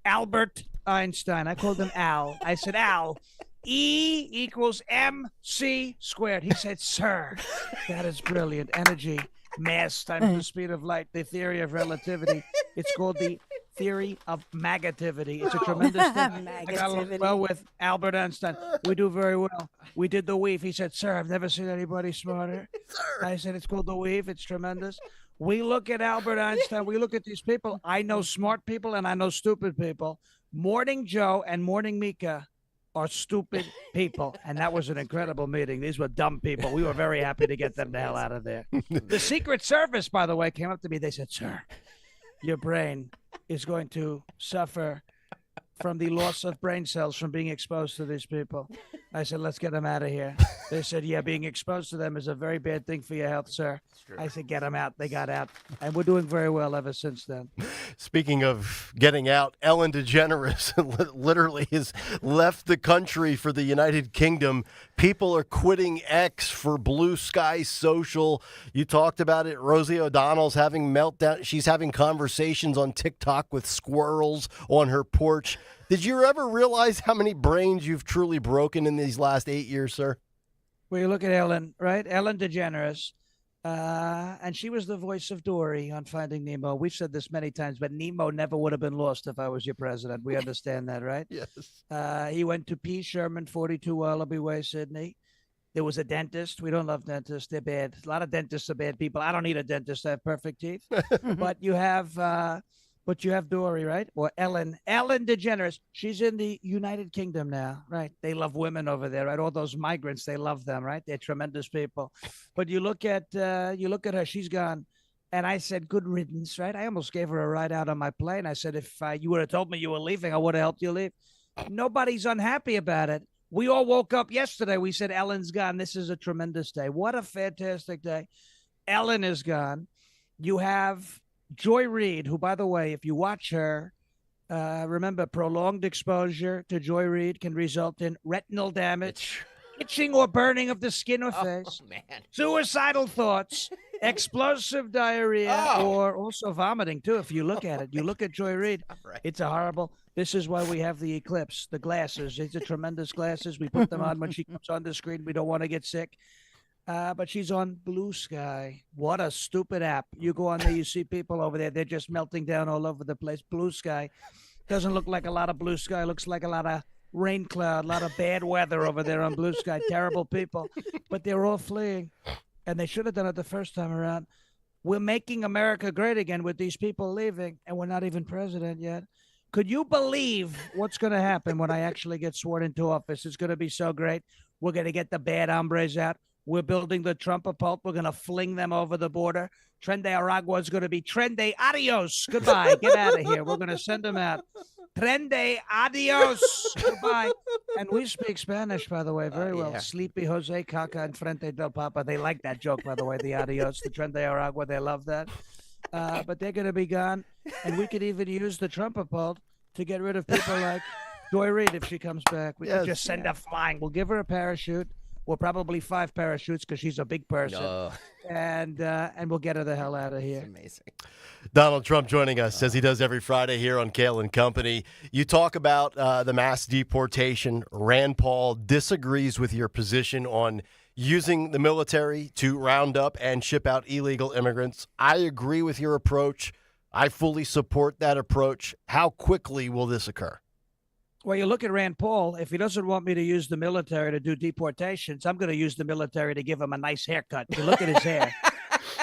S28: Albert Einstein. I called him Al. I said, Al, E equals MC squared. He said, sir, that is brilliant. Energy, mass times the speed of light, the theory of relativity. It's called the theory of magativity. It's a tremendous thing. I got along well with Albert Einstein. We do very well. We did the weave. He said, sir, I've never seen anybody smarter. I said, it's called the weave. It's tremendous. We look at Albert Einstein. We look at these people. I know smart people and I know stupid people. Morning Joe and Morning Mika are stupid people. And that was an incredible meeting. These were dumb people. We were very happy to get them the hell out of there. The Secret Service, by the way, came up to me. They said, sir, your brain is going to suffer from the loss of brain cells from being exposed to these people. I said, let's get them out of here. They said, yeah, being exposed to them is a very bad thing for your health, sir. I said, get them out. They got out. And we're doing very well ever since then.
S2: Speaking of getting out, Ellen DeGeneres literally has left the country for the United Kingdom. People are quitting X for Blue Sky Social. You talked about it. Rosie O'Donnell's having meltdown. She's having conversations on TikTok with squirrels on her porch. Did you ever realize how many brains you've truly broken in these last 8 years, sir?
S28: Well, you look at Ellen, right? Ellen DeGeneres. And she was the voice of Dory on Finding Nemo. We've said this many times, but Nemo never would have been lost if I was your president. We understand that, right?
S2: Yes.
S28: He went to P. Sherman, 42 Wallaby Way, Sydney. There was a dentist. We don't love dentists. They're bad. A lot of dentists are bad people. I don't need a dentist. I have perfect teeth. But you have Dory, right? Or Ellen DeGeneres. She's in the United Kingdom now, right? They love women over there, right? All those migrants, they love them, right? They're tremendous people. But you look at her. She's gone. And I said, good riddance, right? I almost gave her a ride out on my plane. I said, if you would have told me you were leaving, I would have helped you leave. Nobody's unhappy about it. We all woke up yesterday. We said, Ellen's gone. This is a tremendous day. What a fantastic day. Ellen is gone. You have Joy Reid, who, by the way, if you watch her, remember, prolonged exposure to Joy Reid can result in retinal damage, itching or burning of the skin or face, suicidal thoughts, explosive diarrhea, or also vomiting, too, if you look at it. You look at Joy Reid, it's a horrible. This is why we have the Eclipse, the glasses. These are tremendous glasses. We put them on when she comes on the screen. We don't want to get sick. But she's on Blue Sky. What a stupid app. You go on there, you see people over there. They're just melting down all over the place. Blue Sky doesn't look like a lot of blue sky. It looks like a lot of rain cloud, a lot of bad weather over there on Blue Sky. Terrible people. But they're all fleeing. And they should have done it the first time around. We're making America great again with these people leaving, and we're not even president yet. Could you believe what's going to happen when I actually get sworn into office? It's going to be so great. We're going to get the bad hombres out. We're building the Trump pulp. We're going to fling them over the border. Trende Aragua is going to be Trende Adios. Goodbye. Get out of here. We're going to send them out. Trende Adios. Goodbye. And we speak Spanish, by the way, very well. Sleepy Jose Caca and Frente del Papa. They like that joke, by the way, the Adios, the Trende Aragua. They love that. But they're going to be gone. And we could even use the Trump pulp to get rid of people like Joy Reid if she comes back. We could just send her flying. We'll give her a parachute. or probably 5 parachutes because she's a big person.
S10: No.
S28: And we'll get her the hell out of here.
S10: Amazing.
S2: Donald Trump joining us as he does every Friday here on Kayal and Company. You talk about the mass deportation. Rand Paul disagrees with your position on using the military to round up and ship out illegal immigrants. I agree with your approach. I fully support that approach. How quickly will this occur?
S28: Well, you look at Rand Paul. If he doesn't want me to use the military to do deportations, I'm going to use the military to give him a nice haircut. You look at his hair.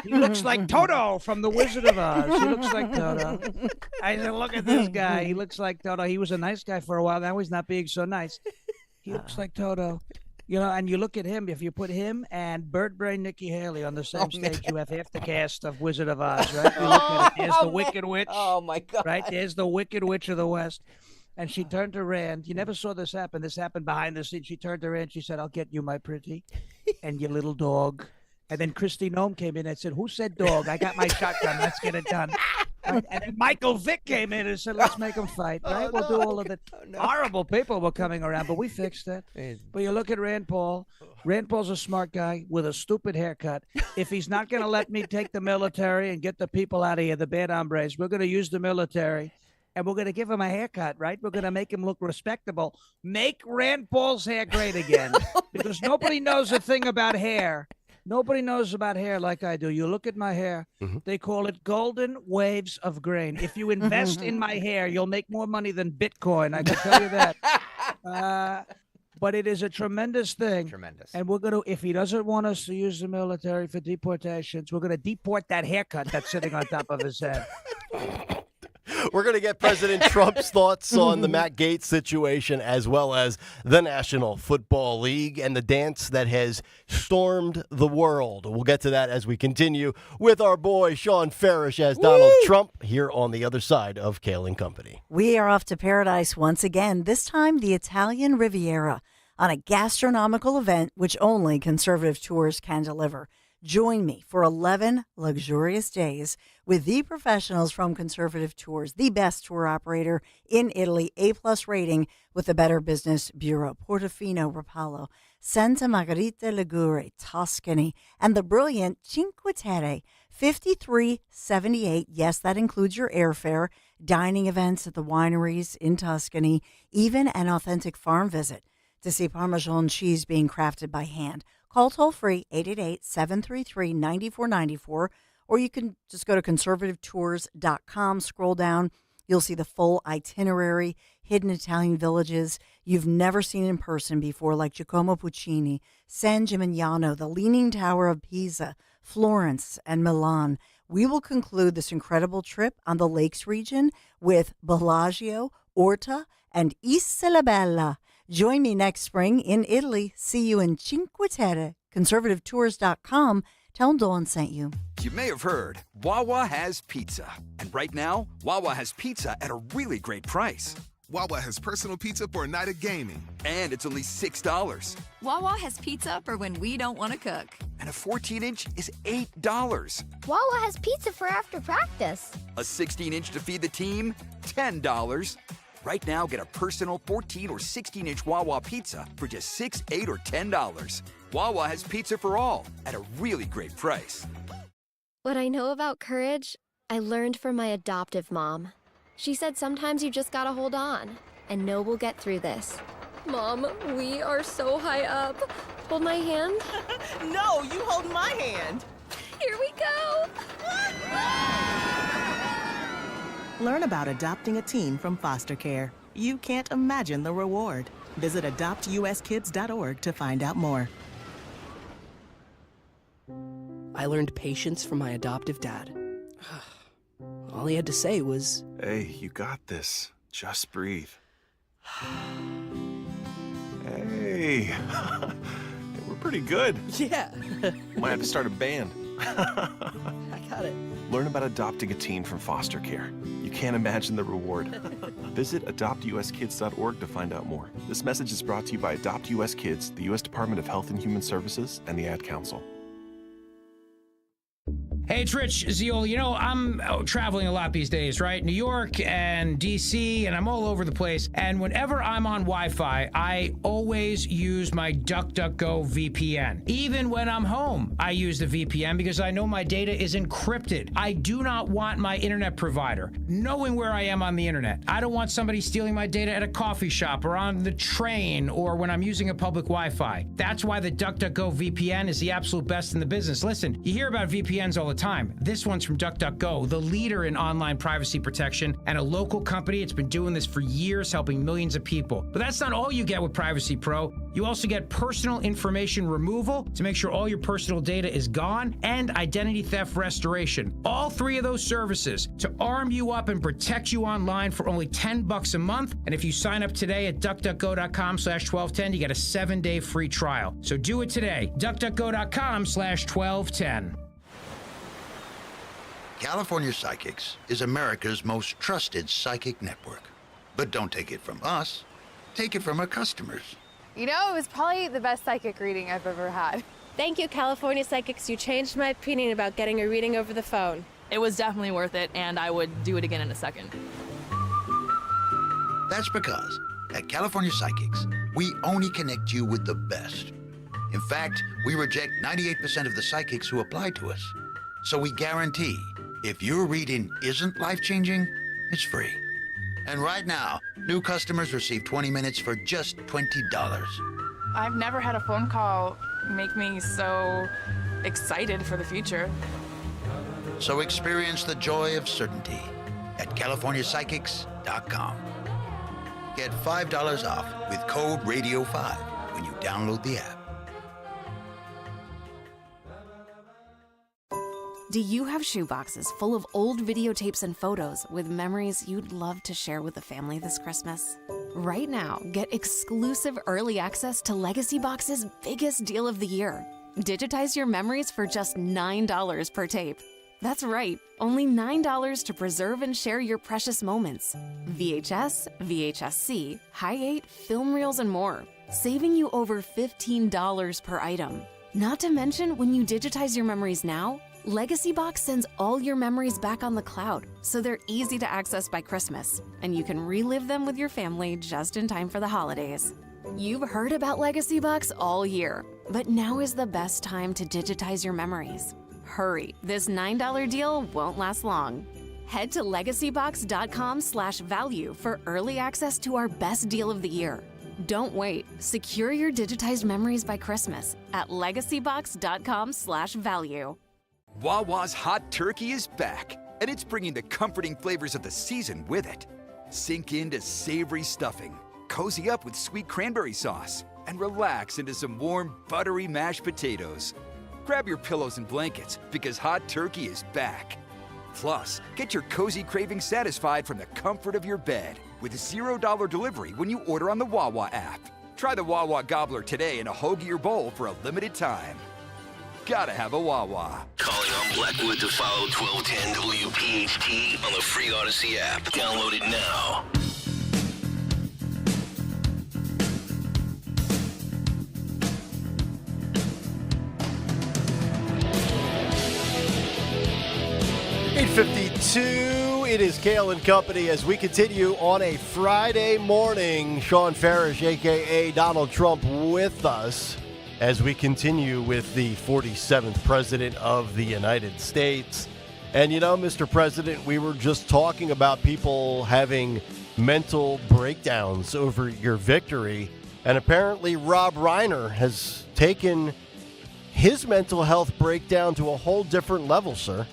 S28: He looks like Toto from The Wizard of Oz. He looks like Toto. I said, look at this guy. He looks like Toto. He was a nice guy for a while. Now he's not being so nice. He looks like Toto. You know, and you look at him. If you put him and Bird Brain Nikki Haley on the same stage, you have half the cast of Wizard of Oz, right? You look at it. There's the Wicked Witch.
S10: Oh, my God.
S28: Right? There's the Wicked Witch of the West. And she turned to Rand. You never saw this happen. This happened behind the scenes. She turned to Rand. She said, I'll get you, my pretty, and your little dog. And then Kristi Noem came in and said, who said dog? I got my shotgun. Let's get it done. Right? And then Michael Vick came in and said, let's make them fight. Right? We'll do all of it. Horrible people were coming around, but we fixed that. But you look at Rand Paul. Rand Paul's a smart guy with a stupid haircut. If he's not going to let me take the military and get the people out of here, the bad hombres, we're going to use the military. And we're going to give him a haircut, right? We're going to make him look respectable. Make Rand Paul's hair great again. Because nobody knows a thing about hair. Nobody knows about hair like I do. You look at my hair. They call it golden waves of grain. If you invest in my hair, you'll make more money than Bitcoin. I can tell you that. But it is a tremendous thing.
S10: Tremendous.
S28: And we're going to, if he doesn't want us to use the military for deportations, we're going to deport that haircut that's sitting on top of his head.
S2: We're going to get President Trump's thoughts on the Matt Gaetz situation, as well as the National Football League and the dance that has stormed the world. We'll get to that as we continue with our boy Sean Farish as Donald Trump here on the other side of Kayal and Company.
S9: We are off to paradise once again, this time the Italian Riviera, on a gastronomical event which only conservative tours can deliver. Join me for 11 luxurious days with the professionals from Conservative Tours, the best tour operator in Italy, A+ rating with the Better Business Bureau, Portofino, Rapallo, Santa Margherita Ligure, Tuscany, and the brilliant Cinque Terre, 5378. Yes, that includes your airfare, dining events at the wineries in Tuscany, even an authentic farm visit to see Parmesan cheese being crafted by hand. Call toll-free 888-733-9494, or you can just go to conservativetours.com, scroll down. You'll see the full itinerary, hidden Italian villages you've never seen in person before, like Giacomo Puccini, San Gimignano, the Leaning Tower of Pisa, Florence, and Milan. We will conclude this incredible trip on the Lakes region with Bellagio, Orta, and Isola Bella. Join me next spring in Italy. See you in Cinque Terre. Conservativetours.com. Tell them Dawn sent you.
S3: You may have heard, Wawa has pizza. And right now, Wawa has pizza at a really great price.
S4: Wawa has personal pizza for a night of gaming.
S3: And it's only $6.
S5: Wawa has pizza for when we don't want to cook.
S3: And a 14-inch is $8.
S6: Wawa has pizza for after practice.
S3: A 16-inch to feed the team, $10. Right now, get a personal 14 or 16-inch Wawa pizza for just $6, $8, or $10. Wawa has pizza for all at a really great price.
S6: What I know about courage, I learned from my adoptive mom. She said sometimes you just gotta hold on and know we'll get through this. Mom, we are so high up. Hold my hand.
S7: No, you hold my hand.
S6: Here we go.
S7: Learn about adopting a teen from foster care. You can't imagine the reward. Visit adoptuskids.org to find out more.
S13: I learned patience from my adoptive dad. All he had to say was,
S18: "Hey, you got this. Just breathe." Hey, we're pretty good.
S13: Yeah.
S18: Might have to start a band.
S13: I got it.
S18: Learn about adopting a teen from foster care. You can't imagine the reward. Visit adoptuskids.org to find out more. This message is brought to you by Adopt US Kids, the U.S. Department of Health and Human Services, and the Ad Council.
S1: Hey, it's Rich Ziola. You know, I'm traveling a lot these days, right? New York and D.C., and I'm all over the place. And whenever I'm on Wi-Fi, I always use my DuckDuckGo VPN. Even when I'm home, I use the VPN because I know my data is encrypted. I do not want my internet provider knowing where I am on the internet. I don't want somebody stealing my data at a coffee shop or on the train or when I'm using a public Wi-Fi. That's why the DuckDuckGo VPN is the absolute best in the business. Listen, you hear about VPNs all the time. This one's from DuckDuckGo, the leader in online privacy protection and a local company. It's been doing this for years, helping millions of people. But that's not all you get with Privacy Pro. You also get personal information removal to make sure all your personal data is gone and identity theft restoration. All three of those services to arm you up and protect you online for only $10 a month. And if you sign up today at duckduckgo.com/1210, you get a 7-day free trial. So do it today. duckduckgo.com/1210.
S8: California Psychics is America's most trusted psychic network. But don't take it from us. Take it from our customers.
S11: You know, it was probably the best psychic reading I've ever had.
S12: Thank you, California Psychics. You changed my opinion about getting a reading over the phone.
S19: It was definitely worth it, and I would do it again in a second.
S8: That's because at California Psychics, we only connect you with the best. In fact, we reject 98% of the psychics who apply to us. So we guarantee if your reading isn't life-changing, it's free. And right now, new customers receive 20 minutes for just $20.
S19: I've never had a phone call make me so excited for the future.
S8: So experience the joy of certainty at CaliforniaPsychics.com. Get $5 off with code RADIO5 when you download the app.
S20: Do you have shoeboxes full of old videotapes and photos with memories you'd love to share with the family this Christmas? Right now, get exclusive early access to Legacy Box's biggest deal of the year. Digitize your memories for just $9 per tape. That's right, only $9 to preserve and share your precious moments. VHS, VHS-C, Hi-8, film reels, and more, saving you over $15 per item. Not to mention, when you digitize your memories now, Legacy Box sends all your memories back on the cloud, so they're easy to access by Christmas, and you can relive them with your family just in time for the holidays. You've heard about Legacy Box all year, but now is the best time to digitize your memories. Hurry, this $9 deal won't last long. Head to legacybox.com/value for early access to our best deal of the year. Don't wait. Secure your digitized memories by Christmas at legacybox.com/value.
S3: Wawa's Hot Turkey is back, and it's bringing the comforting flavors of the season with it. Sink into savory stuffing, cozy up with sweet cranberry sauce, and relax into some warm, buttery mashed potatoes. Grab your pillows and blankets, because Hot Turkey is back. Plus, get your cozy cravings satisfied from the comfort of your bed with $0 delivery when you order on the Wawa app. Try the Wawa Gobbler today in a hoagie or bowl for a limited time. Gotta have a Wawa.
S17: Calling on Blackwood to follow 1210 WPHT on the free Odyssey app. Download it now.
S2: .52, it is Kayal and Company as we continue on a Friday morning. Sean Farish, a.k.a. Donald Trump, with us as we continue with the 47th President of the United States. And, you know, Mr. President, we were just talking about people having mental breakdowns over your victory. And apparently Rob Reiner has taken his mental health breakdown to a whole different level, sir.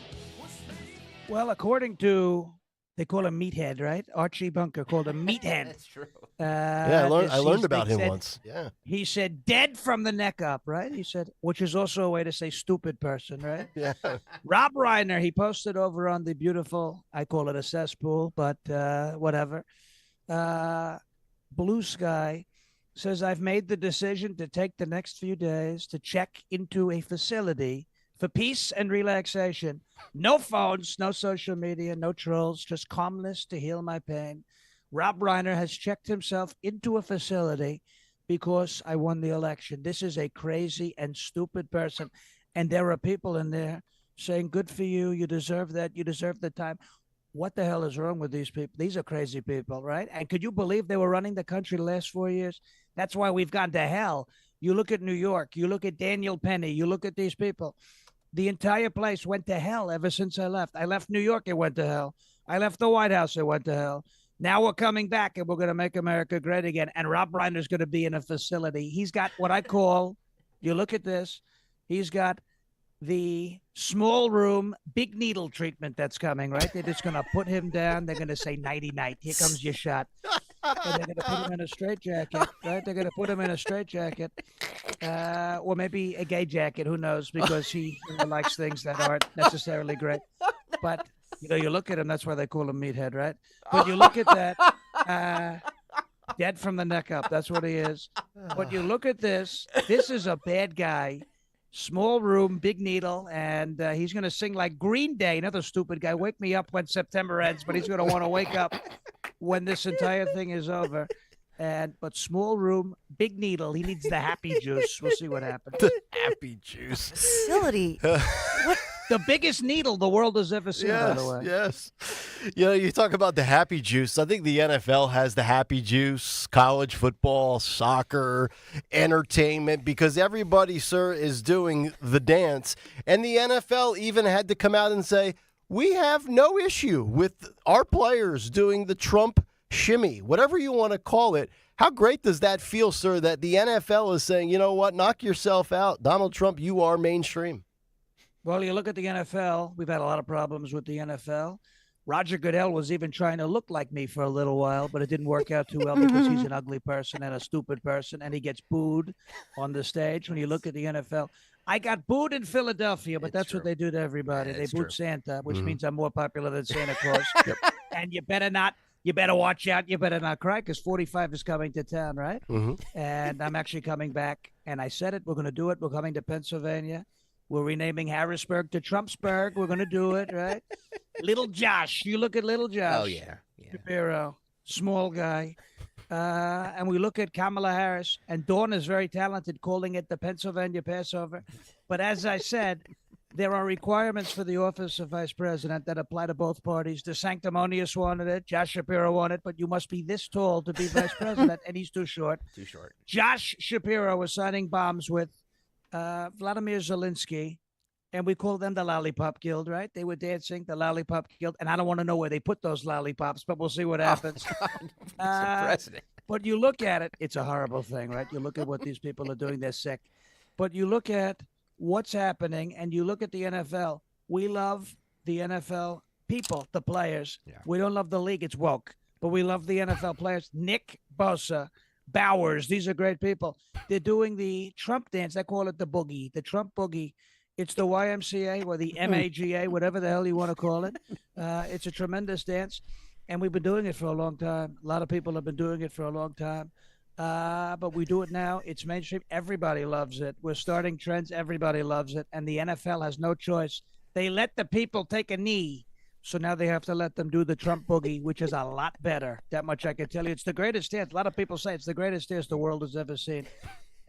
S28: Well, according to, they call him Meathead, right? Archie Bunker called him Meathead.
S10: That's true.
S2: I learned about him once. Yeah.
S28: He said dead from the neck up, right? He said, which is also a way to say stupid person, right?
S2: Yeah.
S28: Rob Reiner, he posted over on the beautiful, I call it a cesspool, but whatever. Blue Sky says, I've made the decision to take the next few days to check into a facility for peace and relaxation. No phones, no social media, no trolls, just calmness to heal my pain. Rob Reiner has checked himself into a facility because I won the election. This is a crazy and stupid person. And there are people in there saying, good for you. You deserve that. You deserve the time. What the hell is wrong with these people? These are crazy people, right? And could you believe they were running the country the last 4 years? That's why we've gone to hell. You look at New York. You look at Daniel Penny. You look at these people. The entire place went to hell ever since I left. I left New York. It went to hell. I left the White House. It went to hell. Now we're coming back, and we're going to make America great again. And Rob Reiner's going to be in a facility. He's got what I call, you look at this, he's got the small room, big needle treatment that's coming, right? They're just going to put him down. They're going to say, nighty-night. Here comes your shot. And they're going to put him in a straitjacket, right? They're going to put him in a straitjacket, or maybe a gay jacket. Who knows? Because he likes things that aren't necessarily great. But, you look at him. That's why they call him Meathead, right? But you look at that, dead from the neck up. That's what he is. But you look at this. This is a bad guy. Small room, big needle, and he's going to sing like Green Day, another stupid guy. Wake me up when September ends, but he's going to want to wake up when this entire thing is over. But small room, big needle. He needs the happy juice. We'll see what happens.
S2: The happy juice.
S9: Facility. What?
S28: The biggest needle the world has ever seen, by the way.
S2: Yes. You talk about the happy juice. I think the NFL has the happy juice, college football, soccer, entertainment, because everybody, sir, is doing the dance. And the NFL even had to come out and say, we have no issue with our players doing the Trump shimmy, whatever you want to call it. How great does that feel, sir, that the NFL is saying, you know what, knock yourself out. Donald Trump, you are mainstream.
S28: Well, you look at the NFL. We've had a lot of problems with the NFL. Roger Goodell was even trying to look like me for a little while, but it didn't work out too well because he's an ugly person and a stupid person, and he gets booed on the stage. When you look at the NFL, I got booed in Philadelphia, but that's what they do to everybody. They booed Santa, which means I'm more popular than Santa Claus. And you better watch out. You better not cry, because 45 is coming to town, right? And I'm actually coming back, and I said it. We're going to do it. We're coming to Pennsylvania. We're renaming Harrisburg to Trumpsburg. We're going to do it, right? Little Josh. You look at Little Josh.
S10: Oh, yeah.
S28: Shapiro, small guy. And we look at Kamala Harris, and Dawn is very talented, calling it the Pennsylvania Passover. But as I said, there are requirements for the office of vice president that apply to both parties. The Sanctimonious wanted it. Josh Shapiro wanted it, but you must be this tall to be vice president, and he's too short.
S10: Too short.
S28: Josh Shapiro was signing bombs with Vladimir Zelensky, and we call them the Lollipop Guild, right? They were dancing, the Lollipop Guild, and I don't want to know where they put those lollipops, but we'll see what happens. But you look at it, it's a horrible thing, right? You look at what these people are doing, they're sick. But you look at what's happening, and you look at the NFL. We love the NFL people, the players. Yeah. We don't love the league, it's woke, but we love the NFL players. Nick Bosa, Bowers, these are great people. They're doing the Trump dance. They call it the boogie, the Trump boogie. It's the YMCA or the MAGA, whatever the hell you want to call it. It's a tremendous dance, and we've been doing it for a long time. A lot of people have been doing it for a long time, but we do it now. It's mainstream. Everybody loves it. We're starting trends. Everybody loves it, and the NFL has no choice. They let the people take a knee. So now they have to let them do the Trump boogie, which is a lot better. That much I can tell you. It's the greatest dance. A lot of people say it's the greatest dance the world has ever seen.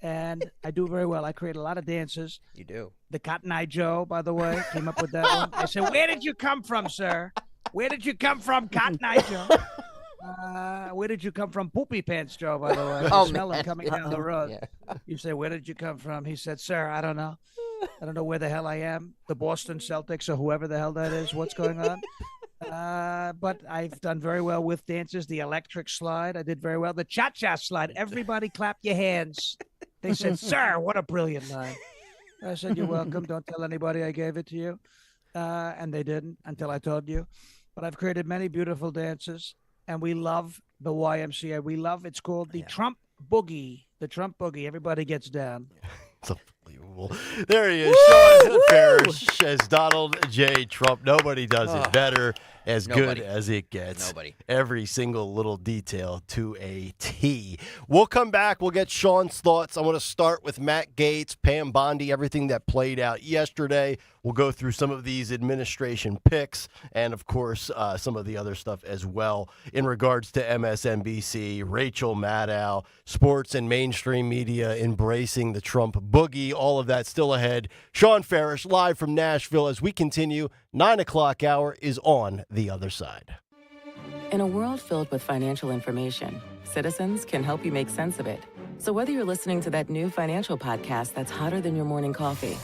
S28: And I do very well. I create a lot of dances.
S10: You do.
S28: The Cotton Eye Joe, by the way, came up with that one. I said, where did you come from, sir? Where did you come from, Cotton Eye Joe? Where did you come from, Poopy Pants Joe, by the way? I smell him coming down the road. Yeah. You say, where did you come from? He said, sir, I don't know. I don't know where the hell I am. The Boston Celtics or whoever the hell that is. What's going on? But I've done very well with dances. The electric slide, I did very well. The cha-cha slide, everybody clap your hands. They said, sir, what a brilliant line. I said, you're welcome. Don't tell anybody I gave it to you. And they didn't until I told you. But I've created many beautiful dances, and we love the YMCA. We love, it's called the Trump Boogie. The Trump Boogie. Everybody gets down.
S2: It's unbelievable. There he is, Sean Parrish as Donald J. Trump. Nobody does it better, as good as it gets.
S10: Nobody.
S2: Every single little detail to a T. We'll come back. We'll get Sean's thoughts. I want to start with Matt Gaetz, Pam Bondi, everything that played out yesterday. We'll go through some of these administration picks and, of course, some of the other stuff as well in regards to MSNBC, Rachel Maddow, sports and mainstream media embracing the Trump boogie. all of that still ahead. Sean Farish, live from Nashville as we continue. 9 o'clock hour is on the other side.
S14: In a world filled with financial information, Citizens can help you make sense of it. So whether you're listening to that new financial podcast that's hotter than your morning coffee,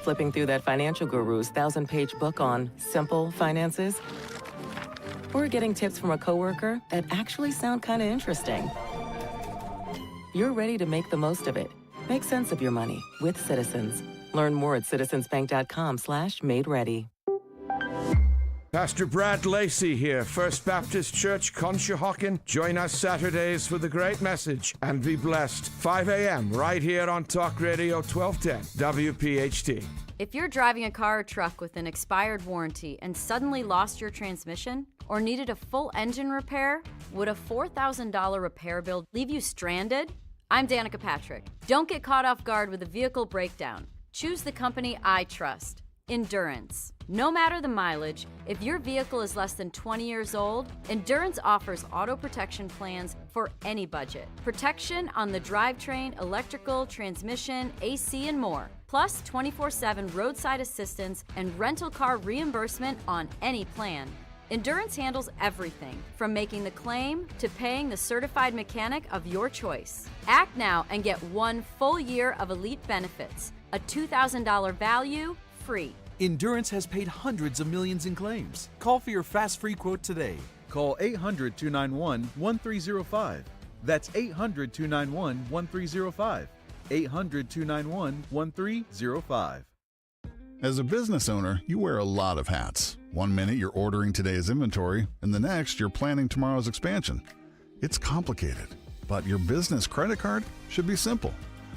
S14: flipping through that financial guru's 1,000-page book on simple finances, or getting tips from a coworker that actually sound kind of interesting, you're ready to make the most of it. Make sense of your money with Citizens. Learn more at citizensbank.com/made-ready.
S15: Pastor Brad Lacey here, First Baptist Church, Conshohocken. Join us Saturdays for the great message and be blessed. 5 a.m. right here on Talk Radio 1210 WPHT.
S16: If you're driving a car or truck with an expired warranty and suddenly lost your transmission or needed a full engine repair, would a $4,000 repair bill leave you stranded? I'm Danica Patrick. Don't get caught off guard with a vehicle breakdown. Choose the company I trust. Endurance. No matter the mileage, if your vehicle is less than 20 years old, Endurance offers auto protection plans for any budget. Protection on the drivetrain, electrical, transmission, AC, and more. Plus 24/7 roadside assistance and rental car reimbursement on any plan. Endurance handles everything from making the claim to paying the certified mechanic of your choice. Act now and get 1 full year of elite benefits, a $2,000 value, free.
S21: Endurance has paid hundreds of millions in claims. Call for your fast free quote today. Call 800-291-1305. That's 800-291-1305. 800-291-1305.
S22: As a business owner, you wear a lot of hats. One minute you're ordering today's inventory, and the next you're planning tomorrow's expansion. It's complicated, but your business credit card should be simple.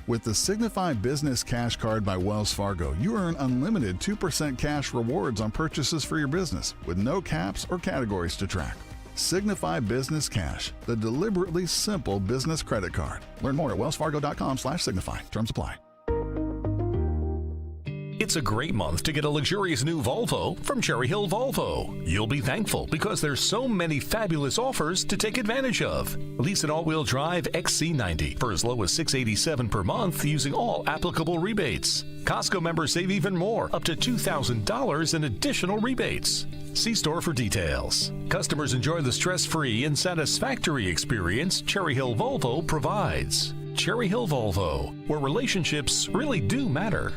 S22: With the Signify Business Cash Card by Wells Fargo, you earn unlimited 2% cash rewards on purchases for your business with no caps or categories to track. Signify Business Cash, the deliberately simple business credit card. Learn more at wellsfargo.com/signify. Terms apply.
S23: It's a great month to get a luxurious new Volvo from Cherry Hill Volvo. You'll be thankful because there's so many fabulous offers to take advantage of. Lease an all-wheel drive XC90 for as low as $687 per month using all applicable rebates. Costco members save even more, up to $2,000 in additional rebates. See store for details. Customers enjoy the stress-free and satisfactory experience Cherry Hill Volvo provides. Cherry Hill Volvo, where relationships really do matter.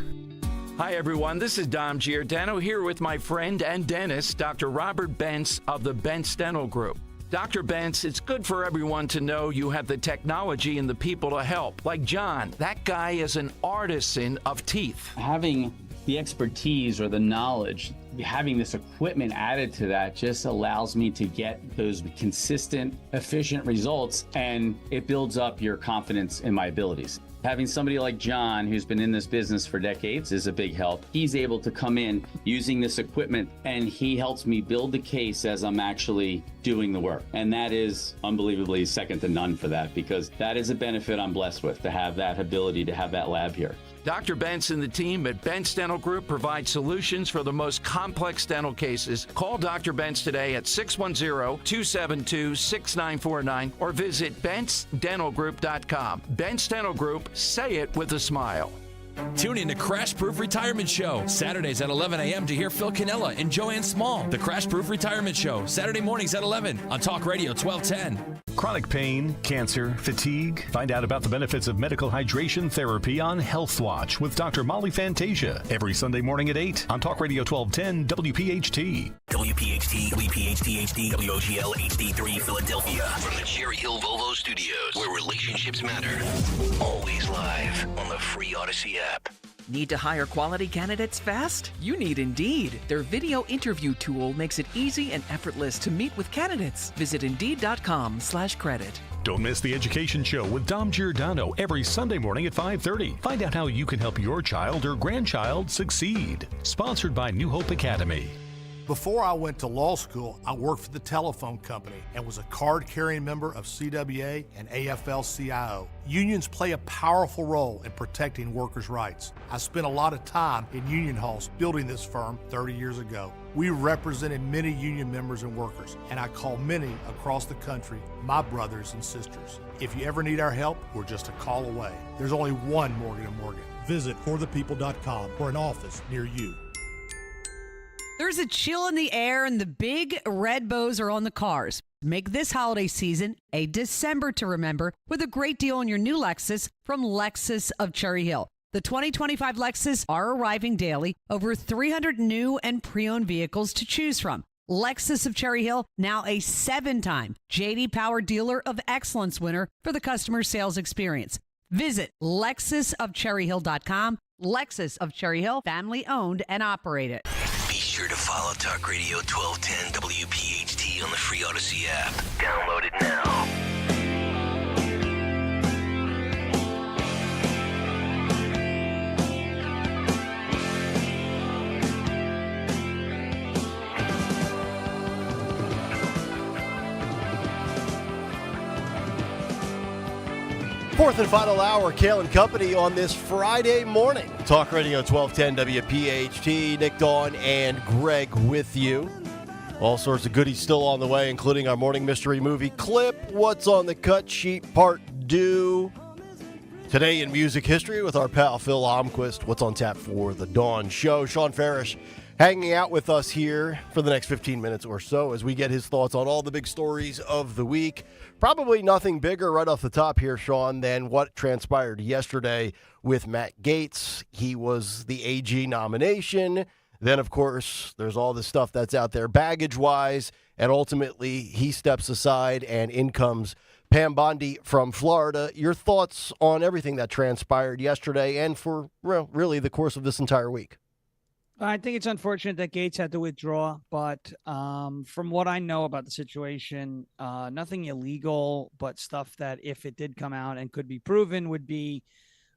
S24: Hi, everyone. This is Dom Giordano here with my friend and dentist, Dr. Robert Bentz of the Bentz Dental Group. Dr. Bentz, it's good for everyone to know you have the technology and the people to help. Like John, that guy is an artisan of teeth.
S26: Having the expertise or the knowledge, having this equipment added to that just allows me to get those consistent, efficient results, and it builds up your confidence in my abilities. Having somebody like John, who's been in this business for decades, is a big help. He's able to come in using this equipment, and he helps me build the case as I'm actually doing the work. And that is unbelievably second to none for that, because that is a benefit I'm blessed with, to have that ability to have that lab here.
S24: Dr. Bentz and the team at Bentz Dental Group provide solutions for the most complex dental cases. Call Dr. Bentz today at 610-272-6949 or visit BentzDentalGroup.com. Bentz Dental Group, say it with a smile.
S29: Tune in to Crash Proof Retirement Show, Saturdays at 11 a.m. to hear Phil Cannella and Joanne Small. The Crash Proof Retirement Show, Saturday mornings at 11 on Talk Radio 1210.
S23: Chronic pain, cancer, fatigue. Find out about the benefits of medical hydration therapy on Health Watch with Dr. Molly Fantasia every Sunday morning at 8 on Talk Radio 1210 WPHT.
S17: WPHT, WPHT HD, WOGL HD3 Philadelphia. From the Cherry Hill Volvo Studios, where relationships matter. Always live on the free Odyssey app.
S30: Need to hire quality candidates fast? You need Indeed. Their video interview tool makes it easy and effortless to meet with candidates. Visit Indeed.com/credit.
S23: Don't miss the Education Show with Dom Giordano every Sunday morning at 5:30. Find out how you can help your child or grandchild succeed. Sponsored by New Hope Academy.
S1: Before I went to law school, I worked for the telephone company and was a card-carrying member of CWA and AFL-CIO. Unions play a powerful role in protecting workers' rights. I spent a lot of time in union halls building this firm 30 years ago. We represented many union members and workers, and I call many across the country my brothers and sisters. If you ever need our help, we're just a call away. There's only one Morgan & Morgan.
S4: Visit forthepeople.com for an office near you.
S5: There's a chill in the air and the big red bows are on the cars. Make this holiday season a December to remember with a great deal on your new Lexus from Lexus of Cherry Hill. The 2025 Lexus are arriving daily. Over 300 new and pre-owned vehicles to choose from. Lexus of Cherry Hill, now a 7-time J.D. Power Dealer of Excellence winner for the customer sales experience. Visit LexusofCherryHill.com. Lexus of Cherry Hill, family owned and operated.
S17: Be sure to follow Talk Radio 1210 WPHT on the free Odyssey app. Download it now.
S2: Fourth and final hour, Kayal and Company on this Friday morning. Talk Radio 1210 WPHT. Nick, Dawn, and Greg with you. All sorts of goodies still on the way, including our morning mystery movie clip, What's on the Cut Sheet Part 2. Today in music history with our pal Phil Almquist. What's on tap for the Dawn Show? Sean Farish hanging out with us here for the next 15 minutes or so as we get his thoughts on all the big stories of the week. Probably nothing bigger right off the top here, Sean, than what transpired yesterday with Matt Gaetz. He was the AG nomination. Then, of course, there's all this stuff that's out there baggage-wise, and ultimately he steps aside and in comes Pam Bondi from Florida. Your thoughts on everything that transpired yesterday and for really the course of this entire week?
S28: I think it's unfortunate that Gaetz had to withdraw, but from what I know about the situation, nothing illegal, but stuff that if it did come out and could be proven would be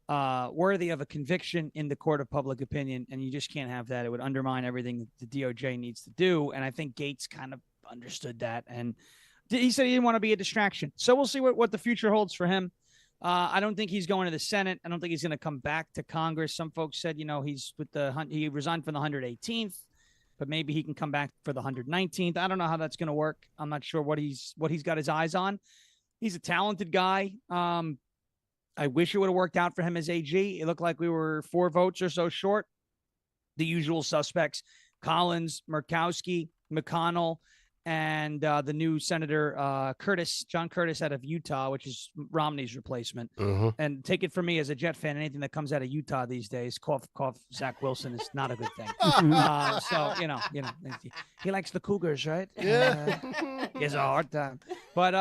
S28: worthy of a conviction in the court of public opinion, and you just can't have that. It would undermine everything the DOJ needs to do, and I think Gaetz kind of understood that, and he said he didn't want to be a distraction. So we'll see what the future holds for him. I don't think he's going to the Senate. I don't think he's going to come back to Congress. Some folks said, he's with he resigned from the 118th, but maybe he can come back for the 119th. I don't know how that's going to work. I'm not sure what he's got his eyes on. He's a talented guy. I wish it would have worked out for him as AG. It looked like we were 4 votes or so short. The usual suspects: Collins, Murkowski, McConnell, and the new Senator John Curtis out of Utah, which is Romney's replacement.
S2: Mm-hmm.
S28: And take it from me as a Jet fan, anything that comes out of Utah these days, cough, Zach Wilson, is not a good thing. So, he likes the Cougars, right?
S2: Yeah.
S28: He has a hard time. But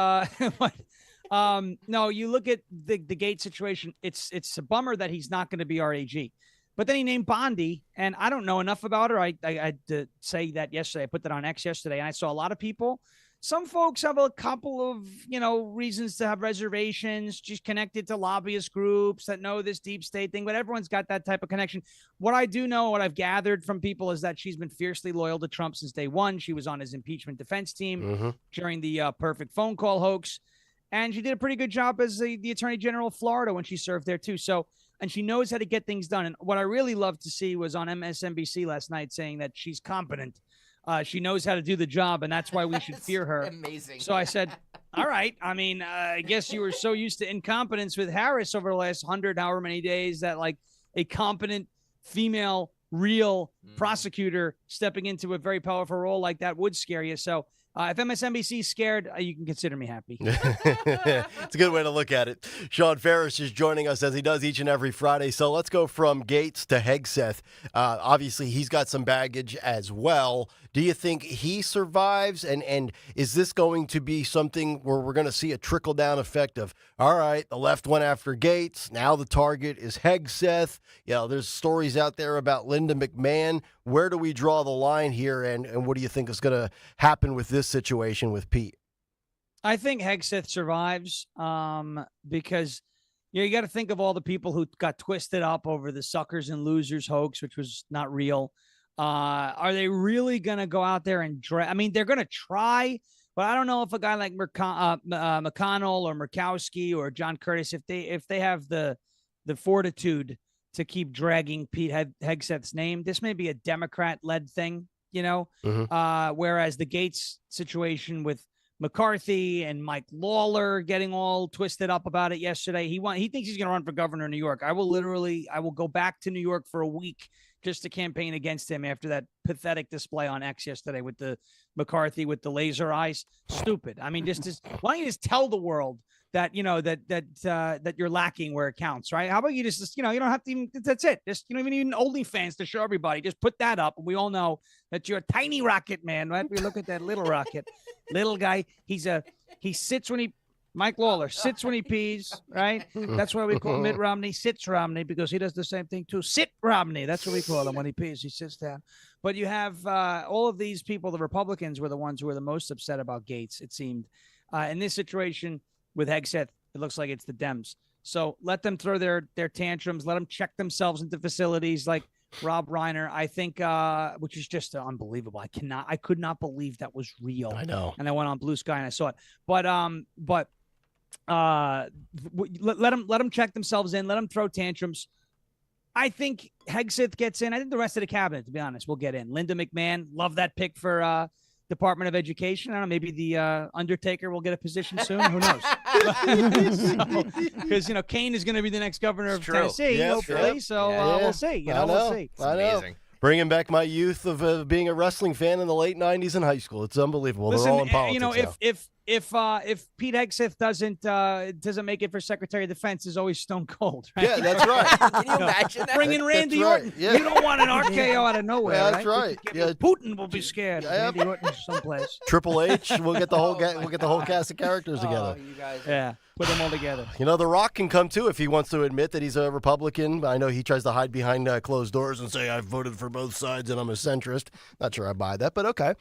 S28: no, you look at the Gaetz situation, it's a bummer that he's not going to be our AG. But then he named Bondi, and I don't know enough about her. I had to say that yesterday. I put that on X yesterday, and I saw a lot of people. Some folks have a couple of, reasons to have reservations, just connected to lobbyist groups that know this deep state thing, but everyone's got that type of connection. What I do know, what I've gathered from people, is that she's been fiercely loyal to Trump since day one. She was on his impeachment defense team during the perfect phone call hoax, and she did a pretty good job as the Attorney General of Florida when she served there, too. And she knows how to get things done. And what I really loved to see was on MSNBC last night saying that she's competent. She knows how to do the job, and that's why we should fear her.
S10: Amazing.
S28: So I said, all right. I mean, I guess you were so used to incompetence with Harris over the last 100, however many days, that like a competent female real prosecutor stepping into a very powerful role like that would scare you. So if MSNBC is scared, you can consider me happy.
S2: It's a good way to look at it. Sean Farish is joining us as he does each and every Friday. So let's go from Gaetz to Hegseth. Obviously, he's got some baggage as well. Do you think he survives? And is this going to be something where we're going to see a trickle-down effect of, all right, the left went after Gaetz, now the target is Hegseth. There's stories out there about Linda McMahon. Where do we draw the line here, and what do you think is going to happen with this situation with Pete?
S28: I think Hegseth survives because you got to think of all the people who got twisted up over the suckers and losers hoax, which was not real. Are they really going to go out there and I mean, they're going to try, but I don't know if a guy like McConnell or Murkowski or John Curtis, if they have the fortitude to keep dragging Pete Hegseth's name. This may be a Democrat-led thing, whereas the Gaetz situation with McCarthy and Mike Lawler getting all twisted up about it yesterday. He thinks he's going to run for governor of New York. I will go back to New York for a week just to campaign against him after that pathetic display on X yesterday with the McCarthy with the laser eyes. Stupid. I mean, just why don't you just tell the world that, that you're lacking where it counts, right? How about you just, you don't have to even, that's it. Just, you don't even need OnlyFans to show everybody. Just put that up. We all know that you're a tiny rocket man, right? We look at that little rocket, little guy. He sits when Mike Lawler sits when he pees, right? That's why we call Mitt Romney Sits Romney, because he does the same thing too. Sit Romney. That's what we call him when he pees. He sits down. But you have all of these people, the Republicans were the ones who were the most upset about Gaetz, it seemed. In this situation, with Hegseth, it looks like it's the Dems. So let them throw their tantrums. Let them check themselves into facilities like Rob Reiner. I think, which is just unbelievable. I could not believe that was real.
S2: I know.
S28: And I went on Blue Sky and I saw it. But let them check themselves in. Let them throw tantrums. I think Hegseth gets in. I think the rest of the cabinet, to be honest, will get in. Linda McMahon, love that pick for Department of Education. I don't know, maybe the Undertaker will get a position soon. Who knows? Because Kane is going to be the next governor of Tennessee, hopefully. So we'll see. We'll see.
S2: It's amazing. Bringing back my youth of being a wrestling fan in the late '90s in high school. It's unbelievable. They're all in politics now.
S28: If Pete Hegseth doesn't make it for Secretary of Defense, is always Stone Cold, right?
S2: Yeah, that's right.
S10: Can you imagine that?
S28: Bring in Randy Orton.
S2: Yeah.
S28: You don't want an RKO out of nowhere.
S2: Yeah, that's right. Yeah.
S28: Putin will be scared. Randy Orton someplace.
S2: Triple H. We'll get the whole cast of characters together.
S28: You guys. Yeah. Put them all together.
S2: The Rock can come too if he wants to admit that he's a Republican. I know he tries to hide behind closed doors and say, I've voted for both sides and I'm a centrist. Not sure I buy that, but okay.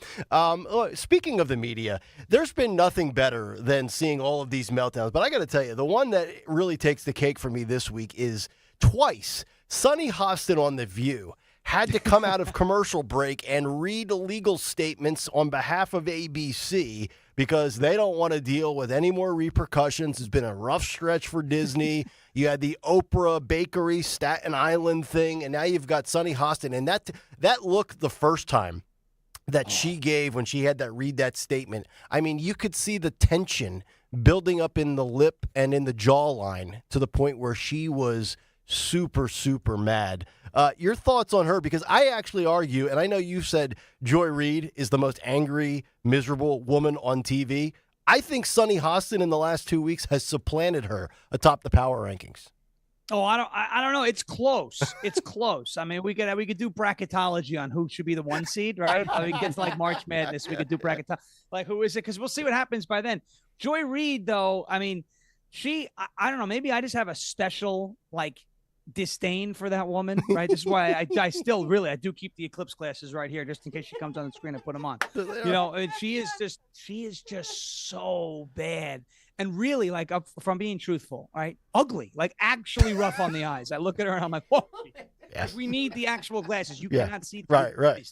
S2: Speaking of the media, there's been nothing better than seeing all of these meltdowns. But I got to tell you, the one that really takes the cake for me this week is twice Sonny Hostin on The View had to come out of commercial break and read legal statements on behalf of ABC because they don't want to deal with any more repercussions. It's been a rough stretch for Disney. You had the Oprah Bakery Staten Island thing, and now you've got Sonny Hostin. And that look the first time that she gave when she had that read that statement, I mean, you could see the tension building up in the lip and in the jawline to the point where she was super, super mad. Your thoughts on her? Because I actually argue, and I know you said Joy Reid is the most angry, miserable woman on TV. I think Sonny Hostin in the last 2 weeks has supplanted her atop the power rankings.
S28: Oh, I don't know. It's close. It's close. I mean, we could do bracketology on who should be the 1 seed, right? We get to like March Madness. We could do bracketology. Like, who is it? Because we'll see what happens by then. Joy Reid, though, I mean, I don't know. Maybe I just have a special, disdain for that woman, right? This is why I still really, I do keep the eclipse glasses right here just in case she comes on the screen and put them on. And she is just so bad. And really, if I'm being truthful, right? Ugly, actually rough on the eyes. I look at her and I'm like, whoa, we need the actual glasses. You cannot see.
S2: Right.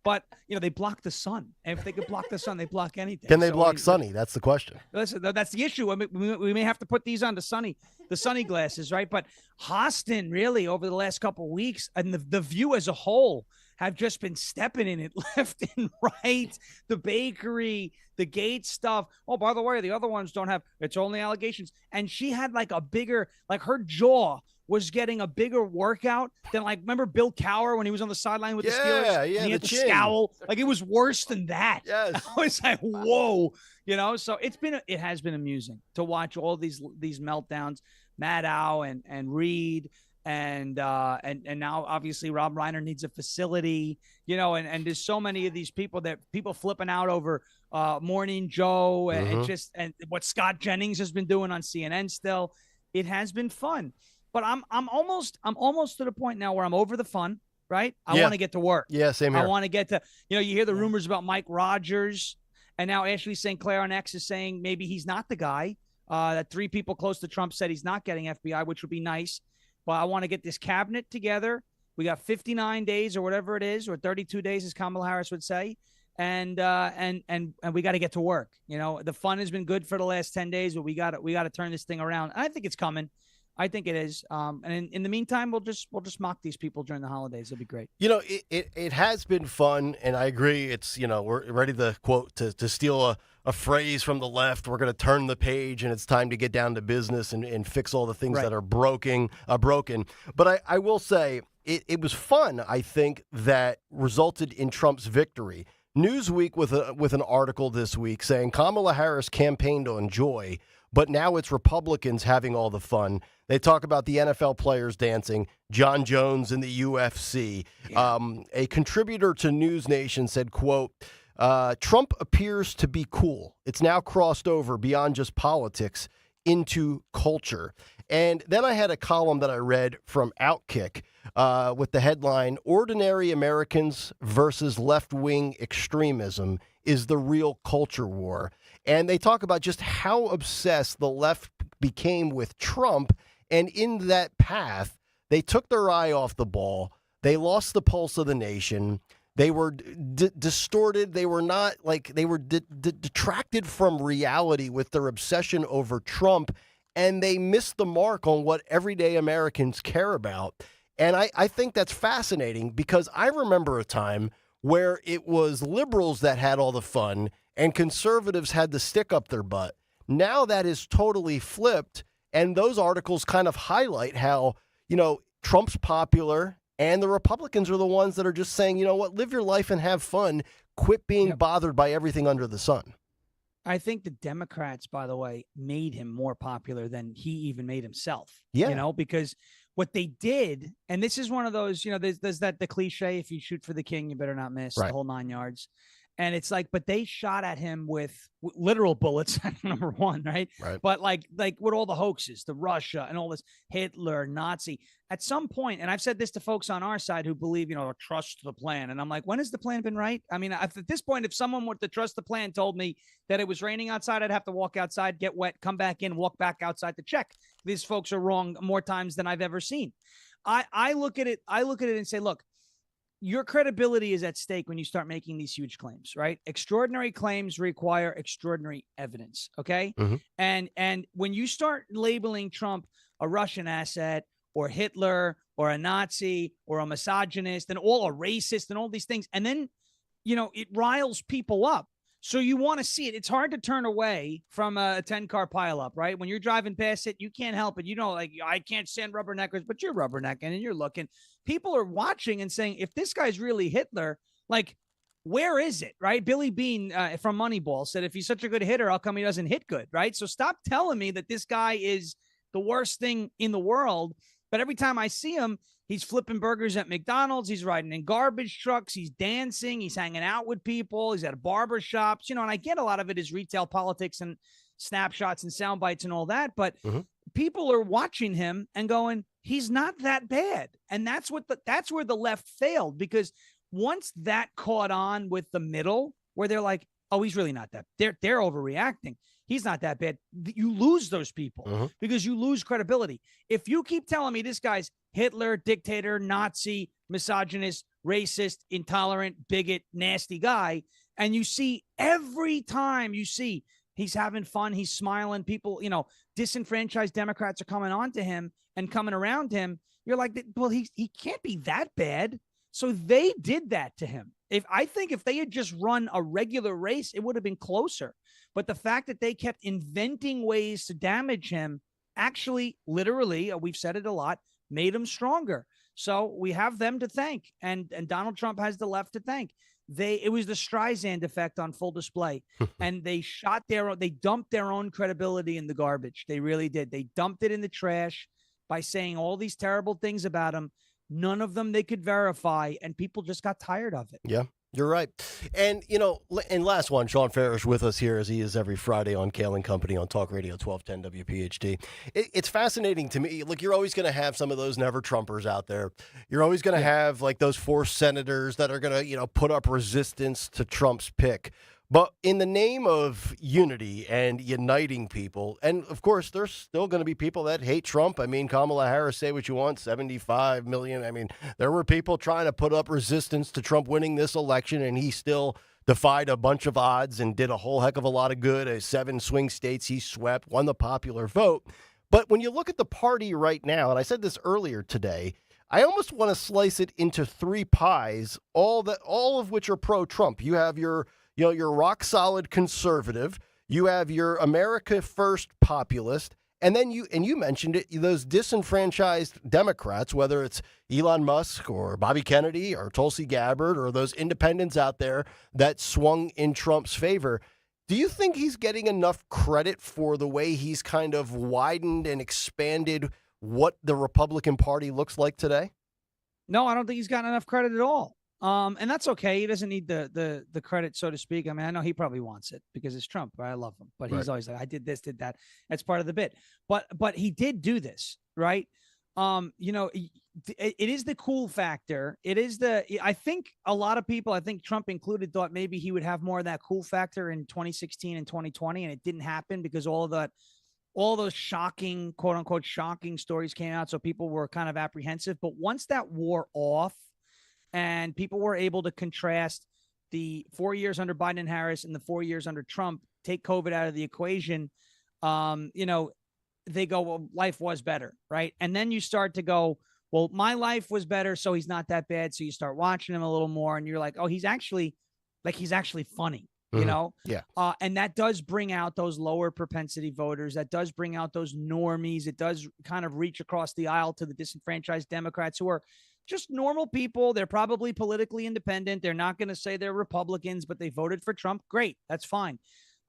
S28: But, they block the sun. And if they could block the sun, they block anything.
S2: Can they block Sonny? That's the question.
S28: Listen, that's the issue. I mean, we may have to put these on the sunny glasses, right? But Hostin, really, over the last couple of weeks, and the View as a whole have just been stepping in it left and right. The bakery, the Gaetz stuff. Oh, by the way, the other ones don't have, it's only allegations. And she had a bigger, her jaw was getting a bigger workout than remember Bill Cowher when he was on the sideline with the Steelers?
S2: Yeah,
S28: and he had the
S2: chin.
S28: scowl. It was worse than that.
S2: Yes.
S28: I was like, whoa, so it has been amusing to watch all these meltdowns, Maddow and Reid. And now obviously Rob Reiner needs a facility, and there's so many of these people flipping out over Morning Joe and what Scott Jennings has been doing on CNN still. It has been fun, but I'm almost to the point now where I'm over the fun, right? I want to get to work.
S2: Yeah, same here.
S28: I want to get to, you hear the rumors about Mike Rogers, and now Ashley St. Clair on X is saying maybe he's not the guy. That 3 people close to Trump said he's not getting FBI, which would be nice. But I want to get this cabinet together. We got 59 days or whatever it is, or 32 days, as Kamala Harris would say. And we got to get to work. The fun has been good for the last 10 days, but we got to turn this thing around. I think it's coming. I think it is. And in the meantime, we'll just mock these people during the holidays. It'll be great.
S2: It has been fun, and I agree. It's we're ready to quote to steal a phrase from the left. We're going to turn the page, and it's time to get down to business and fix all the things that are broken. But I will say it was fun. I think that resulted in Trump's victory. Newsweek with an article this week saying Kamala Harris campaigned on joy, but now it's Republicans having all the fun. They talk about the NFL players dancing, John Jones in the UFC. Yeah. A contributor to News Nation said, quote, Trump appears to be cool. It's now crossed over beyond just politics into culture. And then I had a column that I read from Outkick with the headline, Ordinary Americans versus Left-Wing Extremism is the Real Culture War. And they talk about just how obsessed the left became with Trump. And in that path, they took their eye off the ball. They lost the pulse of the nation. They were distorted. They were not they were detracted from reality with their obsession over Trump. And they missed the mark on what everyday Americans care about. And I think that's fascinating because I remember a time where it was liberals that had all the fun and conservatives had to stick up their butt. Now that is totally flipped. And those articles kind of highlight how, Trump's popular and the Republicans are the ones that are just saying, you know what, live your life and have fun. Quit being bothered by everything under the sun.
S28: I think the Democrats, by the way, made him more popular than he even made himself.
S2: Yeah.
S28: Because what they did, and this is one of those, there's the cliche, if you shoot for the king, you better not miss, the whole 9 yards. And it's but they shot at him with literal bullets, number one, right? But like with all the hoaxes, the Russia and all this Hitler, Nazi, at some point, and I've said this to folks on our side who believe, trust the plan. And I'm like, when has the plan been right? I mean, at this point, if someone were to trust the plan told me that it was raining outside, I'd have to walk outside, get wet, come back in, walk back outside to check. These folks are wrong more times than I've ever seen. I look at it and say, look, your credibility is at stake when you start making these huge claims, right? Extraordinary claims require extraordinary evidence, okay?
S2: Mm-hmm.
S28: And when you start labeling Trump a Russian asset or Hitler or a Nazi or a misogynist and all a racist and all these things, and then, it riles people up. So you want to see it. It's hard to turn away from a 10-car pileup, right? When you're driving past it, you can't help it. I can't stand rubberneckers, but you're rubbernecking and you're looking. People are watching and saying, if this guy's really Hitler, where is it, right? Billy Beane from Moneyball said, if he's such a good hitter, how come he doesn't hit good, right? So stop telling me that this guy is the worst thing in the world. But every time I see him, he's flipping burgers at McDonald's. He's riding in garbage trucks. He's dancing. He's hanging out with people. He's at barber shops, and I get a lot of it is retail politics and snapshots and sound bites and all that. But people are watching him and going, he's not that bad. And that's where the left failed, because once that caught on with the middle where they're like, oh, he's really not that. They're overreacting. He's not that bad. You lose those people because you lose credibility. If you keep telling me this guy's Hitler, dictator, Nazi, misogynist, racist, intolerant, bigot, nasty guy, and you see every time you see he's having fun, he's smiling, people, disenfranchised Democrats are coming on to him and coming around him, you're like, well, he can't be that bad. So they did that to him. I think if they had just run a regular race, it would have been closer. But the fact that they kept inventing ways to damage him actually, literally, we've said it a lot, made him stronger. So we have them to thank, and Donald Trump has the left to thank. It was the Streisand effect on full display, and they dumped their own credibility in the garbage. They really did. They dumped it in the trash by saying all these terrible things about him. None of them they could verify, and people just got tired of it.
S2: Yeah, you're right. And, and last one, Sean Farish with us here as he is every Friday on Kayal and Company on Talk Radio 1210 WPHT. It's fascinating to me. Look, you're always going to have some of those never Trumpers out there. You're always going to have those 4 senators that are going to, put up resistance to Trump's pick. But in the name of unity and uniting people, and of course, there's still going to be people that hate Trump. I mean, Kamala Harris, say what you want, 75 million. I mean, there were people trying to put up resistance to Trump winning this election, and he still defied a bunch of odds and did a whole heck of a lot of good. 7 swing states he swept, won the popular vote. But when you look at the party right now, and I said this earlier today, I almost want to slice it into 3 pies, all of which are pro-Trump. You have your rock solid conservative, you have your America First populist, and then you mentioned it, those disenfranchised Democrats, whether it's Elon Musk or Bobby Kennedy or Tulsi Gabbard or those independents out there that swung in Trump's favor. Do you think he's getting enough credit for the way he's kind of widened and expanded what the Republican Party looks like today?
S28: No, I don't think he's gotten enough credit at all. And that's okay. He doesn't need the credit, so to speak. I mean, I know he probably wants it because it's Trump, right? I love him, but he's always like, I did this, did that. That's part of the bit. But he did do this, right? It is the cool factor. I think a lot of people, I think Trump included, thought maybe he would have more of that cool factor in 2016 and 2020, and it didn't happen because all those shocking, quote unquote, shocking stories came out. So people were kind of apprehensive. But once that wore off, and people were able to contrast the 4 years under Biden and Harris and the 4 years under Trump, take COVID out of the equation, they go, well, life was better, right? And then you start to go, well, my life was better, so he's not that bad. So you start watching him a little more, and you're like, oh, he's actually funny, you know?
S2: Yeah.
S28: And that does bring out those lower propensity voters. That does bring out those normies. It does kind of reach across the aisle to the disenfranchised Democrats who are just normal people. They're probably politically independent. They're not going to say they're Republicans, but they voted for Trump. Great. That's fine.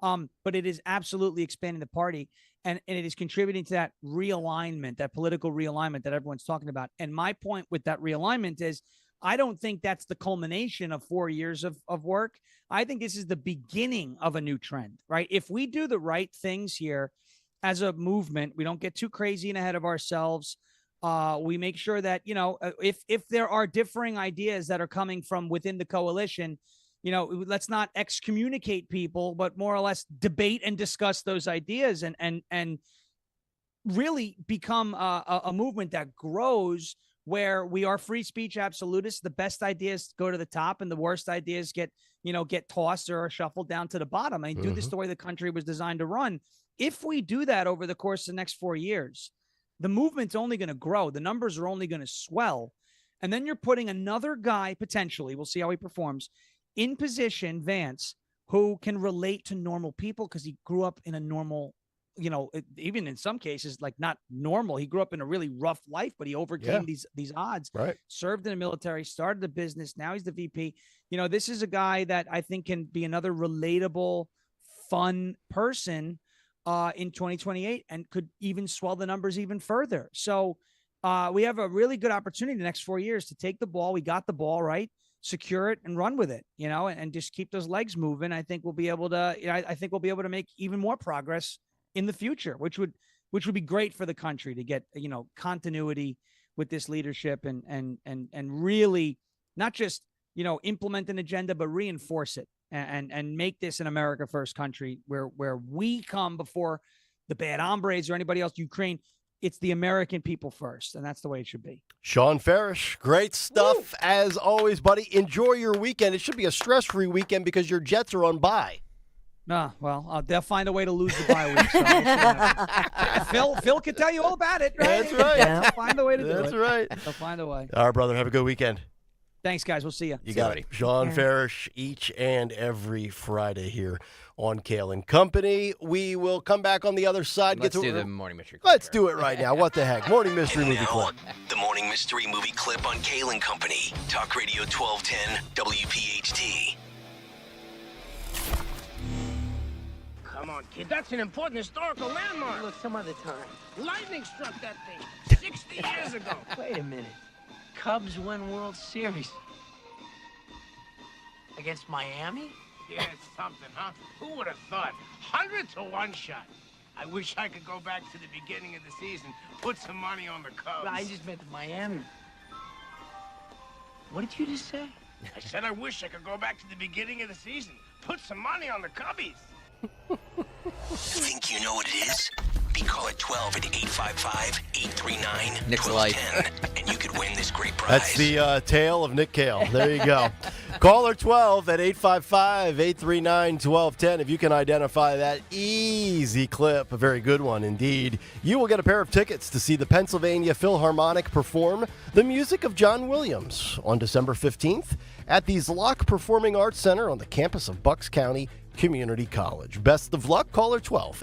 S28: But it is absolutely expanding the party, and it is contributing to that realignment, that political realignment that everyone's talking about. And my point with that realignment is I don't think that's the culmination of 4 years of work. I think this is the beginning of a new trend, right? If we do the right things here as a movement, we don't get too crazy and ahead of ourselves. We make sure that, if there are differing ideas that are coming from within the coalition, let's not excommunicate people, but more or less debate and discuss those ideas and really become a movement that grows where we are free speech absolutists. The best ideas go to the top and the worst ideas get tossed or are shuffled down to the bottom. I mean, do this the way the country was designed to run. If we do that over the course of the next 4 years, the movement's only going to grow. The numbers are only going to swell. And then you're putting another guy, potentially, we'll see how he performs, in position, Vance, who can relate to normal people because he grew up in a normal, even in some cases, like not normal. He grew up in a really rough life, but he overcame these odds,
S2: right?
S28: Served in the military, started a business. Now he's the VP. This is a guy that I think can be another relatable, fun person in 2028 and could even swell the numbers even further. So we have a really good opportunity the next 4 years to take the ball. We got the ball, right? Secure it and run with it, and just keep those legs moving. I think we'll be able to, I think we'll be able to make even more progress in the future, which would be great for the country to get, continuity with this leadership and really not just, implement an agenda, but reinforce it and make this an America First country where we come before the bad hombres or anybody else, Ukraine. It's the American people first, and that's the way it should be.
S2: Sean Farish, great stuff as always, buddy. Enjoy your weekend. It should be a stress-free weekend because your Jets are on bye.
S28: Well, they'll find a way to lose the bye week. So Phil can tell you all about it, right?
S2: That's right.
S28: They'll find a way to do it.
S2: That's right.
S28: They'll find a way.
S2: All right, brother. Have a good weekend.
S28: Thanks, guys. We'll see you.
S2: You got it. Sean Farish each and every Friday here on Kayal and Company. We will come back on the other side.
S10: Let's do the Morning Mystery Clip.
S2: Let's do it right now. What the heck? Morning Mystery Movie Clip.
S17: The Morning Mystery Movie Clip on Kayal and Company. Talk Radio 1210 WPHT.
S6: Come on, kid. That's an important historical landmark.
S7: Look, some other time.
S6: Lightning struck that thing 60 years ago.
S7: Wait a minute. Cubs win World Series. Against Miami?
S6: Yeah, it's something, huh? Who would have thought? 100-to-1 shot. I wish I could go back to the beginning of the season, put some money on the Cubs.
S7: I just meant Miami. What did you just say?
S6: I said I wish I could go back to the beginning of the season, put some money on the Cubbies.
S17: Think you know what it is? Be call at 12 at 855-839-1210,
S10: Nick's life.
S17: and you could win this great prize.
S2: That's the tale of Nick Kayal. There you go. Caller 12 at 855-839-1210. If you can identify that easy clip, a very good one indeed, you will get a pair of tickets to see the Pennsylvania Philharmonic perform the music of John Williams on December 15th at the Zlock Performing Arts Center on the campus of Bucks County Community College. Best of luck. Caller 12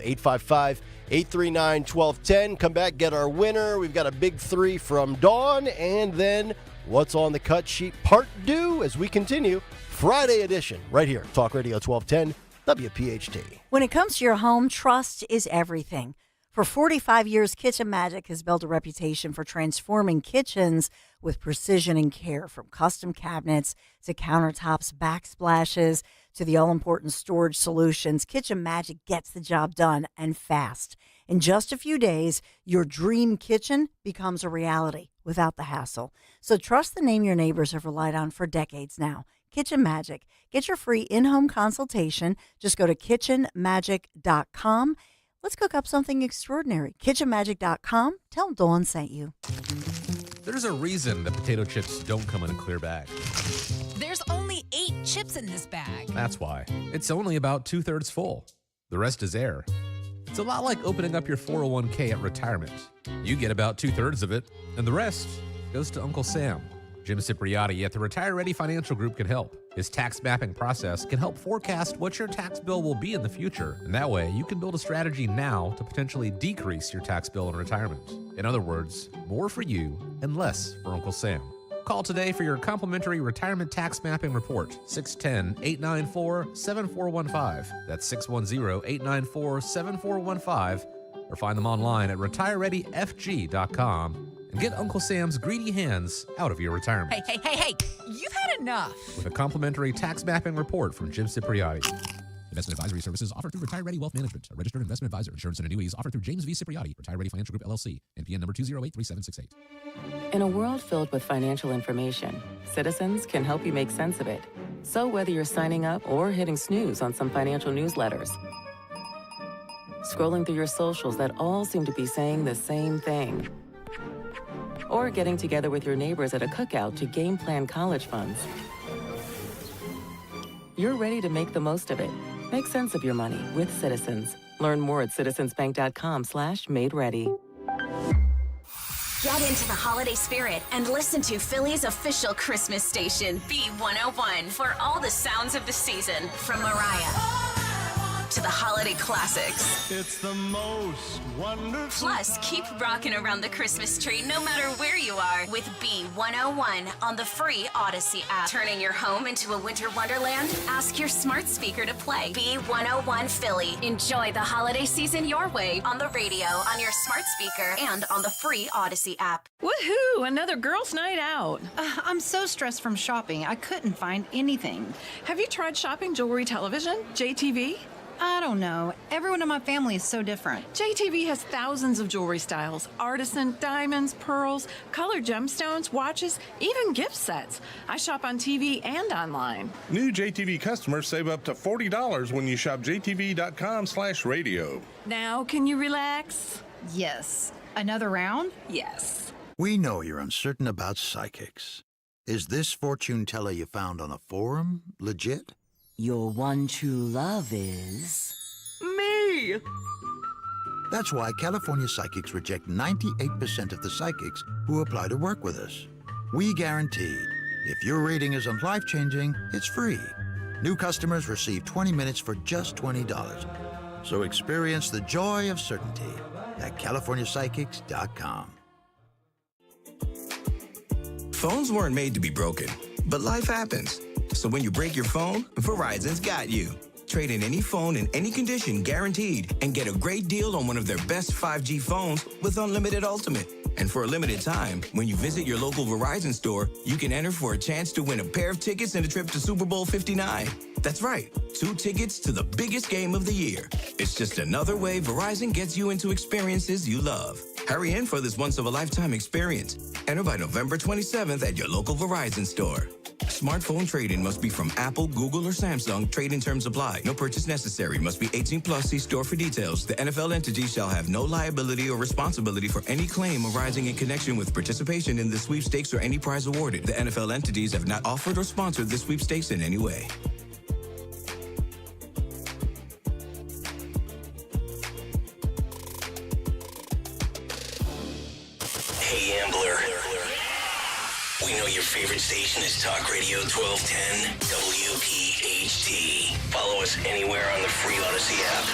S2: 855-839-1210. Come back, get our winner. We've got a big 3 from Dawn, and then what's on the cut sheet part 2 as we continue Friday edition right here, Talk Radio 1210 WPHT.
S9: When it comes to your home, trust is everything. For 45 years, Kitchen Magic has built a reputation for transforming kitchens with precision and care, from custom cabinets to countertops, backsplashes, to the all-important storage solutions. Kitchen Magic gets the job done, and fast. In just a few days, your dream kitchen becomes a reality without the hassle. So trust the name your neighbors have relied on for decades now. Kitchen Magic. Get your free in-home consultation. Just go to kitchenmagic.com. Let's cook up something extraordinary. kitchenmagic.com. Tell Dawn sent you.
S3: There's a reason that potato chips don't come in a clear bag.
S8: There's only 8 chips in this bag.
S3: That's why. It's only about 2/3 full. The rest is air. It's a lot like opening up your 401k at retirement. You get about 2/3 of it, and the rest goes to Uncle Sam. Jim Cipriotti at the Retire Ready Financial Group can help. His tax mapping process can help forecast what your tax bill will be in the future, and that way you can build a strategy now to potentially decrease your tax bill in retirement. In other words, more for you and less for Uncle Sam. Call today for your complimentary retirement tax mapping report, 610-894-7415. That's 610-894-7415. Or find them online at retirereadyfg.com and get Uncle Sam's greedy hands out of your retirement.
S8: Hey, you've had enough.
S3: With a complimentary tax mapping report from Jim Cipriotti. Investment advisory services offered through Retire Ready Wealth Management, a registered investment advisor. Insurance and annuities offered through James V. Cipriotti, Retire Ready Financial Group, LLC, NPN number 2083768.
S14: In a world filled with financial information, Citizens can help you make sense of it. So whether you're signing up or hitting snooze on some financial newsletters, scrolling through your socials that all seem to be saying the same thing, or getting together with your neighbors at a cookout to game plan college funds, you're ready to make the most of it. Make sense of your money with Citizens. Learn more at citizensbank.com/made-ready.
S11: Get into the holiday spirit and listen to Philly's official Christmas station, B101, for all the sounds of the season, from Mariah to the holiday classics.
S12: It's the most wonderful.
S11: Plus, keep rocking around the Christmas tree no matter where you are with B101 on the free Odyssey app. Turning your home into a winter wonderland? Ask your smart speaker to play B101 Philly. Enjoy the holiday season your way on the radio, on your smart speaker, and on the free Odyssey app.
S13: Woohoo! Another girls' night out. I'm so stressed from shopping, I couldn't find anything.
S18: Have you tried shopping jewelry television, JTV?
S13: I don't know. Everyone in my family is so different.
S18: JTV has thousands of jewelry styles, artisan, diamonds, pearls, colored gemstones, watches, even gift sets. I shop on TV and online.
S12: New JTV customers save up to $40 when you shop jtv.com/radio.
S18: Now, can you relax?
S13: Yes. Another round?
S18: Yes.
S19: We know you're uncertain about psychics. Is this fortune teller you found on a forum legit?
S20: Your one true love is...
S18: me!
S19: That's why California psychics reject 98% of the psychics who apply to work with us. We guarantee if your reading isn't life-changing, it's free. New customers receive 20 minutes for just $20. So experience the joy of certainty at CaliforniaPsychics.com.
S25: Phones weren't made to be broken, but life happens. So when you break your phone, Verizon's got you. Trade in any phone in any condition guaranteed and get a great deal on one of their best 5G phones with Unlimited Ultimate. And for a limited time, when you visit your local Verizon store, you can enter for a chance to win a pair of tickets and a trip to Super Bowl 59. That's right, 2 tickets to the biggest game of the year. It's just another way Verizon gets you into experiences you love. Hurry in for this once-of-a-lifetime experience. Enter by November 27th at your local Verizon store. Smartphone trade-in must be from Apple, Google, or Samsung. Trade-in terms apply. No purchase necessary. Must be 18 plus. See store for details. The NFL entity shall have no liability or responsibility for any claim arising in connection with participation in the sweepstakes or any prize awarded. The NFL entities have not offered or sponsored the sweepstakes in any way.
S17: Hey, Ambler. We know your favorite station is Talk Radio 1210 WPHT. Follow us anywhere on the free Odyssey app.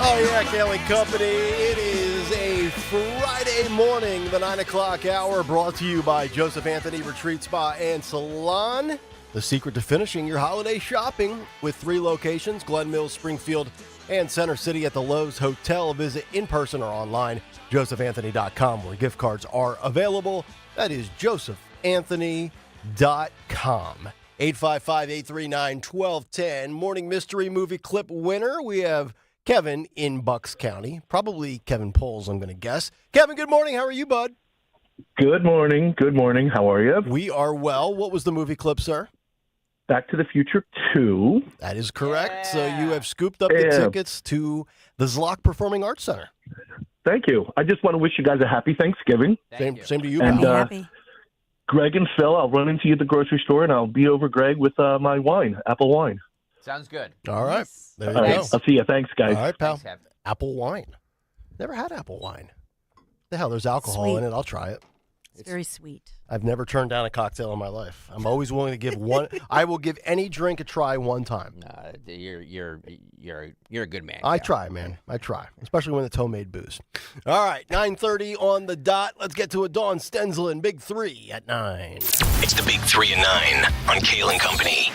S2: Oh, yeah, Kayal and Company. It is a Friday morning, the 9 o'clock hour, brought to you by Joseph Anthony Retreat Spa and Salon. The secret to finishing your holiday shopping with 3 locations, Glen Mills, Springfield, and Center City at the Lowe's Hotel. Visit in person or online, josephanthony.com, where gift cards are available. That is josephanthony.com. 855-839-1210. Morning Mystery Movie Clip winner. We have Kevin in Bucks County. Probably Kevin Poles, I'm going to guess. Kevin, good morning. How are you, bud?
S15: Good morning. Good morning. How are you?
S2: We are well. What was the movie clip, sir?
S15: Back to the Future 2.
S2: That is correct. So you have scooped up the tickets to the Zlock Performing Arts Center.
S15: Thank you. I just want to wish you guys a happy Thanksgiving.
S2: Same to you.
S15: And
S9: happy.
S15: Greg and Phil, I'll run into you at the grocery store, and I'll be over Greg with my wine, apple wine.
S10: Sounds good.
S2: All right. There you
S15: All right.
S2: go.
S15: I'll see you. Thanks, guys.
S2: All right, pal.
S10: Thanks, Kevin.
S2: Apple wine. Never had apple wine. The hell, there's alcohol
S9: Sweet.
S2: in it. I'll try it.
S9: It's very sweet.
S2: I've never turned down a cocktail in my life. I'm always willing to give one. I will give any drink a try one time.
S10: You're a good man.
S2: I
S10: Kyle.
S2: try, man. I try, especially when it's homemade booze. All right, 9:30 on the dot. Let's get to a Dawn Stensland Big 3 at 9.
S17: It's the Big 3 and 9 on Kayal and Company.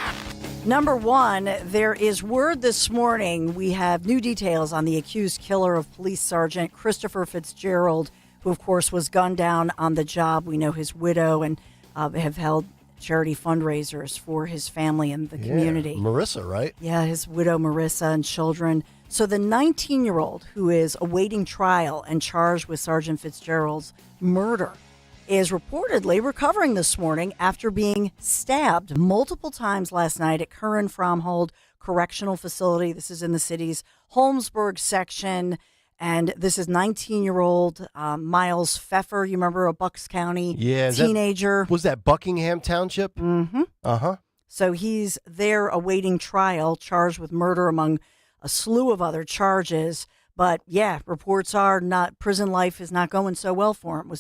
S9: Number one, there is word this morning. We have new details on the accused killer of Police Sergeant Christopher Fitzgerald, who, of course, was gunned down on the job. We know his widow and have held charity fundraisers for his family and the community.
S2: Marissa, right?
S9: Yeah, his widow, Marissa, and children. So the 19-year-old who is awaiting trial and charged with Sergeant Fitzgerald's murder is reportedly recovering this morning after being stabbed multiple times last night at Curran Fromhold Correctional Facility. This is in the city's Holmesburg section. And this is 19-year-old Miles Pfeffer. You remember, a Bucks County teenager.
S2: Was that Buckingham Township?
S9: Mm-hmm.
S2: Uh-huh.
S9: So he's there awaiting trial, charged with murder among a slew of other charges. But, yeah, reports are prison life is not going so well for him.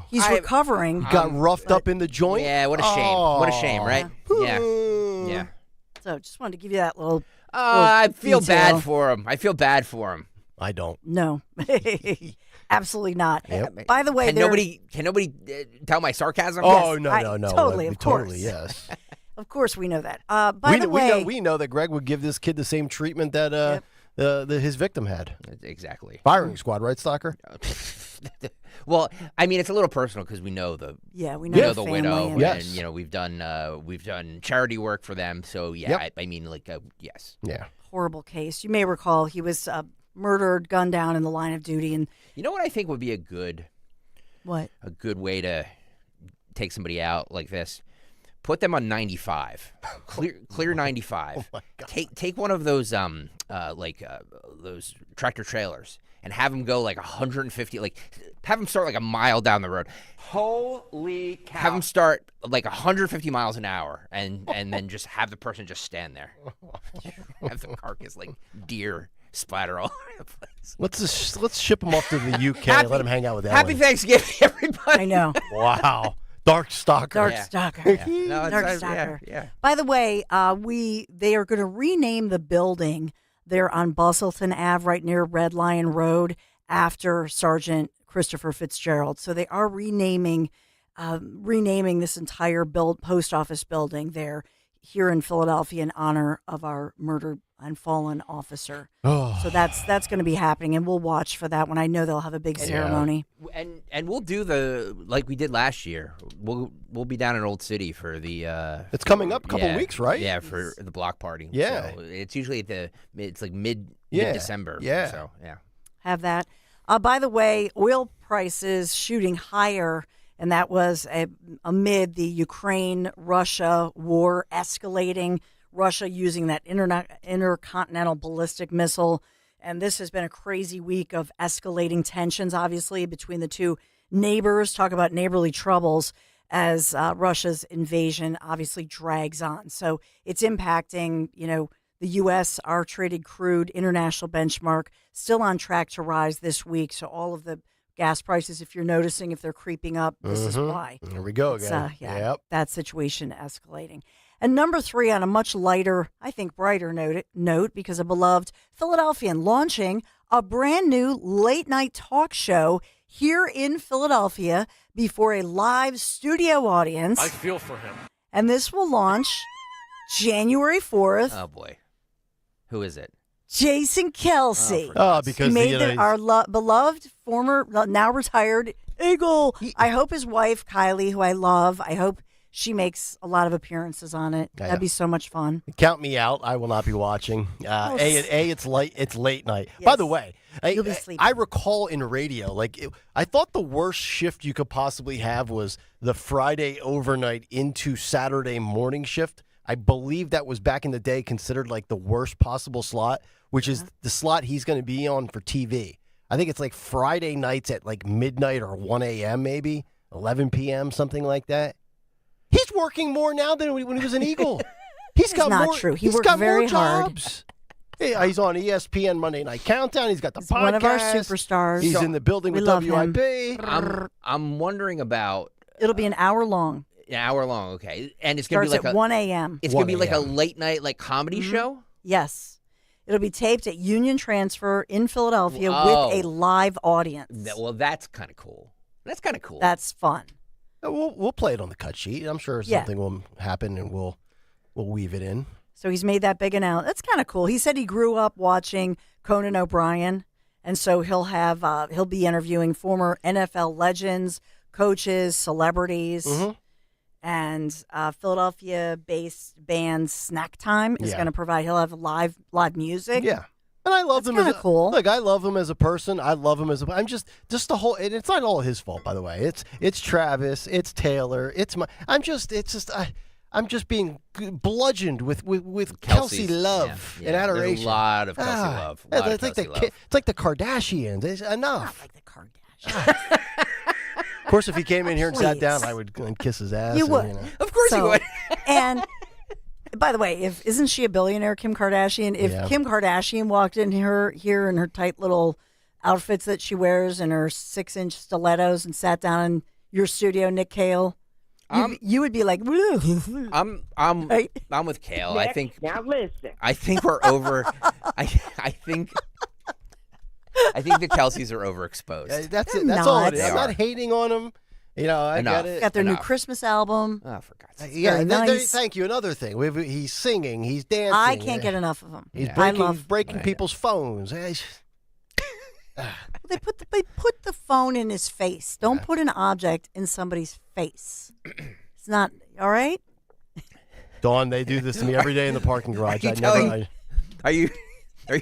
S9: He's recovering.
S2: Got roughed up in the joint?
S10: Yeah, what a shame. What a shame, right? Yeah. Yeah.
S9: So just wanted to give you that little
S10: I feel
S9: detail.
S10: bad for him. I feel bad for him.
S2: I don't.
S9: No. Absolutely not.
S2: Yep.
S9: By the way,
S10: Can nobody tell my sarcasm?
S2: Oh,
S9: Yes,
S2: no.
S9: Totally, of course.
S2: Totally, yes.
S9: Of course we know that. By the way,
S2: we know that Greg would give this kid the same treatment that his victim had.
S10: Exactly.
S2: Firing squad, right, Stalker?
S10: Well, I mean, it's a little personal because we know the
S9: we know
S10: the
S9: family
S10: widow,
S9: and-
S2: Yes.
S10: and we've done charity work for them. So yeah, I mean, yes.
S2: Yeah.
S9: horrible case. You may recall he was murdered, gunned down in the line of duty, and
S10: You know what I think would be a good way to take somebody out like this? Put them on 95. Clear 95.
S2: Oh my God.
S10: Take one of those those tractor trailers and have them go like 150, have them start like a mile down the road.
S7: Holy cow.
S10: Have them start like 150 miles an hour and then just have the person just stand there. Have the carcass like deer splatter all over the place.
S2: Let's ship him off to the UK and let him hang out with Ellen.
S10: Happy Thanksgiving, everybody.
S9: I know.
S2: Wow. Dark Stalker.
S9: Dark Stalker.
S10: Yeah. No,
S9: Dark Stalker.
S10: Yeah.
S9: By the way, they are going to rename the building there on Bustleton Ave, right near Red Lion Road, after Sergeant Christopher Fitzgerald. So they are renaming this entire post office building there. here in Philadelphia in honor of our murdered and fallen officer.
S2: Oh.
S9: So that's going to be happening, and we'll watch for that one. I know they'll have a big ceremony.
S10: And we'll do like we did last year. We'll be down in Old City for the.
S2: It's coming up a couple weeks, right?
S10: Yeah, for the block party.
S2: Yeah,
S10: so it's usually it's like mid December.
S2: Yeah,
S10: so yeah.
S9: Have that. By the way, oil prices shooting higher, and that was amid the Ukraine-Russia war escalating. Russia using that intercontinental ballistic missile. And this has been a crazy week of escalating tensions, obviously, between the two neighbors. Talk about neighborly troubles as Russia's invasion obviously drags on. So it's impacting, the U.S., our traded crude international benchmark, still on track to rise this week. So all of the gas prices, if you're noticing, if they're creeping up, this is why.
S2: There we go again.
S9: That situation escalating. And number 3, on a much lighter, I think brighter note, because a beloved Philadelphian launching a brand new late night talk show here in Philadelphia before a live studio audience.
S1: I feel for him.
S9: And this will launch January 4th.
S10: Oh, boy. Who is it?
S9: Jason Kelsey.
S2: Because
S9: he made our beloved, former, now retired Eagle. I hope his wife, Kylie, who I love, I hope she makes a lot of appearances on it. That'd be so much fun.
S2: Count me out. I will not be watching. It's late night.
S9: Yes.
S2: By the way,
S9: You'll be sleeping.
S2: I recall in radio, I thought the worst shift you could possibly have was the Friday overnight into Saturday morning shift. I believe that was back in the day considered like the worst possible slot, which is the slot he's going to be on for TV. I think it's like Friday nights at like midnight or 1 a.m. maybe, 11 p.m., something like that. He's working more now than when he was an Eagle.
S9: It's not true. He worked very hard.
S2: Yeah, he's on ESPN Monday Night Countdown. He's got the podcast.
S9: One of our superstars.
S2: He's in the building with WIP.
S10: I'm wondering about.
S9: It'll be an hour long.
S10: An hour long, okay. And it's going to be like
S9: at 1 a.m.
S10: It's going to be like a late night comedy show?
S9: Yes. It'll be taped at Union Transfer in Philadelphia with a live audience.
S10: Well, that's kind of cool. That's kind of cool.
S9: That's fun.
S2: We'll play it on the cut sheet. I'm sure something will happen and we'll weave it in.
S9: So he's made that big announcement. That's kind of cool. He said he grew up watching Conan O'Brien, and so he'll be interviewing former NFL legends, coaches, celebrities, and Philadelphia-based band Snack Time is going to provide. He'll have live music.
S2: Yeah. And I love him as
S9: cool.
S2: Look, I love him as a person. I love him I'm just the whole. And it's not all his fault, by the way. It's Travis. It's Taylor. I'm just being bludgeoned with Kelsey love and adoration.
S10: There's a lot of Kelsey love.
S2: It's like the Kardashians. It's enough.
S9: Not like the Kardashians.
S2: Of course, if he came in here and sat down, I would kiss his ass.
S9: You would.
S10: Of course you would.
S9: And by the way, isn't she a billionaire, Kim Kardashian? If Kim Kardashian walked in here in her tight little outfits that she wears and her 6-inch stilettos and sat down in your studio, Nick Kayal, you would be like, woo.
S10: I'm with Kayal.
S7: Nick,
S10: I think
S7: now listen.
S10: I think we're over. I think the Kelseys are overexposed.
S2: That's it. That's all it is. I'm not hating on them. I got it.
S9: Got their new Christmas album.
S10: Oh, for God's sake.
S2: Yeah,
S9: nice.
S2: Thank you. Another thing. He's singing. He's dancing.
S9: I can't get enough of him.
S2: He's breaking people's phones.
S9: They put the phone in his face. Don't put an object in somebody's face. It's not all right.
S2: Dawn, they do this to me every day in the parking garage.
S10: Are you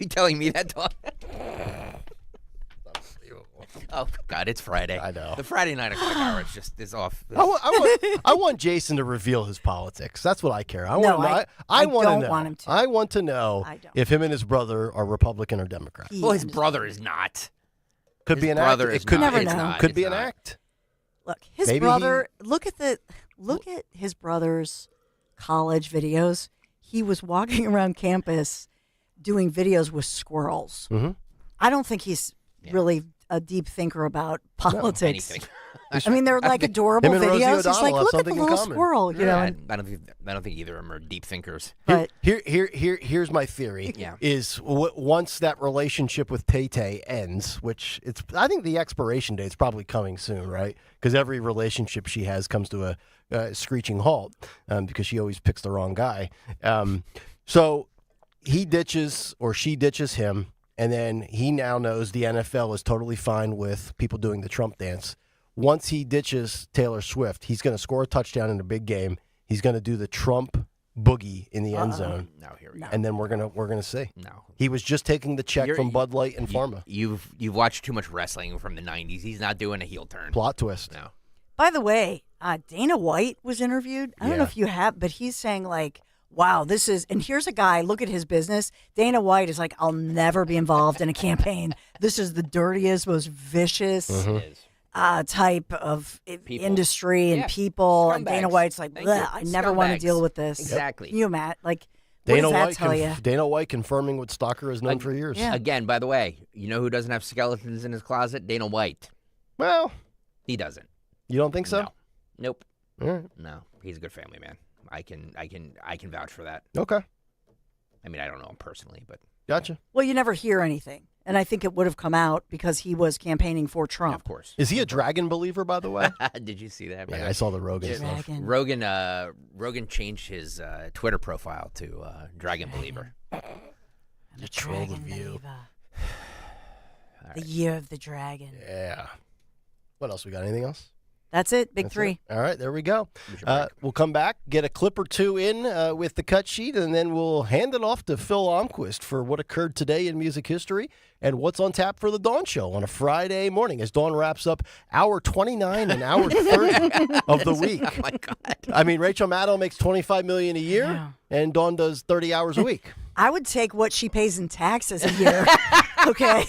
S10: telling me that, Dawn? Oh God, it's Friday.
S2: I know.
S10: The Friday 9 o'clock hour is off.
S2: I want Jason to reveal his politics. That's what I care. I
S9: don't
S2: want
S9: him to.
S2: I want to know if him and his brother are Republican or Democrat.
S10: Well, his brother is not.
S2: Could be an act. It could
S9: never know.
S2: Could be an act.
S9: Look, his brother. Look at his brother's college videos. He was walking around campus doing videos with squirrels.
S2: Mm-hmm.
S9: I don't think he's really a deep thinker about politics.
S10: Anything.
S9: I mean, they're like adorable
S2: Him and Rosie
S9: videos. It's
S2: O'Donnell
S9: like,
S2: have
S9: look at the
S2: something in
S9: little
S2: common.
S9: squirrel, you know. and-
S10: I don't think either of them are deep thinkers.
S9: But
S2: Here's my theory.
S10: Yeah.
S2: Is once that relationship with Tay ends, which I think the expiration date's probably coming soon, right? Because every relationship she has comes to a screeching halt because she always picks the wrong guy. So he ditches or she ditches him, and then he now knows the NFL is totally fine with people doing the Trump dance. Once he ditches Taylor Swift, he's going to score a touchdown in a big game. He's going to do the Trump boogie in the end zone.
S10: No, here we go.
S2: And then we're gonna see.
S10: No.
S2: He was just taking the check from Bud Light and Pharma.
S10: You've watched too much wrestling from the 90s. He's not doing a heel turn.
S2: Plot twist.
S10: No.
S9: By the way, Dana White was interviewed. I don't know if you have, but he's saying like, wow, this is, and here's a guy, look at his business. Dana White is like, I'll never be involved in a campaign. This is the dirtiest, most vicious type of industry and people. And Dana White's like, I never want to deal with this.
S10: Exactly.
S9: You, Matt, like, what does that tell you?
S2: Dana White confirming what Stalker has known for years.
S10: Again, by the way, you know who doesn't have skeletons in his closet? Dana White.
S2: Well,
S10: he doesn't.
S2: You don't think so?
S10: No. Nope.
S2: All right.
S10: No, he's a good family man. I can vouch for that.
S2: Okay.
S10: I mean, I don't know him personally, but
S2: gotcha.
S9: Well, you never hear anything. And I think it would have come out because he was campaigning for Trump.
S10: Yeah, of course.
S2: Is he a dragon believer, by the way?
S10: Did you see that?
S2: Yeah, I saw the Rogan stuff.
S10: Rogan changed his Twitter profile to Dragon Believer.
S9: The Dragon Believer. The year of the dragon.
S2: Yeah. What else? We got anything else?
S9: That's it. Big
S2: That's
S9: three.
S2: All right, there we go. We'll come back, get a clip or two in with the cut sheet, and then we'll hand it off to Phil Almquist for what occurred today in music history and what's on tap for the Dawn Show on a Friday morning as Dawn wraps up hour 29 and hour 30 of the week.
S10: Oh, my God.
S2: I mean, Rachel Maddow makes $25 million a year, and Dawn does 30 hours a week.
S9: I would take what she pays in taxes a year. Okay.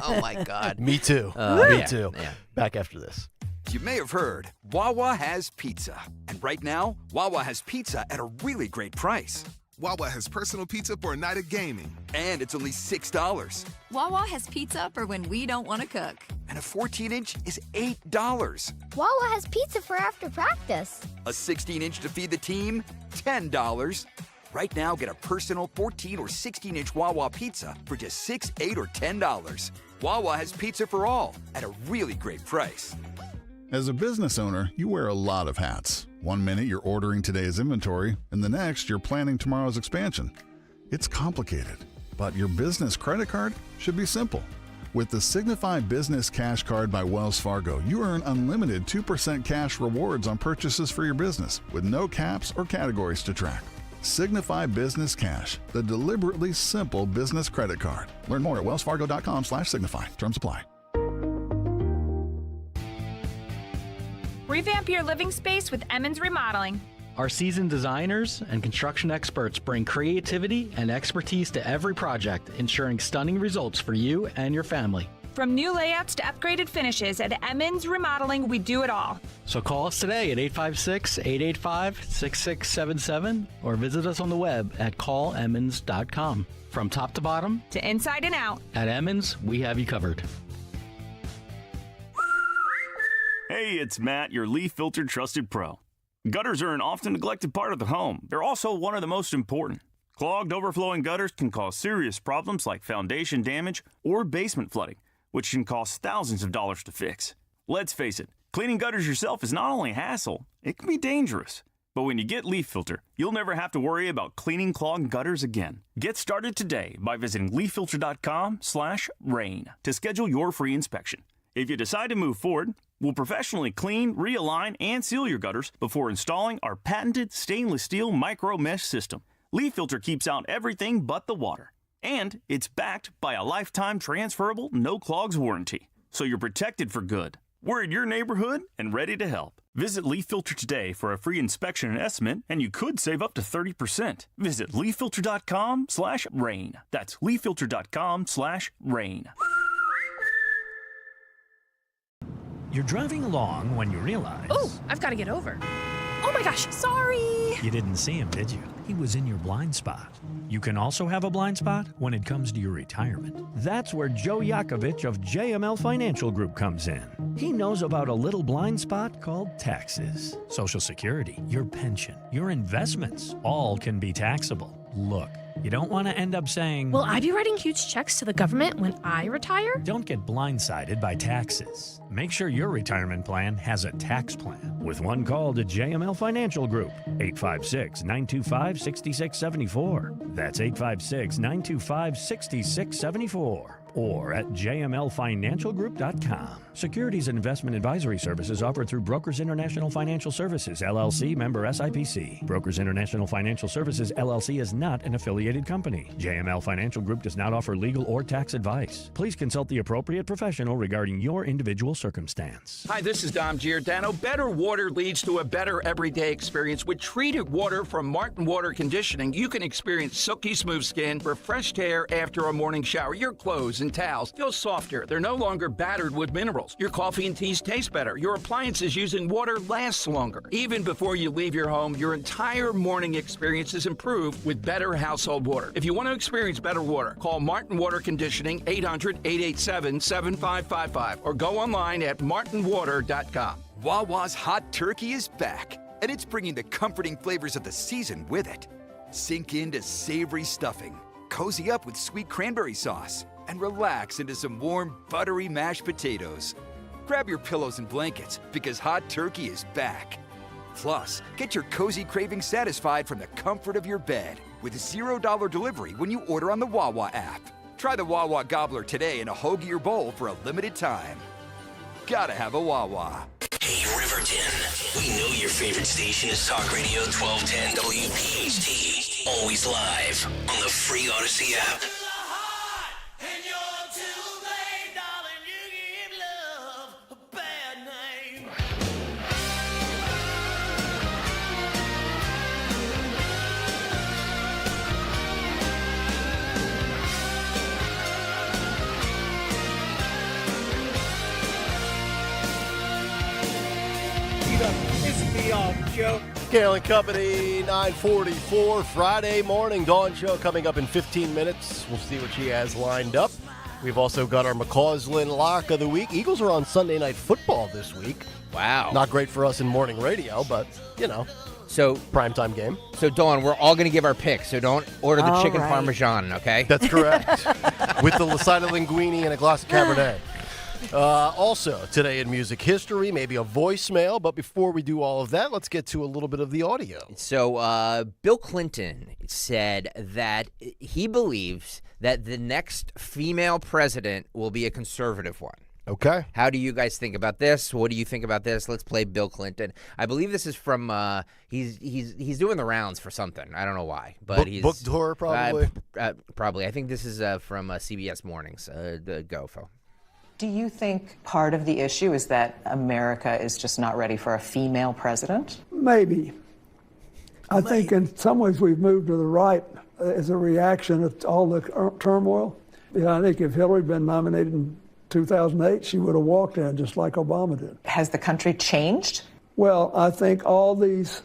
S10: Oh, my God.
S2: Me too. Me too.
S10: Yeah.
S2: Back after this.
S1: You may have heard, Wawa has pizza. And right now, Wawa has pizza at a really great price.
S16: Wawa has personal pizza for a night of gaming.
S1: And it's only $6.
S8: Wawa has pizza for when we don't want to cook.
S1: And a 14-inch is $8.
S21: Wawa has pizza for after practice.
S1: A 16-inch to feed the team, $10. Right now, get a personal 14 or 16-inch Wawa pizza for just $6, $8, or $10. Wawa has pizza for all at a really great price.
S22: As a business owner, you wear a lot of hats. One minute you're ordering today's inventory, and the next you're planning tomorrow's expansion. It's complicated, but your business credit card should be simple. With the Signify Business Cash Card by Wells Fargo, you earn unlimited 2% cash rewards on purchases for your business with no caps or categories to track. Signify Business Cash, the deliberately simple business credit card. Learn more at wellsfargo.com/signify. Terms apply.
S23: Revamp your living space with Emmons Remodeling.
S24: Our seasoned designers and construction experts bring creativity and expertise to every project, ensuring stunning results for you and your family.
S23: From new layouts to upgraded finishes, at Emmons Remodeling, we do it all.
S24: So call us today at 856-885-6677 or visit us on the web at callemmons.com. From top to bottom,
S23: To inside and out.
S24: at Emmons, we have you covered.
S26: Hey, it's Matt, your leaf filter trusted pro. Gutters are an often neglected part of the home. They're also one of the most important. Clogged, overflowing gutters can cause serious problems like foundation damage or basement flooding, which can cost thousands of dollars to fix. Let's face it, cleaning gutters yourself is not only a hassle, it can be dangerous. But when you get Leaf Filter, you'll never have to worry about cleaning clogged gutters again. Get started today by visiting leaffilter.com/rain to schedule your free inspection. If you decide to move forward, we'll professionally clean, realign, and seal your gutters before installing our patented stainless steel micro mesh system. Leaf Filter keeps out everything but the water. And it's backed by a lifetime transferable no clogs warranty. So you're protected for good. We're in your neighborhood and ready to help. Visit Leaf Filter today for a free inspection and estimate, and you could save up to 30%. Visit leaffilter.com/rain. That's leaffilter.com/rain.
S27: You're driving along when you realize...
S23: Ooh, I've got to get over.
S3: Oh my gosh, sorry.
S4: You didn't see him, did you? He was in your blind spot. You can also have a blind spot when it comes to your retirement. That's where Joe Yakovich of JML Financial Group comes in. He knows about a little blind spot called taxes. Social Security, your pension, your investments, all can be taxable. Look, you don't want to end up saying,
S3: Will I be writing huge checks to the government when I retire?
S4: Don't get blindsided by taxes. Make sure your retirement plan has a tax plan with one call to JML Financial Group, 856-925-6674. That's 856-925-6674. Or at jmlfinancialgroup.com. Securities and investment advisory services offered through Brokers International Financial Services, LLC, member SIPC. Brokers International Financial Services, LLC is not an affiliated company. JML Financial Group does not offer legal or tax advice. Please consult the appropriate professional regarding your individual circumstance.
S5: Hi, this is Dom Giordano. Better water leads to a better everyday experience. With treated water from Martin Water Conditioning, you can experience silky smooth skin, refreshed hair after a morning shower. Your clothes and towels feel softer. They're no longer battered with minerals. Your coffee and teas taste better. Your appliances using water lasts longer. Even before you leave your home, your entire morning experience is improved with better household water. If you want to experience better water, call Martin Water Conditioning 800-887-7555 or go online at martinwater.com.
S1: Wawa's hot turkey is back, and it's bringing the comforting flavors of the season with it. Sink into savory stuffing, cozy up with sweet cranberry sauce, and relax into some warm, buttery mashed potatoes. Grab your pillows and blankets because hot turkey is back. Plus, get your cozy cravings satisfied from the comfort of your bed with $0 delivery when you order on the Wawa app. Try the Wawa Gobbler today in a hoagie or bowl for a limited time. Gotta have a Wawa.
S17: Hey, Riverton. We know your favorite station is Talk Radio 1210 WPHT. Always live on the free Odyssey app.
S2: Kayal and Company, 9:44, Friday morning dawn show coming up in 15 minutes. We'll see what she has lined up. We've also got our McCausland lock of the week. Eagles are on Sunday Night Football this week.
S10: Wow.
S2: Not great for us in morning radio, but, you know,
S10: so
S2: primetime game.
S10: So, Dawn, we're all going to give our picks, so don't order the chicken parmesan, okay?
S2: That's correct. With the side of linguine and a glass of Cabernet. Also, today in music history, maybe a voicemail. But before we do all of that, let's get to a little bit of the audio.
S10: So, Bill Clinton said that he believes that the next female president will be a conservative one.
S2: Okay.
S10: How do you guys think about this? What do you think about this? Let's play Bill Clinton. I believe this is from he's doing the rounds for something. I don't know why, but he's
S2: book tour probably.
S10: Probably. I think this is from CBS Mornings. Go, Phil.
S6: Do you think part of the issue is that America is just not ready for a female president?
S11: Maybe. I think in some ways we've moved to the right as a reaction to all the turmoil. I think if Hillary had been nominated in 2008, she would have walked in just like Obama did.
S6: Has the country changed?
S11: Well, I think all these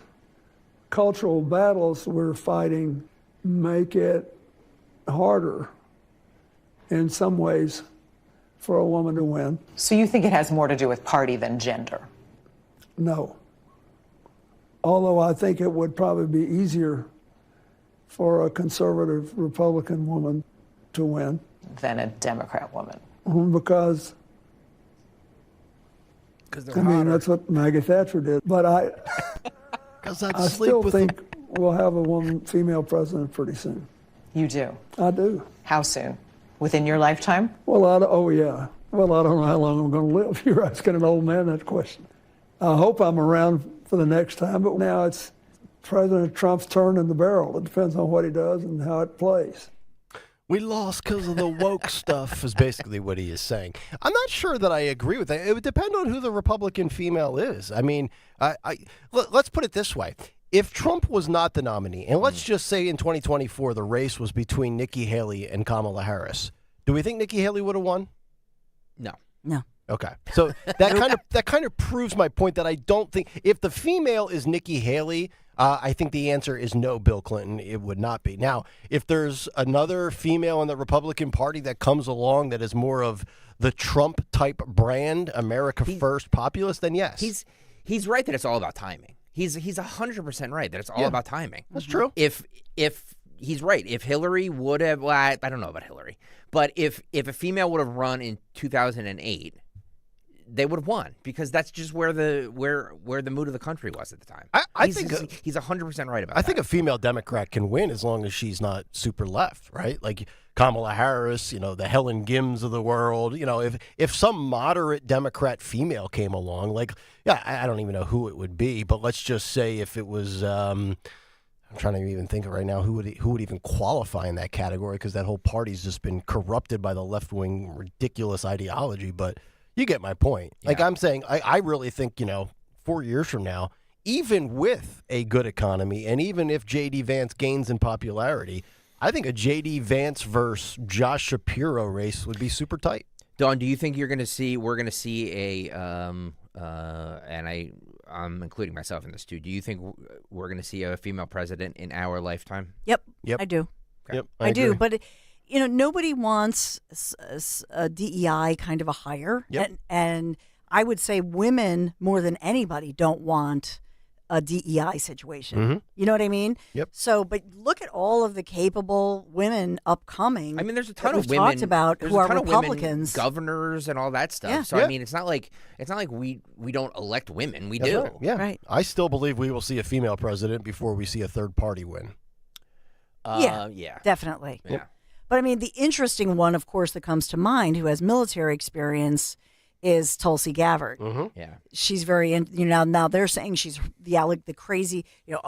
S11: cultural battles we're fighting make it harder in some ways for a woman to win.
S6: So you think it has more to do with party than gender?
S11: No. Although I think it would probably be easier for a conservative Republican woman to win.
S6: Than a Democrat woman.
S11: Because
S2: they're hotter.
S11: That's what Maggie Thatcher did. But I still think we'll have a female president pretty soon.
S6: You do?
S11: I do.
S6: How soon? Within your lifetime?
S11: Well, yeah. Well, I don't know how long I'm going to live. You're asking an old man that question. I hope I'm around for the next time, but now it's President Trump's turn in the barrel. It depends on what he does and how it plays.
S2: We lost because of the woke stuff is basically what he is saying. I'm not sure that I agree with that. It would depend on who the Republican female is. I mean, let's put it this way. If Trump was not the nominee, and let's just say in 2024 the race was between Nikki Haley and Kamala Harris, do we think Nikki Haley would have won?
S10: No.
S9: No.
S2: Okay, so that kind of proves my point that I don't think if the female is Nikki Haley, I think the answer is no, Bill Clinton. It would not be. Now, if there's another female in the Republican Party that comes along that is more of the Trump type brand, America First populist, then yes.
S10: He's right that it's all about timing. He's 100% right that it's all about timing.
S2: That's true.
S10: If he's right, if Hillary would have, well, I don't know about Hillary, but if a female would have run in 2008. They would have won because that's just where the mood of the country was at the time.
S2: I think
S10: he's 100% right about that.
S2: I think a female Democrat can win as long as she's not super left, right? Like Kamala Harris, the Helen Gims of the world. If some moderate Democrat female came along, I don't even know who it would be, but let's just say if it was. I'm trying to even think of right now who would even qualify in that category because that whole party's just been corrupted by the left wing ridiculous ideology, but. You get my point.
S10: Yeah.
S2: Like I'm saying, I really think, 4 years from now, even with a good economy and even if J.D. Vance gains in popularity, I think a J.D. Vance versus Josh Shapiro race would be super tight.
S10: Don, do you think we're going to see a, and I'm including myself in this too, do you think we're going to see a female president in our lifetime?
S9: Yep. I do.
S10: Okay.
S2: Yep,
S9: I do, but... nobody wants a DEI kind of a hire.
S2: Yep.
S9: And I would say women, more than anybody, don't want a DEI situation.
S2: Mm-hmm.
S9: You know what I mean?
S2: Yep.
S9: So, but look at all of the capable women upcoming.
S10: I mean, there's a ton of
S9: women
S10: women
S9: talked about who are Republicans,
S10: governors, and all that stuff.
S9: Yeah.
S10: So, I mean, it's not like we don't elect women. We do.
S2: Right. Yeah.
S9: Right.
S2: I still believe we will see a female president before we see a third party win.
S10: Yeah.
S9: Definitely.
S10: Yeah.
S9: But I mean, the interesting one, of course, that comes to mind, who has military experience, is Tulsi Gabbard.
S2: Mm-hmm.
S10: Yeah,
S9: she's very, now they're saying she's like the crazy,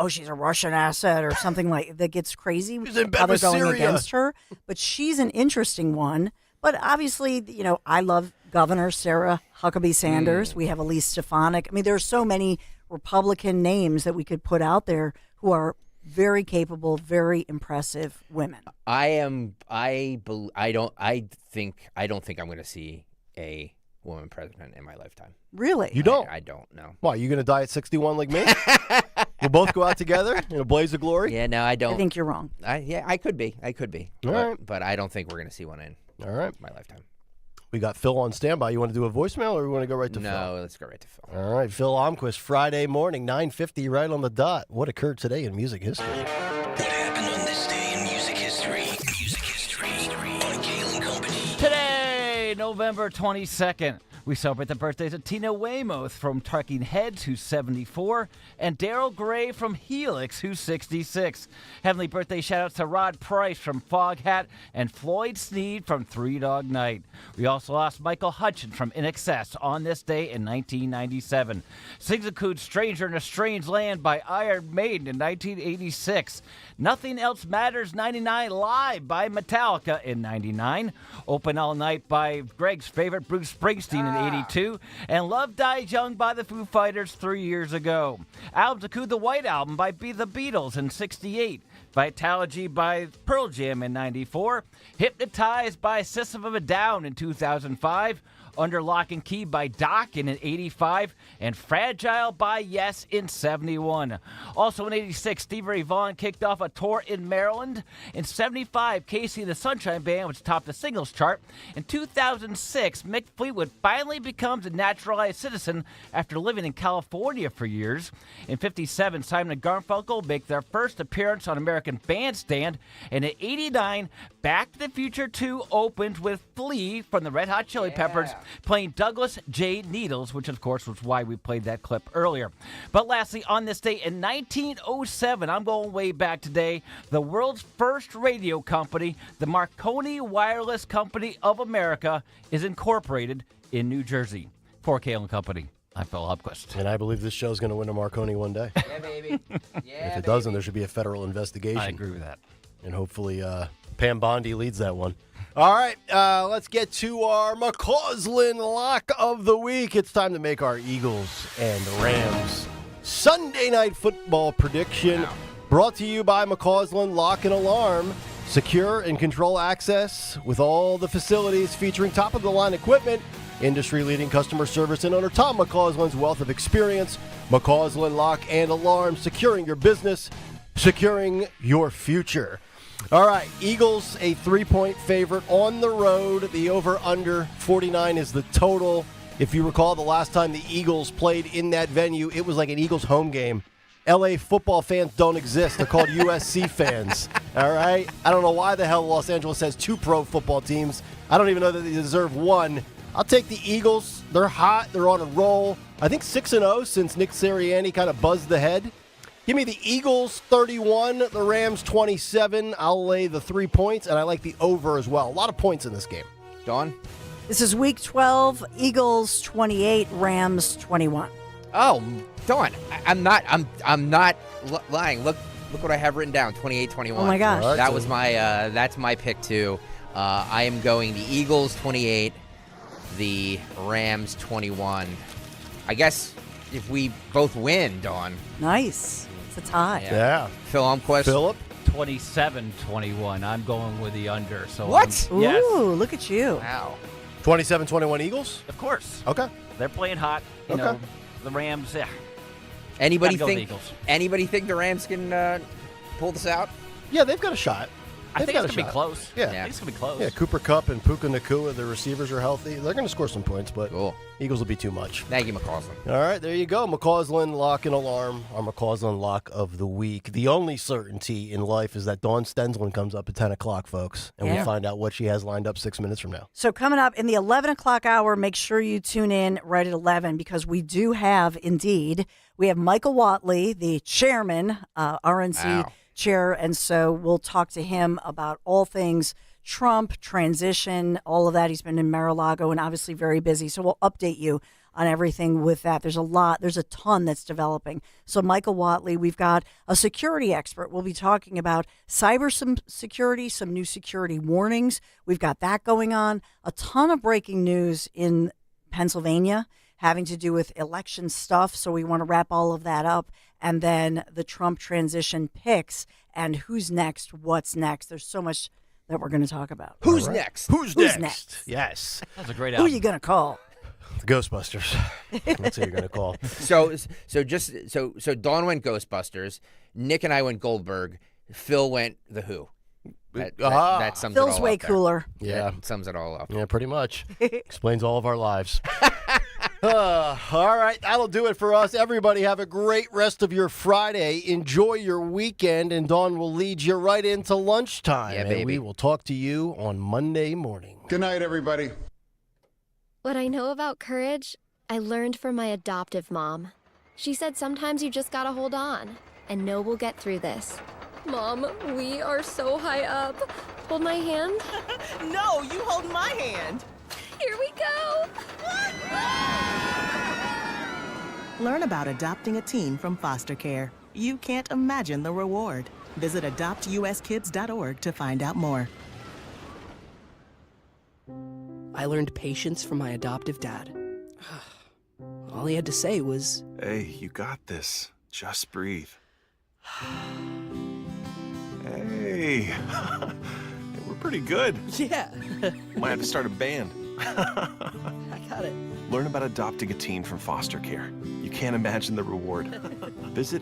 S9: she's a Russian asset or something like that gets crazy.
S2: She's in bed
S9: how they're
S2: with
S9: going
S2: Syria.
S9: against her, but she's an interesting one. But obviously, I love Governor Sarah Huckabee Sanders. We have Elise Stefanik. I mean, there's so many Republican names that we could put out there who are very capable, very impressive women.
S10: I don't think I'm going to see a woman president in my lifetime.
S9: Really?
S2: You don't?
S10: I don't know.
S2: Why, you going to die at 61 like me? We'll both go out together in a blaze of glory?
S10: Yeah, no, I don't.
S9: I think you're wrong.
S10: I could be.
S2: All right.
S10: But I don't think we're going to see one in my lifetime.
S2: We got Phil on standby. You want to do a voicemail or we want to go right to Phil?
S10: No, let's go right to Phil.
S2: All right, Phil Almquist, Friday morning, 9:50, right on the dot. What occurred today in music history?
S17: What happened on this day in music history? Music history on Kayal and Company.
S12: Today, November 22nd. We celebrate the birthdays of Tina Weymouth from Talking Heads, who's 74, and Daryl Gray from Helix, who's 66. Heavenly birthday shout-outs to Rod Price from Foghat and Floyd Sneed from Three Dog Night. We also lost Michael Hutchins from In Excess on this day in 1997. Sings include Stranger in a Strange Land by Iron Maiden in 1986. Nothing Else Matters 99 Live by Metallica in 99. Open All Night by Greg's favorite Bruce Springsteen in 82, and Love Dies Young by the Foo Fighters 3 years ago. Albums include The White Album by The Beatles in 68, Vitalogy by Pearl Jam in 94, Hypnotized by System of a Down in 2005, Under Lock and Key by Doc in 85, and Fragile by Yes in 71. Also in 86, Stevie Ray Vaughan kicked off a tour in Maryland. In 75, Casey and the Sunshine Band, which topped the singles chart. In 2006, Mick Fleetwood finally becomes a naturalized citizen after living in California for years. In 57, Simon and Garfunkel make their first appearance on American Bandstand. And in 89, Back to the Future 2 opens with Flea from the Red Hot Chili Peppers playing Douglas J. Needles, which of course was why we played that clip earlier. But lastly, on this day in 1907, I'm going way back today, the world's first radio company, the Marconi Wireless Company of America, is incorporated in New Jersey. For Kayal and Company, I'm Phil Hopquist.
S2: And I believe this show's going to win a Marconi one day.
S10: Yeah, baby.
S2: If it doesn't, there should be a federal investigation.
S12: I agree with that.
S2: And hopefully Pam Bondi leads that one. All right, let's get to our McCausland lock of the week. It's time to make our Eagles and Rams Sunday night football prediction. Brought to you by McCausland Lock and Alarm. Secure and control access with all the facilities featuring top-of-the-line equipment. Industry-leading customer service and owner Tom McCausland's wealth of experience. McCausland Lock and Alarm, securing your business, securing your future. All right, Eagles a 3-point favorite on the road. The over-under 49 is the total. If you recall, the last time the Eagles played in that venue, it was like an Eagles home game. LA football fans don't exist. They're called USC fans. All right? I don't know why the hell Los Angeles has 2 pro football teams. I don't even know that they deserve 1. I'll take the Eagles. They're hot. They're on a roll. I think 6-0 since Nick Sirianni kind of buzzed the head. Give me the Eagles 31, the Rams 27. I'll lay the 3 points, and I like the over as well. A lot of points in this game.
S10: Dawn?
S9: This is week 12. Eagles 28, Rams 21.
S10: Oh, Dawn, I'm not lying. Look what I have written down. 28-21.
S9: Oh my gosh.
S2: Right,
S10: That was my that's my pick too. I am going the Eagles 28, the Rams 21. I guess if we both win, Dawn.
S9: Nice. It's a tie.
S2: Yeah.
S10: Phil Almquist.
S2: Philip?
S12: 27-21. I'm going with the under. So
S10: What?
S9: Ooh,
S12: yes.
S9: look at you.
S10: Wow.
S2: 27-21 Eagles?
S12: Of course.
S2: Okay.
S12: They're playing hot. You
S2: Okay.
S12: know, the Rams, yeah.
S10: Anybody
S12: Gotta go
S10: think
S12: with Eagles.
S10: anybody think the Rams can pull this out?
S2: Yeah, they've got a shot.
S12: I
S2: They've
S12: think
S2: got
S12: it's
S2: a
S12: going to be
S2: shot.
S12: close.
S2: Yeah.
S12: I think it's going to be close.
S2: Yeah, Cooper Kupp and Puka Nacua, the receivers are healthy. They're going to score some points, but
S10: Cool.
S2: Eagles will be too much.
S10: Thank you, McCausland.
S2: All right, there you go. McCausland Lock and Alarm, our McCausland Lock of the week. The only certainty in life is that Dawn Stensland comes up at 10 o'clock, folks, and
S9: Yeah.
S2: we'll find out what she has lined up 6 minutes from now.
S9: So coming up in the 11 o'clock hour, make sure you tune in right at 11 because we do have, indeed, we have Michael Watley, the chairman, RNC
S10: Wow.
S9: chair, and so we'll talk to him about all things Trump, transition, all of that. He's been in Mar-a-Lago and obviously very busy, so we'll update you on everything with that. There's a ton that's developing. So Michael Watley, we've got a security expert. We'll be talking about security, some new security warnings. We've got that going on. A ton of breaking news in Pennsylvania having to do with election stuff. So we want to wrap all of that up. And then the Trump transition picks and who's next, what's next. There's so much that we're going to talk about.
S10: Who's next?
S2: Who's next? Yes.
S12: That's a great
S9: Who are
S12: album.
S9: you going to call?
S2: The Ghostbusters. That's who you're going to call.
S10: So Dawn went Ghostbusters. Nick and I went Goldberg. Phil went The Who. That sums it all
S9: Phil's
S10: up
S9: way
S10: there.
S9: cooler.
S2: Yeah.
S10: That sums it all up.
S2: Yeah, pretty much. Explains all of our lives. All right, that'll do it for us. Everybody have a great rest of your Friday. Enjoy your weekend, and Dawn will lead you right into lunchtime.
S10: Yeah,
S2: and
S10: baby.
S2: we will talk to you on Monday morning.
S13: Good night, everybody.
S21: What I know about courage, I learned from my adoptive mom. She said sometimes you just gotta hold on and know we'll get through this. Mom, we are so high up. Hold my hand.
S14: No, you hold my hand.
S21: Here we go.
S14: Learn about adopting a teen from foster care. You can't imagine the reward. Visit adoptuskids.org to find out more.
S18: I learned patience from my adoptive dad. All he had to say was,
S19: "Hey, you got this. Just breathe." Hey, we're pretty good.
S18: yeah,
S19: Might have to start a band.
S18: I got it.
S19: Learn about adopting a teen from foster care. You can't imagine the reward. Visit